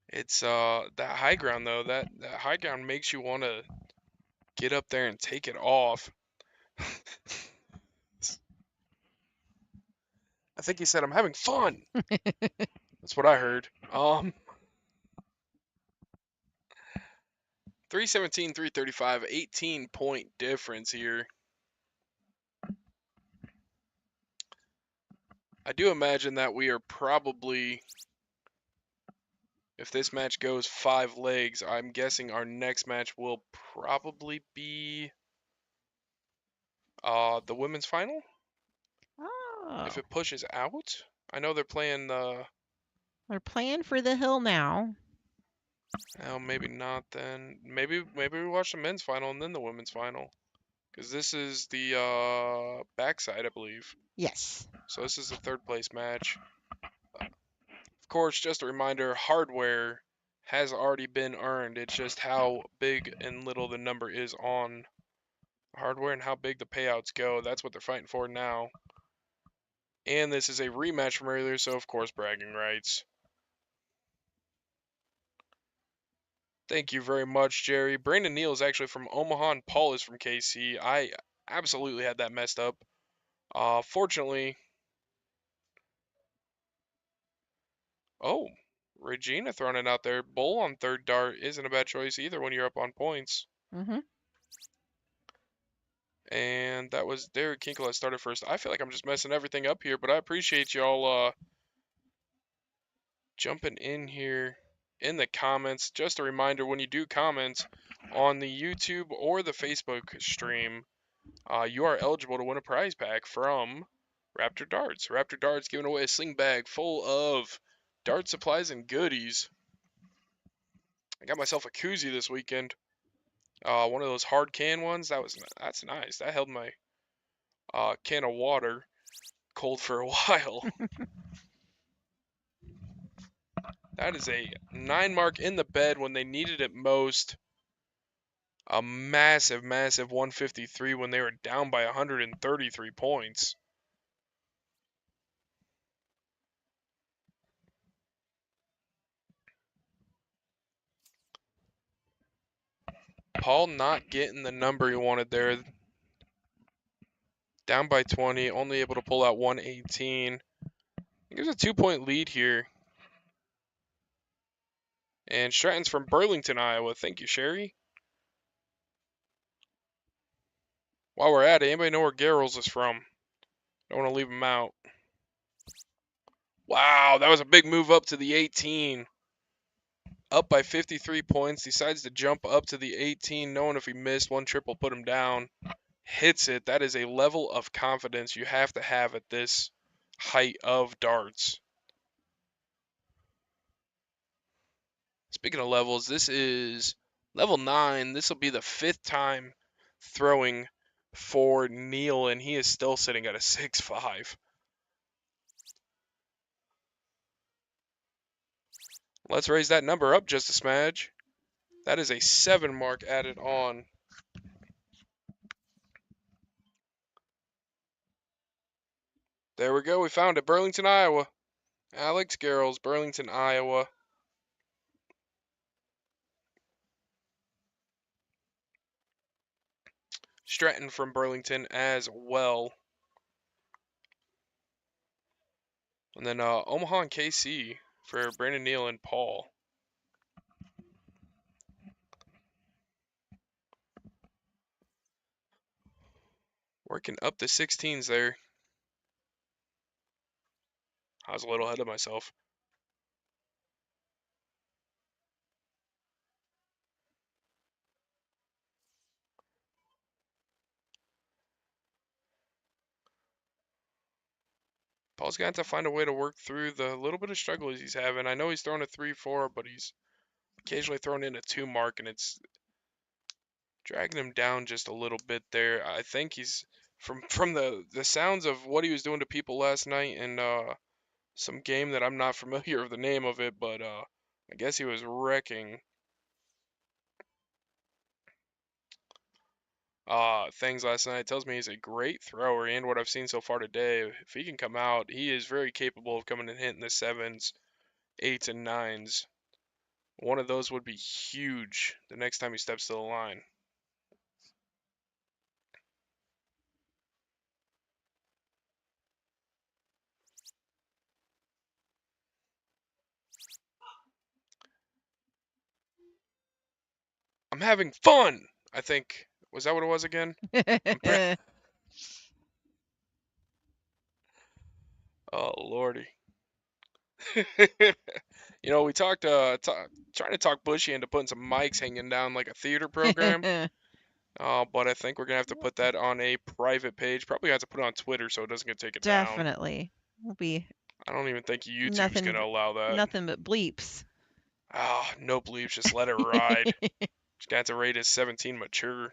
It's that high ground though. That high ground makes you want to get up there and take it off. I think he said, "I'm having fun." That's what I heard. 317, 335, 18-point difference here. I do imagine that we are probably, if this match goes 5 legs, I'm guessing our next match will probably be the women's final. Oh, If it pushes out. I know they're playing the. they're playing for the hill now. Oh, maybe not then. Maybe we watch the men's final and then the women's final. Because this is the backside, I believe. Yes. So this is the 3rd place match. Of course, just a reminder, hardware has already been earned. It's just how big and little the number is on hardware and how big the payouts go. That's what they're fighting for now. And this is a rematch from earlier, so of course bragging rights. Thank you very much, Jerry. Brandon Neal is actually from Omaha and Paul is from KC. absolutely had that messed up. Fortunately, oh, Regina throwing it out there. Bull on third dart isn't a bad choice either when you're up on points. Mm-hmm. And that was Derek Kinkle that started first. I feel like I'm just messing everything up here, but I appreciate y'all jumping in here in the comments. Just a reminder, when you do comment on the YouTube or the Facebook stream, you are eligible to win a prize pack from Raptor Darts. Raptor Darts giving away a sling bag full of dart supplies and goodies. I got myself a koozie this weekend. One of those hard can ones. That's nice. That held my can of water cold for a while. That is a 9 mark in the bed when they needed it most. A massive, massive 153 when they were down by 133 points. Paul not getting the number he wanted there. Down by 20, only able to pull out 118. There's a 2-point lead here. And Stratton's from Burlington, Iowa. Thank you, Sherry. While we're at it, anybody know where Garrels is from? Don't want to leave him out. Wow, that was a big move up to the 18. Up by 53 points. Decides to jump up to the 18, knowing if he missed, one triple put him down. Hits it. That is a level of confidence you have to have at this height of darts. Speaking of levels, this is level 9. This will be the 5th time throwing for Neil, and he is still sitting at a 6.5. Let's raise that number up just a smidge. That is a 7 mark added on. There we go. We found it. Burlington, Iowa. Alex Garrels, Burlington, Iowa. Stratton from Burlington as well. And then Omaha and KC for Brandon Neal and Paul. Working up the 16s there. I was a little ahead of myself. Paul's going to have to find a way to work through the little bit of struggles he's having. I know he's throwing a 3-4, but he's occasionally throwing in a 2 mark, and it's dragging him down just a little bit there. I think he's from the sounds of what he was doing to people last night in some game that I'm not familiar with the name of it, but I guess he was wrecking things last night. It tells me he's a great thrower, and what I've seen so far today, if he can come out, he is very capable of coming and hitting the 7s, 8s, and 9s. One of those would be huge the next time he steps to the line. I'm having fun, I think. Was that what it was again? Oh, Lordy. You know, we talked, trying to talk Bushy into putting some mics hanging down like a theater program. But I think we're going to have to put that on a private page. Probably have to put it on Twitter so it doesn't get taken down. Definitely. Will be I don't even think YouTube's going to allow that. nothing but bleeps. No bleeps. Just let it ride. Just got to rate as 17 mature.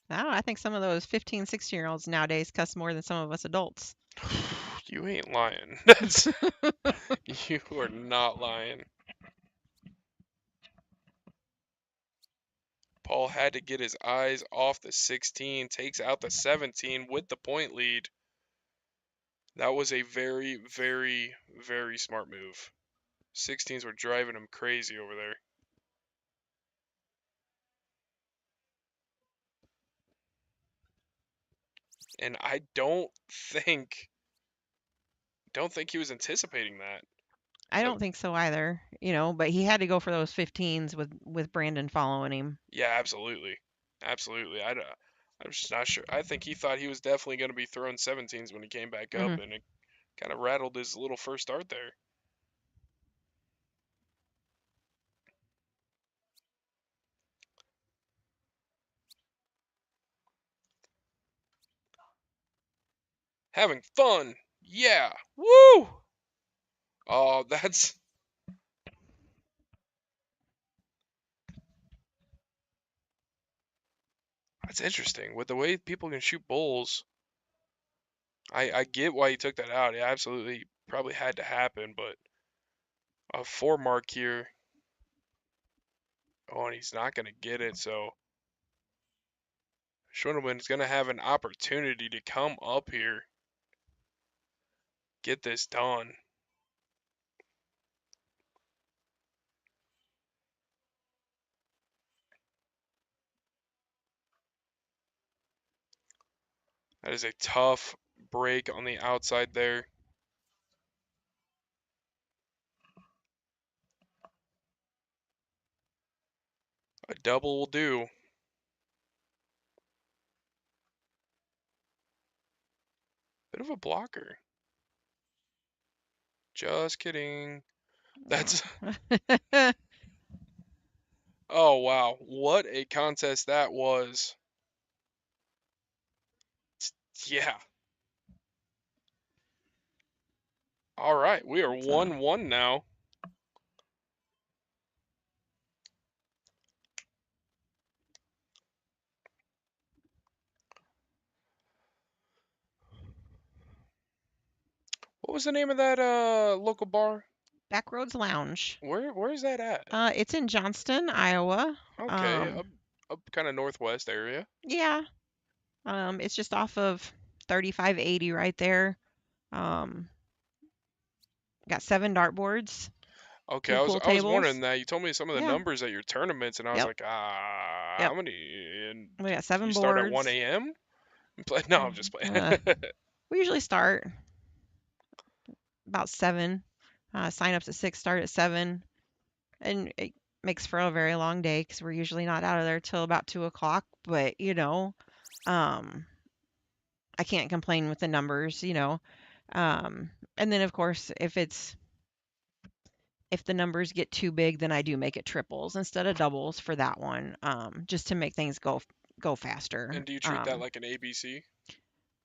I think some of those 15, 16-year-olds nowadays cuss more than some of us adults. You ain't lying. You are not lying. Paul had to get his eyes off the 16, takes out the 17 with the point lead. That was a very, very, very smart move. 16s were driving him crazy over there. and I don't think he was anticipating that. I So don't think so either, but he had to go for those 15s with Brandon following him. yeah, absolutely, absolutely. I'm just not sure. I think he thought he was definitely going to be throwing 17s when he came back up, Mhm. and it kind of rattled his little first start there. Having fun, yeah, woo! Oh, that's interesting. With the way people can shoot bowls, I get why he took that out. It absolutely probably had to happen, but a 4 mark here. Oh, and he's not going to get it, so Schwindelman's going to have an opportunity to come up here, get this done. That is a tough break on the outside there. A double will do. Bit of a blocker. Just kidding. That's oh wow, what a contest that was. Yeah. All right, we are So 1-1 now. What was the name of that local bar? Backroads Lounge. Where is that at? It's in Johnston, Iowa. Okay, up kind of northwest area. Yeah. It's just off of 3580 right there. Um, got 7 dartboards, Okay, 2 pool I was wondering tables. that. You told me some of the Yeah. numbers at your tournaments, and I was Yep. like, Yep. how many? And We got you 7 start at boards. 1 a.m. No, I'm just playing. We usually start about 7. Sign-ups at 6, start at 7. And it makes for a very long day because we're usually not out of there till about 2 o'clock. But, I can't complain with the numbers. And then, of course, if the numbers get too big, then I do make it triples instead of doubles for that one, just to make things go faster. And do you treat that like an ABC?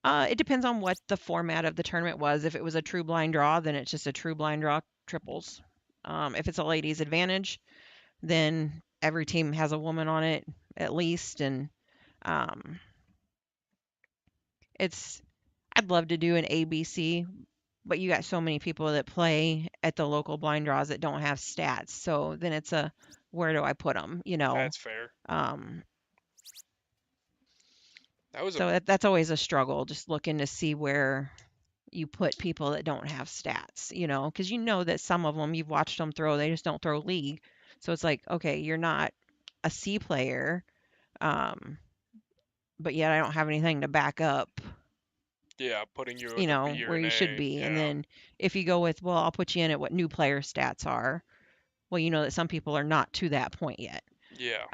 It depends on what the format of the tournament was. If it was a true blind draw, then it's just a true blind draw triples. If it's a ladies' advantage, then every team has a woman on it at least, and um, I'd love to do an ABC, but you got so many people that play at the local blind draws that don't have stats. So then it's a where do I put them? That's fair. Um, That was a so that's always a struggle, just looking to see where you put people that don't have stats, because that some of them you've watched them throw, they just don't throw league. So it's like, okay, you're not a C player, um, but yet I don't have anything to back up, yeah, putting you at a B or where an you should A. be. And Yeah, then if you go with, well, I'll put you in at what new player stats are, well, you know that some people are not to that point yet. yeah.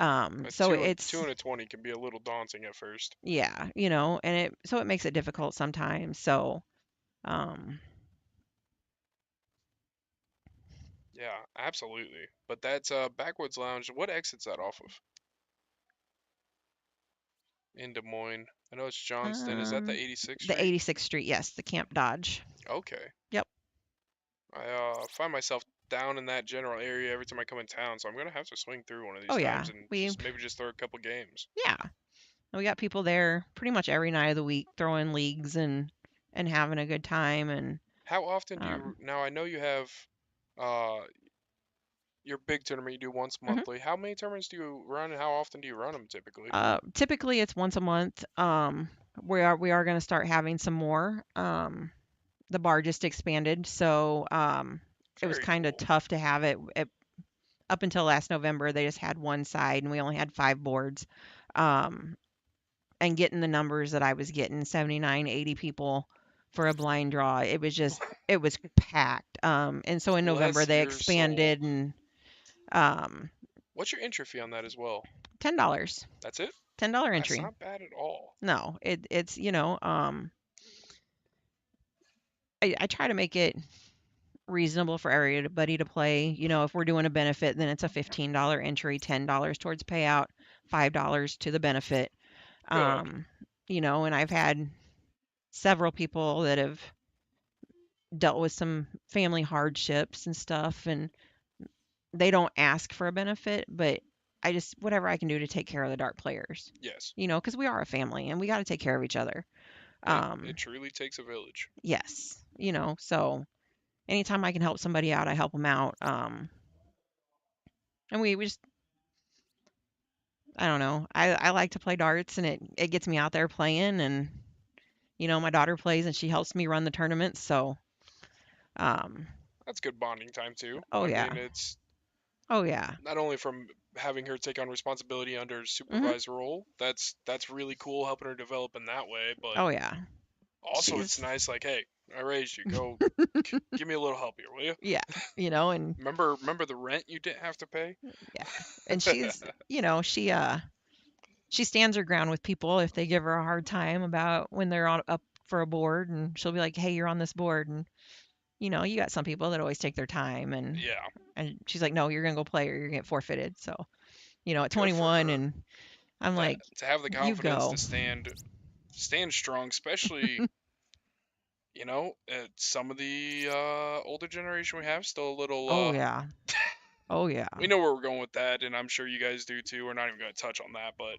A So 2 and a 20 can be a little daunting at first. yeah, and it makes it difficult sometimes. So, um, Yeah, absolutely. But that's Backwoods Lounge. What exit's that off of? In Des Moines. I know it's Johnston. Is that the 86th the Street? 86th Street, yes, the Camp Dodge. Okay. Yep. I find myself down in that general area every time I come in town, so I'm gonna have to swing through one of these Oh yeah, times and maybe just throw a couple games. yeah, we got people there pretty much every night of the week throwing leagues and having a good time. And How often do you um, now? I know you have uh your big tournament you do once mhm. monthly. How many tournaments do you run, and how often do you run them typically? Typically it's once a month. We are going to start having some more. The bar just expanded, so it was Very kind of cool. tough to have it up until last November. They just had one side, and we only had 5 boards. Um, and getting the numbers that I was getting, 79, 80 people for a blind draw. It was packed. And so in November Bless they your soul. expanded and um, What's your entry fee on that as well? $10. That's it? $10 That's entry. not bad at all. No, it's I try to make it reasonable for everybody to play. If we're doing a benefit, then it's a $15 entry, $10 towards payout, $5 to the benefit. Yeah. And I've had several people that have dealt with some family hardships and stuff, and they don't ask for a benefit, but I just whatever I can do to take care of the dart players, Yes. because we are a family and we got to take care of each other. It truly takes a village. Yes, so anytime I can help somebody out, I help them out. And we just, I don't know, I like to play darts, and it gets me out there playing, and my daughter plays and she helps me run the tournaments, so um, That's good bonding time too. oh I yeah, mean, it's oh yeah, not only from having her take on responsibility under a hmm supervised role. That's really cool, helping her develop in that way. But oh yeah, also, it's she's nice, like, hey, I raised you. Go, give me a little help here, will you? yeah, and Remember the rent you didn't have to pay? yeah, and she's she stands her ground with people if they give her a hard time about when they're up for a board, and she'll be like, hey, you're on this board, and you got some people that always take their time, and Yeah, she's like, no, you're gonna go play or you're gonna get forfeited. So at good for 21, her. and I'm To, like, to have the you confidence go. to stand strong, especially some of the older generation we have still a little. Oh yeah, oh yeah, We know where we're going with that, and I'm sure you guys do too. We're not even going to touch on that, but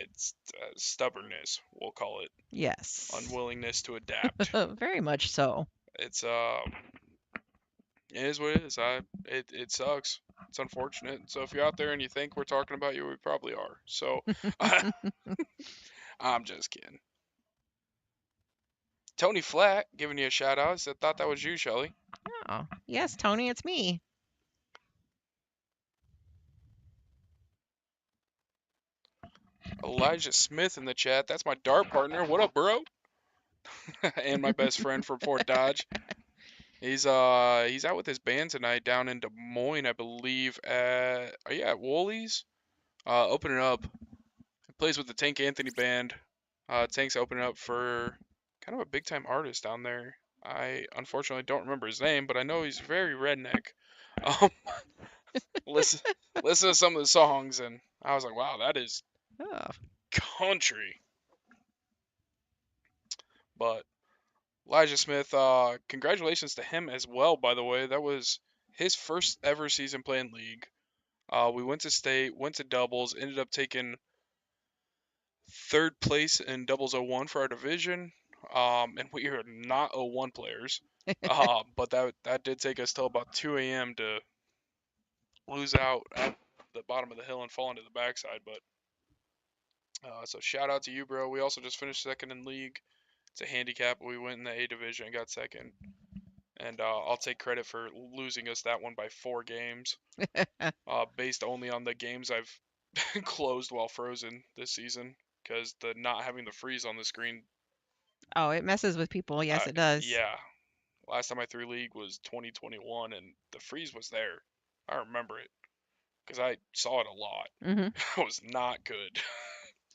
it's stubbornness, we'll call it, yes, unwillingness to adapt. very much so. It's it is what it is. It sucks. It's unfortunate. So if you're out there and you think we're talking about you, we probably are. So I'm just kidding. Tony Flat giving you a shout out. Said thought that was you, Shelly. Oh yes, Tony, it's me. Elijah Smith in the chat. That's my dart partner. What up, bro? And my best friend from Fort Dodge. He's out with his band tonight down in Des Moines, I believe. Are you at Woolies? Opening up. He plays with the Tank Anthony band. Tank's opening up for kind of a big time artist down there. I unfortunately don't remember his name, but I know he's very redneck. Um, listen, listen to some of the songs, and I was like, wow, that is Oh, country. But Elijah Smith, congratulations to him as well, by the way. That was his first ever season playing league. We went to state, went to doubles, ended up taking third place in doubles 01 for our division. And we are not 01 players. But that did take us till about 2 a.m. to lose out at the bottom of the hill and fall into the backside. But so shout out to you, bro. We also just finished second in league. It's a handicap. We went in the A division and got second. And I'll take credit for losing us that one by 4 games, based only on the games I've closed while frozen this season, because the not having the freeze on the screen. oh, it messes with people. Yes, it does. Yeah, last time I threw league was 2021, and the freeze was there. I remember it because I saw it a lot. hmm It was not good.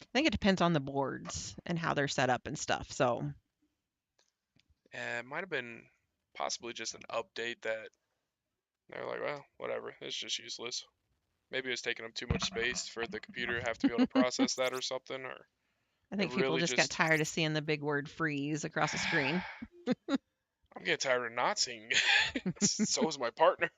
I think it depends on the boards and how they're set up and stuff. So, And it might have been possibly just an update that they're like, well, whatever, it's just useless. Maybe it's taking up too much space for the computer to have to be able to process that or something, or I think it people really just got tired of seeing the big word freeze across the screen. I'm getting tired of not seeing it. So is my partner.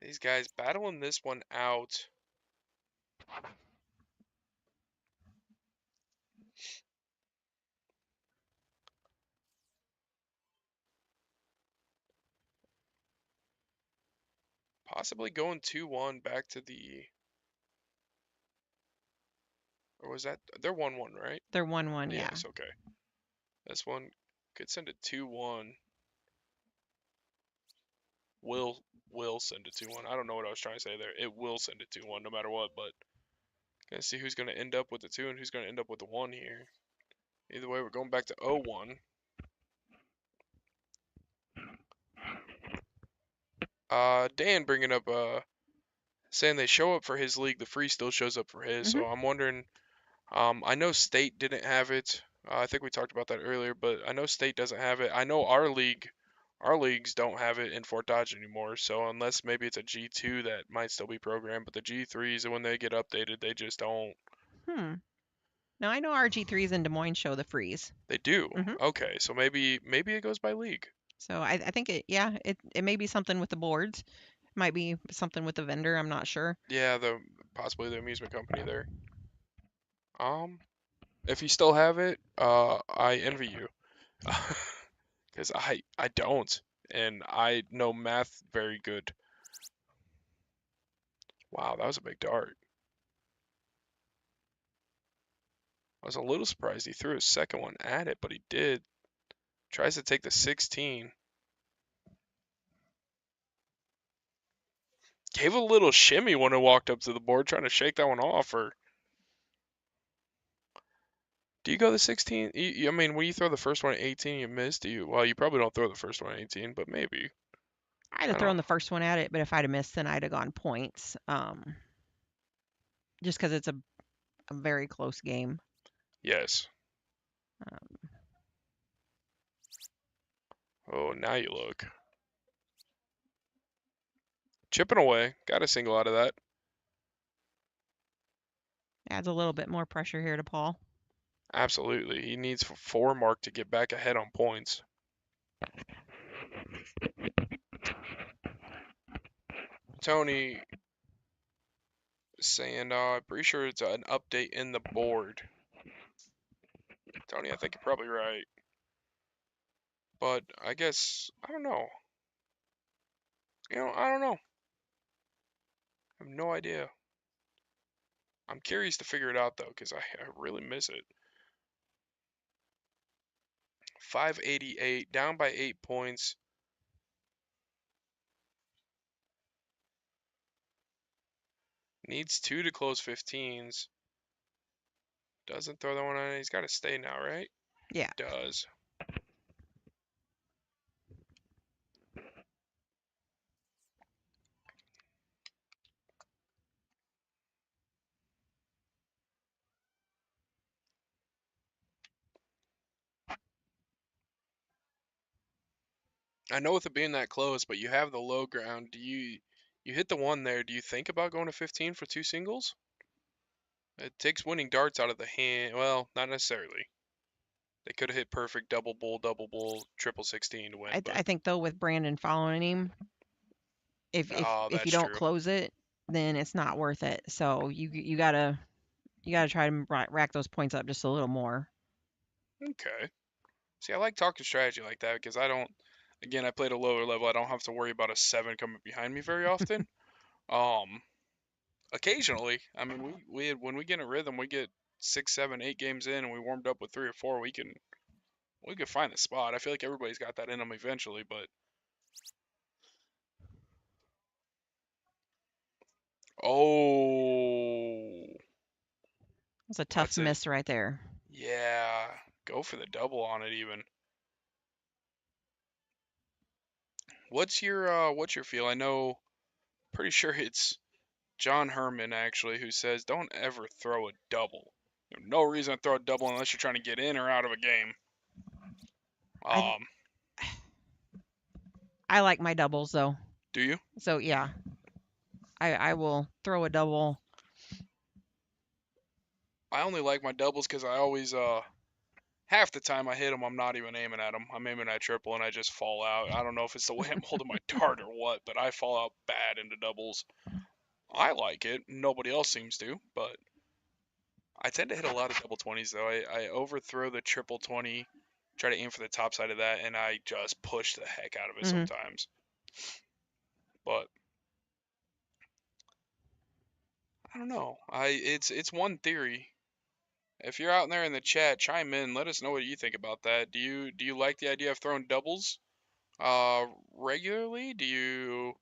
These guys battling this one out. Possibly going 2-1 back to the. Or was that. They're 1-1, right? They're 1-1, yeah. Yes, okay. This one could send it 2-1. Will send it 2-1. I don't know what I was trying to say there. It will send it 2-1 no matter what, but gonna see who's gonna end up with the 2 and who's gonna end up with the 1 here. Either way, we're going back to 0-1. Dan bringing up saying they show up for his league, the free still shows up for his. So I'm wondering. I know State didn't have it. I think we talked about that earlier, but I know State doesn't have it. I know our leagues don't have it in Fort Dodge anymore. So unless maybe it's a G2 that might still be programmed, but the G3s, when they get updated, they just don't. Now I know RG3s in Des Moines show the freeze. They do. Mhm. Okay, so maybe it goes by league. So I think it may be something with the boards. Might be something with the vendor. I'm not sure. Yeah, possibly the amusement company there. If you still have it, I envy you, because I don't, and I know math very good. Wow, that was a big dart. I was a little surprised he threw his second one at it, but he did. Tries to take the 16. Gave a little shimmy when it walked up to the board, trying to shake that one off. Or do you go the 16? I mean, when you throw the first one at 18, you miss. Do you? Well, you probably don't throw the first one at 18, but maybe. I'd I have don't. thrown the first one at it, but if I'd have missed, then I'd have gone points. Just because it's a very close game. Yes. Um, Oh, now you look. Chipping away. Got a single out of that. adds a little bit more pressure here to Paul. Absolutely. He needs 4 mark to get back ahead on points. Tony saying, pretty sure it's an update in the board. Tony, I think you're probably right. But I guess, I don't know. I don't know. I have no idea. I'm curious to figure it out, though, because I really miss it. 588, down by 8 points. Needs 2 to close 15s. Doesn't throw that one on. He's got to stay now, right? Yeah. Does. I know with it being that close, but you have the low ground. You hit the 1 there. Do you think about going to 15 for 2 singles? It takes winning darts out of the hand. Well, not necessarily. They could have hit perfect double bull, triple 16 to win. I think though with Brandon following him, if that's you don't true. close it, then it's not worth it. So you gotta try to rack those points up just a little more. Okay. See, I like talking strategy like that because I don't. Again, I played a lower level. I don't have to worry about a 7 coming behind me very often. Occasionally, I mean, when we get in a rhythm, we get 6, 7, 8 games in, and we warmed up with 3 or 4. We can find the spot. I feel like everybody's got that in them eventually, but oh, It's a tough that's it. miss right there. Yeah, go for the double on it even. What's your feel? I know, pretty sure it's John Herman actually who says don't ever throw a double. There's no reason to throw a double unless you're trying to get in or out of a game. I like my doubles though. Do you? So yeah, I will throw a double. I only like my doubles because I always half the time I hit them, I'm not even aiming at them. I'm aiming at triple and I just fall out. I don't know if it's the way I'm holding my dart or what, but I fall out bad into doubles. I like it. Nobody else seems to, but I tend to hit a lot of double 20s though. I overthrow the triple 20, try to aim for the top side of that, and I just push the heck out of it sometimes. But I don't know. It's one theory, If you're out there in the chat, chime in. Let us know what you think about that. Do you like the idea of throwing doubles regularly? Do you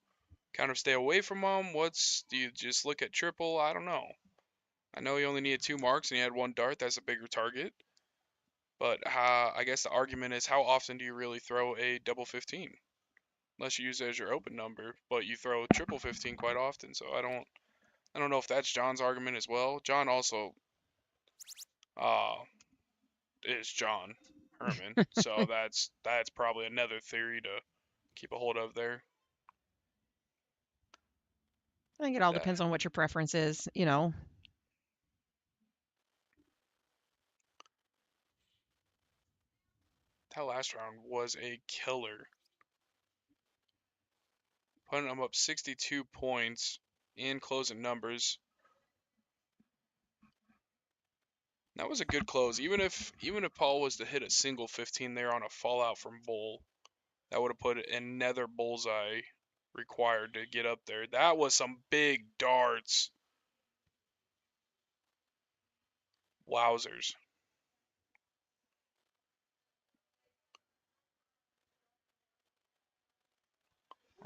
kind of stay away from them? Do you just look at triple? I don't know. I know he only needed 2 marks and he had 1 dart. That's a bigger target. But I guess the argument is, how often do you really throw a double 15? Unless you use it as your open number, but you throw triple 15 quite often. So I don't know if that's John's argument as well. John also is John Herman, so that's probably another theory to keep a hold of there. I think it all That depends on what your preference is, you know. that last round was a killer, putting them up 62 points in closing numbers. That was a good close. Even if Paul was to hit a single 15 there on a fallout from Bull, that would have put another bullseye required to get up there. That was some big darts. Wowzers.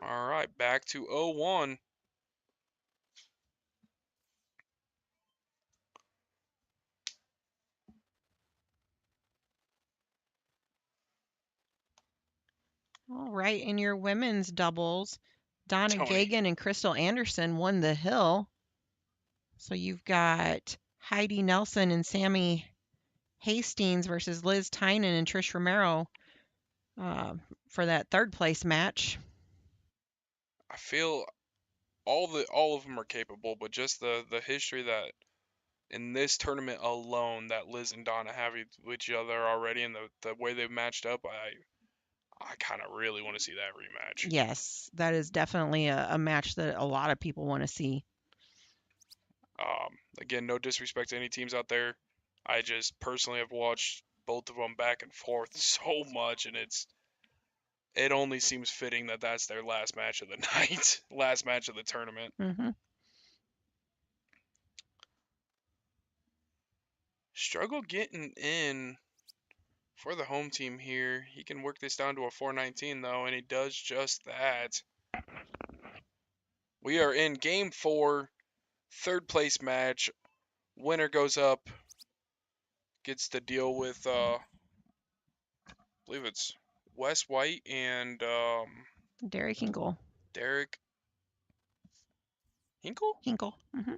All right, back to 0-1. All right, in your women's doubles, Donna Tony. Gagan and Crystal Anderson won the hill. So you've got Heidi Nelson and Sammy Hastings versus Liz Tynan and Trish Romero for that 3rd place match. I feel all of them are capable, but just the history that in this tournament alone that Liz and Donna have with each other already, and the way they've matched up, I kind of really want to see that rematch. Yes, that is definitely a match that a lot of people want to see. Again, no disrespect to any teams out there. I just personally have watched both of them back and forth so much, and it only seems fitting that that's their last match of the night, last match of the tournament. Mm-hmm. Struggle getting in for the home team here. He can work this down to a 419 though, and he does just that. We are in game 4, 3rd place match. Winner goes up, gets to deal with I believe it's Wes White and Derek Hinkle. Derek Hinkle? Hinkle. Mm-hmm.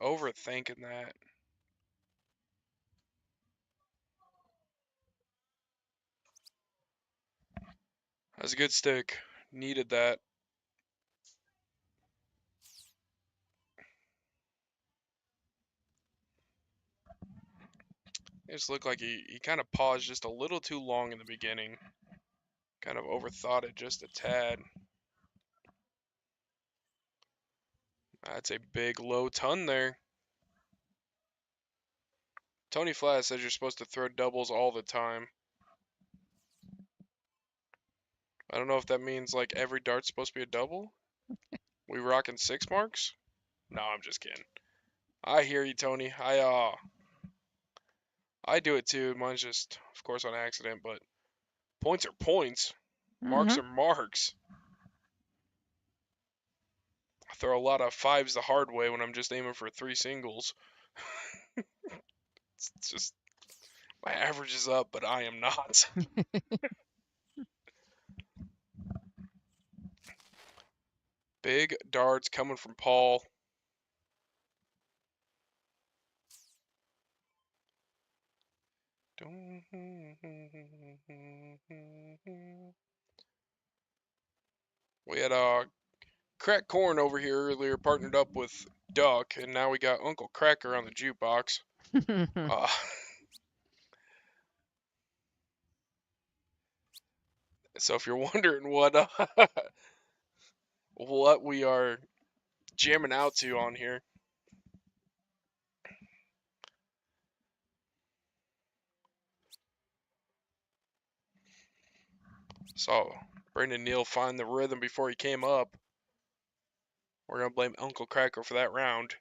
Overthinking that. That's a good stick. Needed that. It just looked like he kind of paused just a little too long in the beginning. Kind of overthought it just a tad. That's a big low ton there. Tony Flat says you're supposed to throw doubles all the time. I don't know if that means like every dart's supposed to be a double. We rocking 6 marks? No, I'm just kidding. I hear you, Tony. I do it too. Mine's just, of course, on accident, but points are points. Marks Mm-hmm. are marks. I throw a lot of 5s the hard way when I'm just aiming for 3 singles. It's just my average is up, but I am not. Big darts coming from Paul. We had Crack Corn over here earlier partnered up with Duck, and now we got Uncle Cracker on the jukebox. So if you're wondering what we are jamming out to on here, Saw Brandon Neal find the rhythm before he came up. We're going to blame Uncle Cracker for that round.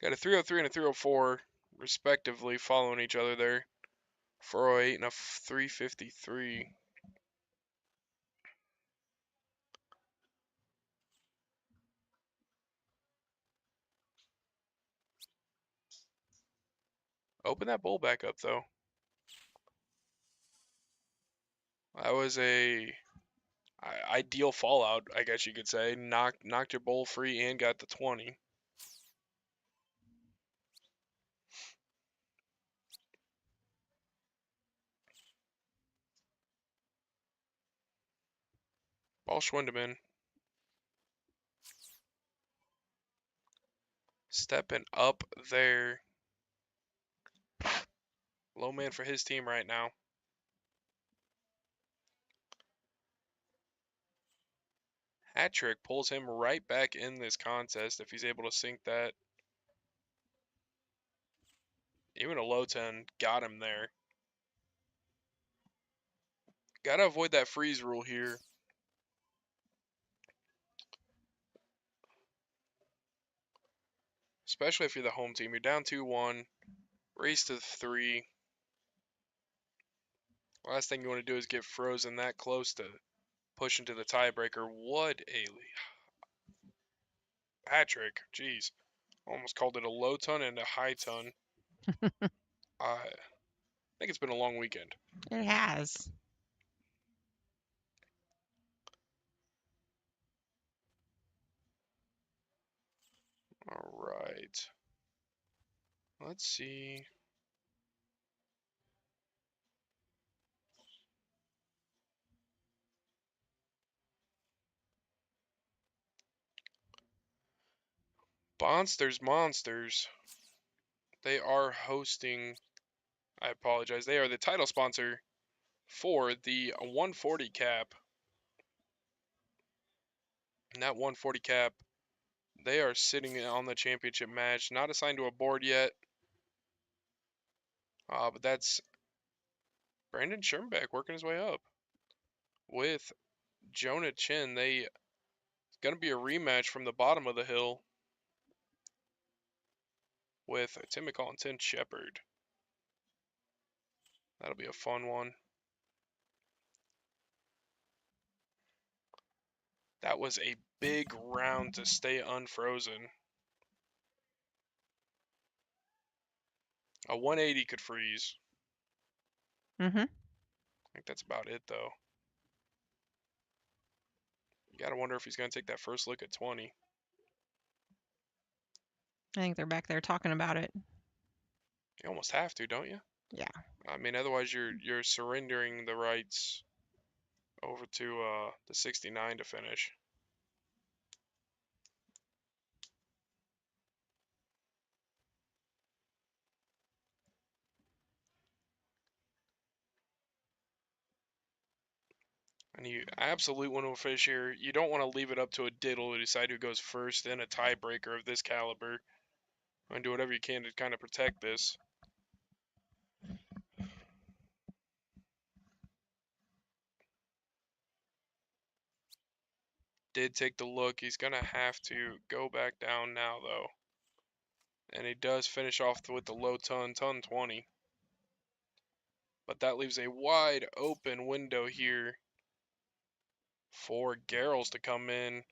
Got a 303 and a 304, respectively, following each other there. 408 and a 353. Open that bowl back up, though. That was a ideal fallout, I guess you could say. Knocked your bowl free and got the 20. Ball Schwindeman. Stepping up there. Low man for his team right now. Hat trick pulls him right back in this contest if he's able to sink that. Even a low 10 got him there. Gotta avoid that freeze rule here. Especially if you're the home team. You're down 2-1. Race to 3. Last thing you want to do is get frozen that close to pushing to the tiebreaker. What a Patrick. Jeez. Almost called it a low ton and a high ton. I think it's been a long weekend. It has. All right. Let's see. Monsters. They are hosting. I apologize. They are the title sponsor for the 140 cap. And that 140 cap, they are sitting on the championship match. Not assigned to a board yet. But that's Brandon Schermbeck working his way up. With Jonah Chin, it's going to be a rematch from the bottom of the hill with Tim McCall and Tim Shepard. That'll be a fun one. That was a big round to stay unfrozen. A 180 could freeze. Mm-hmm. I think that's about it, though. You gotta wonder if he's gonna take that first look at 20. I think they're back there talking about it. You almost have to, don't you? Yeah. I mean, otherwise you're surrendering the rights over to the 69 to finish. And you absolute winner fish here. You don't want to leave it up to a diddle to decide who goes first in a tiebreaker of this caliber. And do whatever you can to kind of protect this. Did take the look. He's going to have to go back down now, though. And he does finish off with the low ton 20. But that leaves a wide open window here for Garrels to come in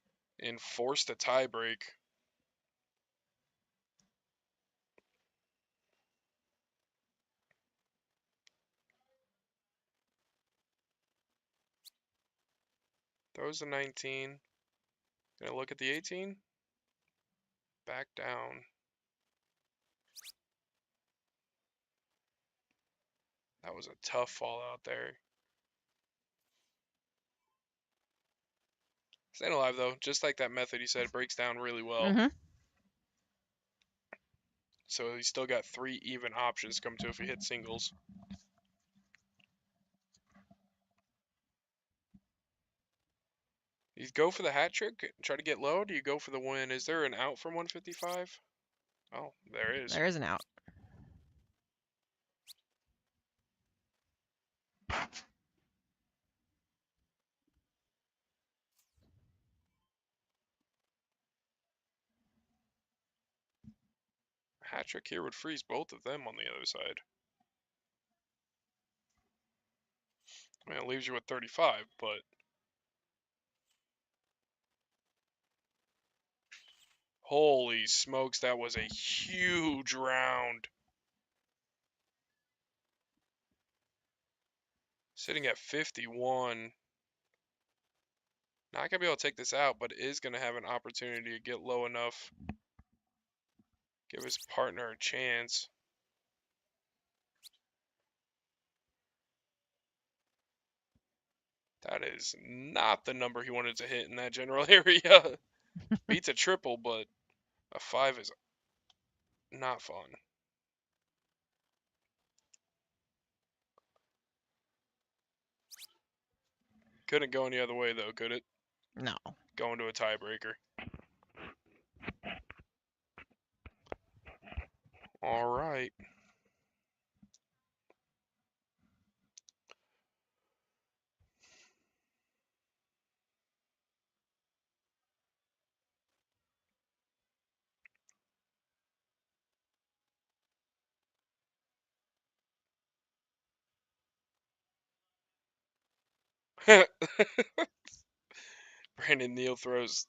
and force the tiebreak. Throws the 19. Gonna look at the 18. Back down. That was a tough fall out there. Staying alive though, just like that method you said, breaks down really well. Mm-hmm. So he's still got 3 even options to come to if he hits singles. You go for the hat trick, try to get low, do you go for the win? Is there an out from 155? Oh, there is. There is an out. Hat trick here would freeze both of them on the other side. I mean, it leaves you with 35, but holy smokes, that was a huge round. Sitting at 51. Not going to be able to take this out, but is going to have an opportunity to get low enough. Give his partner a chance. That is not the number he wanted to hit in that general area. Beats a triple, but a 5 is not fun. Couldn't go any other way, though, could it? No. Going to a tiebreaker. All right. Brandon Neal throws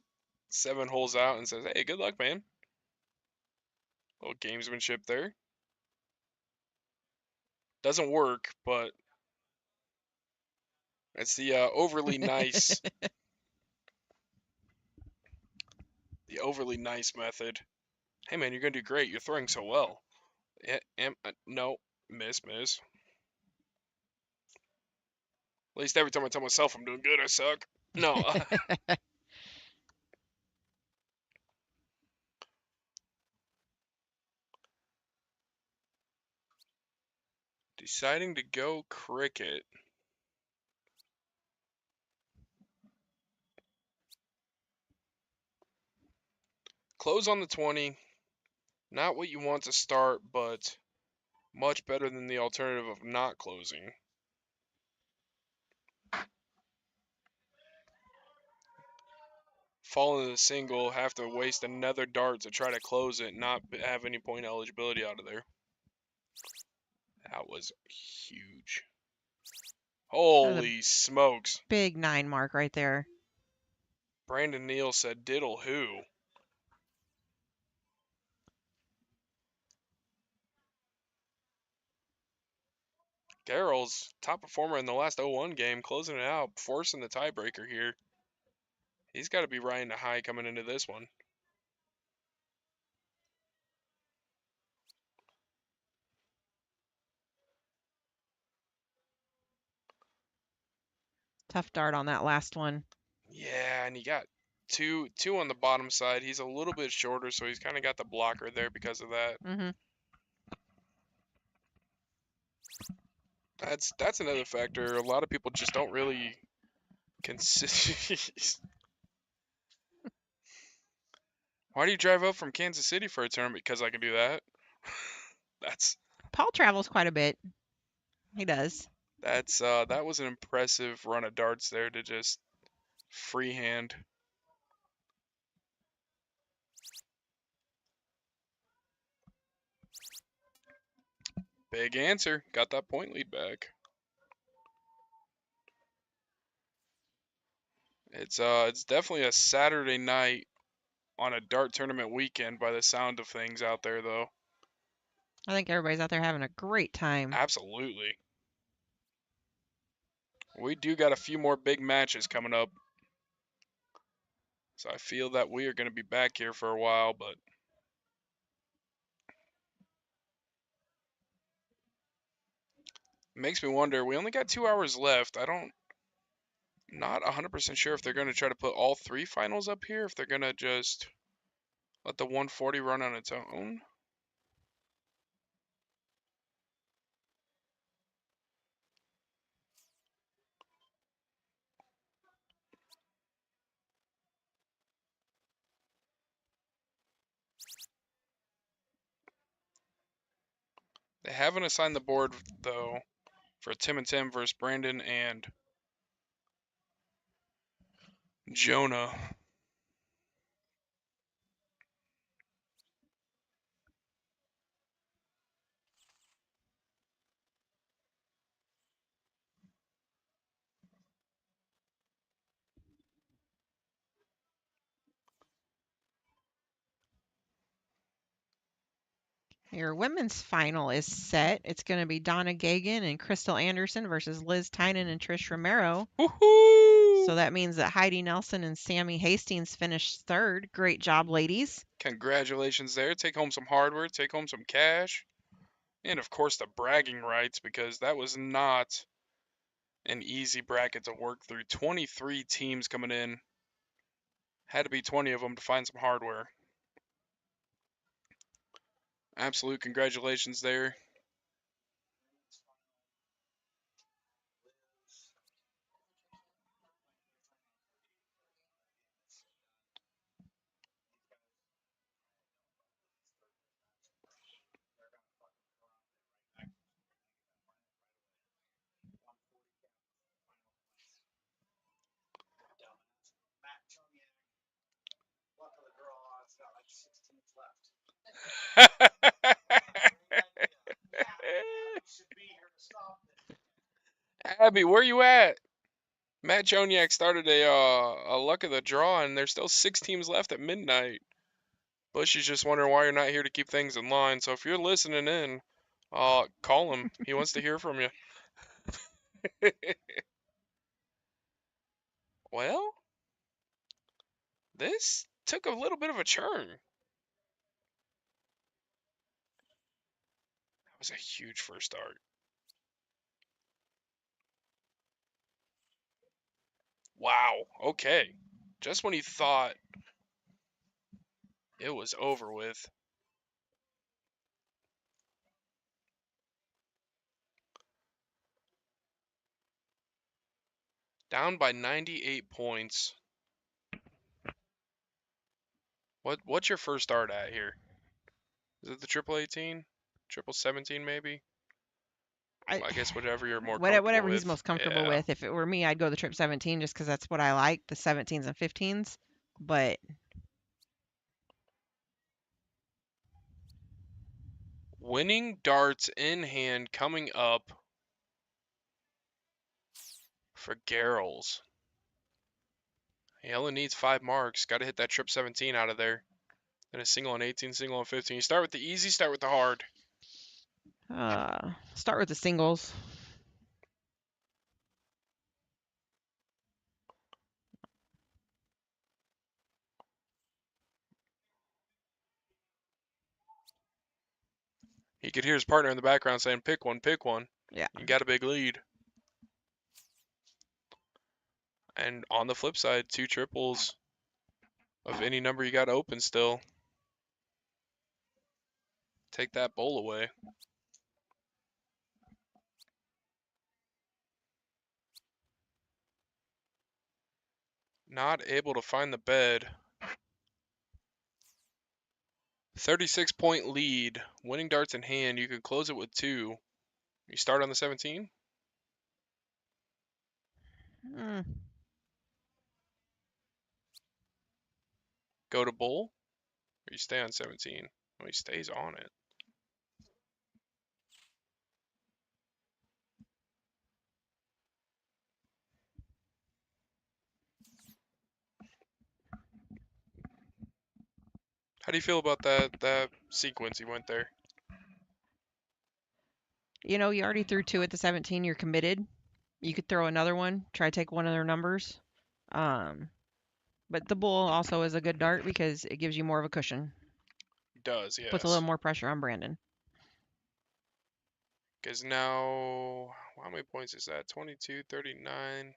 7 holes out and says, hey, good luck, man. Little gamesmanship there. Doesn't work, but it's the overly nice method. Hey, man, you're going to do great. You're throwing so well. No, miss. At least every time I tell myself I'm doing good, I suck. No. Deciding to go cricket. Close on the 20. Not what you want to start, but much better than the alternative of not closing. Fall into the single, have to waste another dart to try to close it, not have any point eligibility out of there. That was huge. Holy smokes. Big 9 mark right there. Brandon Neal said, diddle who? Garrels, top performer in the last 0-1 game, closing it out, forcing the tiebreaker here. He's got to be riding a high coming into this one. Tough dart on that last one. Yeah, and he got two on the bottom side. He's a little bit shorter, so he's kind of got the blocker there because of that. Mm-hmm. That's another factor. A lot of people just don't really consider. Why do you drive up from Kansas City for a tournament? Because I can do that. That's Paul travels quite a bit. He does. that was an impressive run of darts there to just freehand. Big answer. Got that point lead back. It's definitely a Saturday night on a dart tournament weekend by the sound of things out there, though. I think everybody's out there having a great time. Absolutely. We do got a few more big matches coming up. So I feel that we are going to be back here for a while, but it makes me wonder. We only got 2 hours left. Not 100% sure if they're going to try to put all 3 finals up here, if they're going to just let the 140 run on its own. They haven't assigned the board, though, for Tim and Tim versus Brandon and Jonah. Your women's final is set. It's going to be Donna Gagan and Crystal Anderson versus Liz Tynan and Trish Romero. Woohoo! So that means that Heidi Nelson and Sammy Hastings finished third. Great job, ladies. Congratulations there. Take home some hardware, take home some cash, and of course the bragging rights, because that was not an easy bracket to work through. 23 teams coming in. Had to be 20 of them to find some hardware. Absolute congratulations there. Matt Joniak, luck of the draw. It's got like 6 teams left. Abby should be here to stop this. Abby, where you at? Matt Joniak started a luck of the draw, and there's still 6 teams left at midnight. Bushy's just wondering why you're not here to keep things in line. So if you're listening in, call him. He wants to hear from you. Well, this took a little bit of a turn. That was a huge first start. Wow, okay. Just when he thought it was over with. Down by 98 points. What's your first start at here? Is it the triple 18? Triple 17 maybe? I guess whatever you're more comfortable Whatever with. he's most comfortable Yeah. with. If it were me, I'd go the trip 17 just because that's what I like, the 17s and 15s. But Winning darts in hand coming up for Garrels. He only needs 5 marks. Got to hit that trip 17 out of there. Then a single on 18, single on 15. You start with the easy, start with the hard. start with the singles. He could hear his partner in the background saying, pick one, pick one. Yeah. You got a big lead. And on the flip side, 2 triples of any number you got open still. Take that bowl away. Not able to find the bed. 36-point lead. Winning darts in hand. You could close it with 2. You start on the 17? Go to bull? Or you stay on 17? Oh, he stays on it. How do you feel about that sequence he went there? You know, you already threw 2 at the 17. You're committed. You could throw another one. Try to take one of their numbers. But the bull also is a good dart because it gives you more of a cushion. It does, yes. Puts a little more pressure on Brandon. Because now, how many points is that? 22, 39,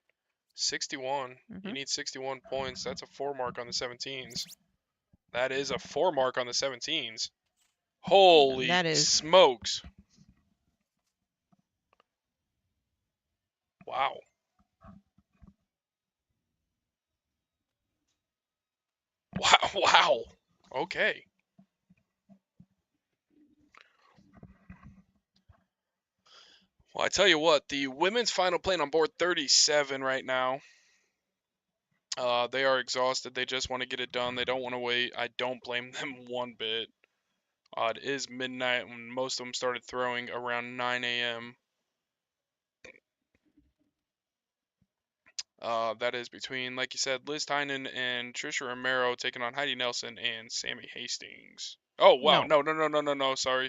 61. You need 61 points. That's a 4 mark on the 17s. That is a 4 mark on the 17s. Holy That is. smokes. Wow. Wow, wow. Okay. Well, I tell you what, the women's final playing on board 37 right now. They are exhausted. They just want to get it done. They don't want to wait. I don't blame them one bit. It is midnight when most of them started throwing around 9 a.m. That is between, like you said, Liz Tynan and Trisha Romero taking on Heidi Nelson and Sammy Hastings. Oh wow, No. no. Sorry.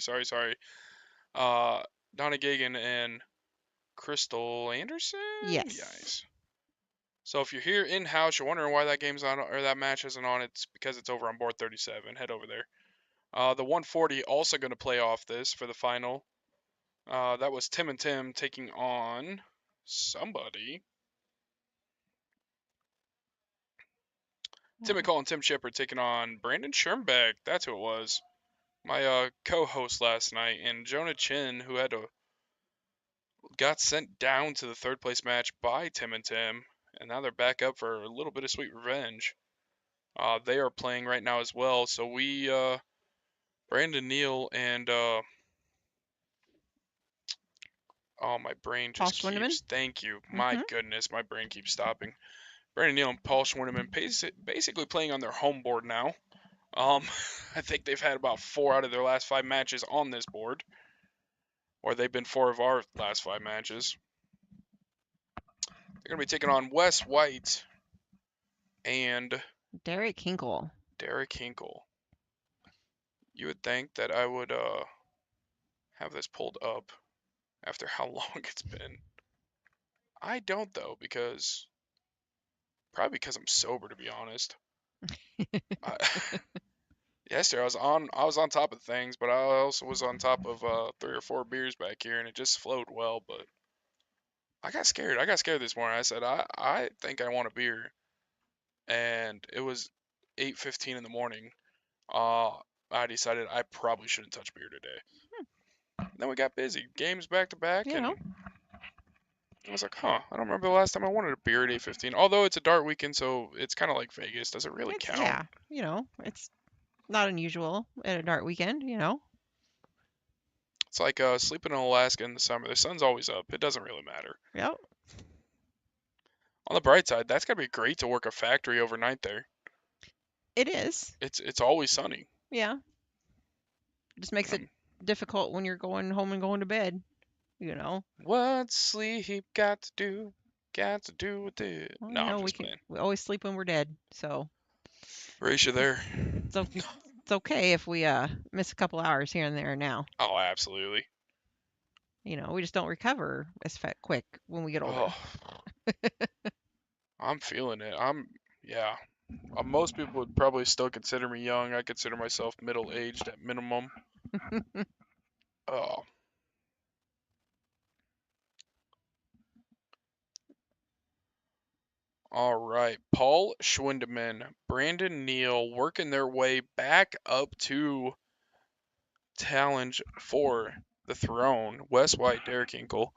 Donna Gagan and Crystal Anderson. Yes. Yes. So if you're here in house, you're wondering why that game's on or that match isn't on, it's because it's over on board 37. Head over there. The 140 also going to play off this for the final. That was Tim and Tim taking on somebody. Tim McCall and Tim Shepard taking on Brandon Schoenbeck. That's who it was. My co-host last night, and Jonah Chin, who got sent down to the third place match by Tim and Tim, and now they're back up for a little bit of sweet revenge. They are playing right now as well. So we, Brandon Neal and oh, my brain Paul just Schwindeman? keeps. Thank you. My Mhm. goodness, my brain keeps stopping. Brandon Neal and Paul Schwindeman basically playing on their home board now. I think they've had about 4 out of their last 5 matches on this board, or they've been 4 of our last 5 matches. They're gonna be taking on Wes White and Derek Hinkle. Derek Hinkle. You would think that I would have this pulled up after how long it's been. I don't though, probably because I'm sober, to be honest. Yesterday I was on top of things, but I also was on top of 3 or 4 beers back here, and it just flowed well. But I got scared. I got scared this morning. I said I think I want a beer, and it was 8:15 in the morning. I decided I probably shouldn't touch beer today. Then we got busy, games back to back, You and know. I was like, huh, I don't remember the last time I wanted a beer at 8:15. Although it's a dart weekend, so it's kind of like Vegas. Does it really count? Yeah, it's not unusual at a dart weekend, It's like sleeping in Alaska in the summer. The sun's always up. It doesn't really matter. Yep. On the bright side, that's gotta be great to work a factory overnight there. It is. It's always sunny. Yeah. Just makes it difficult when you're going home and going to bed, What's sleep got to do? Got to do with it. Well, No, I'm just playing. we always sleep when we're dead, so Race you there. it's okay if we miss a couple hours here and there now. Oh, absolutely. We just don't recover as quick when we get older. Oh. I'm feeling it. Yeah. Most people would probably still consider me young. I consider myself middle-aged at minimum. Oh. All right. Paul Schwindeman, Brandon Neal working their way back up to challenge for the throne. Wes White, Derek Hinkle.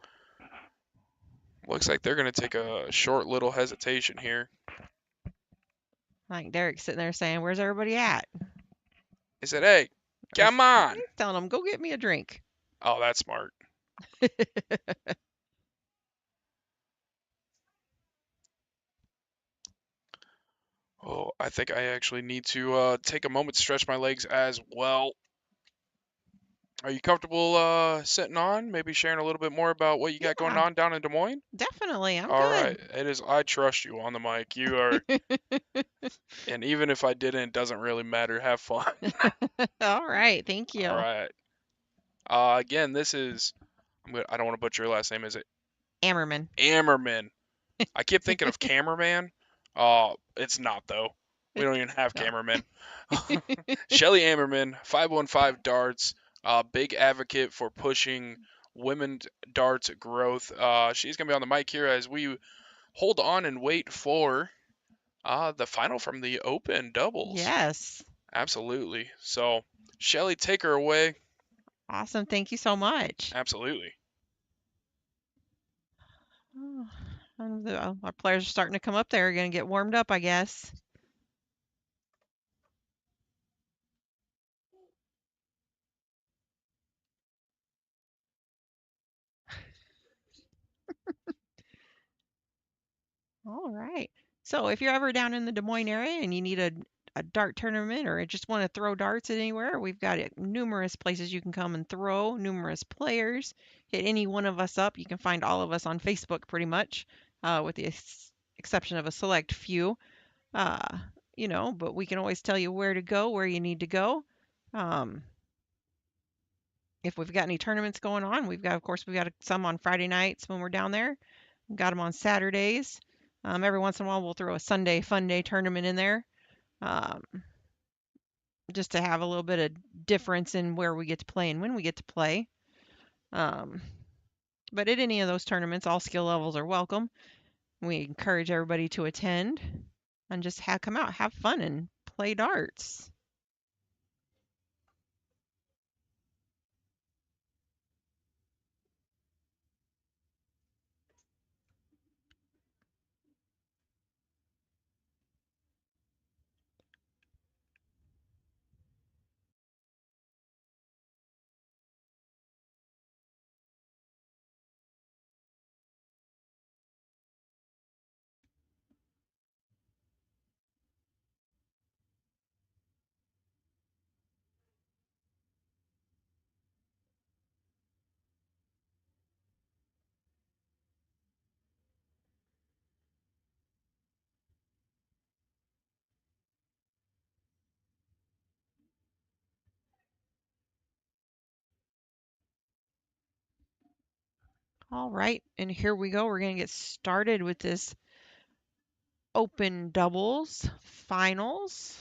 Looks like they're going to take a short little hesitation here. Like Derek's sitting there saying, "Where's everybody at?" He said, hey, come on. He's telling them, "Go get me a drink." Oh, that's smart. Oh, I think I actually need to take a moment to stretch my legs as well. Are you comfortable sitting on? Maybe sharing a little bit more about what you got going Yeah. on down in Des Moines? Definitely, I'm All good. right. It is. I trust you on the mic. You are. And even if I didn't, it doesn't really matter. Have fun. All right, thank you. All right. Again, this is. I don't want to butcher your last name. Is it Ammerman. Ammerman? I keep thinking of cameraman. It's not though. We don't even have No. cameramen. Shelly Ammerman, 515 darts. Big advocate for pushing women's darts growth. She's gonna be on the mic here as we hold on and wait for the final from the open doubles. Yes. Absolutely. So, Shelly, take her away. Awesome. Thank you so much. Absolutely. Oh, and our players are starting to come up there. Are going to get warmed up, I guess. All right. So if you're ever down in the Des Moines area and you need a dart tournament or just want to throw darts at anywhere, we've got numerous places you can come and throw, numerous players. Hit any one of us up. You can find all of us on Facebook pretty much with the exception of a select few. You know, but we can always tell you where to go, where you need to go. If we've got any tournaments going on, of course, we've got some on Friday nights when we're down there. We've got them on Saturdays. Every once in a while, we'll throw a Sunday fun day tournament in there, um, just to have a little bit of difference in where we get to play and when we get to play. But at any of those tournaments, all skill levels are welcome. We encourage everybody to attend and just come out, have fun, and play darts. All right, and here we go. We're going to get started with this open doubles finals.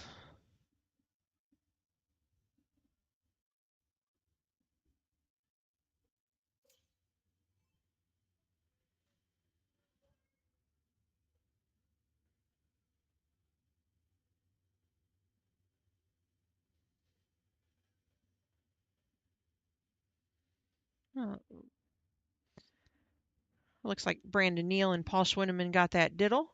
Looks like Brandon Neal and Paul Schwinneman got that diddle.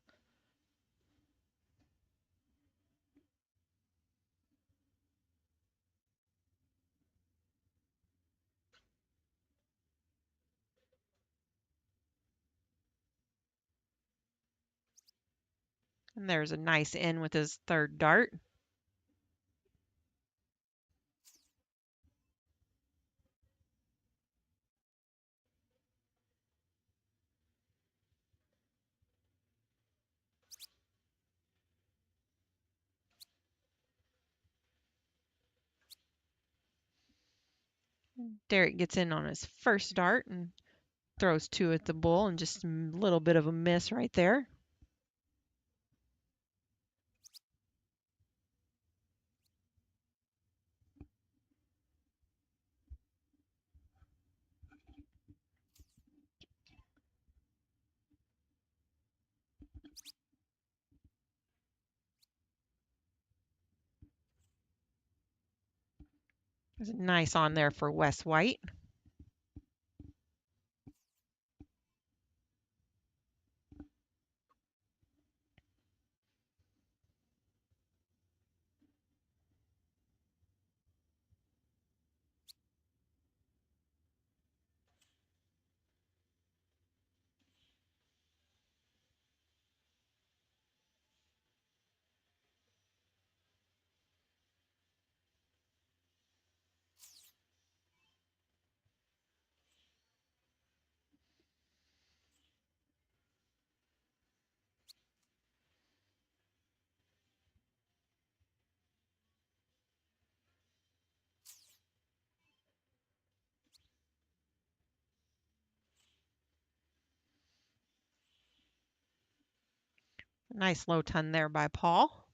And there's a nice in with his third dart. Derek gets in on his first dart and throws two at the bull, and just a little bit of a miss right there. There's a nice on there for Wes White. Nice low ton there by Paul.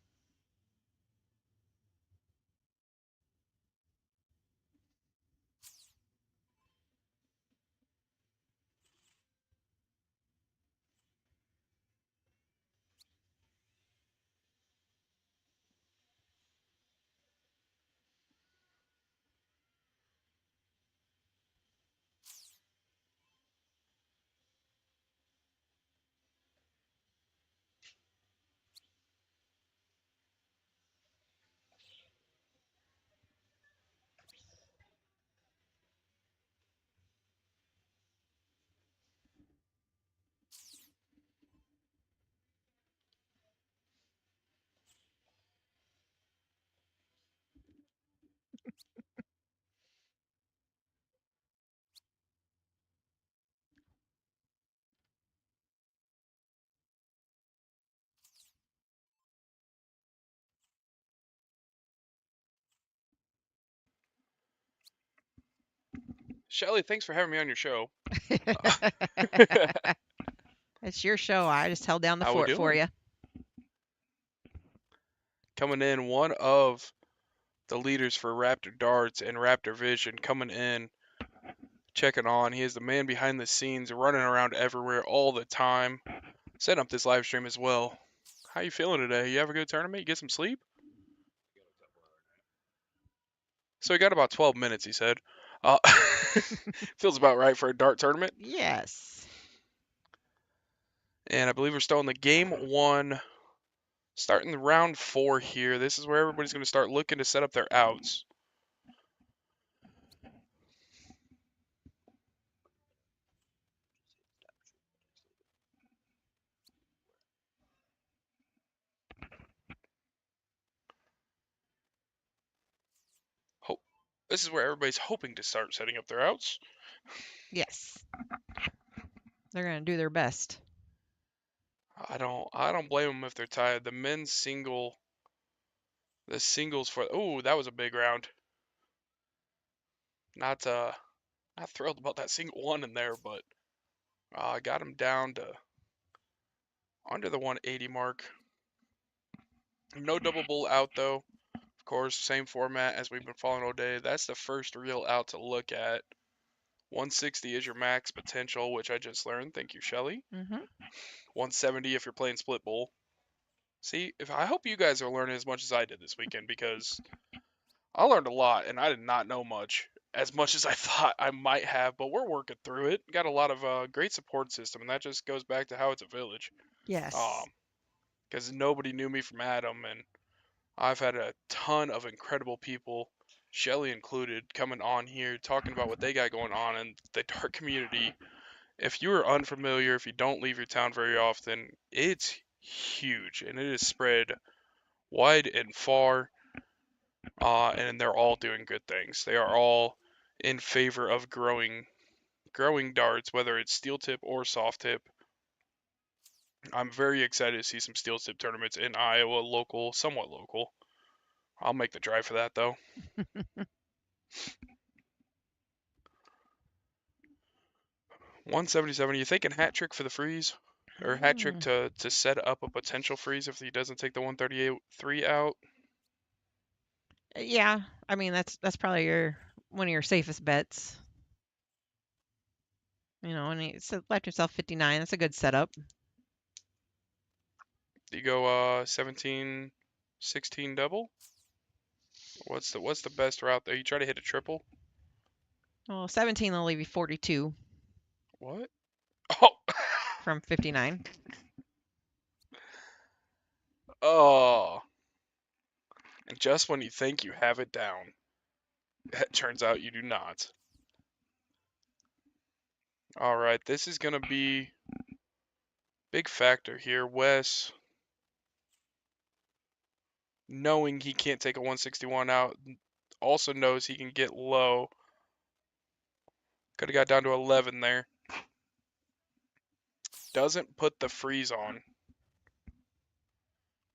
Shelly, thanks for having me on your show. It's your show. I just held down the How we fort for doing? you. Coming in, one of the leaders for Raptor Darts and Raptor Vision coming in, checking on. He is the man behind the scenes, running around everywhere all the time, setting up this live stream as well. How you feeling today? You have a good tournament? You get some sleep? So he got about 12 minutes, he said. Feels about right for a dart tournament. Yes. And I believe we're still in the game one, starting the round 4 here. This is where everybody's going to start looking to set up their outs. This is where everybody's hoping to start setting up their outs. Yes. They're gonna do their best. I don't blame them if they're tired. The men's single, the singles for that was a big round. Not thrilled about that single one in there, but I got him down to under the 180 mark. No double bull out though. Of course, same format as we've been following all day. That's the first real out to look at. 160 is your max potential, which I just learned. Thank you, Shelly. Mm-hmm. 170 if you're playing split bull. See, I hope you guys are learning as much as I did this weekend, because I learned a lot and I did not know much as I thought I might have, but we're working through it. Got a lot of great support system, and that just goes back to how it's a village. Yes. Because nobody knew me from Adam, and I've had a ton of incredible people, Shelly included, coming on here talking about what they got going on in the dart community. If you are unfamiliar, if you don't leave your town very often, it's huge and it is spread wide and far, and they're all doing good things. They are all in favor of growing darts, whether it's steel tip or soft tip. I'm very excited to see some steel tip tournaments in Iowa, somewhat local. I'll make the drive for that though. 177. You thinking hat trick for the freeze? Or hat trick to set up a potential freeze if he doesn't take the 138-3 out? Yeah. I mean, that's probably one of your safest bets. And he left himself 59. That's a good setup. Do you go 17, 16 double? What's the best route there? You try to hit a triple? Well, 17 will leave you 42 What? Oh. from 59. Oh. And just when you think you have it down, it turns out you do not. All right, this is going to be big factor here. Wes, knowing he can't take a 161 out, also knows he can get low. Could have got down to 11 there. Doesn't put the freeze on.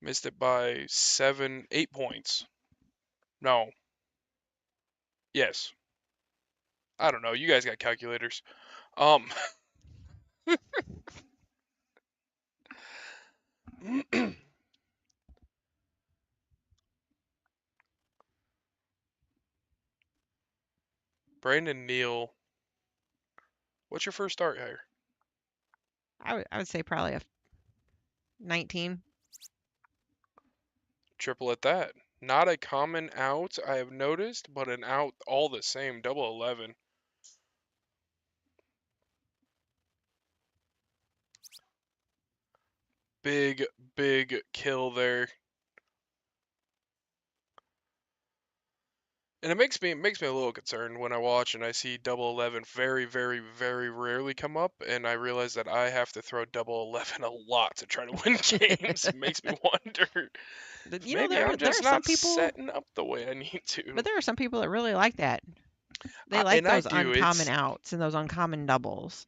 Missed it by 8 points. No. Yes. I don't know. You guys got calculators. Brandon Neal, what's your first start here? I would say probably a 19. Triple at that. Not a common out, I have noticed, but an out all the same. Double 11. Big kill there. And it makes me a little concerned when I watch and I see double 11 very, very, very rarely come up, and I realize that I have to throw double 11 a lot to try to win games. It makes me wonder. Maybe I'm just there are some not people, setting up the way I need to. but there are some people that really like that. They like and I those do. uncommon outs and those uncommon doubles.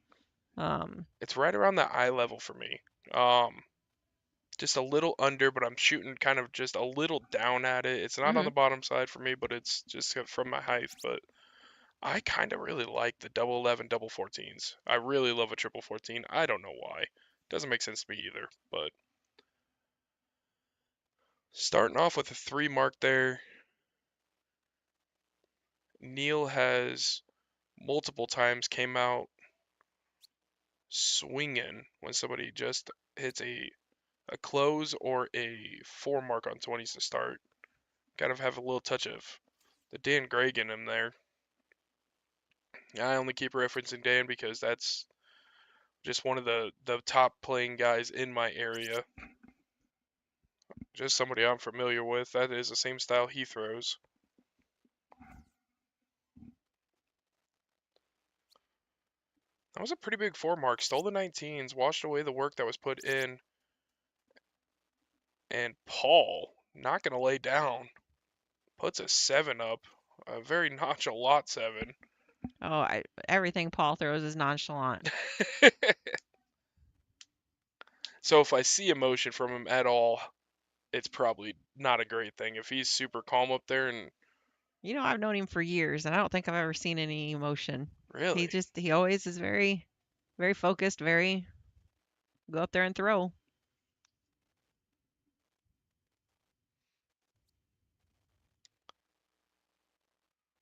It's right around the eye level for me. Just a little under, but I'm shooting kind of just a little down at it. It's not on the bottom side for me, but it's just from my height. But I kind of really like the double 11, double 14s. I really love a triple 14. I don't know why. Doesn't make sense to me either, but starting off with a 3 mark there. Neil has multiple times came out swinging when somebody just hits a close or a 4 mark on 20s to start. Kind of have a little touch of the Dan Gregg in him there. I only keep referencing Dan because that's just one of the top playing guys in my area. Just somebody I'm familiar with. That is the same style he throws. That was a pretty big 4 mark. Stole the 19s, washed away the work that was put in. And Paul, not going to lay down, puts a 7 up. A very nonchalant 7. Oh, everything Paul throws is nonchalant. So if I see emotion from him at all, it's probably not a great thing. If he's super calm up there and You know, I've known him for years, and I don't think I've ever seen any emotion. really, He always is very, very focused, very go up there and throw.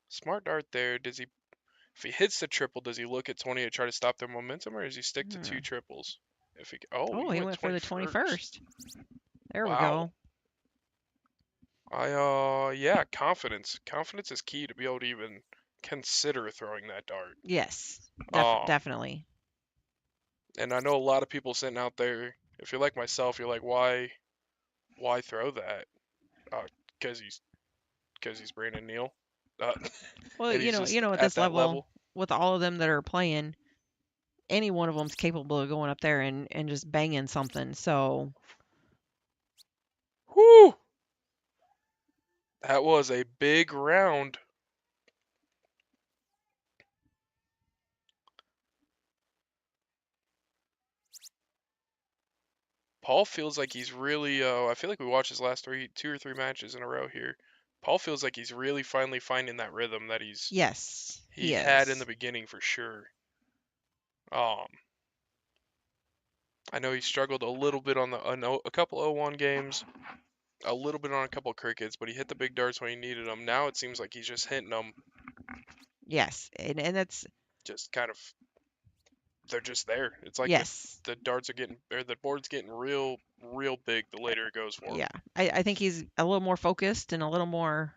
smart dart there. Does he, if he hits the triple, does he look at 20 to try to stop their momentum, or does he stick to 2 triples? If he, oh, Oh, he he went went for the 21st. 21st. There we Wow. go. Yeah, confidence. Confidence is key to be able to even consider throwing that dart. Yes, Um, definitely. and I know a lot of people sitting out there. If you're like myself, you're like, why throw that? Because he's Brandon Neal, Well, and he's you just know, at at this that level, level. with all of them that are playing, any one of them's capable of going up there and just banging something. So, Whoo! That was a big round. Paul feels like he's really. I feel like we watched his last 2 or 3 matches in a row here. Paul feels like he's really finally finding that rhythm that yes, he he had in the is. beginning for sure. Um, I know he struggled a little bit on a couple 0-1 games, a little bit on a couple crickets, but he hit the big darts when he needed them. Now it seems like he's just hitting them, Yes, and that's just kind of. They're just there. It's like yes. the darts are getting, or the board's getting real big the later it goes for him. Yeah, I think he's a little more focused and a little more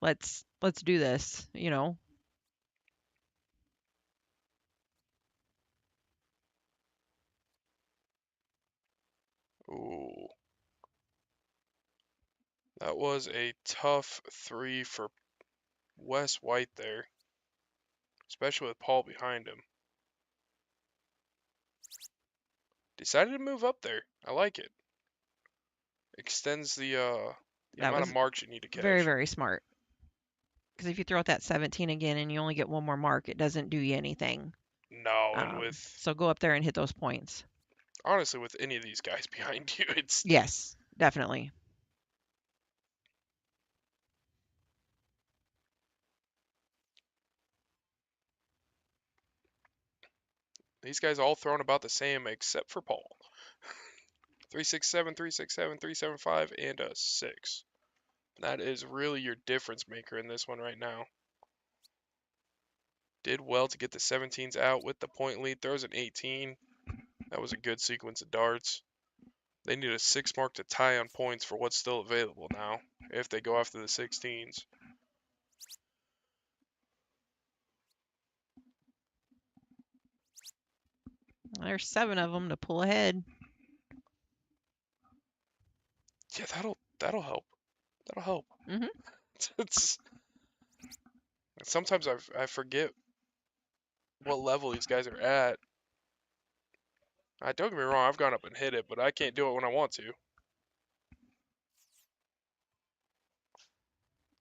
let's do this, you know. Ooh, that was a tough 3 for Wes White there, especially with Paul behind him. Decided to move up there. I like it. Extends the That amount of was marks you need to very, catch. very smart. Because if you throw out that 17 again and you only get one more mark, it doesn't do you anything. No, and with So go up there and hit those points. honestly with any of these guys behind you, it's Yes, definitely. these guys all thrown about the same except for Paul. 367, 367, 375, and a 6. That is really your difference maker in this one right now. Did well to get the 17s out with the point lead. Throws an 18. That was a good sequence of darts. They need a 6 mark to tie on points for what's still available now if they go after the 16s. There's 7 of them to pull ahead. Yeah, that'll help. That'll help. Mhm. It's, sometimes I forget what level these guys are at. I don't get me wrong, I've gone up and hit it, but I can't do it when I want to.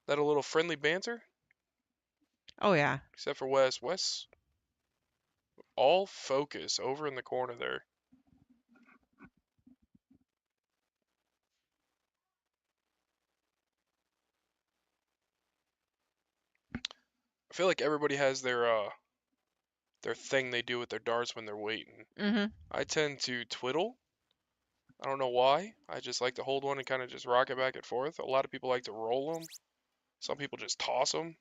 That a little friendly banter? Oh yeah. Except for Wes. Wes, all focus over in the corner there. feel like everybody has their thing they do with their darts when they're waiting. Mhm. I tend to twiddle. I don't know why. I just like to hold one and kind of just rock it back and forth. A lot of people like to roll them. Some people just toss them.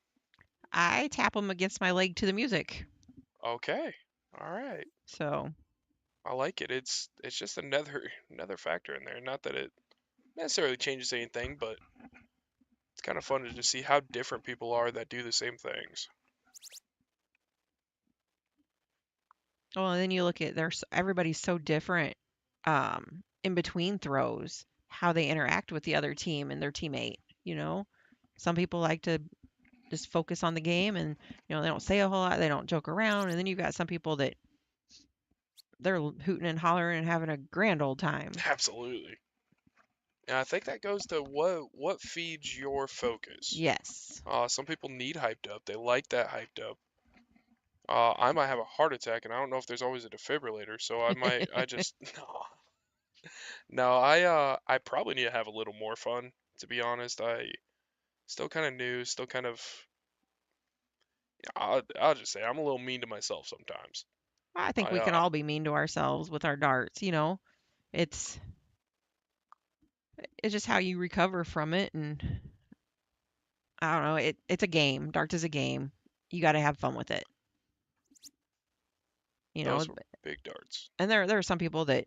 I tap them against my leg to the music. Okay. All right. So, I like it. It's just another factor in there. Not that it necessarily changes anything, but it's kind of fun to just see how different people are that do the same things. well, and then you look at everybody's so different in between throws, how they interact with the other team and their teammate, you know? Some people like to just focus on the game and, they don't say a whole lot, they don't joke around, and then you've got some people that they're hooting and hollering and having a grand old time. Absolutely. And I think that goes to what feeds your focus. Yes. Some people need hyped up. They like that hyped up. I might have a heart attack, and I don't know if there's always a defibrillator, so I just no, I probably need to have a little more fun, to be honest. I still kind of new, still kind of, I'll just say I'm a little mean to myself sometimes. I think I we can all be mean to ourselves with our darts, It's it's just how you recover from it, and I don't know, it's a game. Darts is a game. You got to have fun with it. You know, those were big darts. and there are some people that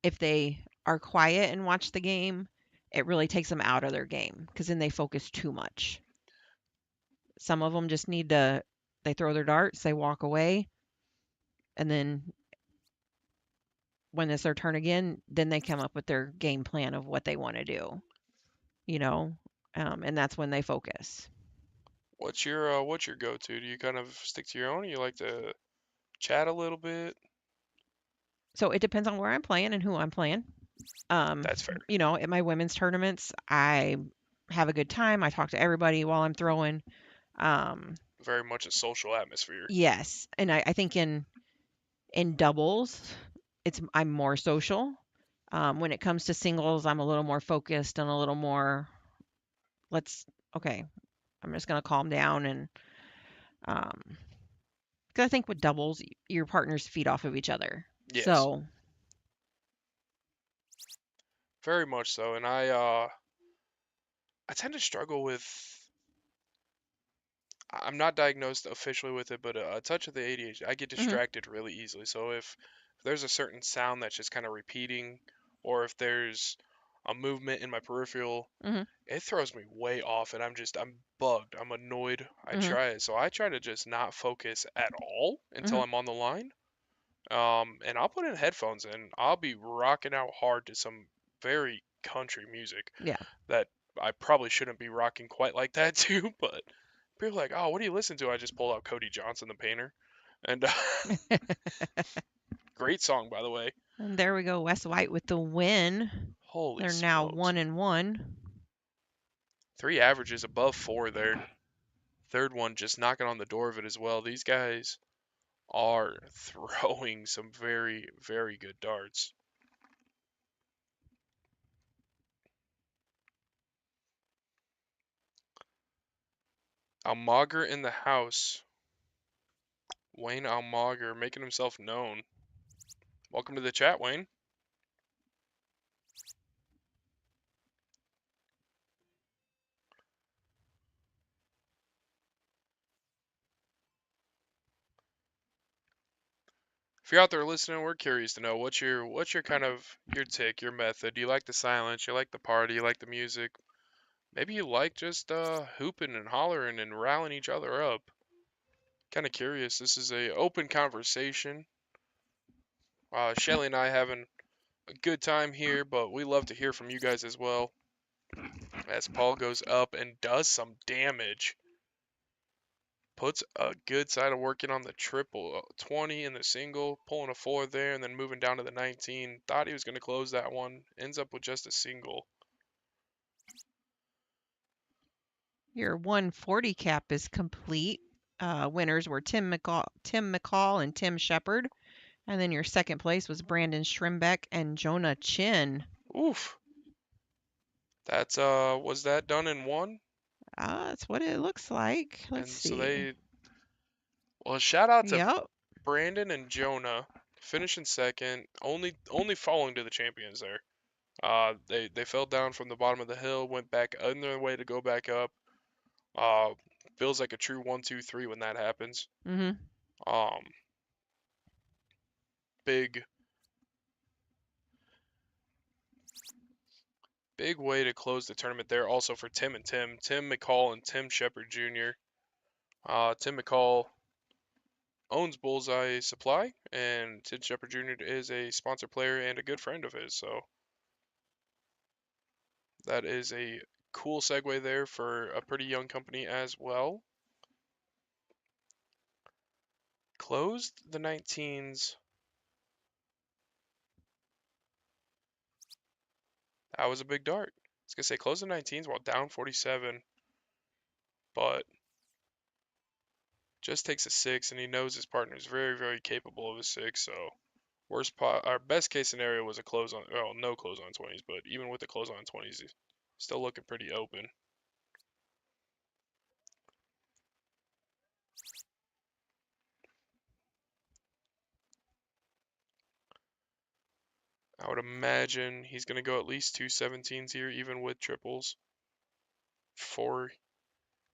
if they are quiet and watch the game, it really takes them out of their game because then they focus too much. Some of them just need to they throw their darts, they walk away, and then when it's their turn again, then they come up with their game plan of what they want to do, you know, and that's when they focus. What's your go-to? Do you kind of stick to your own, or you like to chat a little bit? So it depends on where I'm playing and who I'm playing. That's fair. At my women's tournaments, I have a good time. I talk to everybody while I'm throwing. Very much a social atmosphere. Yes, and I think in doubles, I'm more social. When it comes to singles, I'm a little more focused and a little more let's okay. I'm just gonna calm down and um, 'cause I think with doubles, your partners feed off of each other. Yes, So very much so. And I tend to struggle with. I'm not diagnosed officially with it, but a touch of the ADHD. I get mhm, distracted really easily. So if there's a certain sound that's just kind of repeating, or if there's a movement in my peripheral, mhm, it throws me way off, and I'm bugged. I'm annoyed. I mhm, try it, so I try to just not focus at all until mhm. I'm on the line. And I'll put in headphones and I'll be rocking out hard to some very country music Yeah. that I probably shouldn't be rocking quite like that too, but people are like, "Oh, what do you listen to?" I just pulled out Cody Johnson, the painter, and great song by the way. And there we go, West White with the win. Holy They're now smokes, 1-1. 3 averages above 4 there. Third one just knocking on the door of it as well. These guys are throwing some very, very good darts. Almager in the house. Wayne Almager making himself known. Welcome to the chat, Wayne. If you're out there listening, we're curious to know what's your kind of your tick, your method. Do you like the silence? You like the party? You like the music? Maybe you like just hooping and hollering and rallying each other up. Kind of curious. This is a open conversation. Shelly and I having a good time here, but we love to hear from you guys as well. As Paul goes up and does some damage. Puts a good side of working on the triple, 20 in the single, pulling a 4 there, and then moving down to the 19. Thought he was going to close that one. Ends up with just a single. Your 140 cap is complete. Winners were Tim McCall and Tim Shepard. And then your second place was Brandon Schrimbeck and Jonah Chin. Oof. That's was that done in one? That's what it looks like. Let's And see. so well, shout out to Yep. Brandon and Jonah finishing second, only falling to the champions there. They fell down from the bottom of the hill, went back on their way to go back up. Uh, feels like a true 1-2-3 when that happens. Mhm. Um, big way to close the tournament there. Also for Tim and Tim McCall and Tim Shepard Jr. Tim McCall owns Bullseye Supply, and Tim Shepard Jr. is a sponsor player and a good friend of his. So that is a cool segue there for a pretty young company as well. Closed the 19s. That was a big dart. I was gonna say closed the 19s while down 47, but just takes a 6, and he knows his partner is very, very capable of a 6. So our best case scenario was a close on, well, no close on 20s, but even with the close on 20s, he's still looking pretty open. I would imagine he's going to go at least 2 17s here, even with triples, before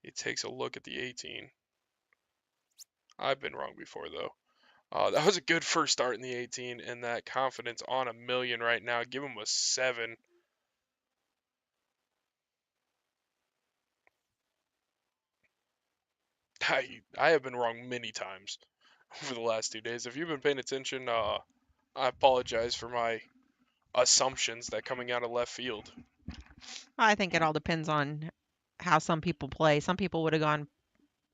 he takes a look at the 18. I've been wrong before, though. That was a good first start in the 18, and that confidence on a million right now. Give him a 7. I have been wrong many times over the last 2 days. If you've been paying attention, I apologize for my assumptions that coming out of left field. I think it all depends on how some people play. Some people would have gone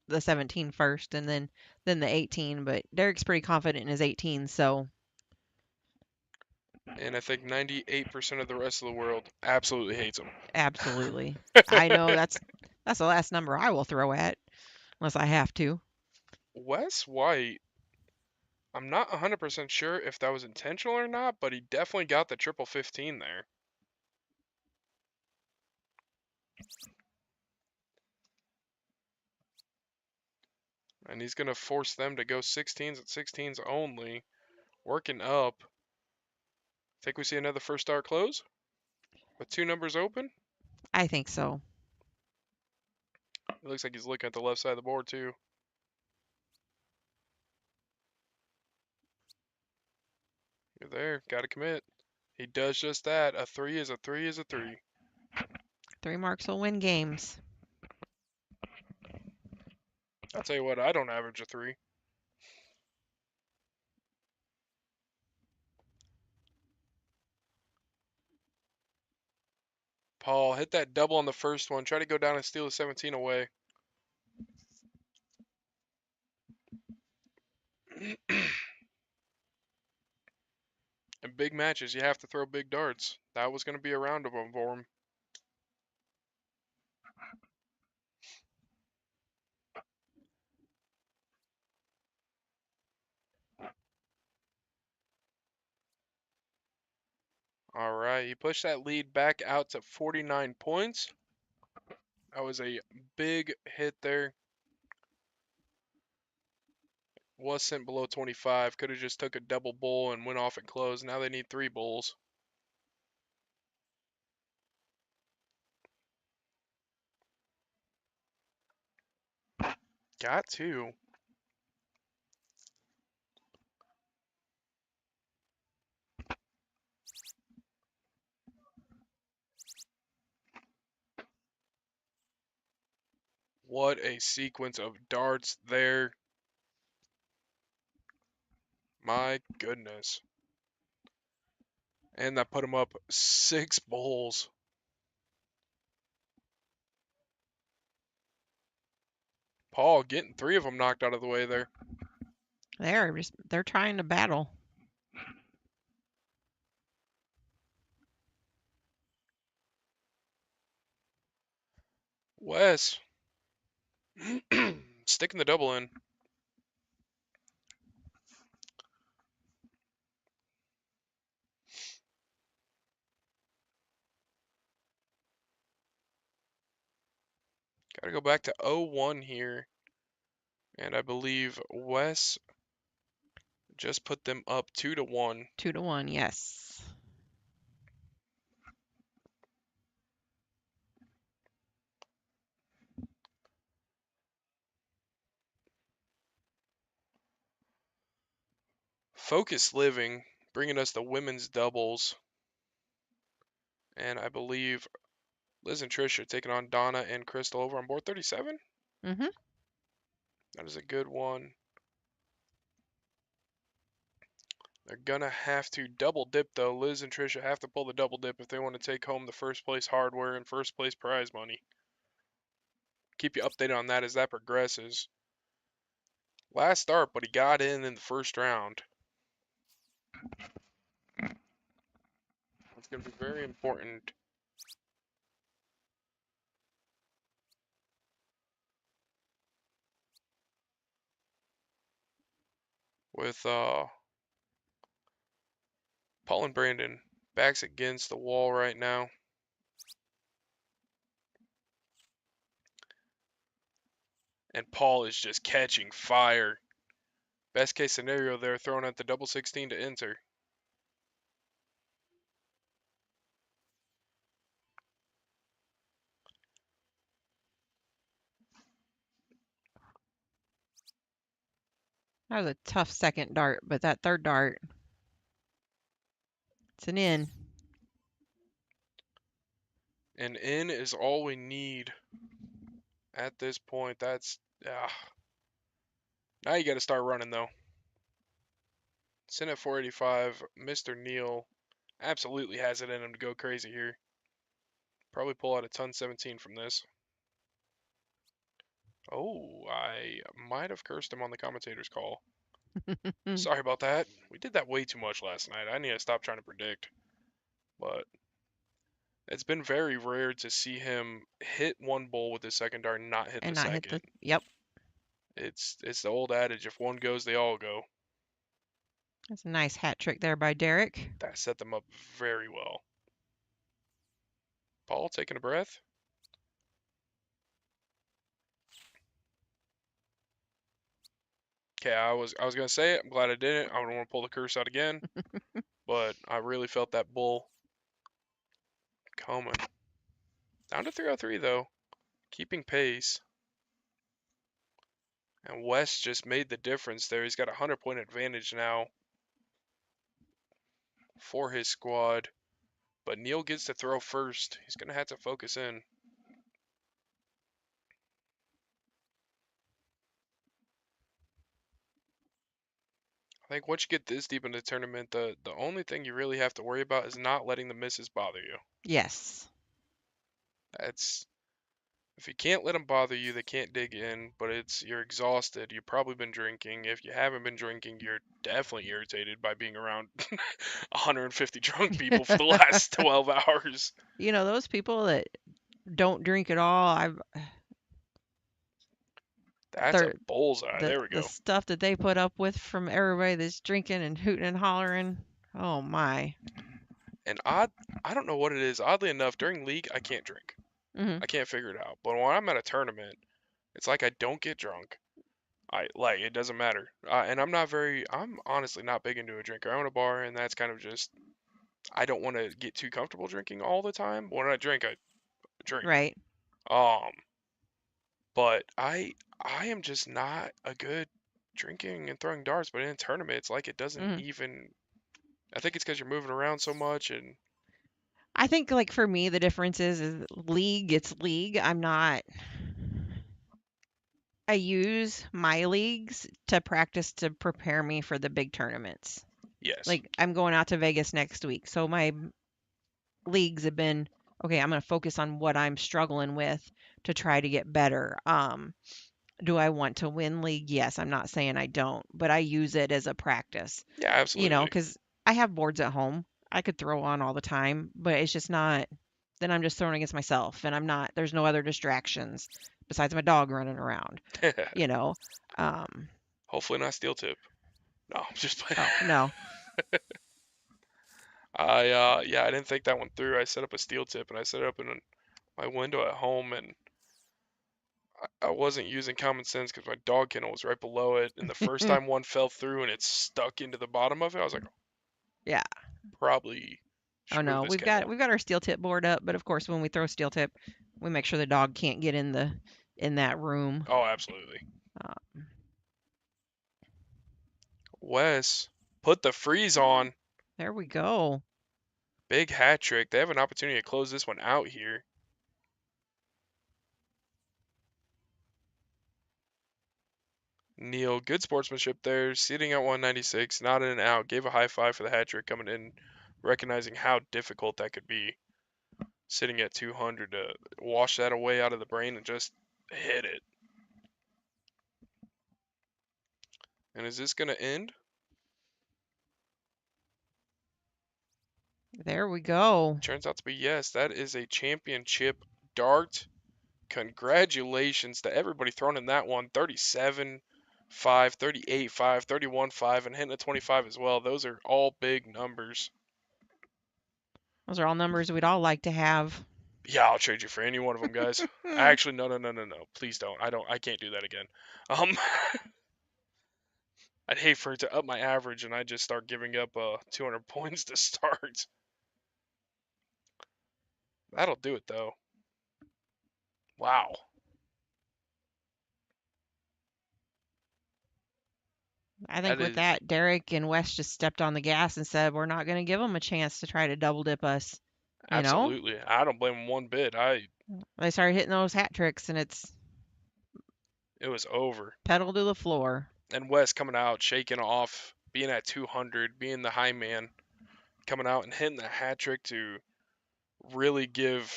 the 17 first and then the 18, but Derek's pretty confident in his 18, so And I think 98% of the rest of the world absolutely hates him. absolutely. I know that's the last number I will throw at unless I have to. Wes White, I'm not 100% sure if that was intentional or not, but he definitely got the triple 15 there. And he's going to force them to go 16s at 16s only. Working up. Think we see another first start close? With 2 numbers open? I think so. It looks like he's looking at the left side of the board too. You're there. Got to commit. He does just that. A 3 is a 3 is a 3. 3 marks will win games. I'll tell you what, I don't average a 3. Paul, hit that double on the first one. Try to go down and steal a 17 away. In big matches, you have to throw big darts. That was going to be a round of them for him. All right, he pushed that lead back out to 49 points. That was a big hit there. Was sent below 25. Could have just took a double bowl and went off and closed. Now they need 3 bowls. Got 2. What a sequence of darts there. My goodness. And that put him up 6 bowls. Paul getting 3 of them knocked out of the way there. They're trying to battle. Wes. Sticking the double in. Gotta go back to 0-1 here. And I believe Wes just put them up 2-1. 2-1, yes. Focus Living bringing us the women's doubles. And I believe Liz and Trish are taking on Donna and Crystal over on board 37. Mm-hmm. That is a good one. They're going to have to double dip, though. Liz and Trisha have to pull the double dip if they want to take home the first place hardware and first place prize money. Keep you updated on that as that progresses. Last start, but he got in the first round. That's going to be very important. With Paul and Brandon backs against the wall right now. And Paul is just catching fire. Best case scenario, they're throwing at the double 16 to enter. That was a tough second dart, but that third dart, it's an in. An in is all we need at this point. That's now you got to start running though. Sin at 485. Mr. Neal absolutely has it in him to go crazy here. Probably pull out a ton 17 from this. Oh, I might have cursed him on the commentator's call. Sorry about that. We did that way too much last night. I need to stop trying to predict. But it's been very rare to see him hit one bull with his second dart and not hit And the not second. hit the. Yep. It's the old adage: if one goes, they all go. That's a nice hat trick there by Derek. That set them up very well. Paul taking a breath. Okay, I was gonna say it. I'm glad I didn't. I don't want to pull the curse out again, but I really felt that bull coming. Down to 303 though, keeping pace. And West just made the difference there. He's got a 100-point advantage now for his squad. But Neal gets to throw first. He's gonna have to focus in. I think once you get this deep in the tournament, the only thing you really have to worry about is not letting the misses bother you. Yes. That's if you can't let them bother you, they can't dig in. But you're exhausted. You've probably been drinking. If you haven't been drinking, you're definitely irritated by being around 150 drunk people for the last 12 hours. You know, those people that don't drink at all, That's a they're- bullseye. There we the go. stuff that they put up with from everybody that's drinking and hooting and hollering. Oh my. And I don't know what it is. Oddly enough, during league, I can't drink. Hmm. I can't figure it out. But when I'm at a tournament, it's like I don't get drunk. It doesn't matter. And I'm honestly not big into a drink. I own a bar, and that's kind of just, I don't want to get too comfortable drinking all the time. When I drink, I drink. Right. But I am just not a good drinking and throwing darts. But in a tournament, it's like it doesn't even. I think it's because you're moving around so much and. I think like for me the difference is league, it's league. I use my leagues to practice to prepare me for the big tournaments. Yes. Like I'm going out to Vegas next week. So my leagues have been okay, I'm going to focus on what I'm struggling with to try to get better. Do I want to win league? Yes, I'm not saying I don't, but I use it as a practice. Yeah, absolutely. Because I have boards at home. I could throw on all the time, but it's just not. Then I'm just throwing against myself, and I'm not. There's no other distractions besides my dog running around. Hopefully not steel tip. No, I'm just playing. Oh no. I didn't think that one through. I set up a steel tip and I set it up in my window at home, and I wasn't using common sense because my dog kennel was right below it, and the first time one fell through and it stuck into the bottom of it, I was like, Yeah. probably Oh should move no, this we've kennel. got our steel tip board up, but of course when we throw steel tip, we make sure the dog can't get in that room. Oh, absolutely. Uh, Wes, put the freeze on. there we go. Big hat trick. They have an opportunity to close this one out here. Neil, good sportsmanship there. Sitting at 196, not in and out. Gave a high five for the hat trick coming in, recognizing how difficult that could be. Sitting at 200 to wash that away out of the brain and just hit it. And is this going to end? There we go. Turns out to be yes. That is a championship dart. Congratulations to everybody throwing in that one. 37, 5, 38, 5, 31, 5, and hitting a 25 as well. Those are all big numbers. Those are all numbers we'd all like to have. Yeah, I'll trade you for any one of them, guys. Actually, no. Please don't. I can't do that again. I'd hate for it to up my average and I just start giving up 200 points to start. That'll do it though. Wow. I think That with is that, Derek and Wes just stepped on the gas and said, we're not going to give them a chance to try to double dip us. You know? absolutely. I don't blame them one bit. They started hitting those hat tricks and it's It was over. pedal to the floor. And Wes coming out, shaking off, being at 200, being the high man, coming out and hitting the hat trick to really give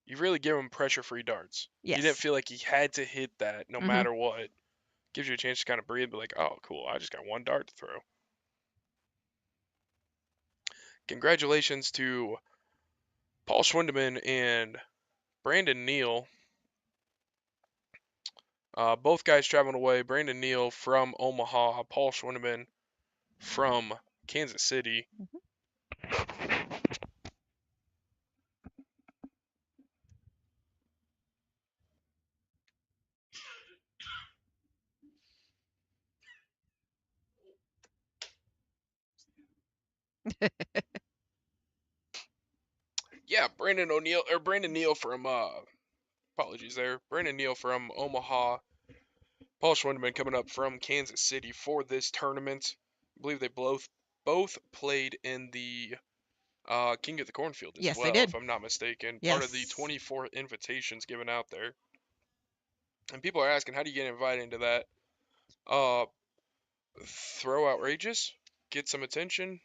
him pressure-free darts. Yes. He didn't feel like he had to hit that no Mhm. matter what. Gives you a chance to kind of breathe, be like, oh, cool, I just got one dart to throw. Congratulations to Paul Schwindeman and Brandon Neal. Both guys traveling away. Brandon Neal from Omaha, Paul Schwindeman from Kansas City. Yeah, Brandon Neal from apologies there. Brandon Neal from Omaha. Paul Schwindeman coming up from Kansas City for this tournament. I believe they both played in the King of the Cornfield as Yes, well, they did. if I'm not mistaken. Part of the Yes. 24 invitations given out there. And people are asking, how do you get invited into that? Throw outrageous, get some attention,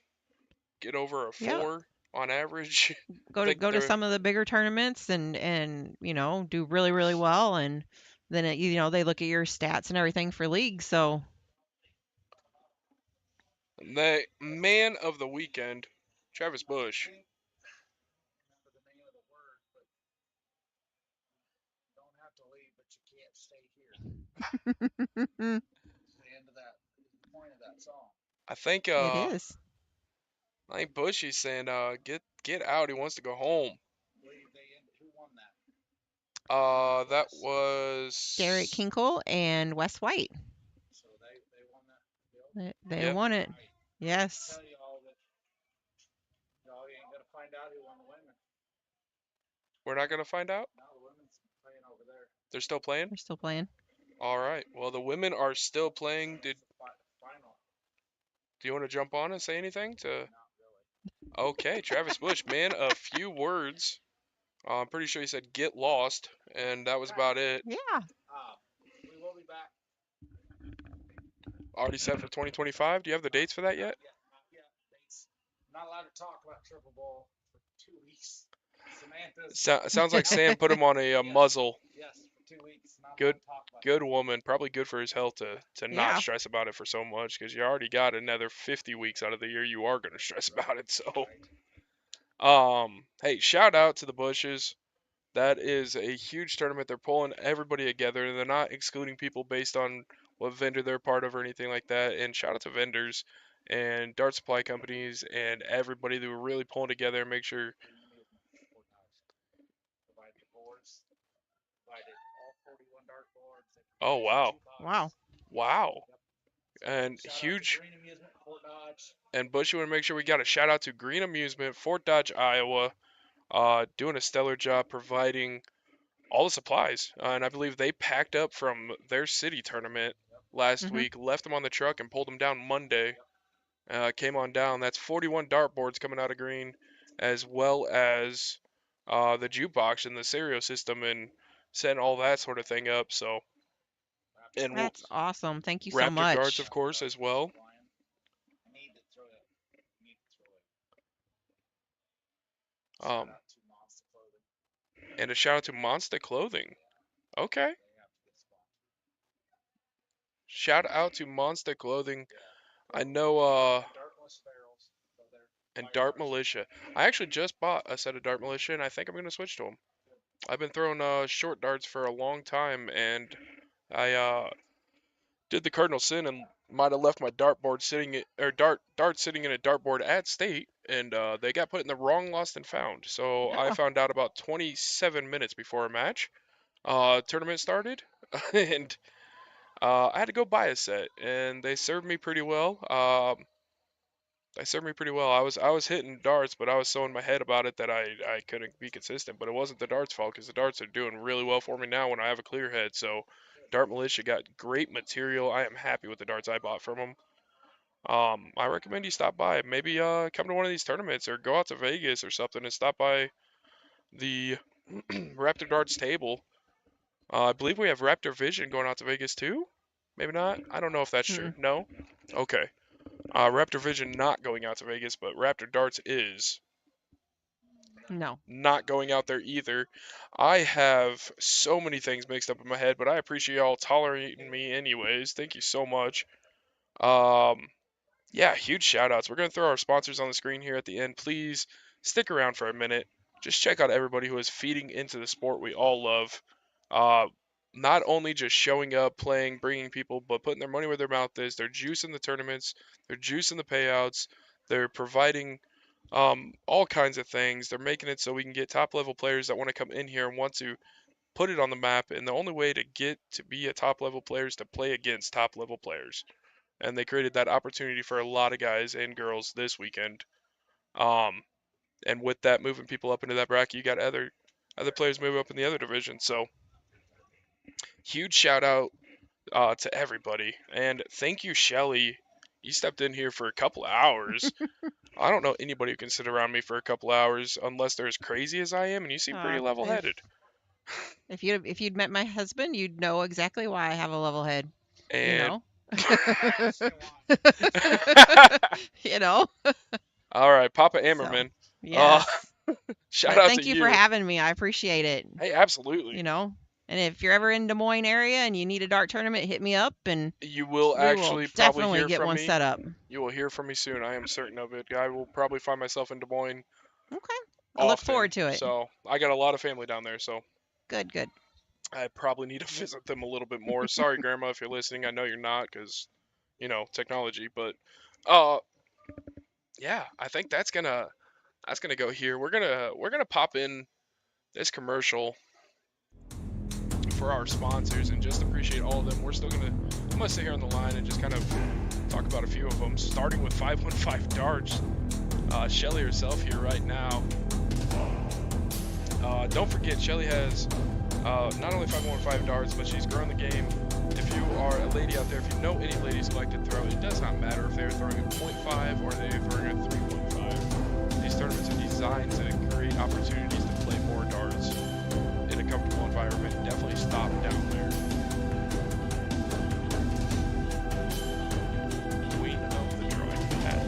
get over a Yeah. 4 on average. Go think to they're- some of the bigger tournaments and do really really well, and then they look at your stats and everything for league. So The man of the weekend, Travis Bush. Remember the name of the word, but you don't have to leave, but you can't stay here. It's the end of that. The point of that song. I think it is. I think Bush is saying get out. He wants to go home. Who won that? That was Derek Kinkle and Wes White. So they won that. They Yep. won it. Right. Yes. Tell you all that y'all ain't gonna find out who won the women. We're not gonna find out. Now the women's playing over there. They're still playing. They're still playing. All right. Well, the women are still playing. That's the final. Do you want to jump on and say anything to? Not really. Okay, Travis Bush, man, a few words. I'm pretty sure he said get lost, and that was about it. Yeah. We will be back. Already set for 2025. Do you have the dates for that yet? Not yet. I'm not allowed to talk about Triple Bowl for 2 weeks. Samantha's. Sounds like Sam put him on a muzzle. Yes, for 2 weeks. Not Good- allowed to talk about Good woman. Probably good for his health to not Yeah. stress about it for so much, because you already got another 50 weeks out of the year you are going to stress about it. So, hey, shout out to the Bushes. That is a huge tournament. They're pulling everybody together. They're not excluding people based on what vendor they're part of or anything like that. And shout out to vendors and dart supply companies and everybody that were really pulling together and make sure. Provided the boards, provided all 40 Oh, wow. Wow. Wow. And huge. And Bush, you want to make sure we got a shout out to Green Amusement, Fort Dodge, Iowa, doing a stellar job providing all the supplies. And I believe they packed up from their city tournament last Mhm. week, left them on the truck, and pulled them down Monday. Came on down. That's 41 dartboards coming out of Green, as well as the jukebox and the stereo system, and setting all that sort of thing up. So, and That's awesome. Thank you so Raptor darts, much. of course, as well. Um, and a shout out to Monster Clothing. Okay. Shout out to Monster Clothing. I know, and Dart Militia. I actually just bought a set of Dart Militia, and I think I'm gonna switch to them. I've been throwing short darts for a long time, and I did the cardinal sin and might have left my dartboard sitting dart sitting in a dartboard at state, and they got put in the wrong lost and found. So I Oh. found out about 27 minutes before a match. Tournament started, and I had to go buy a set, and they served me pretty well. They served me pretty well. I was hitting darts, but I was so in my head about it that I couldn't be consistent. But it wasn't the darts' fault, because the darts are doing really well for me now when I have a clear head. So Dart Militia got great material. I am happy with the darts I bought from them. I recommend you stop by. Maybe come to one of these tournaments, or go out to Vegas or something and stop by the Raptor Darts table. I believe we have Raptor Vision going out to Vegas too. Maybe not. I don't know if that's true. Mm-mm. No. Okay. Raptor Vision not going out to Vegas, but Raptor Darts is No. not going out there either. I have so many things mixed up in my head, but I appreciate y'all tolerating me anyways. Thank you so much. Yeah, huge shout outs. We're going to throw our sponsors on the screen here at the end. Please stick around for a minute. Just check out everybody who is feeding into the sport we all love. Not only just showing up, playing, bringing people, but putting their money where their mouth is. They're juicing the tournaments, they're juicing the payouts, they're providing all kinds of things. They're making it so we can get top level players that want to come in here and want to put it on the map. And the only way to get to be a top level player is to play against top level players. And they created that opportunity for a lot of guys and girls this weekend. And with that, moving people up into that bracket, you got other players moving up in the other division. So huge shout out to everybody, and thank you, Shelly. You stepped in here for a couple of hours. I don't know anybody who can sit around me for a couple hours unless they're as crazy as I am, and you seem pretty level-headed. If you'd met my husband, you'd know exactly why I have a level head. You And know. You know. all right, Papa Ammerman. Yes. Shout But out thank to you for having me. I appreciate it. Hey, absolutely. You know. And if you're ever in Des Moines area and you need a dart tournament, hit me up, and You will we actually will probably definitely hear get from one me. set up. You will hear from me soon. I am certain of it. I will probably find myself in Des Moines. Okay. I look often, forward to it. So I got a lot of family down there, so Good. I probably need to visit them a little bit more. Sorry, Grandma, if you're listening. I know you're not, because technology. But yeah, I think that's gonna go here. We're gonna pop in this commercial for our sponsors and just appreciate all of them. I'm gonna sit here on the line and just kind of talk about a few of them, starting with 515 Darts. Shelly herself here right now. Don't forget, Shelly has not only 515 darts, but she's grown the game. If you are a lady out there, if you know any ladies who like to throw, it does not matter if they're throwing at 0.5 or they're throwing at 3.5. These tournaments are designed to create opportunities to play more darts in a comfortable environment. Definitely stop down there. Queen of the drawing pad.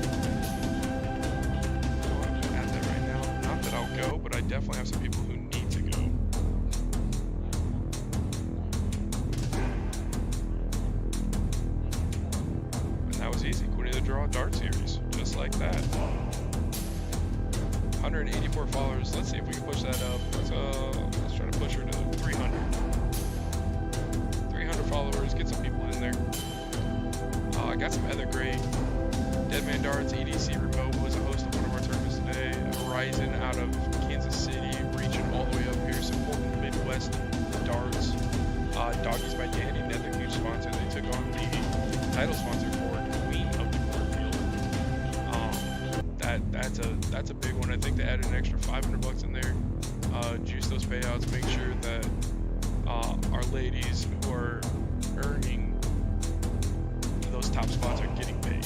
I'm gonna add that right now. Not that I'll go, but I definitely have some people who need to go. And that was easy. Queen of the Draw Dart Series. Just like that. 184 followers. Let's see if we can push that up. Let's try to push her to 300. 300 followers. Get some people in there. I got some other great Deadman Darts. EDC Remote was a host of one of our tournaments today. Horizon out of Kansas City, reaching all the way up here, supporting Midwest Darts. Doggies by Danny, that's a big one. I think they added an extra $500 in there. Juice those payouts. Make sure that our ladies who are earning those top spots are getting paid.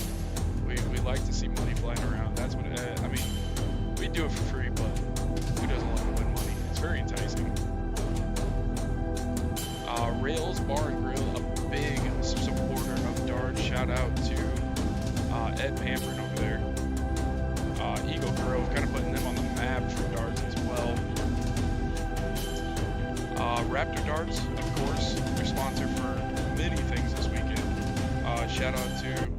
We like to see money flying around. That's what I mean. We do it for free, but who doesn't love to win money? It's very enticing. Rails Bar and Grill, a big supporter of darts. Shout out to Ed Pampern over there. Eagle Grove, kind of putting them on the map for darts as well. Raptor Darts, of course, their sponsor for many things this weekend. Shout out to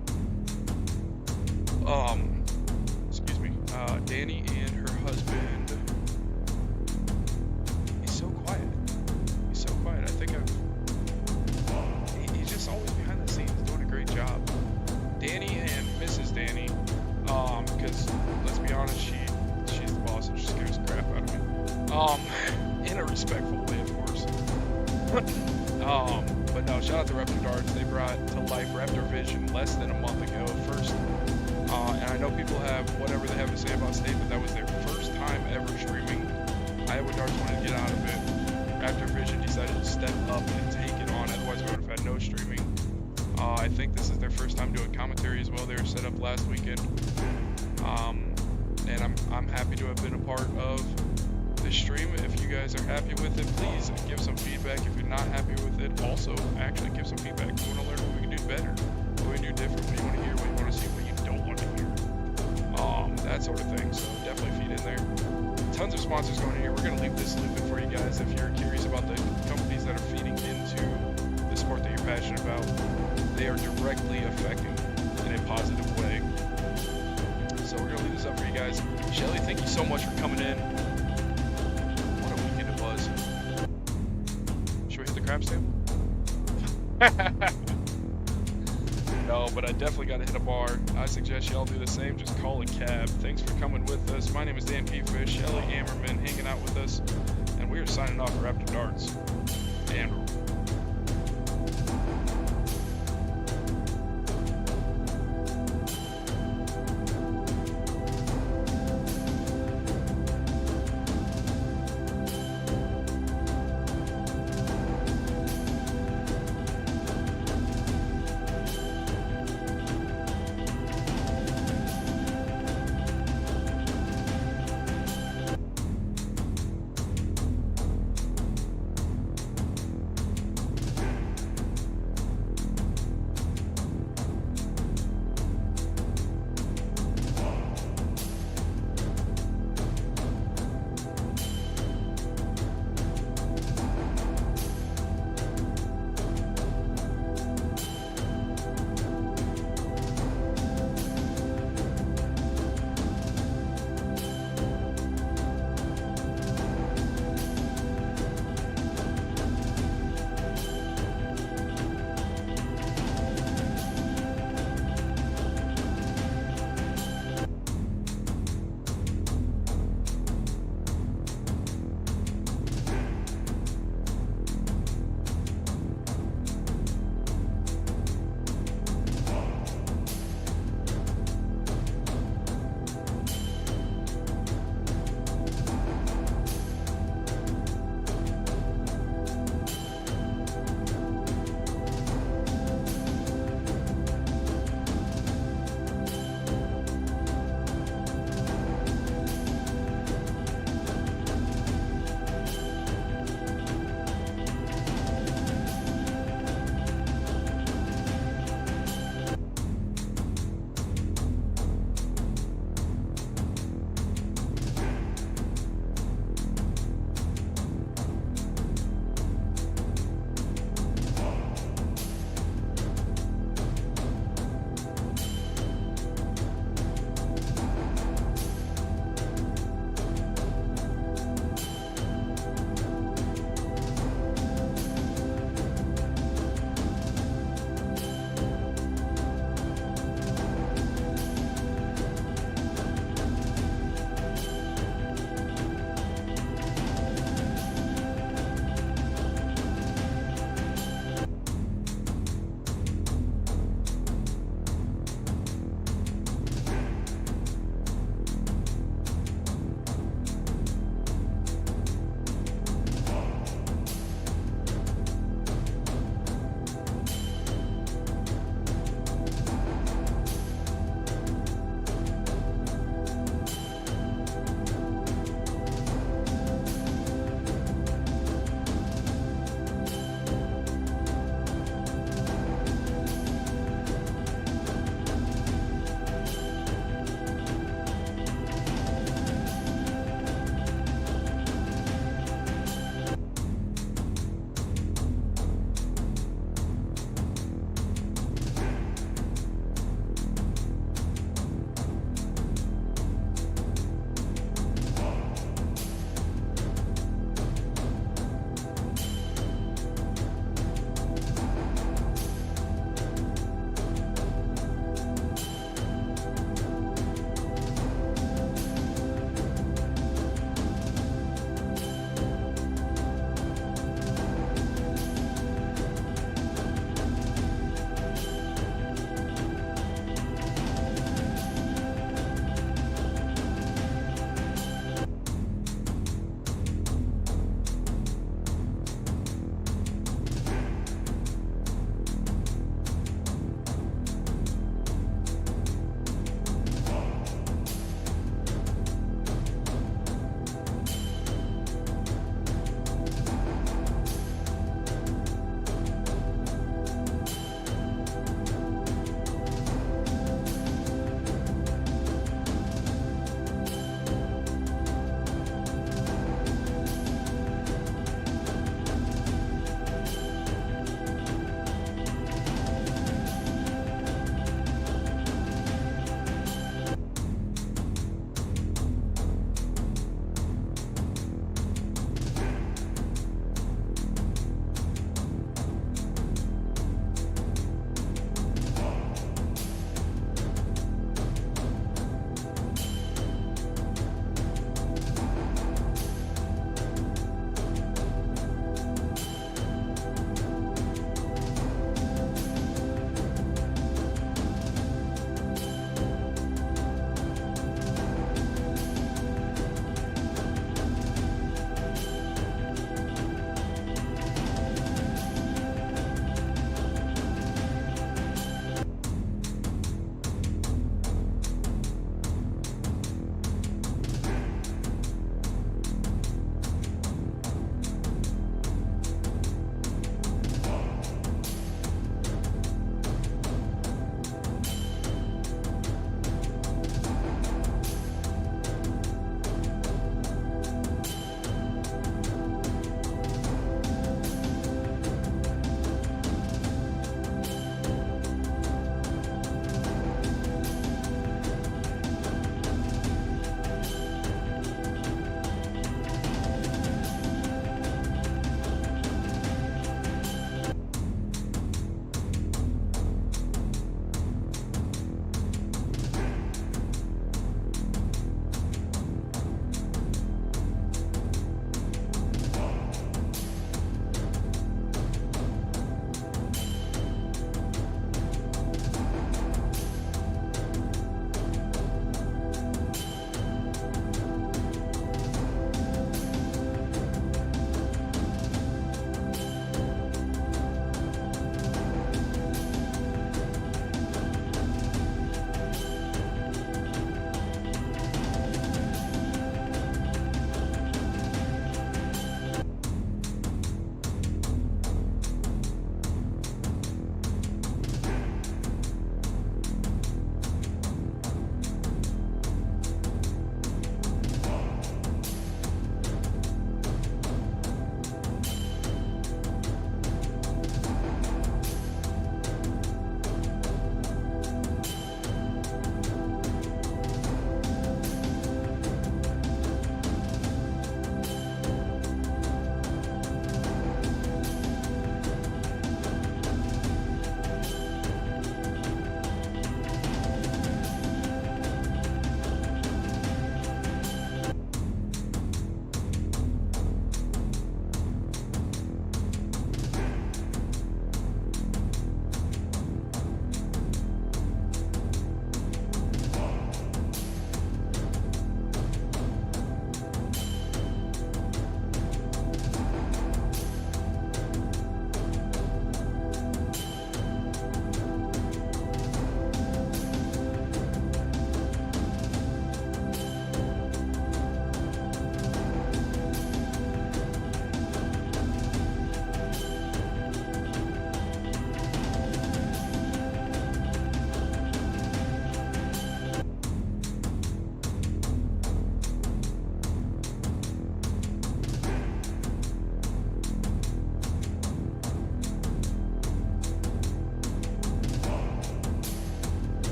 Danny and her husband. He's so quiet. He's so quiet. I think he's just always behind the scenes doing a great job. Danny and Mrs. Danny, because let's be honest, she's the boss and she scares the crap out of me. In a respectful way, of course. But no, shout out to Raptor Darts. They brought to life Raptor Vision less than a month ago. And I know people have whatever they have to say about State, but that was their first time ever streaming. Iowa Darts wanted to get out of it. Raptor Vision decided to step up and take it on. Otherwise, we would have had no streaming. I think this is their first time doing commentary as well. They were set up last weekend. And I'm happy to have been a part of this stream. If you guys are happy with it, please give some feedback. If you're not happy with it, also actually give some feedback. If you want to learn what we can do better, what we can do different, what you want to hear, what you want to see, what you don't want to hear. That sort of thing. So definitely feed in there. Tons of sponsors going in here. We're going to leave this looping for you guys if you're curious about the companies that are feeding into the sport that you're passionate about. They are directly affecting in a positive way. So we're going to leave this up for you guys. Shelly, thank you so much for coming in. What a weekend it was. Should we hit the crab stand? No, but I definitely got to hit a bar. I suggest y'all do the same. Just call a cab. Thanks for coming with us. My name is Dan Keyfish, Shelly Ammerman hanging out with us, and we are signing off for Raptor Darts. And